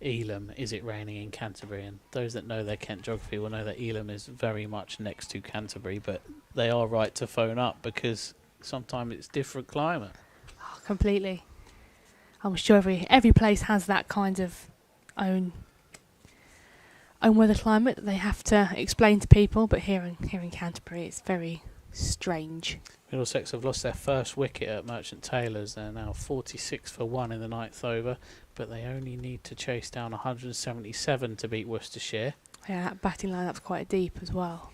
Elam, is it raining in Canterbury? And those that know their Kent geography will know that Elam is very much next to Canterbury, but they are right to phone up because sometimes it's different climate. Oh, completely. I'm sure every place has that kind of own weather climate that they have to explain to people, but here in Canterbury it's very strange. Middlesex have lost their first wicket at Merchant Taylor's. They're now 46 for 1 in the 9th over, but they only need to chase down 177 to beat Worcestershire. Yeah, that batting line-up's quite deep as well.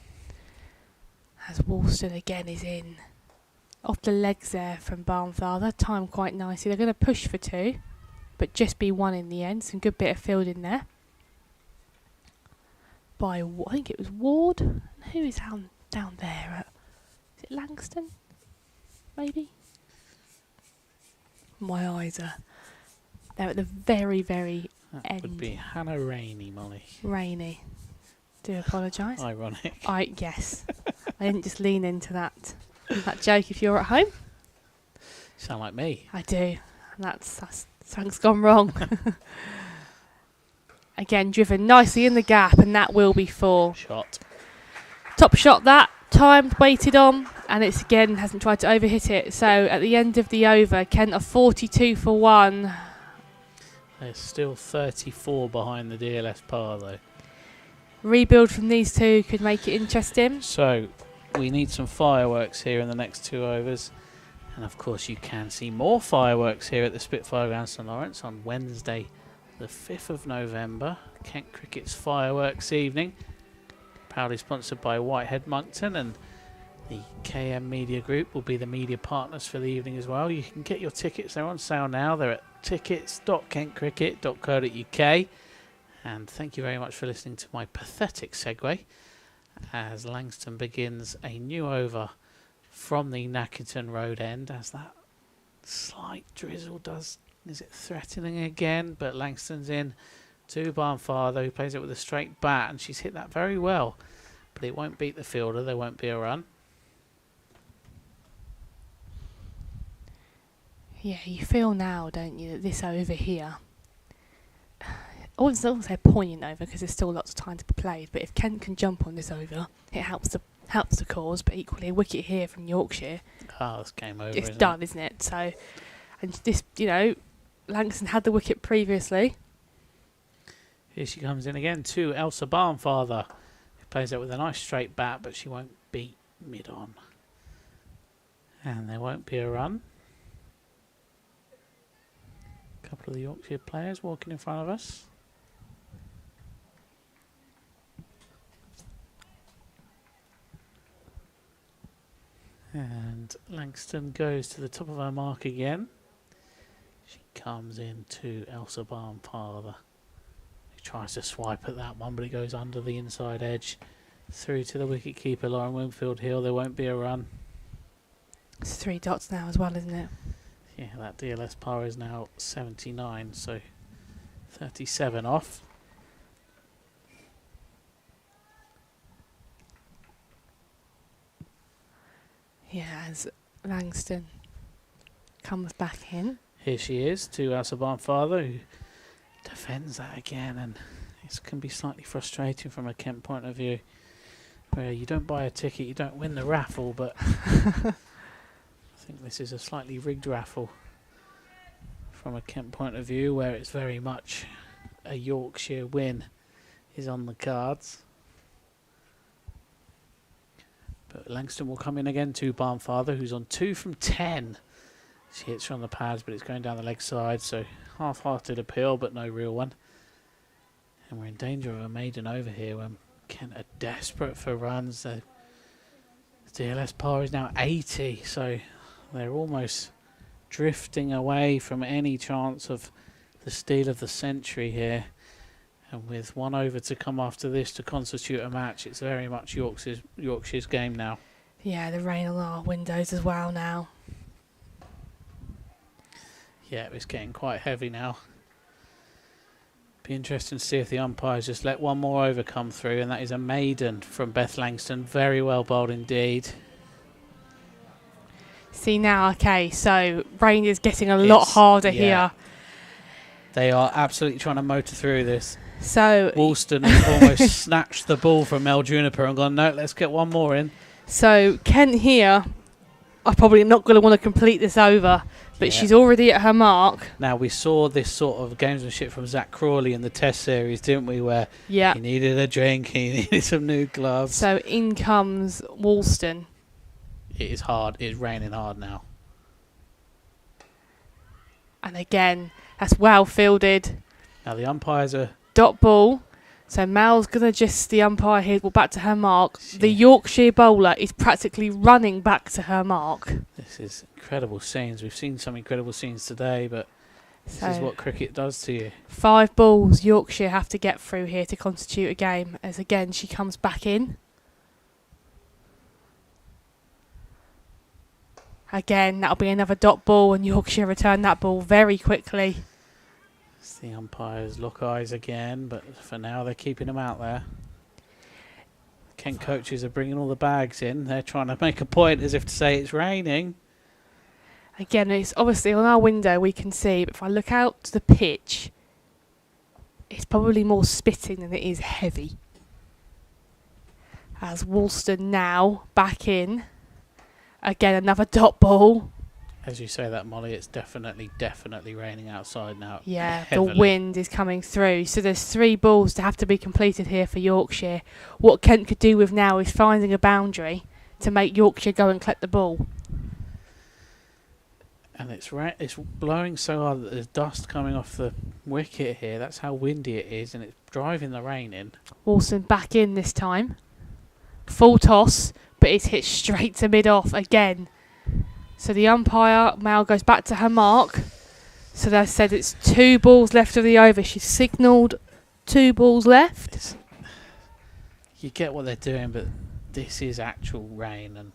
As Walston again is in. Off the legs there from Barnfather, timed quite nicely. They're going to push for 2, but just be 1 in the end. Some good bit of fielding there. By, I think it was Ward. Who is down there? Is it Langston? Maybe? My eyes are... They're at the very, very end. That would be Hannah Rainey, Molly. Rainy. Do apologise. Ironic. Yes. I didn't just lean into that joke if you're at home. Sound like me. I do. And that's something's gone wrong. Again, driven nicely in the gap, and that will be 4. Shot. Top shot that. Timed, waited on, and it's again hasn't tried to overhit it. So at the end of the over, Kent are 42 for 1. They're still 34 behind the DLS par though. Rebuild from these two could make it interesting. So we need some fireworks here in the next 2 overs. And of course you can see more fireworks here at the Spitfire Ground St Lawrence on Wednesday the 5th of November. Kent Cricket's fireworks evening. Proudly sponsored by Whitehead Moncton, and the KM Media Group will be the media partners for the evening as well. You can get your tickets, they're on sale now. They're at tickets.kentcricket.co.uk. And thank you very much for listening to my pathetic segue as Langston begins a new over from the Nackington Road end, as that slight drizzle does, is it threatening again? But Langston's in to Barnfather, who plays it with a straight bat, and she's hit that very well, but it won't beat the fielder. There won't be a run. Yeah, you feel now, don't you, that this over here, I wouldn't say poignant over because there's still lots of time to be played, but if Kent can jump on this over, it helps the cause, but equally a wicket here from Yorkshire, It's game over. it's done, isn't it? So, and this, Langston had the wicket previously. Here she comes in again to Elsa Barnfather, who plays it with a nice straight bat, but she won't beat mid-on. And there won't be a run. A couple of the Yorkshire players walking in front of us. And Langston goes to the top of her mark again. She comes in to Elsa Barnfather. He tries to swipe at that one, but it goes under the inside edge. Through to the wicket-keeper, Lauren Winfield Hill. There won't be a run. It's 3 dots now as well, isn't it? Yeah, that DLS par is now 79, so 37 off. Yeah, as Langston comes back in. Here she is to Elsa Barnfather, who defends that again, and it can be slightly frustrating from a Kent point of view, where you don't buy a ticket, you don't win the raffle, but I think this is a slightly rigged raffle from a Kent point of view, where it's very much a Yorkshire win is on the cards. But Langston will come in again to Barnfather, who's on 2 from 10 She hits her on the pads, but it's going down the leg side, so half-hearted appeal, but no real one. And we're in danger of a maiden over here when Kent are desperate for runs. The DLS par is now 80, so they're almost drifting away from any chance of the steal of the century here. And with one over to come after this to constitute a match, it's very much Yorkshire's game now. Yeah, the rain on our windows as well now. Yeah, it's getting quite heavy now. Be interesting to see if the umpires just let one more over come through, and that is a maiden from Beth Langston. Very well bowled indeed. See now, okay, so rain is getting a lot harder here. They are absolutely trying to motor through this. So Woolston has almost snatched the ball from Mel Juniper and gone, no, let's get one more in. So Kent here are probably not going to want to complete this over, but she's already at her mark. Now, we saw this sort of gamesmanship from Zach Crawley in the Test series, didn't we, where he needed a drink, he needed some new gloves. So in comes Woolston. It is hard. It's raining hard now. And again, that's well fielded. Now, the umpires are... Dot ball. So Mal's going to just the umpire here, well, back to her mark. The Yorkshire bowler is practically running back to her mark. This is incredible scenes. We've seen some incredible scenes today, but this is what cricket does to you. 5 balls Yorkshire have to get through here to constitute a game, as again she comes back in. Again, that'll be another dot ball, and Yorkshire return that ball very quickly. It's the umpires lock eyes again, but for now they're keeping them out there. Kent coaches are bringing all the bags in. They're trying to make a point as if to say it's raining. Again, it's obviously on our window we can see, but if I look out to the pitch, it's probably more spitting than it is heavy. As Woolston now back in. Again, another dot ball. As you say that, Molly, it's definitely raining outside now. Yeah, heavily. The wind is coming through. So there's 3 balls to have to be completed here for Yorkshire. What Kent could do with now is finding a boundary to make Yorkshire go and collect the ball. And it's blowing so hard that there's dust coming off the wicket here. That's how windy it is, and it's driving the rain in. Wilson back in this time. Full toss, but it's hit straight to mid-off again. So the umpire, Mal, goes back to her mark. So they said it's 2 balls left of the over. She's signalled 2 balls left. You get what they're doing, but this is actual rain, and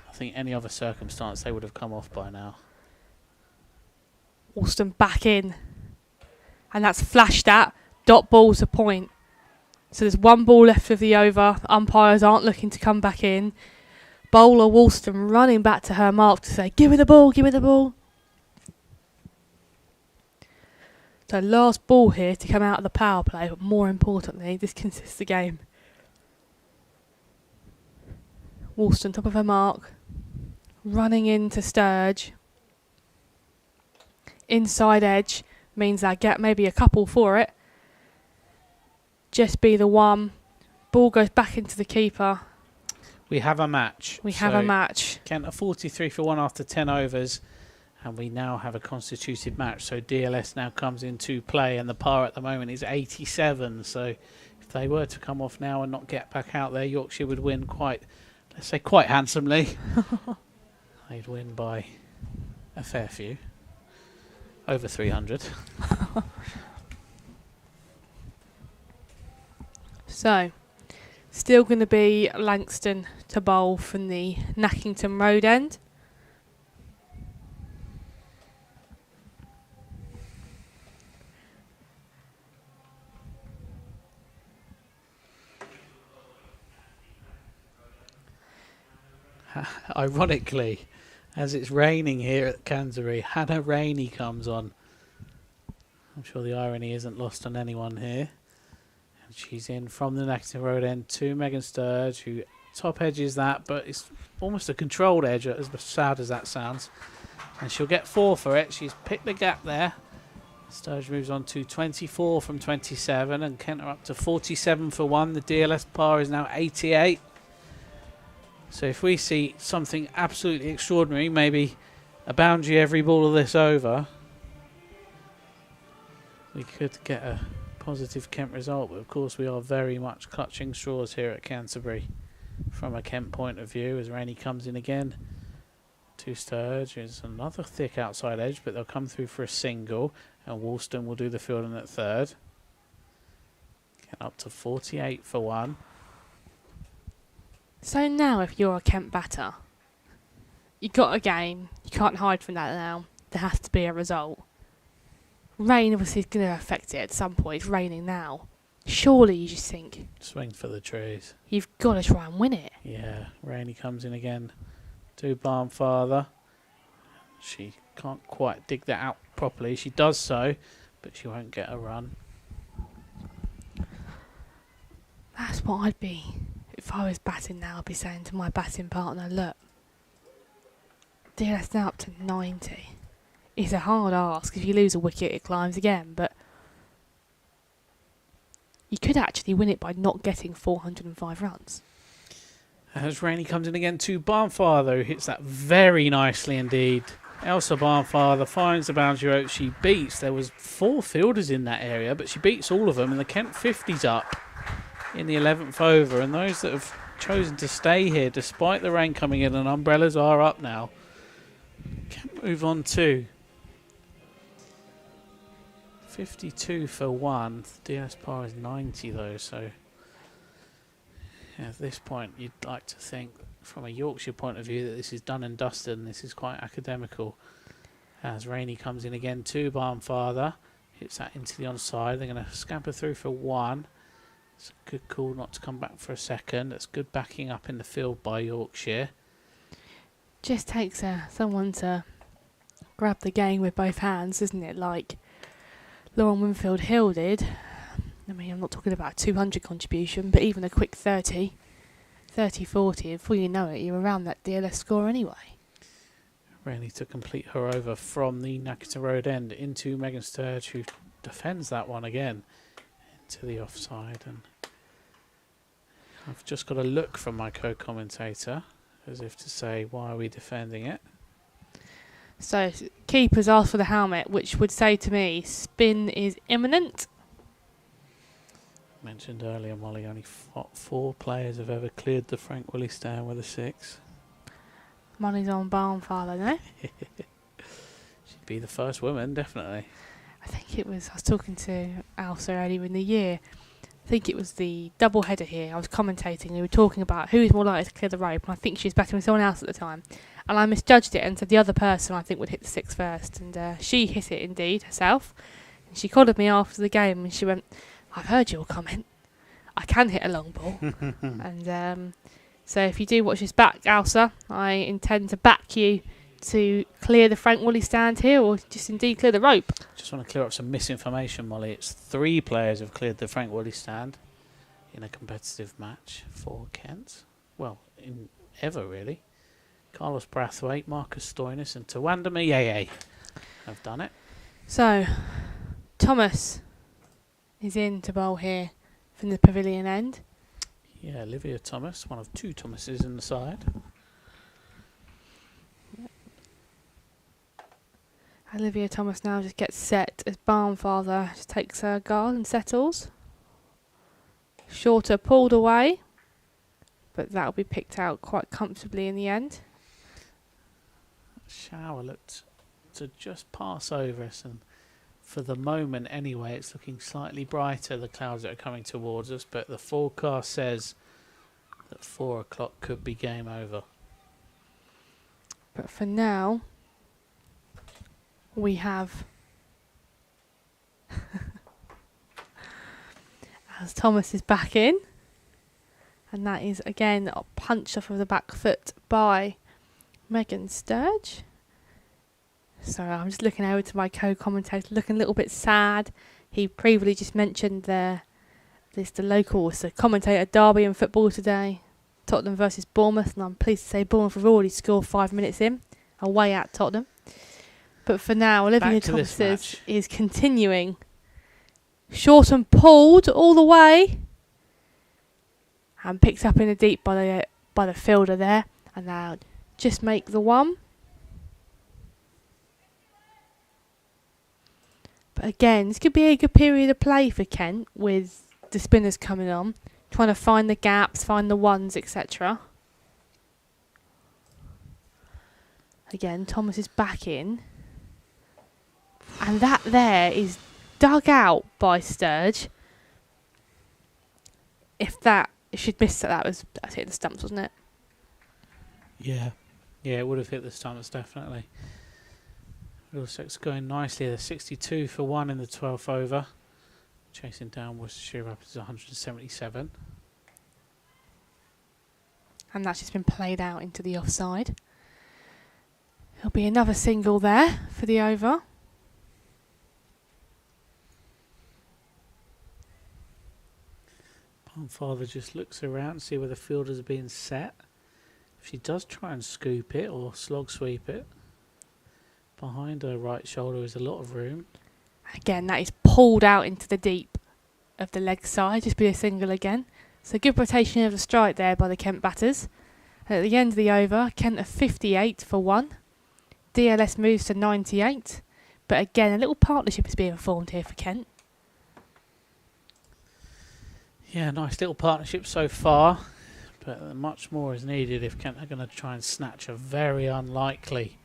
I think any other circumstance they would have come off by now. Alston back in. And that's flashed at. Dot ball's a point. So there's 1 ball left of the over. Umpires aren't looking to come back in. Bowler Woolston running back to her mark to say, give me the ball, give me the ball. So last ball here to come out of the power play, but more importantly, this consists the game. Woolston top of her mark. Running into Sturge. Inside edge means I get maybe a couple for it. Just be the one. Ball goes back into the keeper. We have a match. We have a match. Kent are 43 for 1 after 10 overs. And we now have a constituted match. So DLS now comes into play. And the par at the moment is 87. So if they were to come off now and not get back out there, Yorkshire would win quite, let's say, quite handsomely. They'd win by a fair few. Over 300. So, still going to be Langston to bowl from the Nackington Road end. Ironically, as it's raining here at Canterbury, Hannah Rainey comes on. I'm sure the irony isn't lost on anyone here. And she's in from the Nackington Road end to Megan Sturge, who top edges that, but it's almost a controlled edge, as sad as that sounds. And she'll get 4 for it. She's picked the gap there. Sturge moves on to 24 from 27, and Kent are up to 47 for 1. The DLS par is now 88. So if we see something absolutely extraordinary, maybe a boundary every ball of this over, we could get a positive Kent result. But of course we are very much clutching straws here at Canterbury from a Kent point of view as Rainey comes in again. Two Sturge is another thick outside edge, but they'll come through for a single, and Woolston will do the fielding at third. Get up to 48 for one. So now if you're a Kent batter, you got a game, you can't hide from that now. There has to be a result. Rain obviously is going to affect it at some point. It's raining now. Surely you just think, Swing for the trees. you've got to try and win it. Yeah, Rainey comes in again to Barnfather. She can't quite dig that out properly. She does so, but she won't get a run. That's what I'd be. If I was batting now, I'd be saying to my batting partner, look, dear, that's now up to 90. It's a hard ask. If you lose a wicket, it climbs again, but you could actually win it by not getting 405 runs. As Rainey comes in again to Barnfather, who hits that very nicely indeed. Elsa Barnfather finds the boundary rope. She beats. There was 4 fielders in that area, but she beats all of them, and the Kent 50's up in the 11th over. And those that have chosen to stay here, despite the rain coming in, and umbrellas are up now, can move on to 52 for one. DS par is 90 though, so at this point you'd like to think from a Yorkshire point of view that this is done and dusted, and this is quite academical. As Rainey comes in again to Barnfather, hits that into the onside. They're going to scamper through for one. It's a good call not to come back for a second. That's good backing up in the field by Yorkshire. Just takes someone to grab the game with both hands, isn't it? Like Lauren Winfield Hill did. I mean, I'm not talking about a 200 contribution, but even a quick 30, 40, before you know it, you're around that DLS score anyway. Rainey to complete her over from the Nakita Road end into Megan Sturge, who defends that one again into the offside. And I've just got a look from my co-commentator as if to say, why are we defending it? So, keepers asked for the helmet, which would say to me, spin is imminent. Mentioned earlier, Molly, only 4 players have ever cleared the Frank Willie stand with a 6. Money's on Barnfather, no? She'd be the first woman, definitely. I think it was, I was talking to Elsa earlier in the year. I think it was the double header here. I was commentating. We were talking about who is more likely to clear the rope, and I think she was batting with someone else at the time. And I misjudged it and said the other person I think would hit the 6 first. And she hit it indeed herself. And she collared me after the game and she went, I've heard your comment. I can hit a long ball. And so if you do watch this back, Elsa, I intend to back you to clear the Frank Willie stand here, or just indeed clear the rope. Just want to clear up some misinformation, Molly. It's 3 players have cleared the Frank Willie stand in a competitive match for Kent. Well, in ever really. Carlos Brathwaite, Marcus Stoinis and Tawanda Mayeye have done it. So, Thomas is in to bowl here from the pavilion end. Yeah, Olivia Thomas, one of 2 Thomases in the side. Olivia Thomas now just gets set as Barnfather just takes her guard and settles. Shorter pulled away, but that'll be picked out quite comfortably in the end. Shower looked to just pass over us, and for the moment anyway it's looking slightly brighter, the clouds that are coming towards us, but the forecast says that 4 o'clock could be game over. But for now, we have as Thomas is back in, and that is again a punch off of the back foot by Megan Sturge. So I'm just looking over to my co-commentator, looking a little bit sad. He previously just mentioned the locals, the commentator derby in football today, Tottenham versus Bournemouth, and I'm pleased to say Bournemouth have already scored 5 minutes in, away at Tottenham. But for now, Olivia Thomas is continuing. Short and pulled all the way, and picked up in the deep by the fielder there, and now just make the one. But again, this could be a good period of play for Kent with the spinners coming on, trying to find the gaps, find the ones, etc. Again, Thomas is back in. And that there is dug out by Sturge. If she'd missed that's hit the stumps, wasn't it? Yeah, it would have hit the stumps, definitely. Middlesex going nicely. They're 62 for 1 in the 12th over. Chasing down Worcestershire Rapids 177. And that's just been played out into the offside. There'll be another single there for the over. Father just looks around, see where the fielders are being set. If she does try and scoop it or slog sweep it, behind her right shoulder is a lot of room. Again, that is pulled out into the deep of the leg side, just be a single again. So good rotation of the strike there by the Kent batters. And at the end of the over, Kent are 58 for 1. DLS moves to 98. But again, a little partnership is being formed here for Kent. Yeah, nice little partnership so far, but much more is needed if Kent are going to try and snatch a very unlikely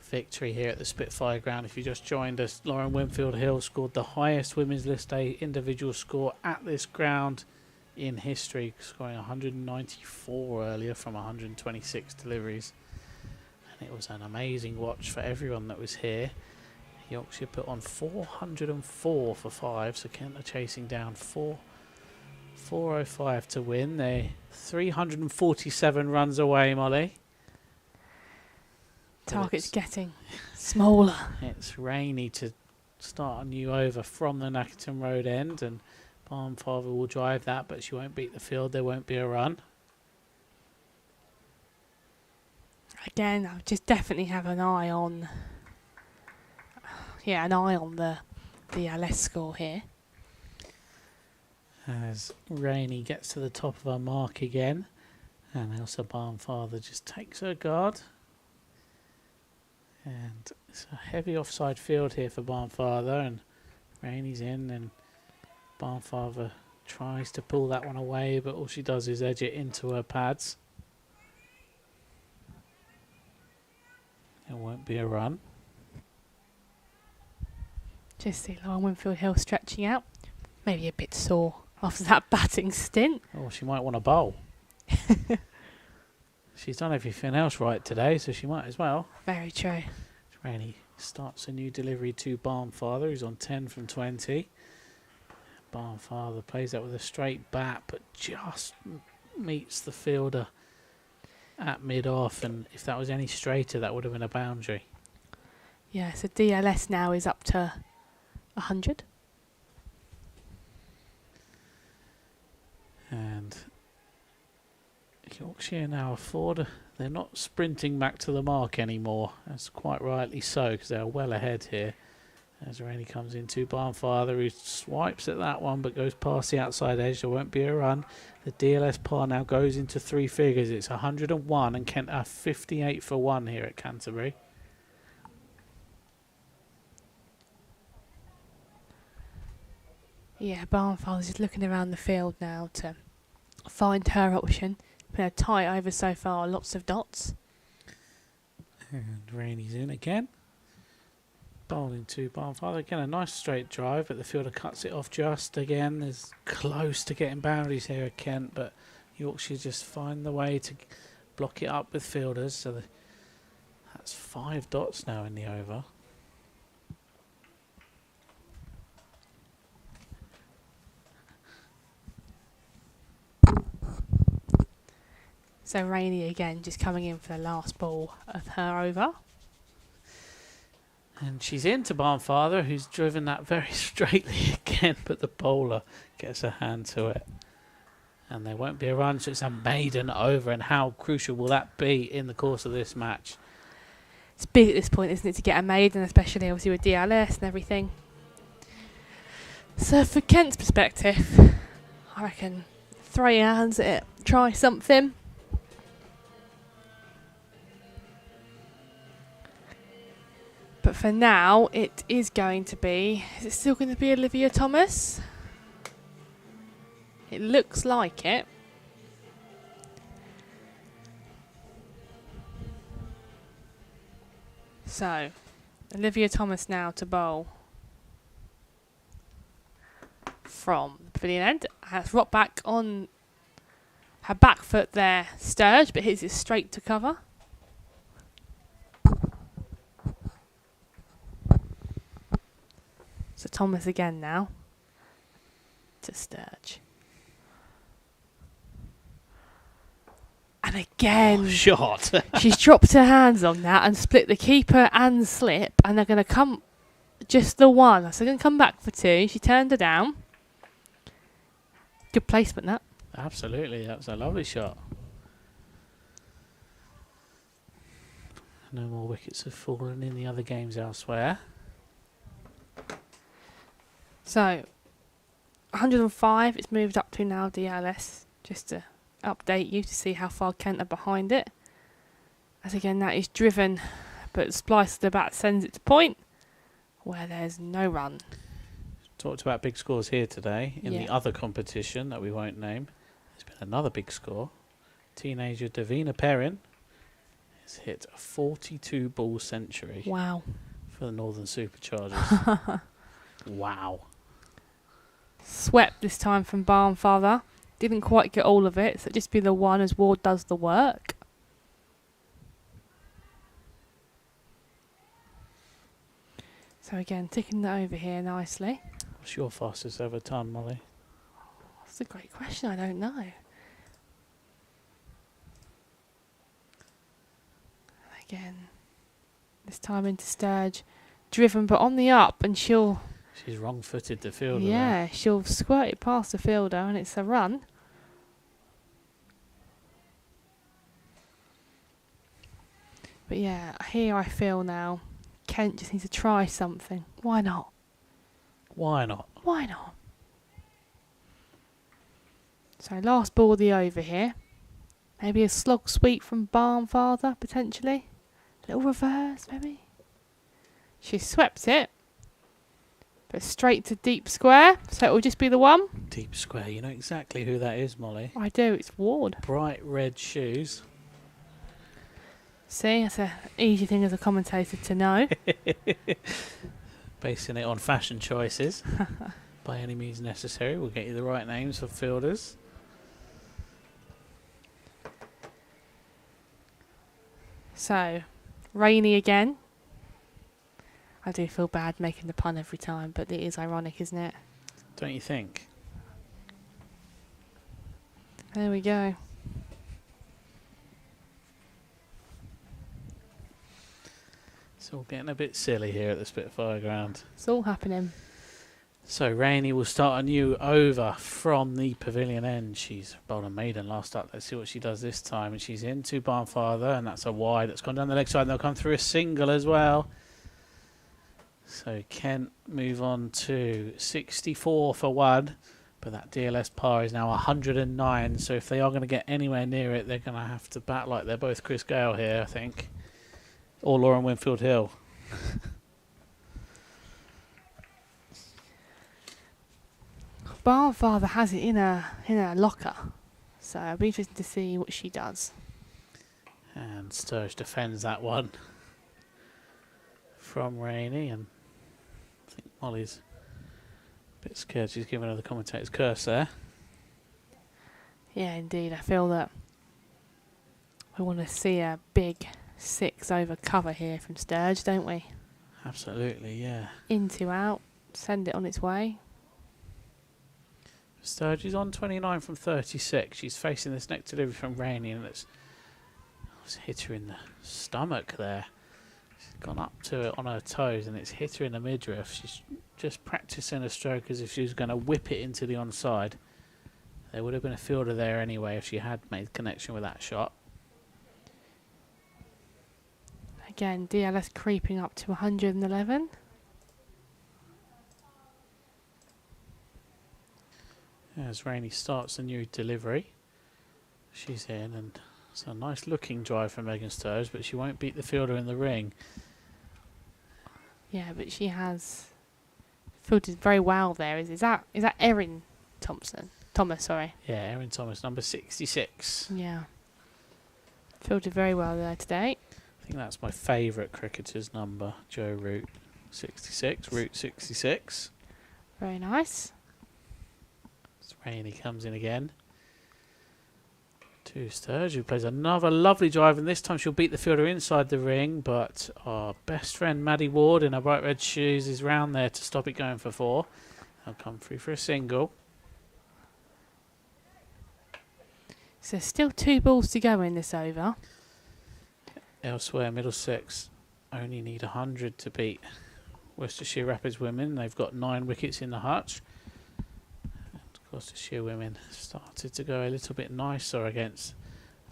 victory here at the Spitfire Ground. If you just joined us, Lauren Winfield Hill scored the highest Women's List A individual score at this ground in history, scoring 194 earlier from 126 deliveries. And it was an amazing watch for everyone that was here. Yorkshire put on 404 for 5, so Kent are chasing down 405 to win. They're 347 runs away, Molly. Target's getting smaller. It's Rainey to start a new over from the Nackerton Road end, and Barnfather will drive that, but she won't beat the field. There won't be a run. Again, I'll just definitely have an eye on the LS score here. As Rainey gets to the top of her mark again, and Elsa Barnfather just takes her guard. And it's a heavy offside field here for Barnfather, and Rainey's in, and Barnfather tries to pull that one away, but all she does is edge it into her pads. It won't be a run. Just see Lauren Winfield Hill stretching out. Maybe a bit sore after that batting stint. Oh, she might want to bowl. She's done everything else right today, so she might as well. Very true. Rainey starts a new delivery to Barnfather, who's on 10 from 20. Barnfather plays that with a straight bat, but just meets the fielder at mid-off, and if that was any straighter, that would have been a boundary. Yeah, so DLS now is up to 100. And Yorkshire now they're not sprinting back to the mark anymore. That's quite rightly so, because they're well ahead here. As Rainey comes into Barnfather, who swipes at that one but goes past the outside edge. There won't be a run. The DLS par now goes into 3 figures. It's 101, and Kent are 58 for 1 here at Canterbury. Yeah, Barnfather's just looking around the field now to find her option. Been a tight over so far, lots of dots. And Rainey's in again. Bowling to Barnfather. Again, a nice straight drive, but the fielder cuts it off just again. There's close to getting boundaries here at Kent, but Yorkshire just find the way to block it up with fielders. So that's 5 dots now in the over. So Rainey again just coming in for the last ball of her over. And she's into Barnfather, who's driven that very straightly again, but the bowler gets her hand to it. And there won't be a run, so it's a maiden over. And how crucial will that be in the course of this match? It's big at this point, isn't it, to get a maiden, especially obviously with DLS and everything. So for Kent's perspective, I reckon throw your hands at it, try something. But for now, it is going to be... Is it still going to be Olivia Thomas? It looks like it. So, Olivia Thomas now to bowl from the pavilion end. Has rocked back on her back foot there, Sturge, but hits it straight to cover. So Thomas again now to Sturge. And again, Shot. she's dropped her hands on that and split the keeper and slip, and they're going to come just the one. So they're going to come back for two. She turned her down. Good placement, that. Absolutely, that was a lovely shot. No more wickets have fallen in the other games elsewhere. So, 105, it's moved up to now DLS, just to update you to see how far Kent are behind it. As again, that is driven, but Splice the bat sends it to point, where there's no run. Talked about big scores here today. In the Yeah. other competition that we won't name, there's been another big score. Teenager Davina Perrin has hit a 42-ball century Wow. for the Northern Superchargers. Wow. Swept this time from Barnfather. Didn't quite get all of it, so just be the one as Ward does the work. So again, ticking that over here nicely. What's your fastest ever ton, Molly? That's a great question, I don't know. Again, this time into Sturge. Driven but on the up, and she'll... She's wrong-footed the fielder. Yeah, she'll squirt it past the fielder, and it's a run. But yeah, here I feel now, Kent just needs to try something. Why not? Why not? Why not? So last ball of the over here. Maybe a slog sweep from Barnfather, potentially. Little reverse, maybe. She swept it. But straight to deep square, so it will just be the one. Deep square. You know exactly who that is, Molly. I do, it's Ward. Bright red shoes. See, that's an easy thing as a commentator to know. Basing it on fashion choices. By any means necessary. We'll get you the right names for fielders. So, rainy again. I do feel bad making the pun every time, but it is ironic, isn't it? Don't you think? There we go. It's all getting a bit silly here at the Spitfire Ground. It's all happening. So Rainey will start a new over from the pavilion end. She's bowled a maiden last up. Let's see what she does this time. And she's into Barnfather, and that's a wide that's gone down the leg side, and they'll come through a single as well. So Kent move on to 64 for one, but that DLS par is now 109. So if they are going to get anywhere near it, they're going to have to bat like they're both Chris Gale here, I think, or Lauren Winfield Hill. Barnfather has it in her locker, so I'll be interested to see what she does. And Sturge defends that one from Rainey, and I think Molly's a bit scared. She's giving her the commentator's curse there. Yeah, indeed. I feel that we want to see a big 6 over cover here from Sturge, don't we? Absolutely, yeah. Into out, send it on its way. Sturge is on 29 from 36. She's facing this next delivery from Rainey, and it's hit her in the stomach there. She's gone up to it on her toes, and it's hit her in the midriff. She's just practicing a stroke as if she was going to whip it into the onside. There would have been a fielder there anyway if she had made connection with that shot. Again, DLS creeping up to 111. As Rainey starts a new delivery, she's in, and it's a nice looking drive from Megan Sturge, but she won't beat the fielder in the ring. Yeah, but she has fielded very well there. Is that Erin Thomas, sorry. Yeah, Erin Thomas, number 66. Yeah. Fielded very well there today. I think that's my favourite cricketer's number, Joe Root, 66. Root 66. Very nice. Rainey comes in again. To Sturge, who plays another lovely drive, and this time she'll beat the fielder inside the ring, but our best friend Maddie Ward in her bright red shoes is round there to stop it going for 4. They'll come through for a single. So still 2 balls to go in this over. Elsewhere, Middlesex only need 100 to beat Worcestershire Rapids women. They've got 9 wickets in the hutch. Gloucestershire women started to go a little bit nicer against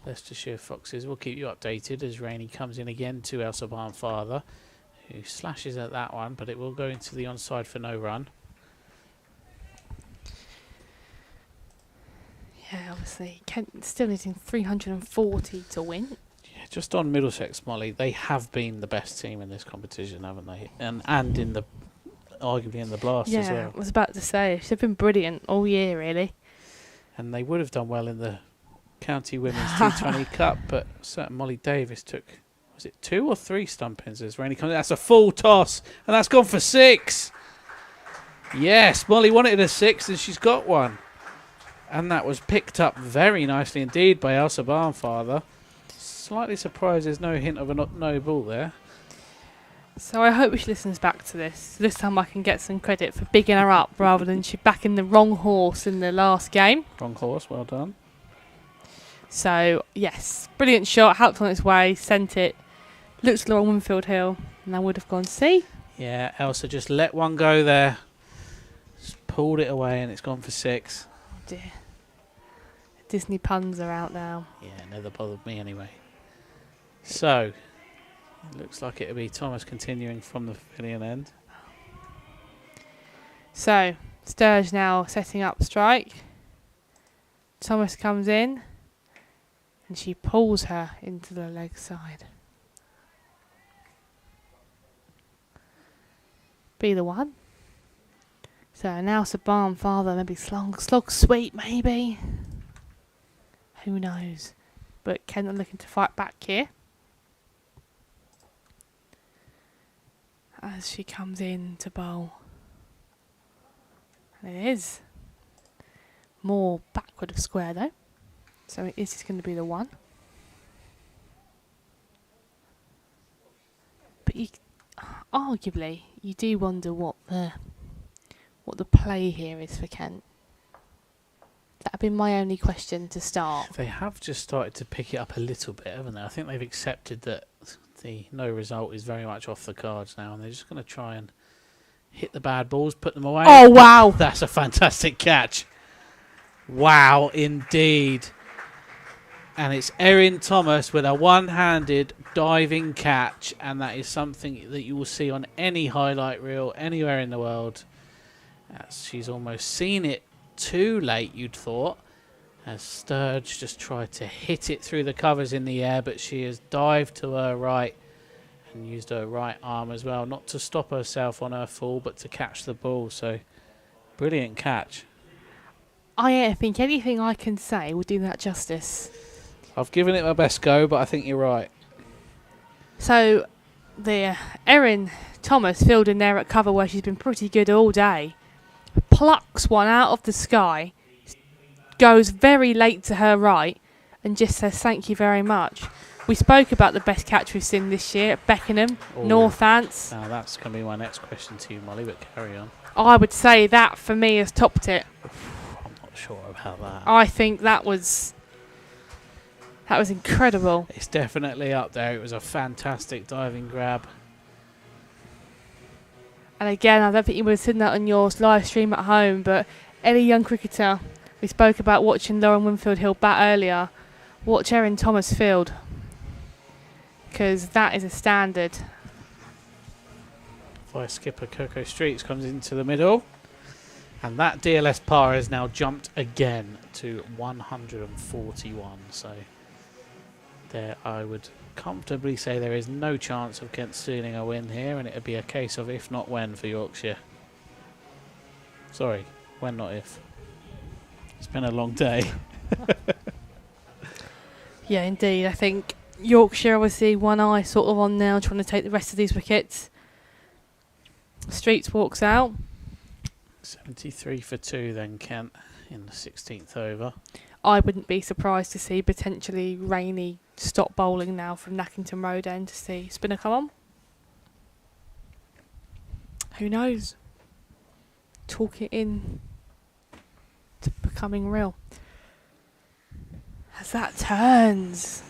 Leicestershire Foxes. We'll keep you updated as Rainey comes in again to Elsa Barnfather, who slashes at that one, but it will go into the onside for no run. Yeah, obviously. Kent still needing 340 to win. Yeah, just on Middlesex, Molly, they have been the best team in this competition, haven't they? And in the arguably in the Blast as well. Yeah, I was about to say, they've been brilliant all year, really. And they would have done well in the County Women's T20 Cup, but certain Molly Davis took, was it 2 or 3 stumpings as Rainey comes in? That's a full toss, and that's gone for 6. Yes, Molly wanted a 6, and she's got one. And that was picked up very nicely indeed by Elsa Barnfather. Slightly surprised there's no hint of a no ball there. So I hope she listens back to this. This time I can get some credit for bigging her up rather than she backing the wrong horse in the last game. Wrong horse, well done. So, yes, brilliant shot. Helped on its way, sent it. Looked along Winfield Hill, and I would have gone see. Yeah, Elsa just let one go there. Just pulled it away and it's gone for 6. Oh dear. Disney puns are out now. Yeah, never bothered me anyway. So, it looks like it'll be Thomas continuing from the pavilion end. So, Sturge now setting up strike. Thomas comes in and she pulls her into the leg side. Be the one. So now Barnfather, maybe slog sweep, maybe. Who knows? But Kent are looking to fight back here. As she comes in to bowl. And it is more backward of square though. So it is going to be the one. But arguably you do wonder what the play here is for Kent. That'd be my only question to start. They have just started to pick it up a little bit, haven't they? I think they've accepted that the no result is very much off the cards now, and they're just going to try and hit the bad balls, put them away. Oh, wow. That's a fantastic catch. Wow, indeed. And it's Erin Thomas with a one-handed diving catch, and that is something that you will see on any highlight reel anywhere in the world. She's almost seen it too late, you'd thought, as Sturge just tried to hit it through the covers in the air, but she has dived to her right and used her right arm as well, not to stop herself on her fall, but to catch the ball. So, brilliant catch. I don't think anything I can say will do that justice. I've given it my best go, but I think you're right. So, the Erin Thomas fielding there at cover where she's been pretty good all day, plucks one out of the sky, goes very late to her right, and just says thank you very much. We spoke about the best catch we've seen this year at Beckenham, Northants. Now that's going to be my next question to you, Molly, but carry on. I would say that for me has topped it. I'm not sure about that. I think that was incredible. It's definitely up there. It was a fantastic diving grab. And again, I don't think you would have seen that on your live stream at home, but any young cricketer, we spoke about watching Lauren Winfield Hill bat earlier, watch Erin Thomas field, because that is a standard. Vice skipper Coco Streets comes into the middle, and that DLS par has now jumped again to 141. So there I would comfortably say there is no chance of Kent stealing a win here, and it would be a case of if not when for Yorkshire. Sorry, when not if. It's been a long day. Yeah, indeed. I think Yorkshire obviously one eye sort of on now, trying to take the rest of these wickets. Streets walks out. 73 for 2 then, Kent, in the 16th over. I wouldn't be surprised to see potentially Rainey stop bowling now from Nackington Road End to see spinner come on. Who knows? Talk it in to becoming real. As that turns.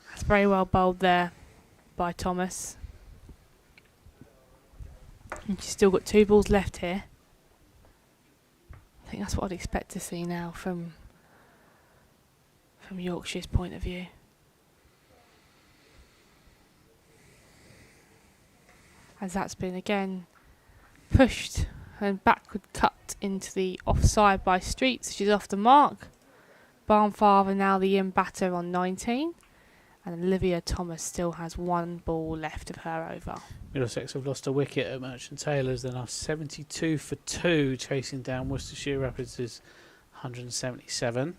That's very well bowled there by Thomas. And she's still got 2 balls left here. I think that's what I'd expect to see now from Yorkshire's point of view. As that's been again pushed and backward cut into the offside by Streets. She's off the mark. Barnfather now the in batter on 19. And Olivia Thomas still has 1 ball left of her over. Middlesex have lost a wicket at Merchant Taylors. They're now 72 for 2, chasing down Worcestershire Rapids' 177.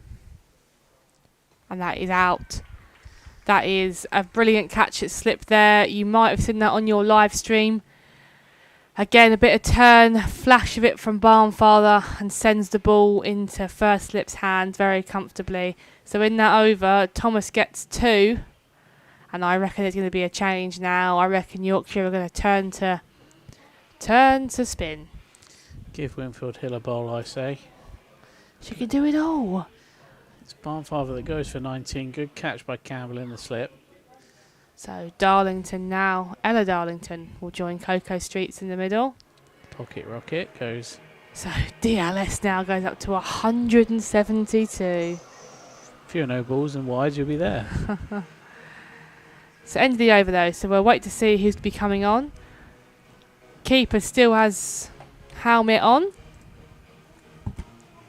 And that is out. That is a brilliant catch at slip there. You might have seen that on your live stream. Again, a bit of turn, flash of it from Barnfather, and sends the ball into first slip's hand very comfortably. So in that over, Thomas gets 2. And I reckon there's going to be a change now. I reckon Yorkshire are going to turn to spin. Give Winfield Hill a bowl, I say. She can do it all. It's Barnfather that goes for 19. Good catch by Campbell in the slip. So Darlington now. Ella Darlington will join Coco Streets in the middle. Pocket rocket goes. So DLS now goes up to 172. Fewer no balls and wides, you'll be there. So end of the over though, so we'll wait to see who's to be coming on. Keeper still has helmet on.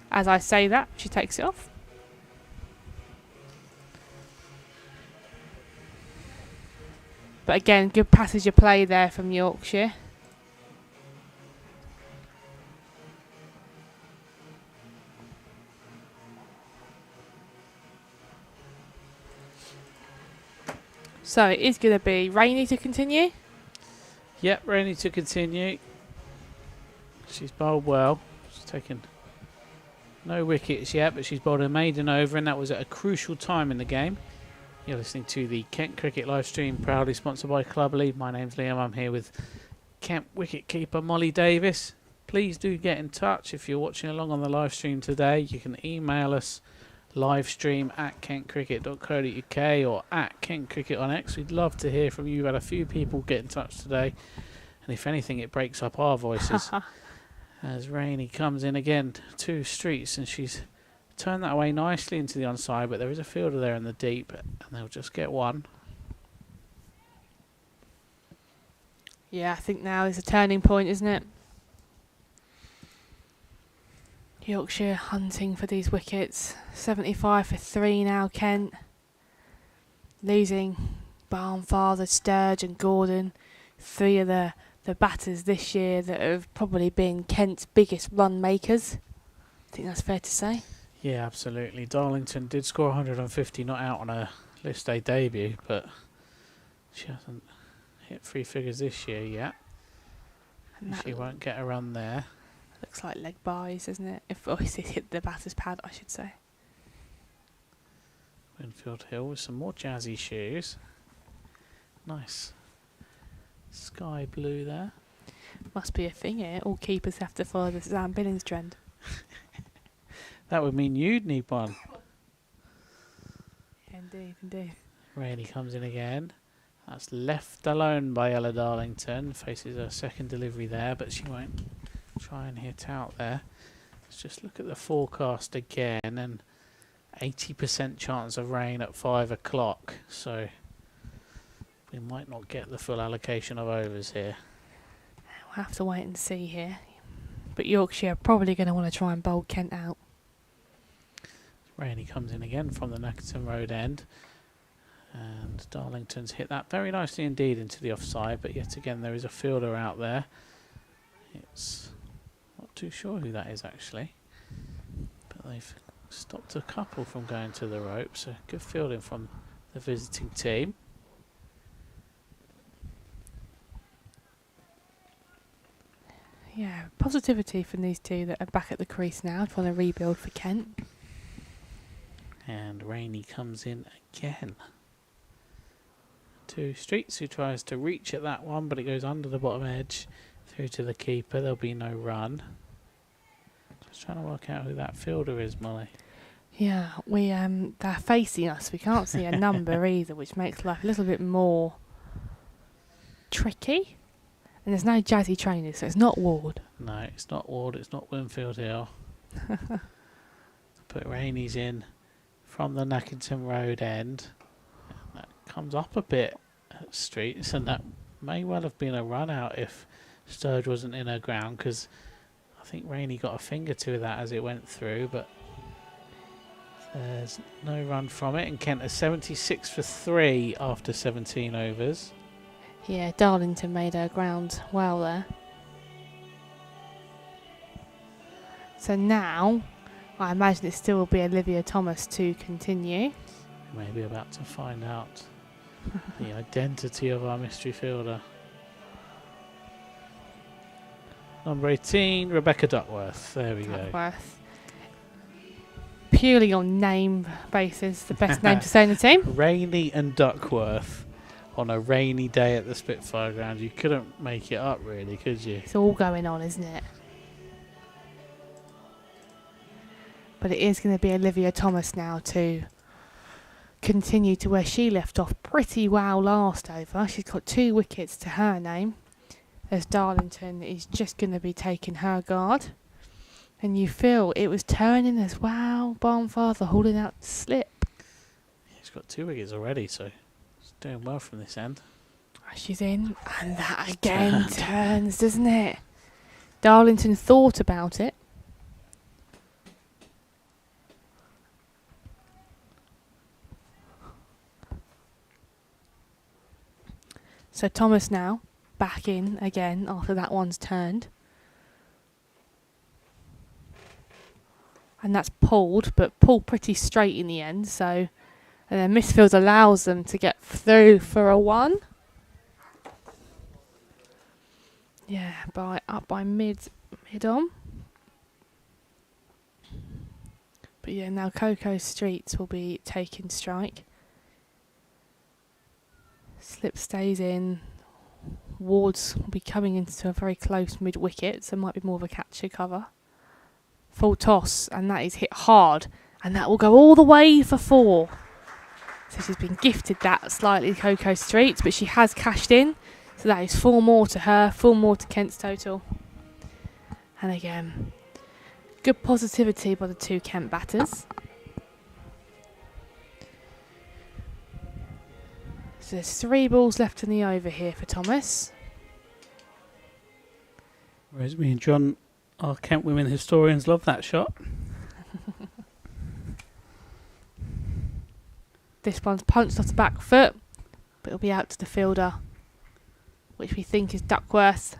As I say that, she takes it off. But again, good passage of play there from Yorkshire. So it is going to be Rainey to continue. Yep, Rainey to continue. She's bowled well. She's taken no wickets yet, but she's bowled a maiden over, and that was at a crucial time in the game. You're listening to the Kent Cricket live stream, proudly sponsored by Cluberly. My name's Liam. I'm here with Kent wicketkeeper Molly Davis. Please do get in touch if you're watching along on the live stream today. You can email us livestream at kentcricket.co.uk or at kentcricket on X. We'd love to hear from you. We've had a few people get in touch today, and if anything, it breaks up our voices. As Rainey comes in again, 2 Streets, and she's turned that away nicely into the onside, but there is a fielder there in the deep, and they'll just get 1. Yeah, I think now is a turning point, isn't it? Yorkshire hunting for these wickets. 75 for 3 now, Kent. Losing Barnfather, Sturge and Gordon. 3 of the batters this year that have probably been Kent's biggest run makers. I think that's fair to say. Yeah, absolutely. Darlington did score 150, not out on a list day debut, but she hasn't hit 3 figures this year yet. And she won't get a run there. Looks like leg buys, isn't it? If obviously it hit the batter's pad, I should say. Winfield Hill with some more jazzy shoes. Nice. Sky blue there. Must be a thing here. All keepers have to follow the Sam Billings trend. That would mean you'd need one. Indeed, indeed. Rainey comes in again. That's left alone by Ella Darlington. Faces her second delivery there, but she won't try and hit out there. Let's just look at the forecast again, and 80% chance of rain at 5 o'clock. So we might not get the full allocation of overs here. We'll have to wait and see here. But Yorkshire are probably going to want to try and bowl Kent out. Rainey comes in again from the Nackington Road end. And Darlington's hit that very nicely indeed into the offside, but yet again there is a fielder out there. It's not too sure who that is actually, but they've stopped a couple from going to the rope, so good fielding from the visiting team. Yeah, positivity from these two that are back at the crease now, trying to rebuild for Kent. And Rainey comes in again. To Streets, who tries to reach at that one, but it goes under the bottom edge through to the keeper. There'll be no run. Just trying to work out who that fielder is, Molly. Yeah, they're facing us. We can't see a number either, which makes life a little bit more tricky. And there's no jazzy trainers, so it's not Ward. No, it's not Ward, it's not Winfield Hill. Put Rainey's in from the Nackington Road end. That comes up a bit at Streets, and that may well have been a run out if Sturge wasn't in her ground, because I think Rainey got a finger to that as it went through, but there's no run from it, and Kent are 76 for 3 after 17 overs. Yeah, Darlington made her ground well there. So now, I imagine it still will be Olivia Thomas to continue. We may be about to find out the identity of our mystery fielder. Number 18, Rebecca Duckworth. There we go. Duckworth. Purely on name basis, the best name to say in the team. Rainey and Duckworth on a rainy day at the Spitfire Ground. You couldn't make it up, really, could you? It's all going on, isn't it? But it is going to be Olivia Thomas now to continue to where she left off pretty well last over. She's got 2 wickets to her name, as Darlington is just going to be taking her guard. And you feel it was turning as well. Barnfather holding out the slip. She's got 2 wickets already, so she's doing well from this end. She's in, and that again turns, doesn't it? Darlington thought about it. So Thomas now back in again after that one's turned. And that's pulled, but pulled pretty straight in the end. So, and then Misfield allows them to get through for a 1. Yeah, up by mid on. But yeah, now Coco Streets will be taking strike. Slip stays in. Wards will be coming into a very close mid wicket, so it might be more of a catcher cover. Full toss, and that is hit hard, and that will go all the way for 4. So she's been gifted that slightly, Coco Streets, but she has cashed in. So that is 4 more to her, 4 more to Kent's total. And again, good positivity by the 2 Kent batters. So there's 3 balls left in the over here for Thomas. Whereas me and John, our Kent women historians, love that shot. This one's punched off the back foot, but it'll be out to the fielder, which we think is Duckworth.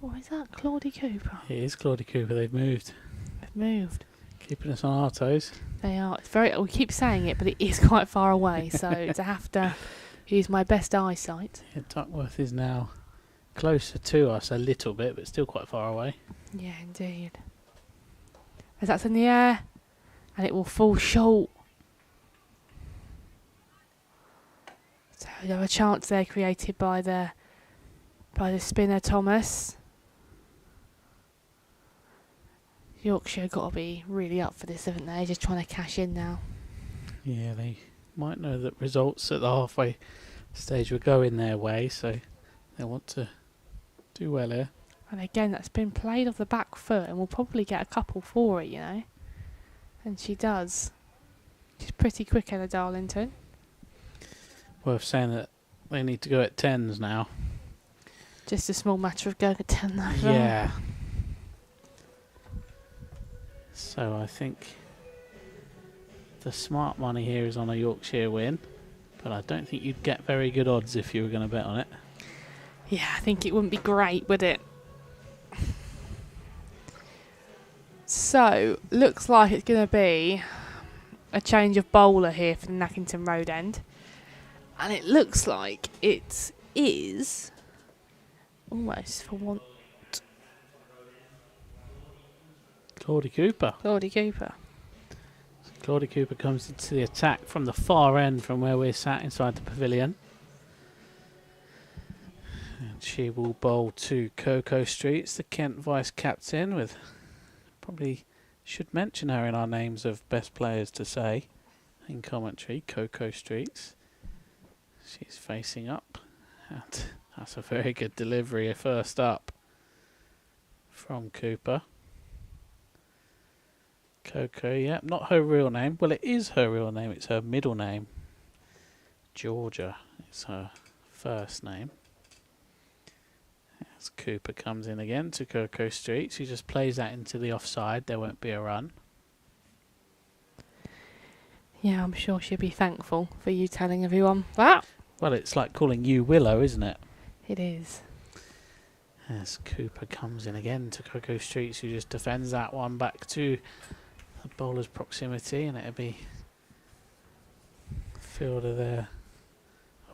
Or is that Claudie Cooper? It is Claudie Cooper. They've moved. They've moved. Keeping us on our toes. They are. It's very. We keep saying it, but it is quite far away. So to have to use my best eyesight. Yeah, Duckworth is now closer to us a little bit, but still quite far away. Yeah, indeed. As that's in the air, and it will fall short. So there a chance there created by the spinner Thomas. Yorkshire got to be really up for this, haven't they? Just trying to cash in now. Yeah, they might know that results at the halfway stage were going their way, so they want to do well here. And again, that's been played off the back foot, and we'll probably get a couple for it, you know. And she does. She's pretty quick, Ella Darlington. Worth saying that they need to go at 10s now. Just a small matter of going at 10 though. Yeah. So I think The smart money here is on a Yorkshire win, but I don't think you'd get very good odds if you were going to bet on it. Yeah, I think it wouldn't be great, would it? So, looks like it's going to be a change of bowler here for the Nackington Road end. And it looks like it is almost for one. Claudie Cooper. Claudie Cooper. Claudie Cooper comes into the attack from the far end from where we're sat inside the pavilion. And she will bowl to Coco Streets, the Kent vice-captain, with probably should mention her in our names of best players to say in commentary, Coco Streets. She's facing up. And that's a very good delivery first up from Cooper. Coco, yeah, not her real name. Well, it is her real name. It's her middle name. Georgia is her first name. As Cooper comes in again to Coco Street, she just plays that into the offside. There won't be a run. Yeah, I'm sure she'll be thankful for you telling everyone that. Well, it's like calling you Willow, isn't it? It is. As Cooper comes in again to Coco Street, who just defends that one back to the bowler's proximity, and it'll be fielder there.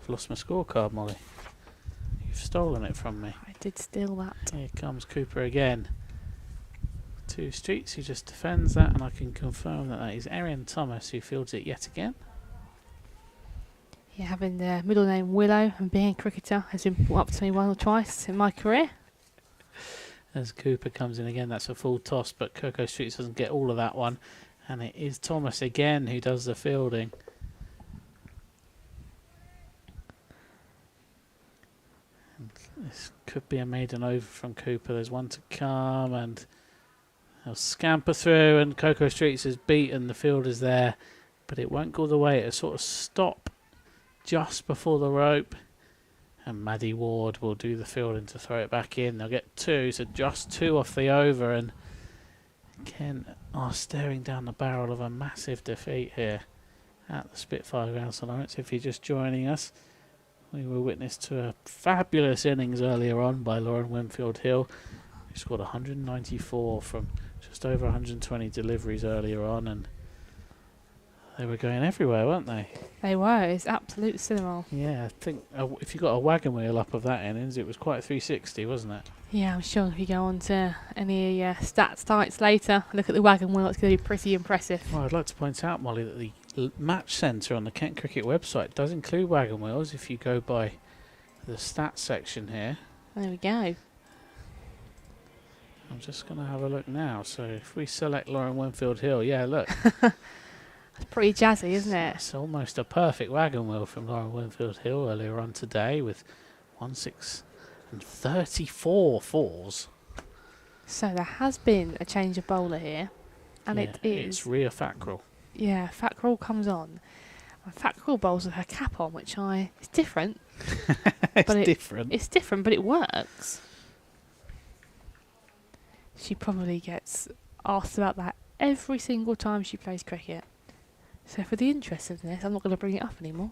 I've lost my scorecard, Molly. You've stolen it from me. I did steal that. Here comes Cooper again. To Streets, who just defends that, and I can confirm that that is Erin Thomas who fields it yet again. Yeah, having the middle name Willow and being a cricketer has been brought up to me once or twice in my career. As Cooper comes in again, that's a full toss, but Coco Streets doesn't get all of that one. And it is Thomas again who does the fielding. And this could be a maiden over from Cooper. There's one to come, and they'll scamper through, and Coco Streets has beaten the fielders there, but it won't go the way. It'll sort of stop just before the rope. And Maddie Ward will do the fielding to throw it back in. They'll get two, so just two off the over. And Kent are staring down the barrel of a massive defeat here at the Spitfire Ground. So Lawrence, if you're just joining us, we were witness to a fabulous innings earlier on by Lauren Winfield Hill, who scored 194 from just over 120 deliveries earlier on. And they were going everywhere, weren't they? They were. It's absolute cinema. Yeah, I think if you got a wagon wheel up of that innings, it was quite 360, wasn't it? Yeah, I'm sure if you go on to any stats sites later, look at the wagon wheel, it's going to be pretty impressive. Well, I'd like to point out, Molly, that the match centre on the Kent Cricket website does include wagon wheels if you go by the stats section here. There we go. I'm just going to have a look now. So if we select Lauren Winfield Hill, yeah, look. It's pretty jazzy, isn't it? It's almost a perfect wagon wheel from Lauren Winfield Hill earlier on today with 1, 6 and 34 fours. So there has been a change of bowler here, and yeah, it is. It's Rhea Fackrell. Yeah, Fackrell comes on. And Fackrell bowls with her cap on, which it's different. Different. It's different, but it works. She probably gets asked about that every single time she plays cricket. So for the interest of this, I'm not going to bring it up anymore.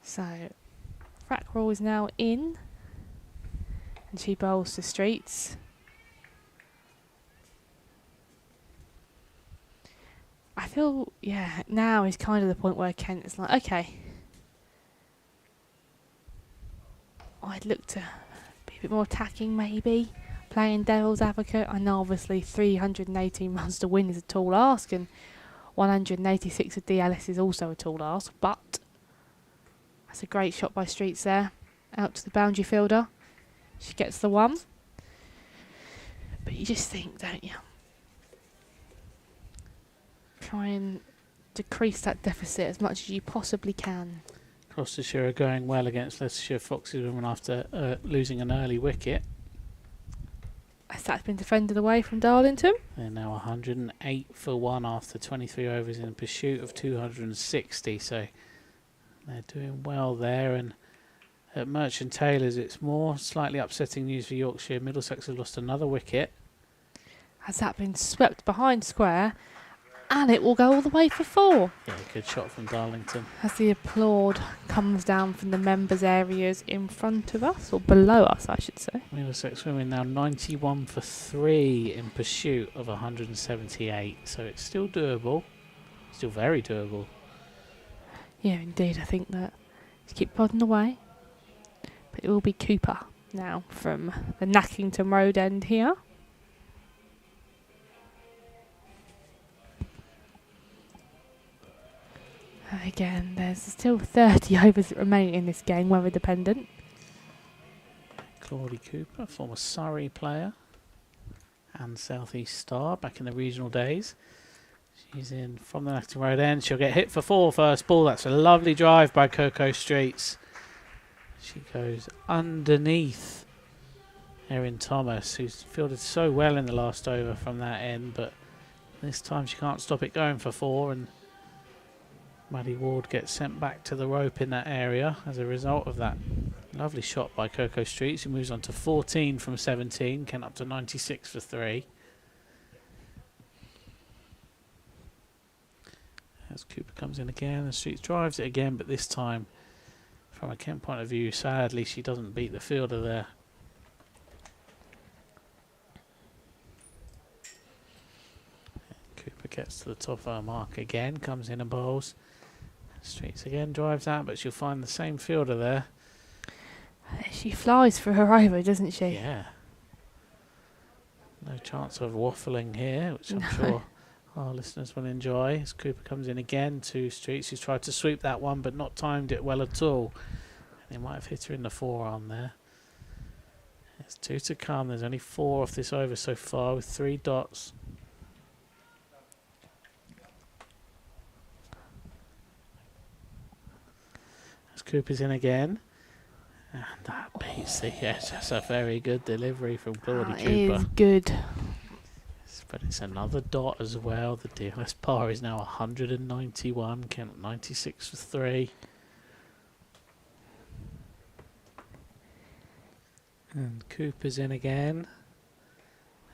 So, Fackrell is now in, and she bowls to Streets. I feel, yeah, now is kind of the point where Kent is like, okay, I'd look to be a bit more attacking maybe. Playing devil's advocate. I know obviously 318 runs to win is a tall ask, and 186 of DLS is also a tall ask, but that's a great shot by Streets there. Out to the boundary fielder. She gets the one. But you just think, don't you? Try and decrease that deficit as much as you possibly can. Gloucestershire are going well against Leicestershire Foxes women after losing an early wicket. As that's been defended away from Darlington. They're now 108 for 1 after 23 overs in pursuit of 260, so they're doing well there. And at Merchant Taylors, it's more slightly upsetting news for Yorkshire. Middlesex have lost another wicket. Has that been swept behind square? And it will go all the way for 4. Yeah, good shot from Darlington. As the applaud comes down from the members' areas in front of us, or below us, I should say. Middlesex women now 91 for 3 in pursuit of 178. So it's still doable. Still very doable. Yeah, indeed. I think that just keep plodding away. But it will be Cooper now from the Nackington Road end here. Again, there's still 30 overs that remain in this game, weather dependent. Claudie Cooper, former Surrey player and South East star back in the regional days. She's in from the Nackington Road end. She'll get hit for 4 first ball. That's a lovely drive by Coco Streets. She goes underneath Erin Thomas, who's fielded so well in the last over from that end, but this time she can't stop it going for 4, and Maddie Ward gets sent back to the rope in that area as a result of that lovely shot by Coco Streets, who moves on to 14 from 17, Kent up to 96 for 3. As Cooper comes in again, and Streets drives it again, but this time, from a Kent point of view, sadly, she doesn't beat the fielder there. Cooper gets to the top of her mark again, comes in and bowls. Streets again drives out, but she'll find the same fielder there. She flies for her over, doesn't she? Yeah. No chance of waffling here, which I'm sure our listeners will enjoy. As Cooper comes in again to Streets, who's tried to sweep that one but not timed it well at all. They might have hit her in the forearm there. There's 2 to come. There's only 4 off this over so far with 3 dots. As Cooper's in again. And that beats the yes. That's a very good delivery from Claudie Cooper. It is good. But it's another dot as well. The DLS par is now 191. Kent 96 for 3. And Cooper's in again.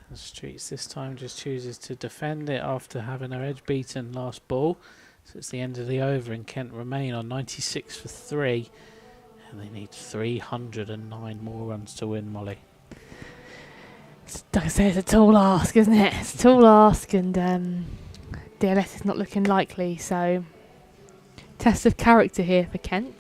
And Streets this time just chooses to defend it after having her edge beaten last ball. So it's the end of the over, and Kent remain on 96 for 3. And they need 309 more runs to win, Molly. Like I say, it's a tall ask, isn't it? It's a tall ask, and DLS is not looking likely. So, test of character here for Kent.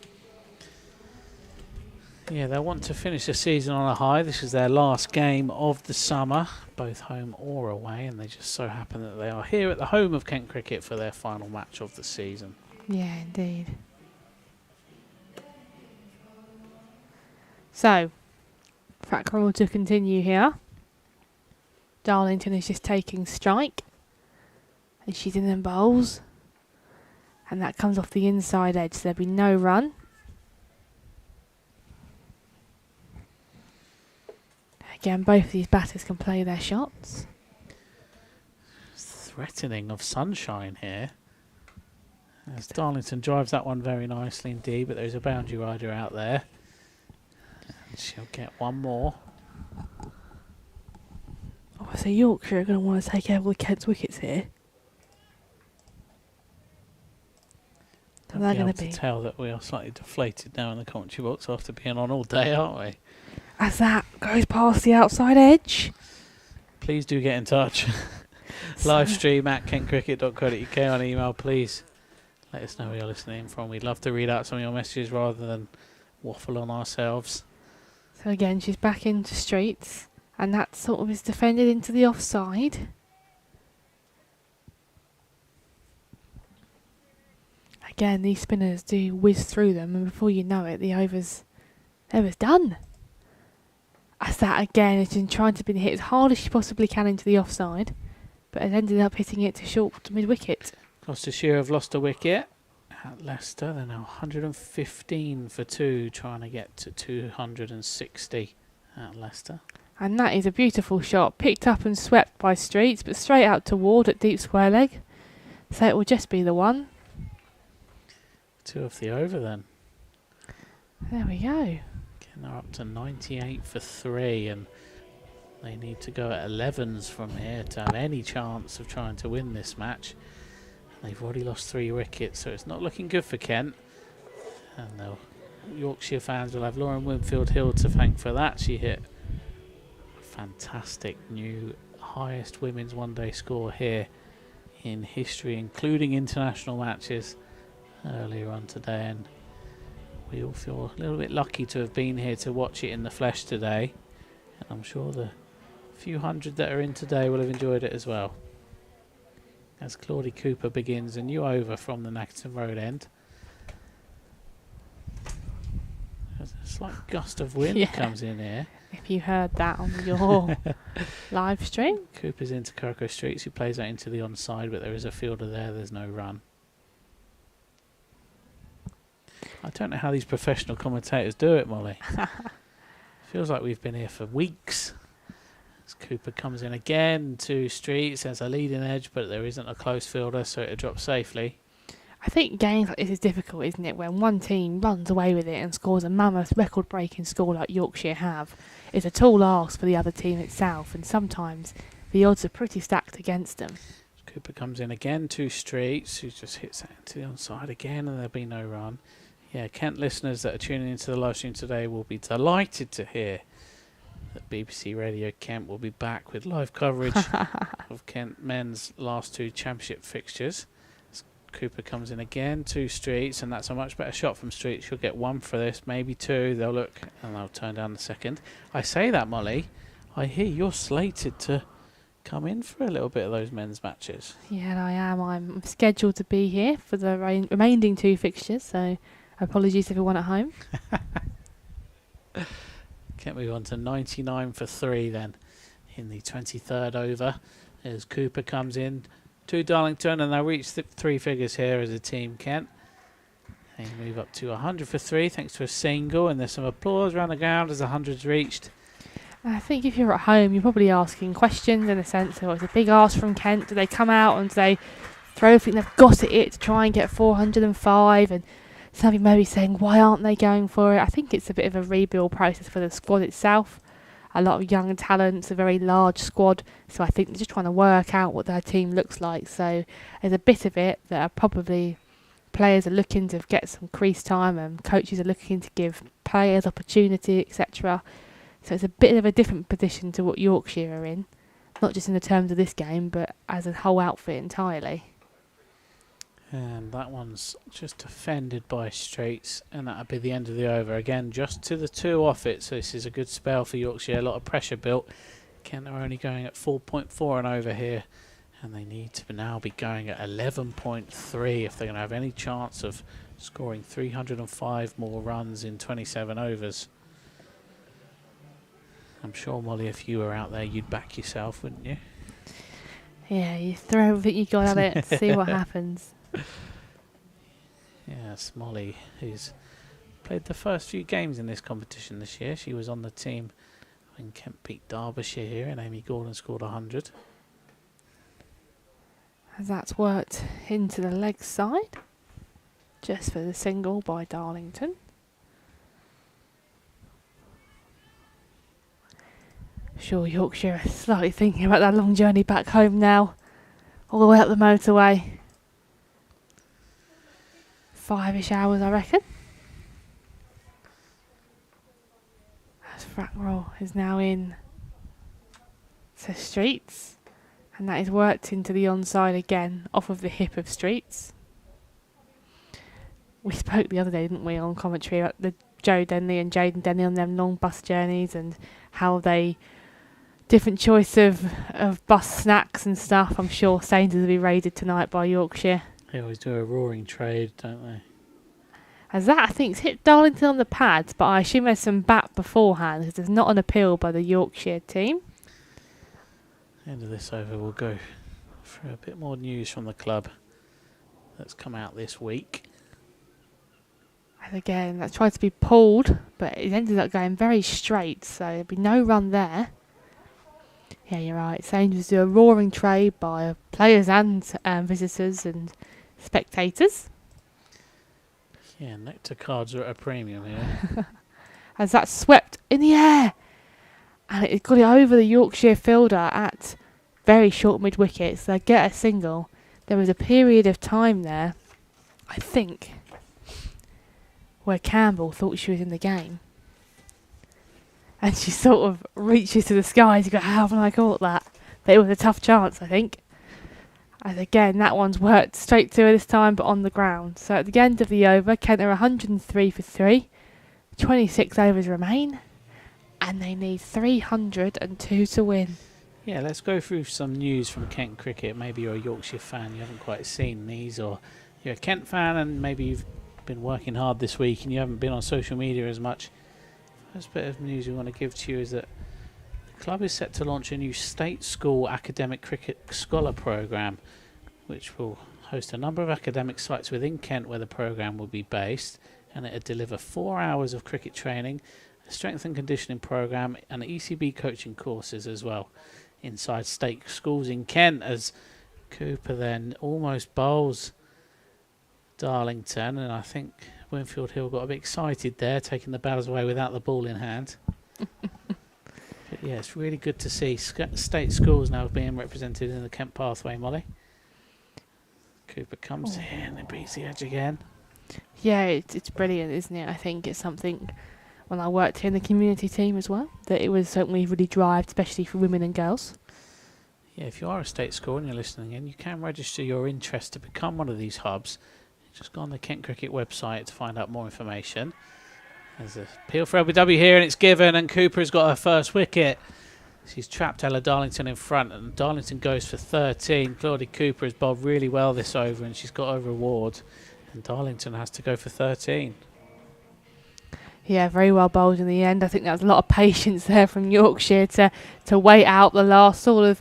Yeah, they'll want to finish the season on a high. This is their last game of the summer, both home or away, and they just so happen that they are here at the home of Kent Cricket for their final match of the season. Yeah, indeed. So, track roll to continue here. Darlington is just taking strike, and she's in them bowls, and that comes off the inside edge, so there'll be no run. Again, both of these batters can play their shots. Threatening of sunshine here. As Darlington drives that one very nicely indeed, but there's a boundary rider out there. And she'll get one more. Oh, so Yorkshire are going to want to take over Kent's wickets here. So they're going to be able to tell that we are slightly deflated now in the commentary box after being on all day, aren't we? As that goes past the outside edge. Please do get in touch. Live stream at kentcricket.co.uk on email, please. Let us know where you're listening from. We'd love to read out some of your messages rather than waffle on ourselves. So again, she's back into Streets, and that sort of is defended into the offside. Again, these spinners do whiz through them, and before you know it, the over's done. As that again has been trying to be hit as hard as she possibly can into the offside, but has ended up hitting it to short mid wicket. Gloucestershire have lost a wicket at Leicester. They're now 115 for 2, trying to get to 260 at Leicester. And that is a beautiful shot, picked up and swept by Streets, but straight out to Ward at deep square leg. So it will just be the one. 2 off the over then. There we go. They're up to 98 for 3, and They need to go at 11s from here to have any chance of trying to win this match. They've already lost 3 wickets, so it's not looking good for Kent. And the Yorkshire fans will have Lauren Winfield Hill to thank for that. She hit a fantastic new highest women's one-day score here in history, including international matches earlier on today. And we all feel a little bit lucky to have been here to watch it in the flesh today. And I'm sure the few hundred that are in today will have enjoyed it as well. As Claudie Cooper begins a new over from the Nackerton Road end. There's a slight gust of wind comes in here. If you heard that on your live stream. Cooper's into Kirko Streets, who plays that into the onside, but there is a fielder there, there's no run. I don't know how these professional commentators do it, Molly. Feels like we've been here for weeks. As Cooper comes in again to Streets, there's a leading edge, but there isn't a close fielder, so it'll drop safely. I think games like this is difficult, isn't it? When one team runs away with it and scores a mammoth record-breaking score like Yorkshire have, it's a tall ask for the other team itself, and sometimes the odds are pretty stacked against them. Cooper comes in again to Streets, who just hits that into the onside again, and there'll be no run. Yeah, Kent listeners that are tuning into the live stream today will be delighted to hear that BBC Radio Kent will be back with live coverage of Kent men's last 2 championship fixtures. As Cooper comes in again to Streets, and that's a much better shot from Streets. She'll get 1 for this, maybe 2. They'll look and they'll turn down the second. I say that, Molly, I hear you're slated to come in for a little bit of those men's matches. Yeah, I am. I'm scheduled to be here for the remaining 2 fixtures, so apologies everyone at home. Can't move on to 99 for 3 then in the 23rd over as Cooper comes in to Darlington, and they'll reach 3 figures here as a team, Kent. They move up to 100 for 3 thanks to a single, and there's some applause around the ground as the 100's reached. I think if you're at home, you're probably asking questions in a sense of, it's a big ask from Kent. Do they come out and do they throw everything they've got at it to try and get 405? And some people may be saying, why aren't they going for it? I think it's a bit of a rebuild process for the squad itself. A lot of young talents, a very large squad. So I think they're just trying to work out what their team looks like. So there's a bit of it that are probably players are looking to get some crease time, and coaches are looking to give players opportunity, etc. So it's a bit of a different position to what Yorkshire are in. Not just in the terms of this game, but as a whole outfit entirely. And that one's just defended by Streets, and that'll be the end of the over. Again, just to the 2 off it, so this is a good spell for Yorkshire. A lot of pressure built. Kent are only going at 4.4 and over here, and they need to now be going at 11.3 if they're going to have any chance of scoring 305 more runs in 27 overs. I'm sure, Molly, if you were out there, you'd back yourself, wouldn't you? Yeah, you throw everything you got at it, see what happens. Yes, Molly, who's played the first few games in this competition this year. She was on the team when Kent beat Derbyshire here, and Amy Gordon scored 100. As that's worked into the leg side, just for the single by Darlington. Sure, Yorkshire are slightly thinking about that long journey back home now, all the way up the motorway. 5-ish hours, I reckon. As Frackroll is now in to Streets, and that is worked into the onside again, off of the hip of Streets. We spoke the other day, didn't we, on commentary about the Joe Denley and Jaden Denley on them long bus journeys, and how they different choice of bus snacks and stuff. I'm sure Sainsbury's will be raided tonight by Yorkshire. They always do a roaring trade, don't they? As that, I think, it's hit Darlington on the pads, but I assume there's some bat beforehand, because there's not an appeal by the Yorkshire team. End of this over, we'll go for a bit more news from the club that's come out this week. And again, that tried to be pulled, but it ended up going very straight, so there'll be no run there. Yeah, you're right. Sainsbury's do a roaring trade by players and visitors and spectators. Yeah, nectar cards are at a premium here. As that's swept in the air. and it got it over the Yorkshire fielder at very short mid-wicket, so they get a single. There was a period of time there, I think, where Campbell thought she was in the game. And she sort of reaches to the skies. You go, how have I caught that? But it was a tough chance, I think. And again, that one's worked straight to her this time, but on the ground. So at the end of the over, Kent are 103 for 3. 26 overs remain. And they need 302 to win. Yeah, let's go through some news from Kent cricket. Maybe you're a Yorkshire fan, you haven't quite seen these, or you're a Kent fan and maybe you've been working hard this week and you haven't been on social media as much. First bit of news we want to give to you is that the club is set to launch a new state school academic cricket scholar programme, which will host a number of academic sites within Kent where the programme will be based, and it'll deliver 4 hours of cricket training, a strength and conditioning programme and ECB coaching courses as well inside state schools in Kent, as Cooper then almost bowls Darlington, and I think Winfield Hill got a bit excited there, taking the batters away without the ball in hand. But yeah, it's really good to see state schools now being represented in the Kent pathway, Molly. Cooper comes in and beats the edge again. Yeah, it's brilliant, isn't it? I think it's something, when I worked here in the community team as well, that it was something we really drive, especially for women and girls. Yeah, if you are a state school and you're listening in, you can register your interest to become one of these hubs. Just go on the Kent Cricket website to find out more information. There's a appeal for LBW here, and it's given, and Cooper has got her first wicket. She's trapped Ella Darlington in front, and Darlington goes for 13. Claudia Cooper has bowled really well this over, and she's got her reward. And Darlington has to go for 13. Yeah, very well bowled in the end. I think there was a lot of patience there from Yorkshire to wait out the last sort of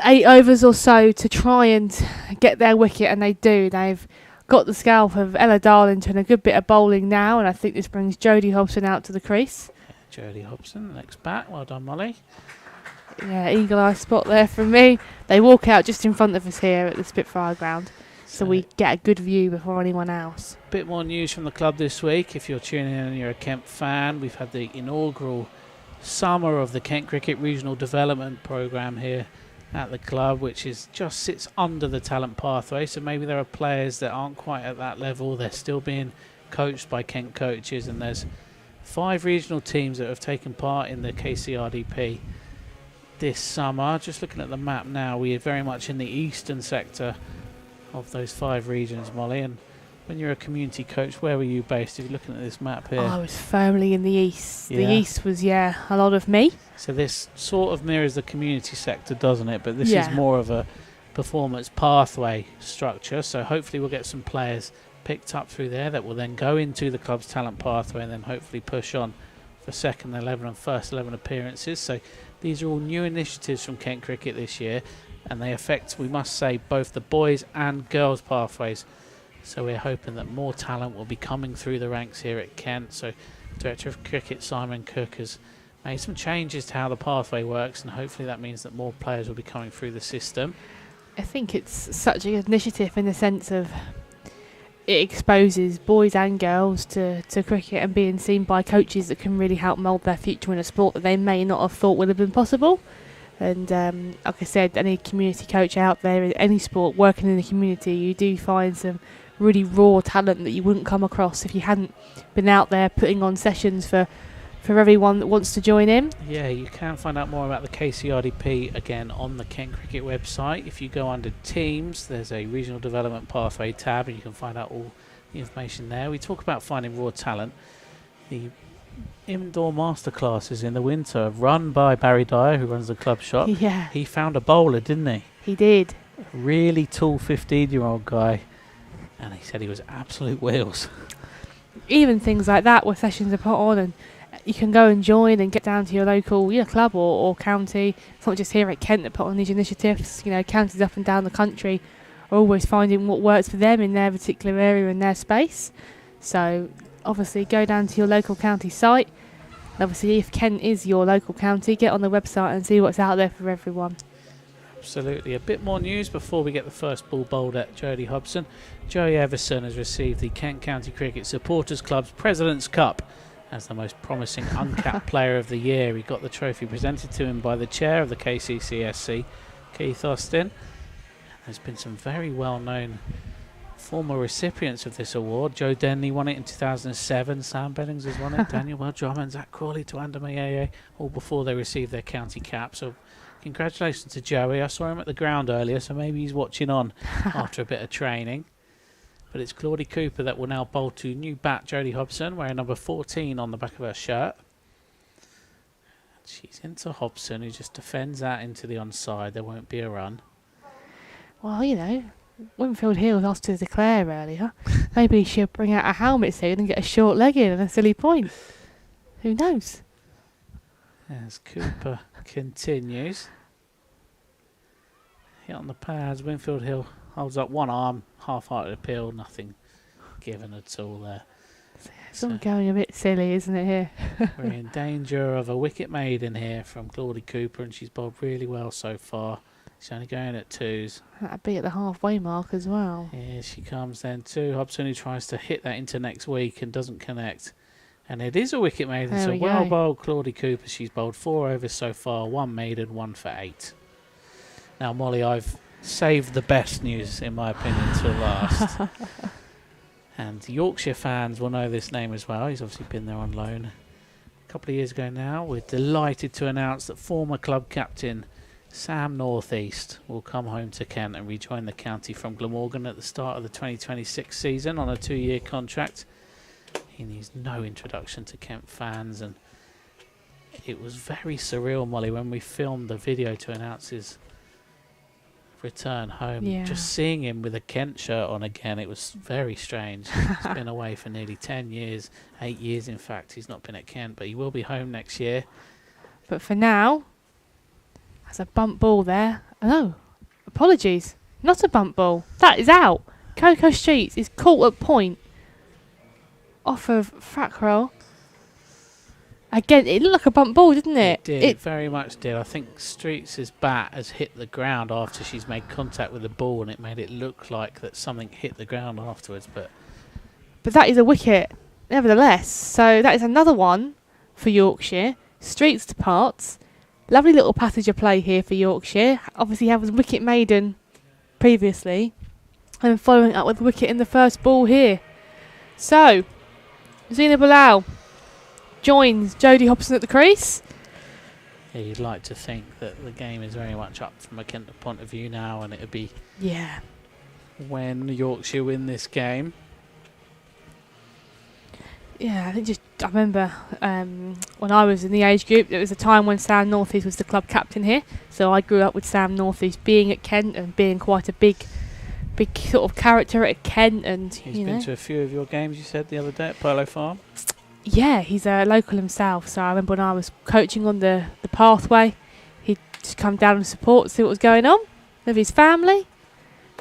8 overs or so to try and get their wicket, and they do. They've got the scalp of Ella Darlington, a good bit of bowling now, and I think this brings Jodie Hobson out to the crease. Yeah, Jodie Hobson, next bat. Well done, Molly. Yeah, eagle eye spot there from me. They walk out just in front of us here at the Spitfire Ground, so we get a good view before anyone else. Bit more news from the club this week. If you're tuning in and you're a Kent fan, we've had the inaugural summer of the Kent Cricket Regional Development Programme here at the club, which is just sits under the talent pathway. So maybe there are players that aren't quite at that level. They're still being coached by Kent coaches, and there's 5 regional teams that have taken part in the KCRDP this summer. Just looking at the map now, we are very much in the eastern sector of those 5 regions, Molly. And when you're a community coach, where were you based? If you're looking at this map here. I was firmly in the east. Yeah. The east was, a lot of me. So this sort of mirrors the community sector, doesn't it? But this is more of a performance pathway structure. So hopefully we'll get some players picked up through there that will then go into the club's talent pathway and then hopefully push on for second 11 and first 11 appearances. So these are all new initiatives from Kent Cricket this year, and they affect, we must say, both the boys and girls pathways. So we're hoping that more talent will be coming through the ranks here at Kent. So Director of Cricket Simon Cook has made some changes to how the pathway works, and hopefully that means that more players will be coming through the system. I think it's such a good initiative in the sense of it exposes boys and girls to cricket and being seen by coaches that can really help mould their future in a sport that they may not have thought would have been possible. And like I said, any community coach out there in any sport working in the community, you do find some really raw talent that you wouldn't come across if you hadn't been out there putting on sessions for everyone that wants to join in. Yeah, you can find out more about the KCRDP again on the Kent Cricket website. If you go under teams, there's a regional development pathway tab, and you can find out all the information there. We talk about finding raw talent. The indoor masterclasses in the winter run by Barry Dyer, who runs the club shop. Yeah, He found a bowler, didn't he? he did. A really tall 15-year-old guy, and he said he was absolute wheels. Even things like that where sessions are put on and you can go and join and get down to your local club or county. It's not just here at Kent that put on these initiatives. Counties up and down the country are always finding what works for them in their particular area and their space. So obviously go down to your local county site. Obviously, if Kent is your local county, get on the website and see what's out there for everyone. Absolutely. A bit more news before we get the first ball bowled at Jodie Hobson. Joey Everson has received the Kent County Cricket Supporters Club's President's Cup as the most promising uncapped player of the year. He got the trophy presented to him by the chair of the KCCSC, Keith Austin. There's been some very well-known former recipients of this award. Joe Denley won it in 2007. Sam Bennings has won it. Daniel Well-Drummond, Zach Crawley, Tuanda Mayeye, all before they received their county cap. So congratulations to Joey. I saw him at the ground earlier, so maybe he's watching on after a bit of training. But it's Claudie Cooper that will now bowl to new bat Jodie Hobson, wearing number 14 on the back of her shirt. She's into Hobson, who just defends that into the onside. There won't be a run. Well, you know, Winfield Hill was asked to declare earlier. Maybe he should bring out a helmet soon and get a short leg in and a silly point. Who knows? As Cooper continues. Hit on the pads. Winfield Hill holds up one arm, half-hearted appeal, nothing given at all there. It's all going a bit silly, isn't it, here? We're in danger of a wicket maiden here from Claudie Cooper, and she's bowled really well so far. She's only going at 2s. That'd be at the halfway mark as well. Here she comes then too. Hobson, who tries to hit that into next week and doesn't connect. And it is a wicket maiden, There so we well go. bowled Claudie Cooper. She's bowled 4 overs so far, 1 maiden, 1 for 8. Now, Molly, I've saved the best news, in my opinion, till last. And Yorkshire fans will know this name as well. He's obviously been there on loan a couple of years ago now. We're delighted to announce that former club captain Sam Northeast will come home to Kent and rejoin the county from Glamorgan at the start of the 2026 season on a 2-year contract. He needs no introduction to Kent fans, and it was very surreal, Molly, when we filmed the video to announce his return home. Yeah. Just seeing him with a Kent shirt on again, it was very strange. He's been away for nearly 10 years, 8 years in fact. He's not been at Kent, but he will be home next year. But for now, there's a bump ball there. Oh, no, apologies. Not a bump ball. That is out. Coco Streets is caught at point off of Frackrell. Again, it looked like a bump ball, didn't it? It did. It very much did. I think Streets' bat has hit the ground after she's made contact with the ball, and it made it look like that something hit the ground afterwards. But that is a wicket, nevertheless. So that is another one for Yorkshire. Streets departs. Lovely little passage of play here for Yorkshire. Obviously, have was wicket maiden previously, and following up with a wicket in the first ball here. So, Zina Bilal joins Jodie Hobson at the crease. yeah, you'd like to think that the game is very much up from a Kent point of view now, and it'll be when Yorkshire win this game. Yeah, I remember when I was in the age group, there was a time when Sam Northeast was the club captain here. So I grew up with Sam Northeast being at Kent and being quite a big sort of character at Kent. And He's been to a few of your games, you said the other day at Polo Farm. Yeah, he's a local himself. So I remember when I was coaching on the pathway, he'd just come down and support, see what was going on with his family.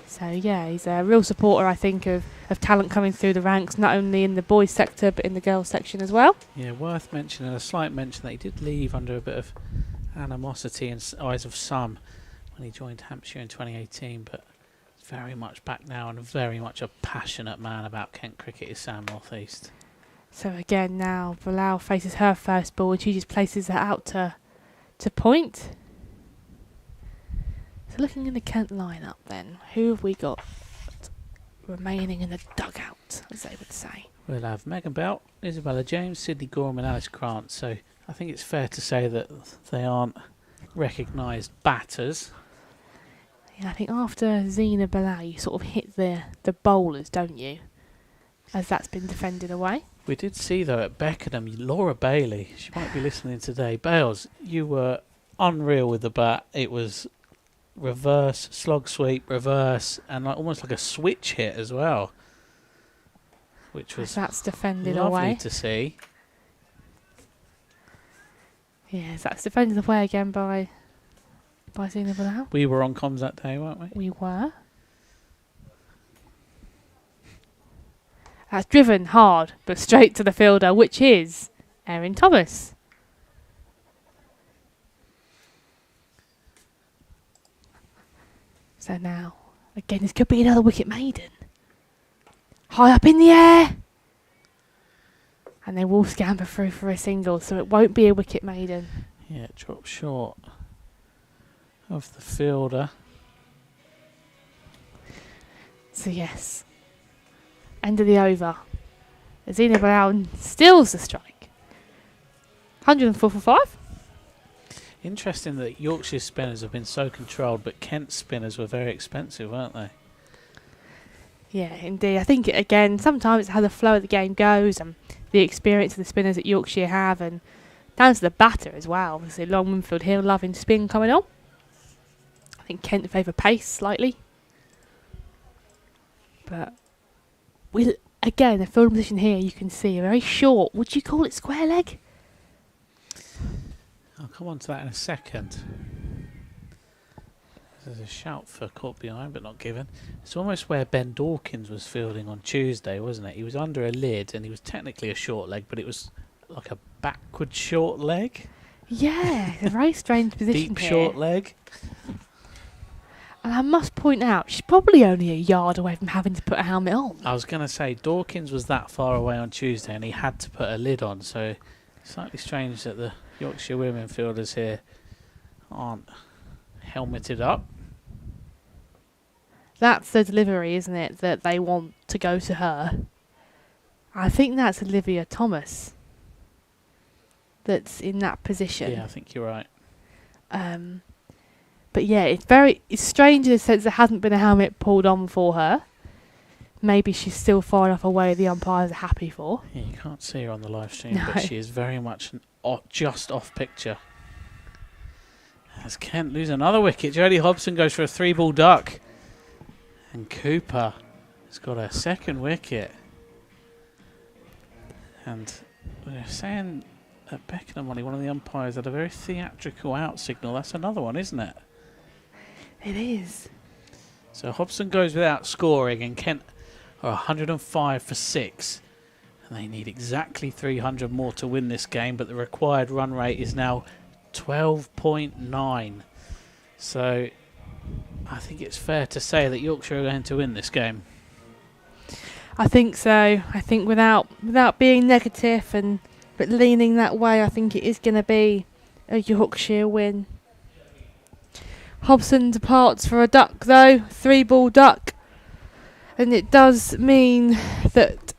So yeah, he's a real supporter, I think, of talent coming through the ranks, not only in the boys sector but in the girls section as well. Yeah, worth mentioning, a slight mention that he did leave under a bit of animosity in eyes of some when he joined Hampshire in 2018, but he's very much back now and very much a passionate man about Kent cricket is Sam Northeast. So again now Bilal faces her first ball and she just places it out to point. So looking in the Kent lineup then, who have we got remaining in the dugout, as they would say? We'll have Megan Belt, Isabella James, Sydney Gorham and Alice Grant. So I think it's fair to say that they aren't recognised batters. Yeah, I think after Zina Bilal you sort of hit the bowlers, don't you? As that's been defended away. We did see though at Beckenham, Laura Bailey, she might be listening today. Bales, you were unreal with the bat. It was reverse, slog sweep, reverse, and almost like a switch hit as well, which was that's defended lovely away to see. Yes, that's defended away again by Zina Bilal. We were on comms that day, weren't we? We were. That's driven hard, but straight to the fielder, which is Erin Thomas. So now, again, this could be another wicket maiden. High up in the air. And they will scamper through for a single, so it won't be a wicket maiden. Yeah, it dropped short of the fielder. So yes, end of the over. Azina Brown steals the strike. 104 for 5. Interesting that Yorkshire spinners have been so controlled, but Kent spinners were very expensive, weren't they? Yeah, indeed. I think, again, sometimes it's how the flow of the game goes and the experience of the spinners that Yorkshire have, and down to the batter as well. Obviously, Long Winfield Hill loving spin coming on. I think Kent favour pace slightly. But, again, the field position here, you can see a very short, would you call it square leg? I'll come on to that in a second. There's a shout for caught behind but not given. It's almost where Ben Dawkins was fielding on Tuesday, wasn't it? He was under a lid and he was technically a short leg, but it was like a backward short leg. Yeah, a very strange position Deep here. short leg. And I must point out, she's probably only a yard away from having to put a helmet on. I was going to say, Dawkins was that far away on Tuesday and he had to put a lid on, so slightly strange that the Yorkshire women fielders here aren't helmeted up. That's the delivery, isn't it, that they want to go to her. I think that's Olivia Thomas that's in that position. Yeah, I think you're right. But yeah, it's strange in the sense there hasn't been a helmet pulled on for her. Maybe she's still far enough away the umpires are happy for. Yeah, you can't see her on the live stream, No. but she is very much just off picture. As Kent lose another wicket, Jodie Hobson goes for a 3-ball duck. And Cooper has got a second wicket. And they're saying that Beckenham, one of the umpires, had a very theatrical out signal. That's another one, isn't it? It is. So Hobson goes without scoring, and Kent are 105 for 6. And they need exactly 300 more to win this game, but the required run rate is now 12.9. So I think it's fair to say that Yorkshire are going to win this game. I think so. I think without being negative but leaning that way, I think it is going to be a Yorkshire win. Hobson departs for a duck though, 3-ball duck. And it does mean that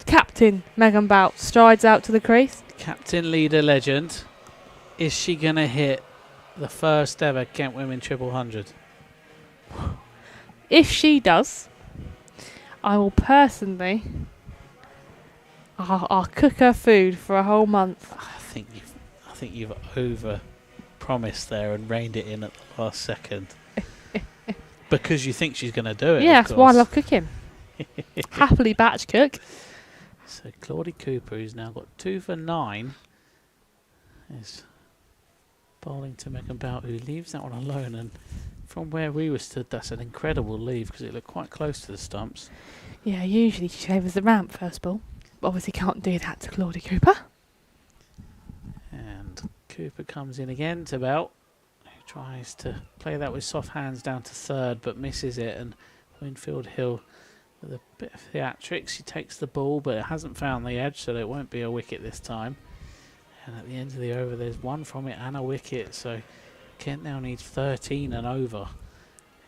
Captain Megan Bout strides out to the crease. Captain, leader, legend. Is she going to hit the first ever Kent Women Triple 100? If she does, I will personally I'll cook her food for a whole month. I think you've over promised there and reined it in at the last second. Because you think she's going to do it. Yeah, of that's why I course. love cooking. Happily batch cook. So Claudie Cooper, who's now got 2 for 9, is bowling to Megan Bout, who leaves that one alone. And from where we were stood, that's an incredible leave because it looked quite close to the stumps. Yeah, usually she favours the ramp first ball. But obviously can't do that to Claudie Cooper. And Cooper comes in again to Bout, who tries to play that with soft hands down to third, but misses it. And Winfield Hill, with a bit of theatrics, she takes the ball, but it hasn't found the edge, so it won't be a wicket this time. And at the end of the over, there's one from it and a wicket, so Kent now needs 13 and over.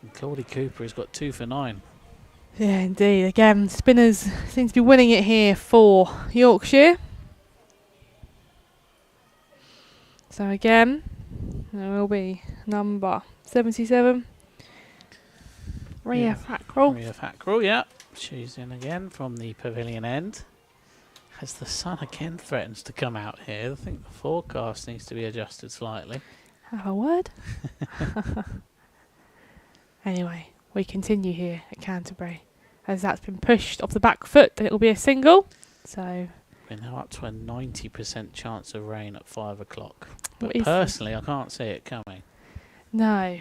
And Claudie Cooper has got 2 for 9. Yeah, indeed. Again, spinners seem to be winning it here for Yorkshire. So again, there will be number 77. Rhea Fackrell. Rhea Fackrell, yeah. She's in again from the pavilion end. As the sun again threatens to come out here, I think the forecast needs to be adjusted slightly. Have a word. Anyway, we continue here at Canterbury. As that's been pushed off the back foot, and it will be a single. So we're now up to a 90% chance of rain at 5 o'clock. But What is personally, I can't see it coming. no.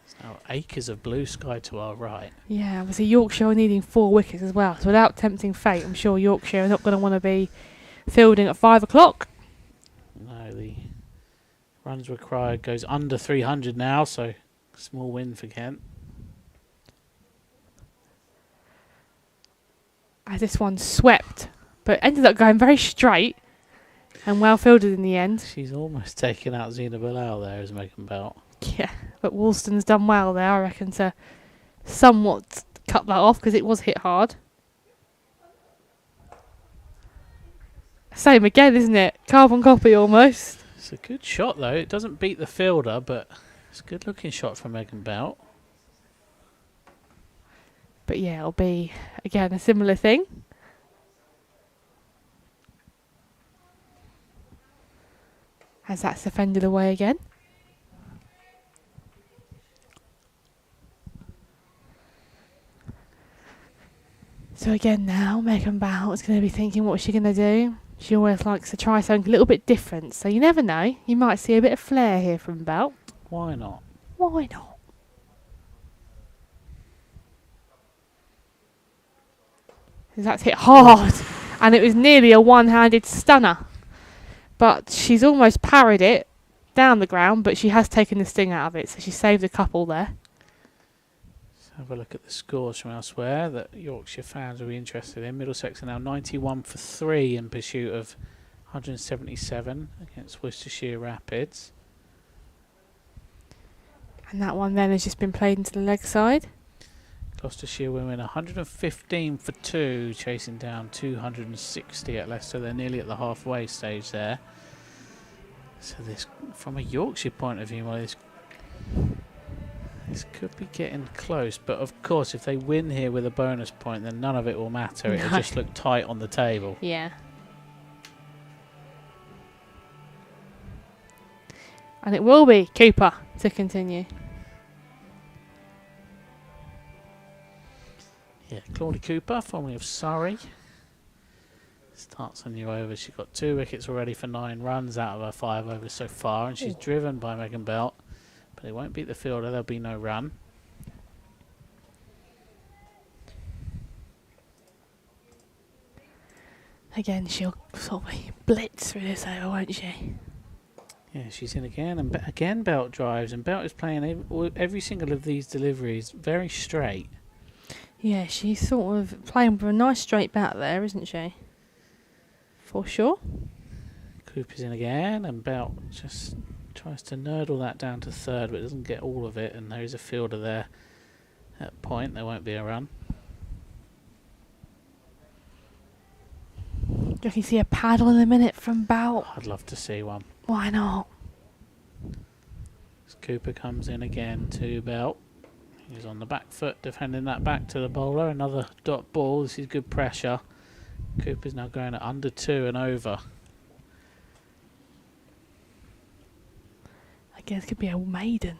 There's now acres of blue sky to our right. Yeah, obviously Yorkshire are needing 4 wickets as well. So without tempting fate, I'm sure Yorkshire are not going to want to be fielding at 5 o'clock. No, the runs required goes under 300 now, so small win for Kent. As this one swept but ended up going very straight and well fielded in the end. She's almost taken out Zina Bilal there as Megan Belt. Yeah, but Woolston's done well there, I reckon, to somewhat cut that off because it was hit hard. Same again, isn't it? Carbon copy almost. It's a good shot though. It doesn't beat the fielder, but it's a good looking shot from Megan Belt. But yeah, it'll be, again, a similar thing. As that's defended away again. So again now, Megan Belt is going to be thinking what's she going to do. She always likes to try something a little bit different. So you never know. You might see a bit of flair here from Belt. Why not? Why not? That's hit hard. And it was nearly a one-handed stunner. But she's almost parried it down the ground, but she has taken the sting out of it. So she saved a couple there. Have a look at the scores from elsewhere that Yorkshire fans will be interested in. Middlesex are now 91 for 3 in pursuit of 177 against Worcestershire Rapids. And that one then has just been played into the leg side. Gloucestershire women 115 for 2, chasing down 260 at Leicester. They're nearly at the halfway stage there. So this, from a Yorkshire point of view, well, this could be getting close, but of course if they win here with a bonus point then none of it will matter. It'll just look tight on the table. Yeah. And it will be Cooper to continue. Yeah, Claudia Cooper, formerly of Surrey. Starts a new over. She's got 2 wickets already for 9 runs out of her 5 overs so far, and she's driven by Megan Belt. But it won't beat the fielder, there'll be no run. Again, she'll sort of blitz through this over, won't she? Yeah, she's in again, and again Belt drives, and Belt is playing every single of these deliveries very straight. Yeah, she's sort of playing with a nice straight bat there, isn't she? For sure. Cooper's in again, and Belt just tries to nurdle that down to third, but doesn't get all of it, and there is a fielder there at point. There won't be a run. Do you reckon you see a paddle in a minute from Belt? I'd love to see one. Why not? As Cooper comes in again to Belt. He's on the back foot, defending that back to the bowler. Another dot ball. This is good pressure. Cooper's now going at under 2 and over. I guess it could be a maiden.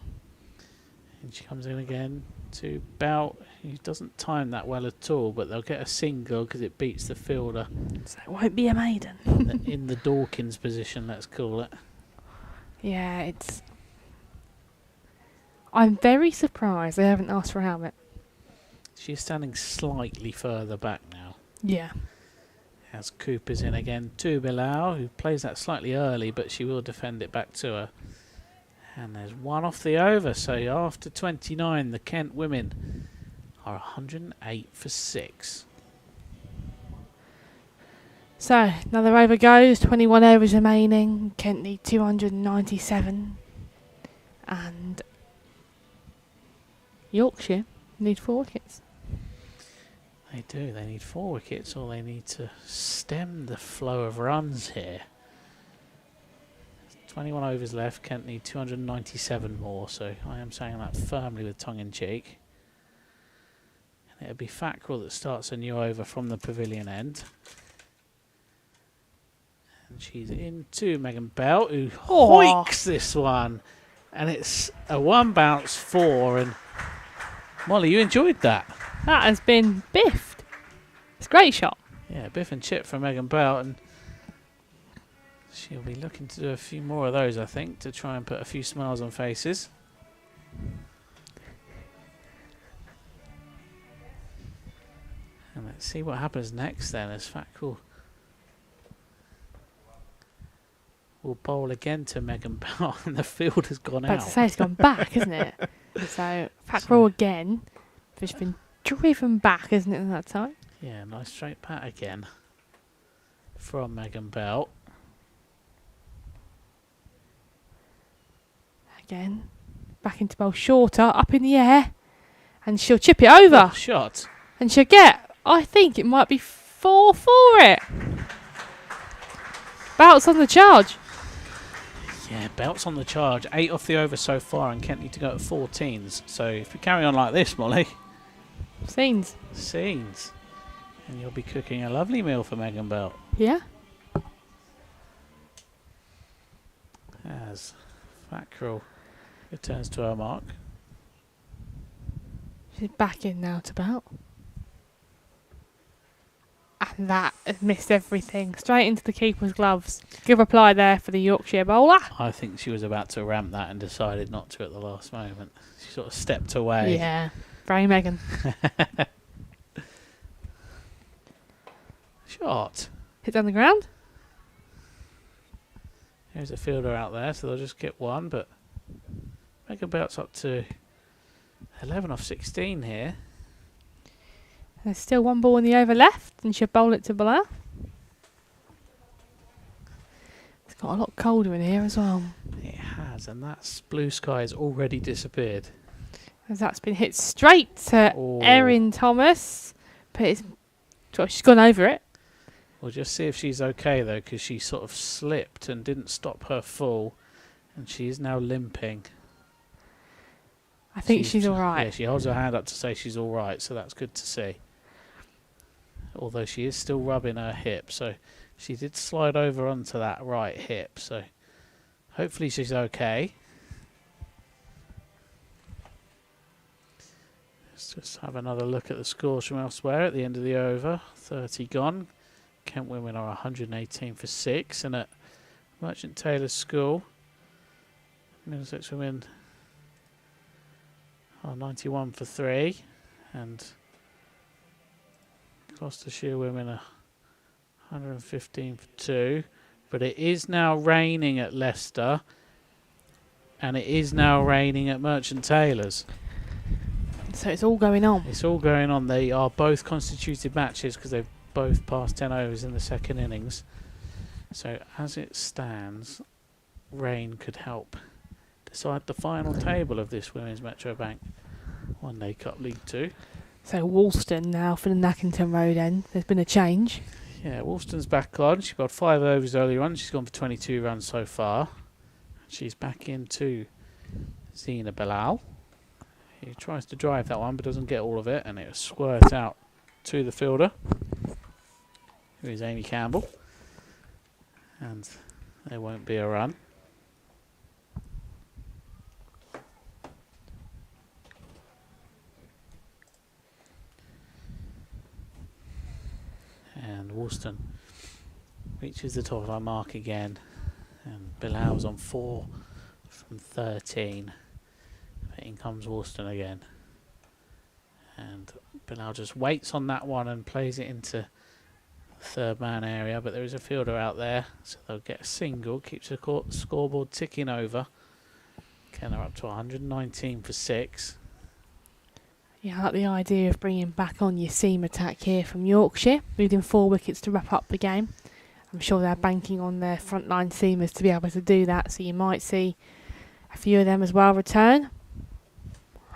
And she comes in again to Belt. He doesn't time that well at all, but they'll get a single because it beats the fielder. So it won't be a maiden. in the Dawkins position, let's call it. Yeah, it's... I'm very surprised they haven't asked for a helmet. She's standing slightly further back now. Yeah. As Cooper's in again to Bilal, who plays that slightly early, but she will defend it back to her. And there's one off the over, so after 29, the Kent women are 108 for 6. So, another over goes, 21 overs remaining. Kent need 297. And Yorkshire need 4 wickets. They do, they need 4 wickets, or they need to stem the flow of runs here. 21 overs left, Kent need 297 more, so I am saying that firmly with tongue in cheek. And it'll be Fackrell that starts a new over from the pavilion end. And she's into Megan Belt, who hoiks this one. And it's a 1 bounce 4, and Molly, you enjoyed that. That has been biffed. It's a great shot. Yeah, biff and chip from Megan Belt, and she'll be looking to do a few more of those, I think, to try and put a few smiles on faces. And let's see what happens next then, as Fackrell will bowl again to Megan Belt, and the field has gone out. But to say it's gone back, isn't it? So, Fackrell again. It's been driven back, isn't it, at that time? Yeah, nice straight pat again. from Megan Belt. Again, back into bowl shorter, up in the air, and she'll chip it over. Good shot. And she'll get, I think it might be 4 for it. Bout's on the charge. Yeah, Belt's on the charge. 8 off the over so far, and Kent need to go at 14s. So if you carry on like this, Molly, Scenes. and you'll be cooking a lovely meal for Megan Belt. Yeah. As Fackrell returns to her mark. She's back in now to Bout. And that has missed everything. Straight into the keeper's gloves. Good reply there for the Yorkshire bowler. I think she was about to ramp that and decided not to at the last moment. She sort of stepped away. Yeah. Very Megan. Shot. Hit down the ground. There's a fielder out there, so they'll just get one, but Megan Belt's up to 11 off 16 here. There's still one ball in the over left, and she'll bowl it to below. It's got a lot colder in here as well. It has, and that blue sky has already disappeared. As that's been hit straight to Erin Thomas. But she's gone over it. We'll just see if she's okay, though, because she sort of slipped and didn't stop her fall, and she is now limping. I think she's all right. Yeah, she holds her hand up to say she's all right, so that's good to see. Although she is still rubbing her hip, so she did slide over onto that right hip, so hopefully she's okay. Let's just have another look at the scores from elsewhere at the end of the over. 30 gone. Kent women are 118 for 6, and at Merchant Taylor's School, Middlesex women are 91 for 3, and Gloucestershire women are 115 for 2. But it is now raining at Leicester, and it is now raining at Merchant Taylor's. So it's all going on. It's all going on. They are both constituted matches because they've both passed 10 overs in the second innings. So as it stands, rain could help decide the final table of this Women's Metro Bank One Day Cup League 2. So Woolston now for the Nackington Road end. There's been a change. Yeah, Woolston's back on. She got 5 overs earlier on. She's gone for 22 runs so far. She's back into Zena Bilal. He tries to drive that one but doesn't get all of it, and it squirts out to the fielder, who is Amy Campbell. And there won't be a run. And Woolston reaches the top of our mark again. And Bilal's on 4 from 13. But in comes Woolston again. And Bilal just waits on that one and plays it into the third man area. But there is a fielder out there, so they'll get a single. Keeps the scoreboard ticking over. Okay, they're up to 119 for 6. Yeah, I like the idea of bringing back on your seam attack here from Yorkshire, moving 4 wickets to wrap up the game. I'm sure they're banking on their frontline seamers to be able to do that, so you might see a few of them as well return.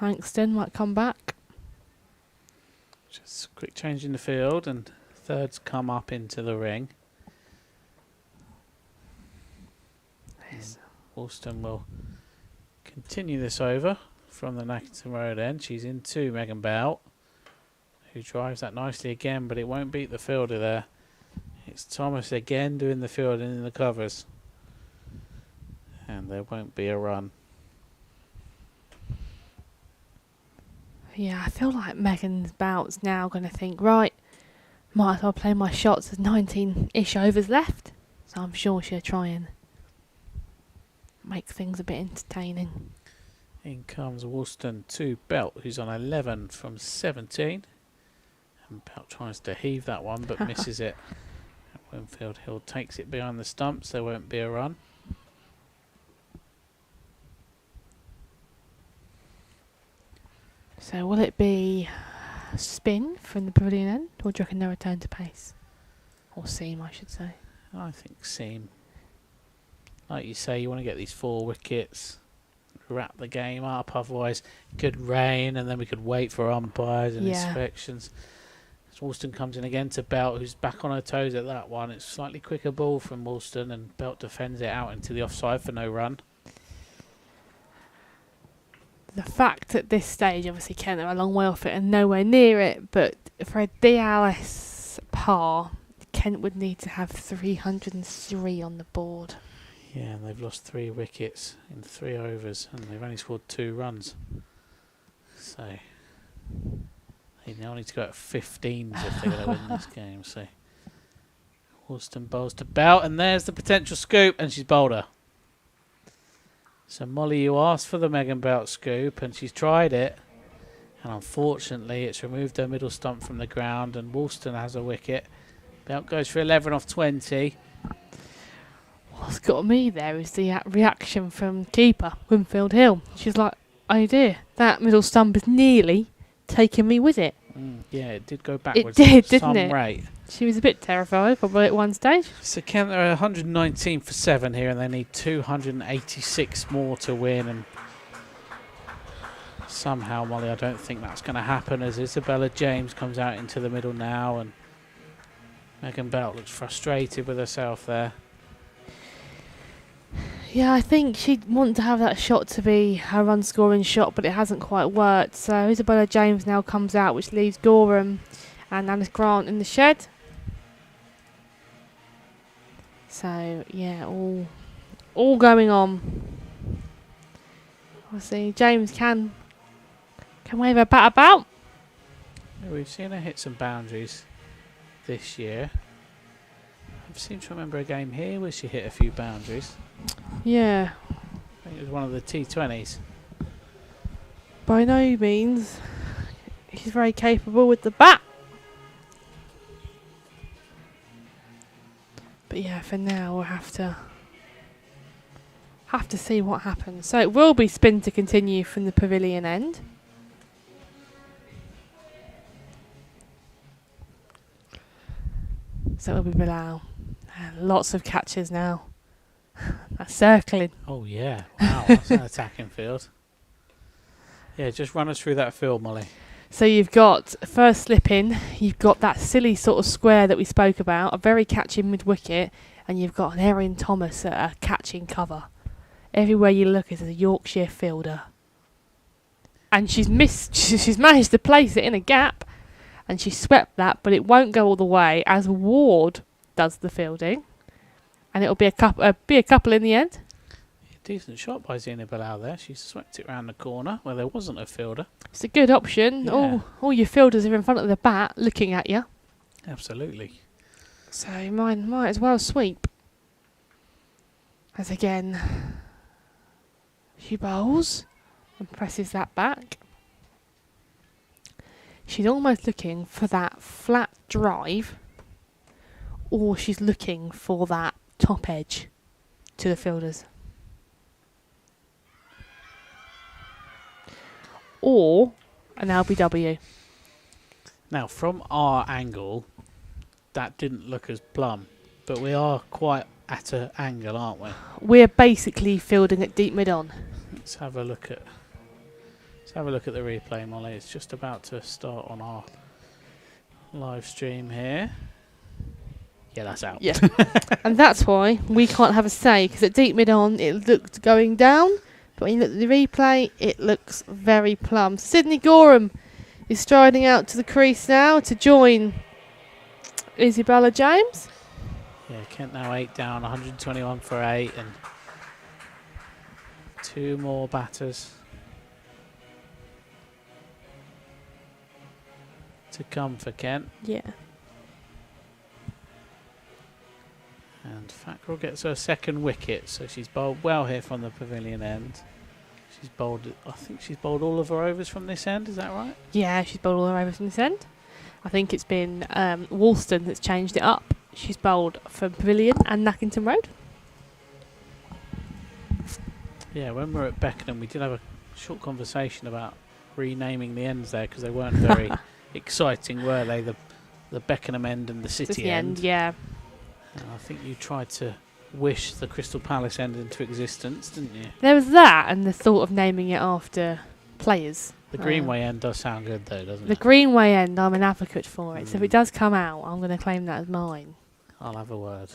Hankston might come back. Just a quick change in the field, and thirds come up into the ring. Woolston will continue this over from the Nackington Road end. She's into Megan Belt, who drives that nicely again, but it won't beat the fielder there. It's Thomas again doing the fielding in the covers. And there won't be a run. Yeah, I feel like Megan's Bout's now going to think, right, might as well play my shots. There's 19-ish overs left, so I'm sure she'll try and make things a bit entertaining. In comes Woolston to Belt, who's on 11 from 17. And Belt tries to heave that one, but misses it. And Winfield Hill takes it behind the stumps. There won't be a run. So will it be a spin from the pavilion end, or do you reckon no return to pace? Or seam, I should say. I think seam. Like you say, you want to get these 4 wickets, wrap the game up, otherwise it could rain and then we could wait for umpires and inspections. As Woolston comes in again to Belt, who's back on her toes at that one. It's a slightly quicker ball from Woolston, and Belt defends it out into the offside for no run. The fact at this stage, obviously Kent are a long way off it and nowhere near it, but for a DLS par, Kent would need to have 303 on the board. Yeah, and they've lost 3 wickets in 3 overs, and they've only scored 2 runs. So they now need to go at 15s if they're going to win this game. So Woolston bowls to Belt, and there's the potential scoop, and she's bowled her. So Molly, you asked for the Megan Belt scoop, and she's tried it, and unfortunately it's removed her middle stump from the ground, and Woolston has a wicket. Belt goes for 11 off 20. What's got me there is the reaction from keeper Winfield Hill. She's like, "Oh dear, that middle stump is nearly taking me with it." Yeah, it did go backwards. It did, at some didn't it? Rate. She was a bit terrified probably at one stage. So Kent are 119 for 7 here, and they need 286 more to win. And somehow, Molly, I don't think that's going to happen, as Isabella James comes out into the middle now, and Megan Belt looks frustrated with herself there. Yeah, I think she'd want to have that shot to be her run scoring shot, but it hasn't quite worked. So Isabella James now comes out, which leaves Gorham and Alice Grant in the shed. So yeah, all going on. Obviously, James can wave her bat about. Yeah, we've seen her hit some boundaries this year. I seem to remember a game here where she hit a few boundaries. Yeah. I think it was one of the T20s. By no means. She's very capable with the bat. But yeah, for now we'll have to see what happens. So it will be spin to continue from the pavilion end. So it will be Bilal. And lots of catches now. That's circling. Oh yeah, wow, that's an attacking field. Yeah, just run us through that field, Molly. So you've got first slip in, you've got that silly sort of square that we spoke about, a very catching mid wicket, and you've got an Erin Thomas at a catching cover. Everywhere you look is a Yorkshire fielder. And she's managed to place it in a gap, and she swept that, but it won't go all the way as Ward does the fielding. And it'll be a couple in the end. Decent shot by Zina Bilal there. She swept it round the corner where there wasn't a fielder. It's a good option. Yeah. All your fielders are in front of the bat looking at you. Absolutely. So you might as well sweep. As again, she bowls and presses that back. She's almost looking for that flat drive, or she's looking for that top edge to the fielders. Or an LBW. Now, from our angle, that didn't look as plumb, but we are quite at an angle, aren't we? We're basically fielding at deep mid on. Let's have a look at the replay, Molly. It's just about to start on our live stream here. Yeah, that's out. Yeah. And that's why we can't have a say, because at deep mid on it looked going down, but when you look at the replay it looks very plumb. Sydney Gorham is striding out to the crease now to join Isabella James. Yeah, Kent now 8 down, 121 for 8, and 2 more batters to come for Kent. Yeah. And Fackrell gets her second wicket, so she's bowled well here from the pavilion end. I think she's bowled all of her overs from this end, is that right? Yeah, she's bowled all her over from this end. I think it's been Woolston that's changed it up. She's bowled from Pavilion and Nackington Road. Yeah, when we were at Beckenham, we did have a short conversation about renaming the ends there, because they weren't very exciting, were they? The Beckenham end and the City end. Yeah. I think you tried to wish the Crystal Palace end into existence, didn't you? There was that, and the thought of naming it after players. The Greenway end does sound good, though, doesn't The it? Greenway end, I'm an advocate for it. So if Mm. it does come out, I'm going to claim that as mine. I'll have a word.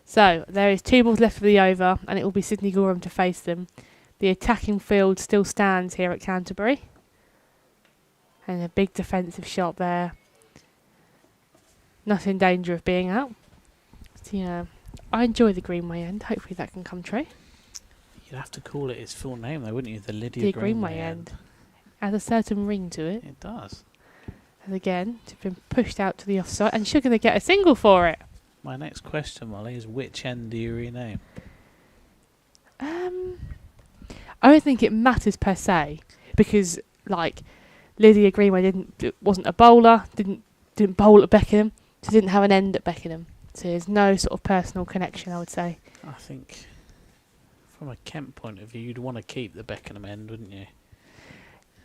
So there is 2 balls left of the over, and it will be Sydney Gorham to face them. The attacking field still stands here at Canterbury, and a big defensive shot there. Not in danger of being out. So, yeah, I enjoy the Greenway end. Hopefully that can come true. You'd have to call it its full name, though, wouldn't you? The Lydia The Greenway Greenway end. Has a certain ring to it. It does. And again, it's been pushed out to the offside, and she's going to get a single for it. My next question, Molly, is which end do you rename? I don't think it matters per se, because like Lydia Greenway wasn't a bowler, didn't bowl at Beckenham, so didn't have an end at Beckenham. So there's no sort of personal connection, I would say. I think, from a Kent point of view, you'd want to keep the Beckenham end, wouldn't you?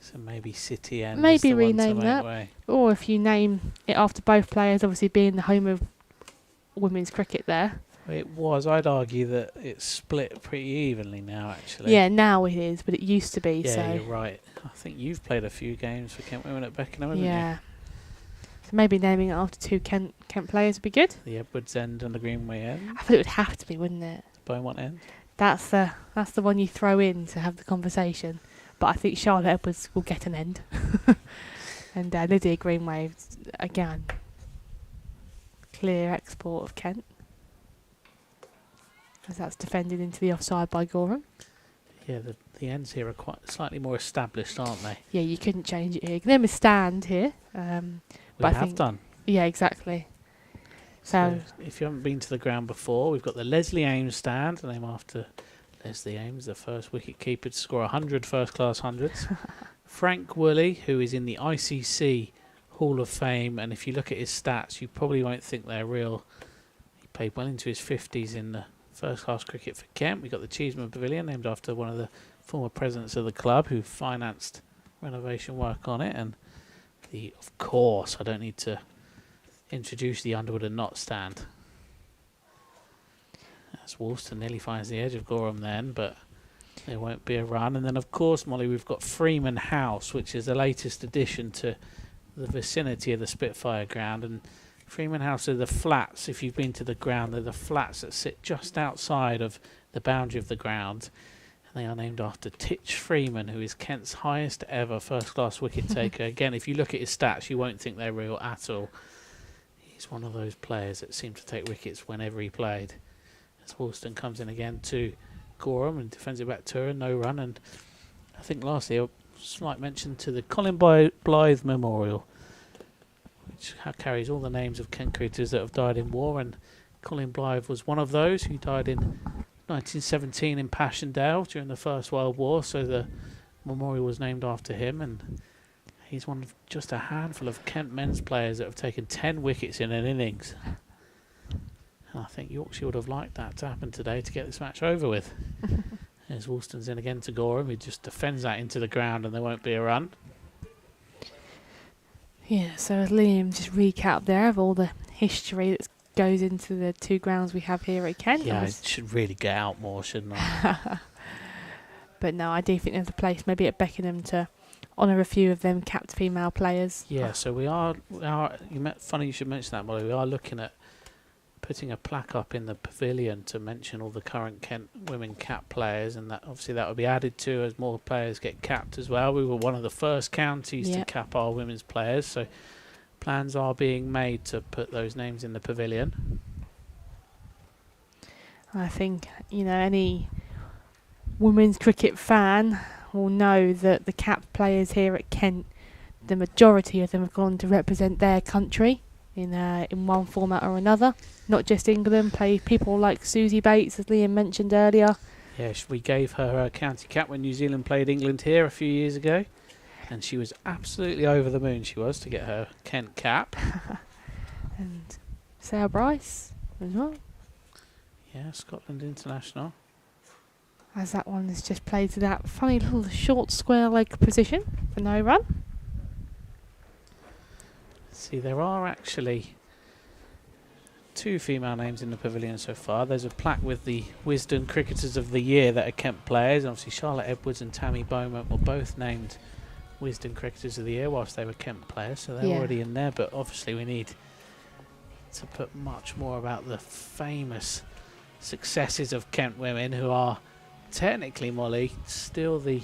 So maybe City end. Maybe is the rename one to that. make way. Or if you name it after both players, obviously being the home of women's cricket there. It was. I'd argue that it's split pretty evenly now, actually. Yeah, now it is, but it used to be. Yeah, so you're right. I think you've played a few games for Kent Women at Beckenham, haven't yeah. So maybe naming it after 2 Kent players would be good. you? The Edwards end and the Greenway end. I thought it would have to be, wouldn't it? Beaumont end. That's the one you throw in to have the conversation. But I think Charlotte Edwards will get an end. And Lydia Greenway, again, clear export of Kent. As that's defended into the offside by Gorham. Yeah, the ends here are quite slightly more established, aren't they? Yeah, you couldn't change it here. You can name a stand here. We But I have think- done. Yeah, exactly. So if you haven't been to the ground before, we've got the Leslie Ames stand, named after Leslie Ames, the first wicket keeper to score 100 first-class hundreds. Frank Woolley, who is in the ICC Hall of Fame, and if you look at his stats, you probably won't think they're real. He played well into his 50s in the first-class cricket for Kent. We've got the Cheeseman Pavilion, named after one of the former presidents of the club who financed renovation work on it. And of course, I don't need to introduce the Underwood and Knott stand. As Woolston nearly finds the edge of Gorham then, but there won't be a run. And then, of course, Molly, we've got Freeman House, which is the latest addition to the vicinity of the Spitfire Ground. And Freeman House are the flats, if you've been to the ground, they're the flats that sit just outside of the boundary of the ground. And they are named after Titch Freeman, who is Kent's highest ever first-class wicket taker. Again, if you look at his stats, you won't think they're real at all. He's one of those players that seemed to take wickets whenever he played. As Woolston comes in again to Gorham and defends it back to her, no run. And I think lastly, a slight mention to the Colin Blythe Memorial, which carries all the names of Kent cricketers that have died in war. And Colin Blythe was one of those who died in 1917 in Passchendaele during the First World War. So the memorial was named after him. And he's one of just a handful of Kent men's players that have taken 10 wickets in an innings. And I think Yorkshire would have liked that to happen today to get this match over with. As Woolston's in again to Gorham, he just defends that into the ground and there won't be a run. yeah, so as Liam just recap there of all the history that goes into the 2 grounds we have here at Kent. Yeah, I should really get out more, shouldn't I? But no, I do think there's a place maybe at Beckenham to honour a few of them capped female players. Yeah, so we are funny you should mention that, Molly. We are looking at putting a plaque up in the pavilion to mention all the current Kent women cap players, and that obviously that will be added to as more players get capped as well. We were one of the first counties to cap our women's players, so plans are being made to put those names in the pavilion. I think, any women's cricket fan will know that the capped players here at Kent, the majority of them have gone to represent their country in one format or another. Not just England, play people like Susie Bates, as Liam mentioned earlier. Yeah, we gave her a county cap when New Zealand played England here a few years ago, and she was absolutely over the moon, she was, to get her Kent cap. And Sarah Bryce as well. Yeah, Scotland international. As that one is just played to that funny little short square leg position for no run. See, there are actually 2 female names in the pavilion so far. There's a plaque with the Wisden Cricketers of the Year that are Kent players. Obviously, Charlotte Edwards and Tammy Beaumont were both named Wisden Cricketers of the Year whilst they were Kent players, so they're already in there. But obviously, we need to put much more about the famous successes of Kent women, who are technically, Molly, still the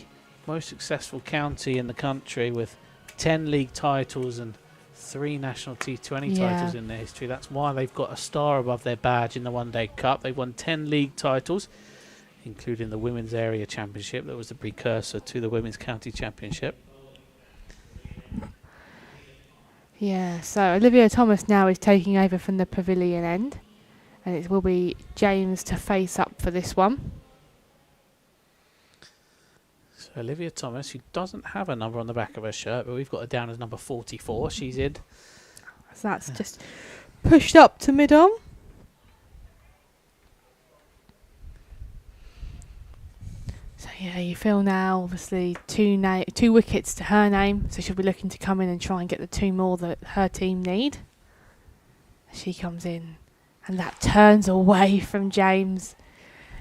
most successful county in the country with 10 league titles and 3 national T20 titles in their history. That's why they've got a star above their badge in the One Day Cup. They've won 10 league titles, including the Women's Area Championship that was the precursor to the Women's County Championship. Yeah, so Olivia Thomas now is taking over from the pavilion end, and it will be James to face up for this one. So Olivia Thomas, who doesn't have a number on the back of her shirt, but we've got her down as number 44. She's in. So that's just pushed up to mid-on. So yeah, you feel now obviously 2 wickets to her name, so she'll be looking to come in and try and get the 2 more that her team need. She comes in and that turns away from James.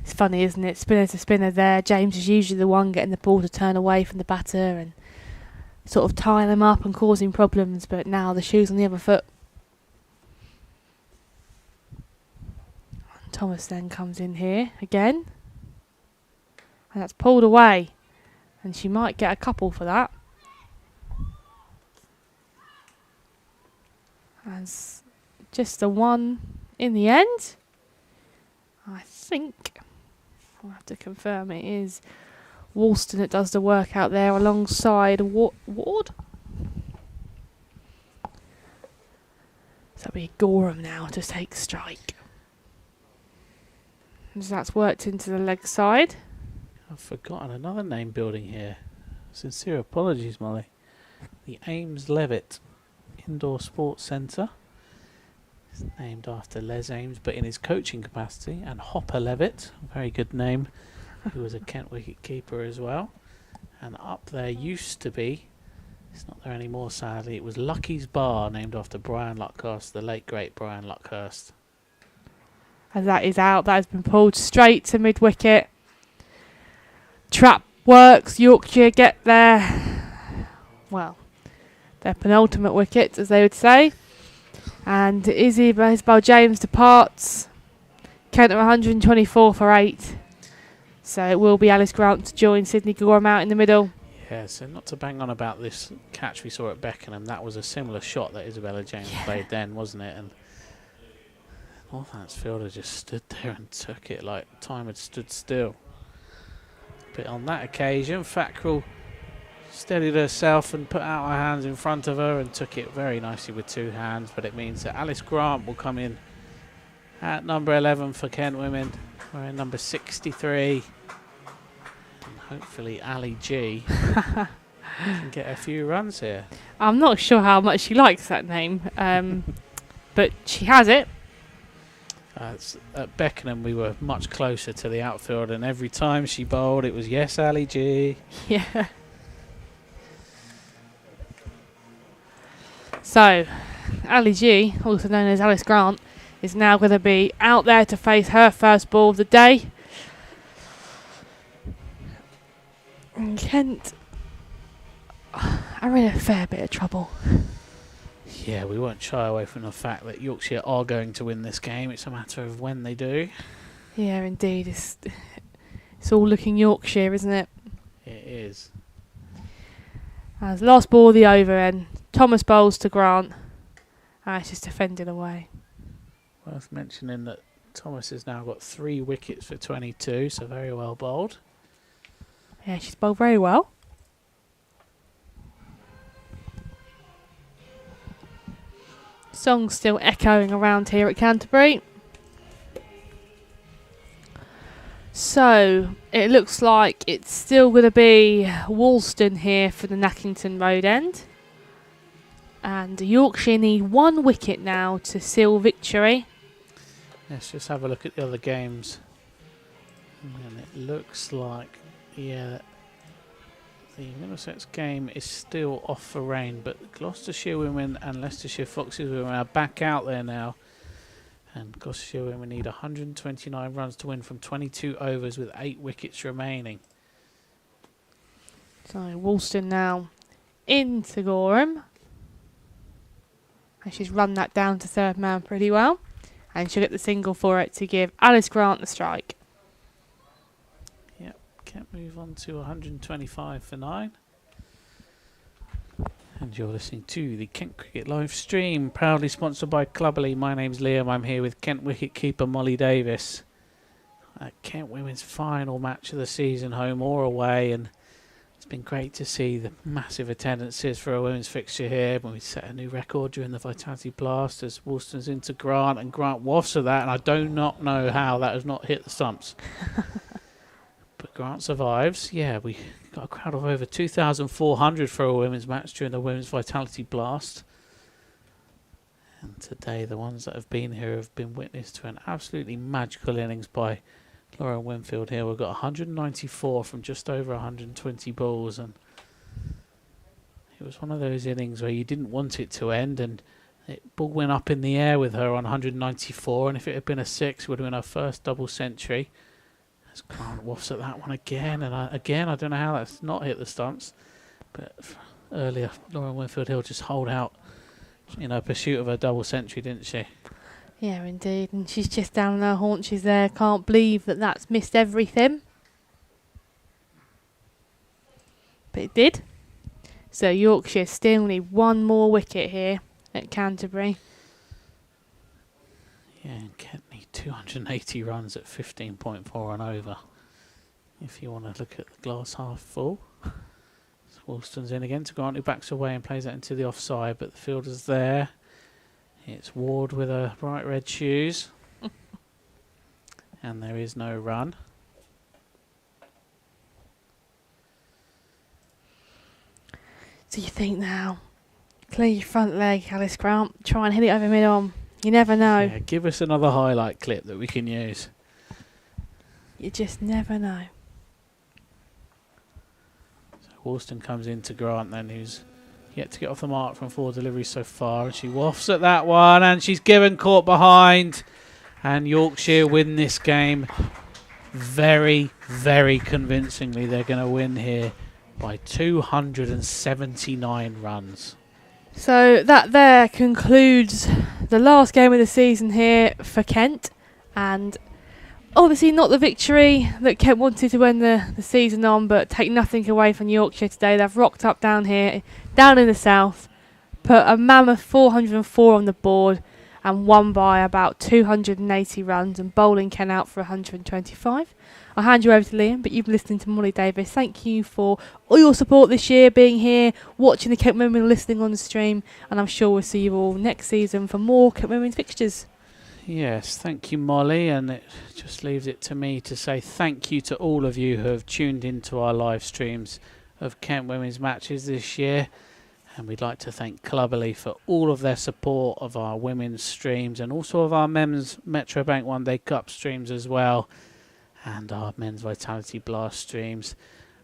It's funny, isn't it? Spinner to spinner there. James is usually the one getting the ball to turn away from the batter and sort of tying them up and causing problems, but now the shoe's on the other foot. Thomas then comes in here again. And that's pulled away. And she might get a couple for that. As just the one in the end. I think, I'll have to confirm, it is Woolston that does the work out there alongside Ward. So it'll be Gorham now to take strike. As that's worked into the leg side. I've forgotten another name building here. Sincere apologies, Molly. The Ames Levitt Indoor Sports Centre. It's named after Les Ames, but in his coaching capacity, and Hopper Levitt, a very good name, who was a Kent wicket keeper as well. And up there used to be, it's not there anymore sadly, it was Lucky's Bar, named after Brian Luckhurst, the late great Brian Luckhurst. As that is out, that has been pulled straight to mid-wicket. Trap works, Yorkshire get their, well, their penultimate wicket, as they would say. And Isabel James departs. Kent are 124 for 8. So it will be Alice Grant to join Sydney Gorham out in the middle. Yeah, so not to bang on about this catch we saw at Beckenham, that was a similar shot that Isabella James played then, wasn't it? And Northants fielder just stood there and took it like time had stood still. But on that occasion, Fackrell steadied herself and put out her hands in front of her and took it very nicely with 2 hands. But it means that Alice Grant will come in at number 11 for Kent women. We're in number 63. And hopefully Ali G can get a few runs here. I'm not sure how much she likes that name, but she has it. At Beckenham, we were much closer to the outfield, and every time she bowled, it was yes, Ali G. Yeah. So, Ali G, also known as Alice Grant, is now going to be out there to face her first ball of the day. And Kent are in a fair bit of trouble. Yeah, we won't shy away from the fact that Yorkshire are going to win this game. It's a matter of when they do. Yeah, indeed. It's all looking Yorkshire, isn't it? It is. As last ball of the over, and Thomas bowls to Grant. And it's just defended away. Worth mentioning that Thomas has now got 3 wickets for 22, so very well bowled. Yeah, she's bowled very well. Song's still echoing around here at Canterbury. So, it looks like it's still going to be Woolston here for the Nackington Road end. And Yorkshire need 1 wicket now to seal victory. Let's just have a look at the other games. And it looks like, yeah, the Middlesex game is still off for rain, but Gloucestershire women and Leicestershire Foxes women are back out there now. And Gloucestershire women need 129 runs to win from 22 overs with 8 wickets remaining. So Woolston now into Gorham. And she's run that down to third man pretty well. And she'll get the single for it to give Alice Grant the strike. Yep, Kent move on to 125 for 9. And you're listening to the Kent Cricket live stream, proudly sponsored by Cluberly. My name's Liam. I'm here with Kent wicketkeeper Molly Davis. Kent women's final match of the season, home or away, and it's been great to see the massive attendances for a women's fixture here when we set a new record during the Vitality Blast as Woolston's into Grant, and Grant wafts of that, and I do not know how that has not hit the stumps. But Grant survives. Yeah, we got a crowd of over 2,400 for a women's match during the Women's Vitality Blast. And today the ones that have been here have been witness to an absolutely magical innings by Laura Winfield Hill. We've got 194 from just over 120 balls, and it was one of those innings where you didn't want it to end, and it ball went up in the air with her on 194, and if it had been a 6 it would have been her first double century. As Grant wafts at that one again, and I don't know how that's not hit the stumps, but earlier Laura Winfield Hill just holed out in her pursuit of her double century, didn't she? Yeah, indeed. And she's just down on her haunches there. Can't believe that that's missed everything. But it did. So Yorkshire still need one more wicket here at Canterbury. Yeah, and Kent need 280 runs at 15.4 and over. If you want to look at the glass half full. So Woolston's in again to Grant, who backs away and plays that into the offside, but the fielder's there. It's Ward with her bright red shoes. And there is no run. So you think now, clear your front leg, Alice Grant. Try and hit it over mid-on. You never know. Yeah, give us another highlight clip that we can use. You just never know. So Woolston comes into Grant then, who's yet to get off the mark from 4 deliveries so far. And she wafts at that one, and she's given caught behind. And Yorkshire win this game very, very convincingly. They're going to win here by 279 runs. So that there concludes the last game of the season here for Kent, and obviously not the victory that Kent wanted to end the season on, but take nothing away from Yorkshire today. They've rocked up down here, down in the south, put a mammoth 404 on the board and won by about 280 runs, and bowling Kent out for 125. I'll hand you over to Liam, but you've been listening to Molly Davis. Thank you for all your support this year, being here, watching the Kent Women, listening on the stream, and I'm sure we'll see you all next season for more Kent Women's fixtures. Yes, thank you, Molly, and it just leaves it to me to say thank you to all of you who have tuned into our live streams of Kent Women's matches this year, and we'd like to thank Cluberly for all of their support of our women's streams and also of our men's Metrobank One Day Cup streams as well, and our men's Vitality Blast streams.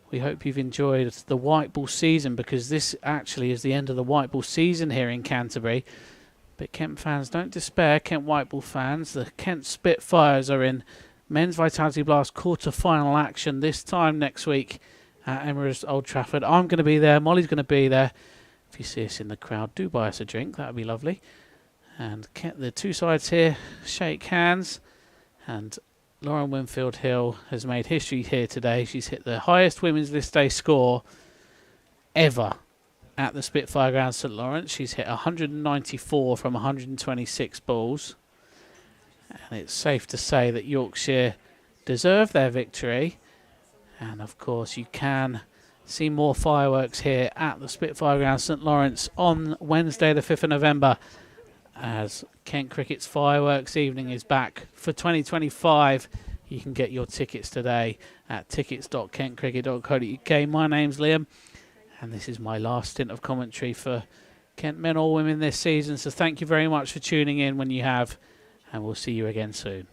We hope you've enjoyed the white ball season, because this actually is the end of the white ball season here in Canterbury. But Kent fans, don't despair. Kent white ball fans, the Kent Spitfires are in men's Vitality Blast quarter-final action this time next week at Emirates Old Trafford. I'm going to be there. Molly's going to be there. If you see us in the crowd, do buy us a drink. That would be lovely. And Kent, the two sides here shake hands, and Lauren Winfield Hill has made history here today. She's hit the highest women's list day score ever at the Spitfire Ground St Lawrence. She's hit 194 from 126 balls. And it's safe to say that Yorkshire deserve their victory. And of course you can see more fireworks here at the Spitfire Ground St Lawrence on Wednesday the 5th of November, as Kent Cricket's fireworks evening is back for 2025. You can get your tickets today at tickets.kentcricket.co.uk. My name's Liam, and this is my last stint of commentary for Kent men or women this season. So thank you very much for tuning in when you have, and we'll see you again soon.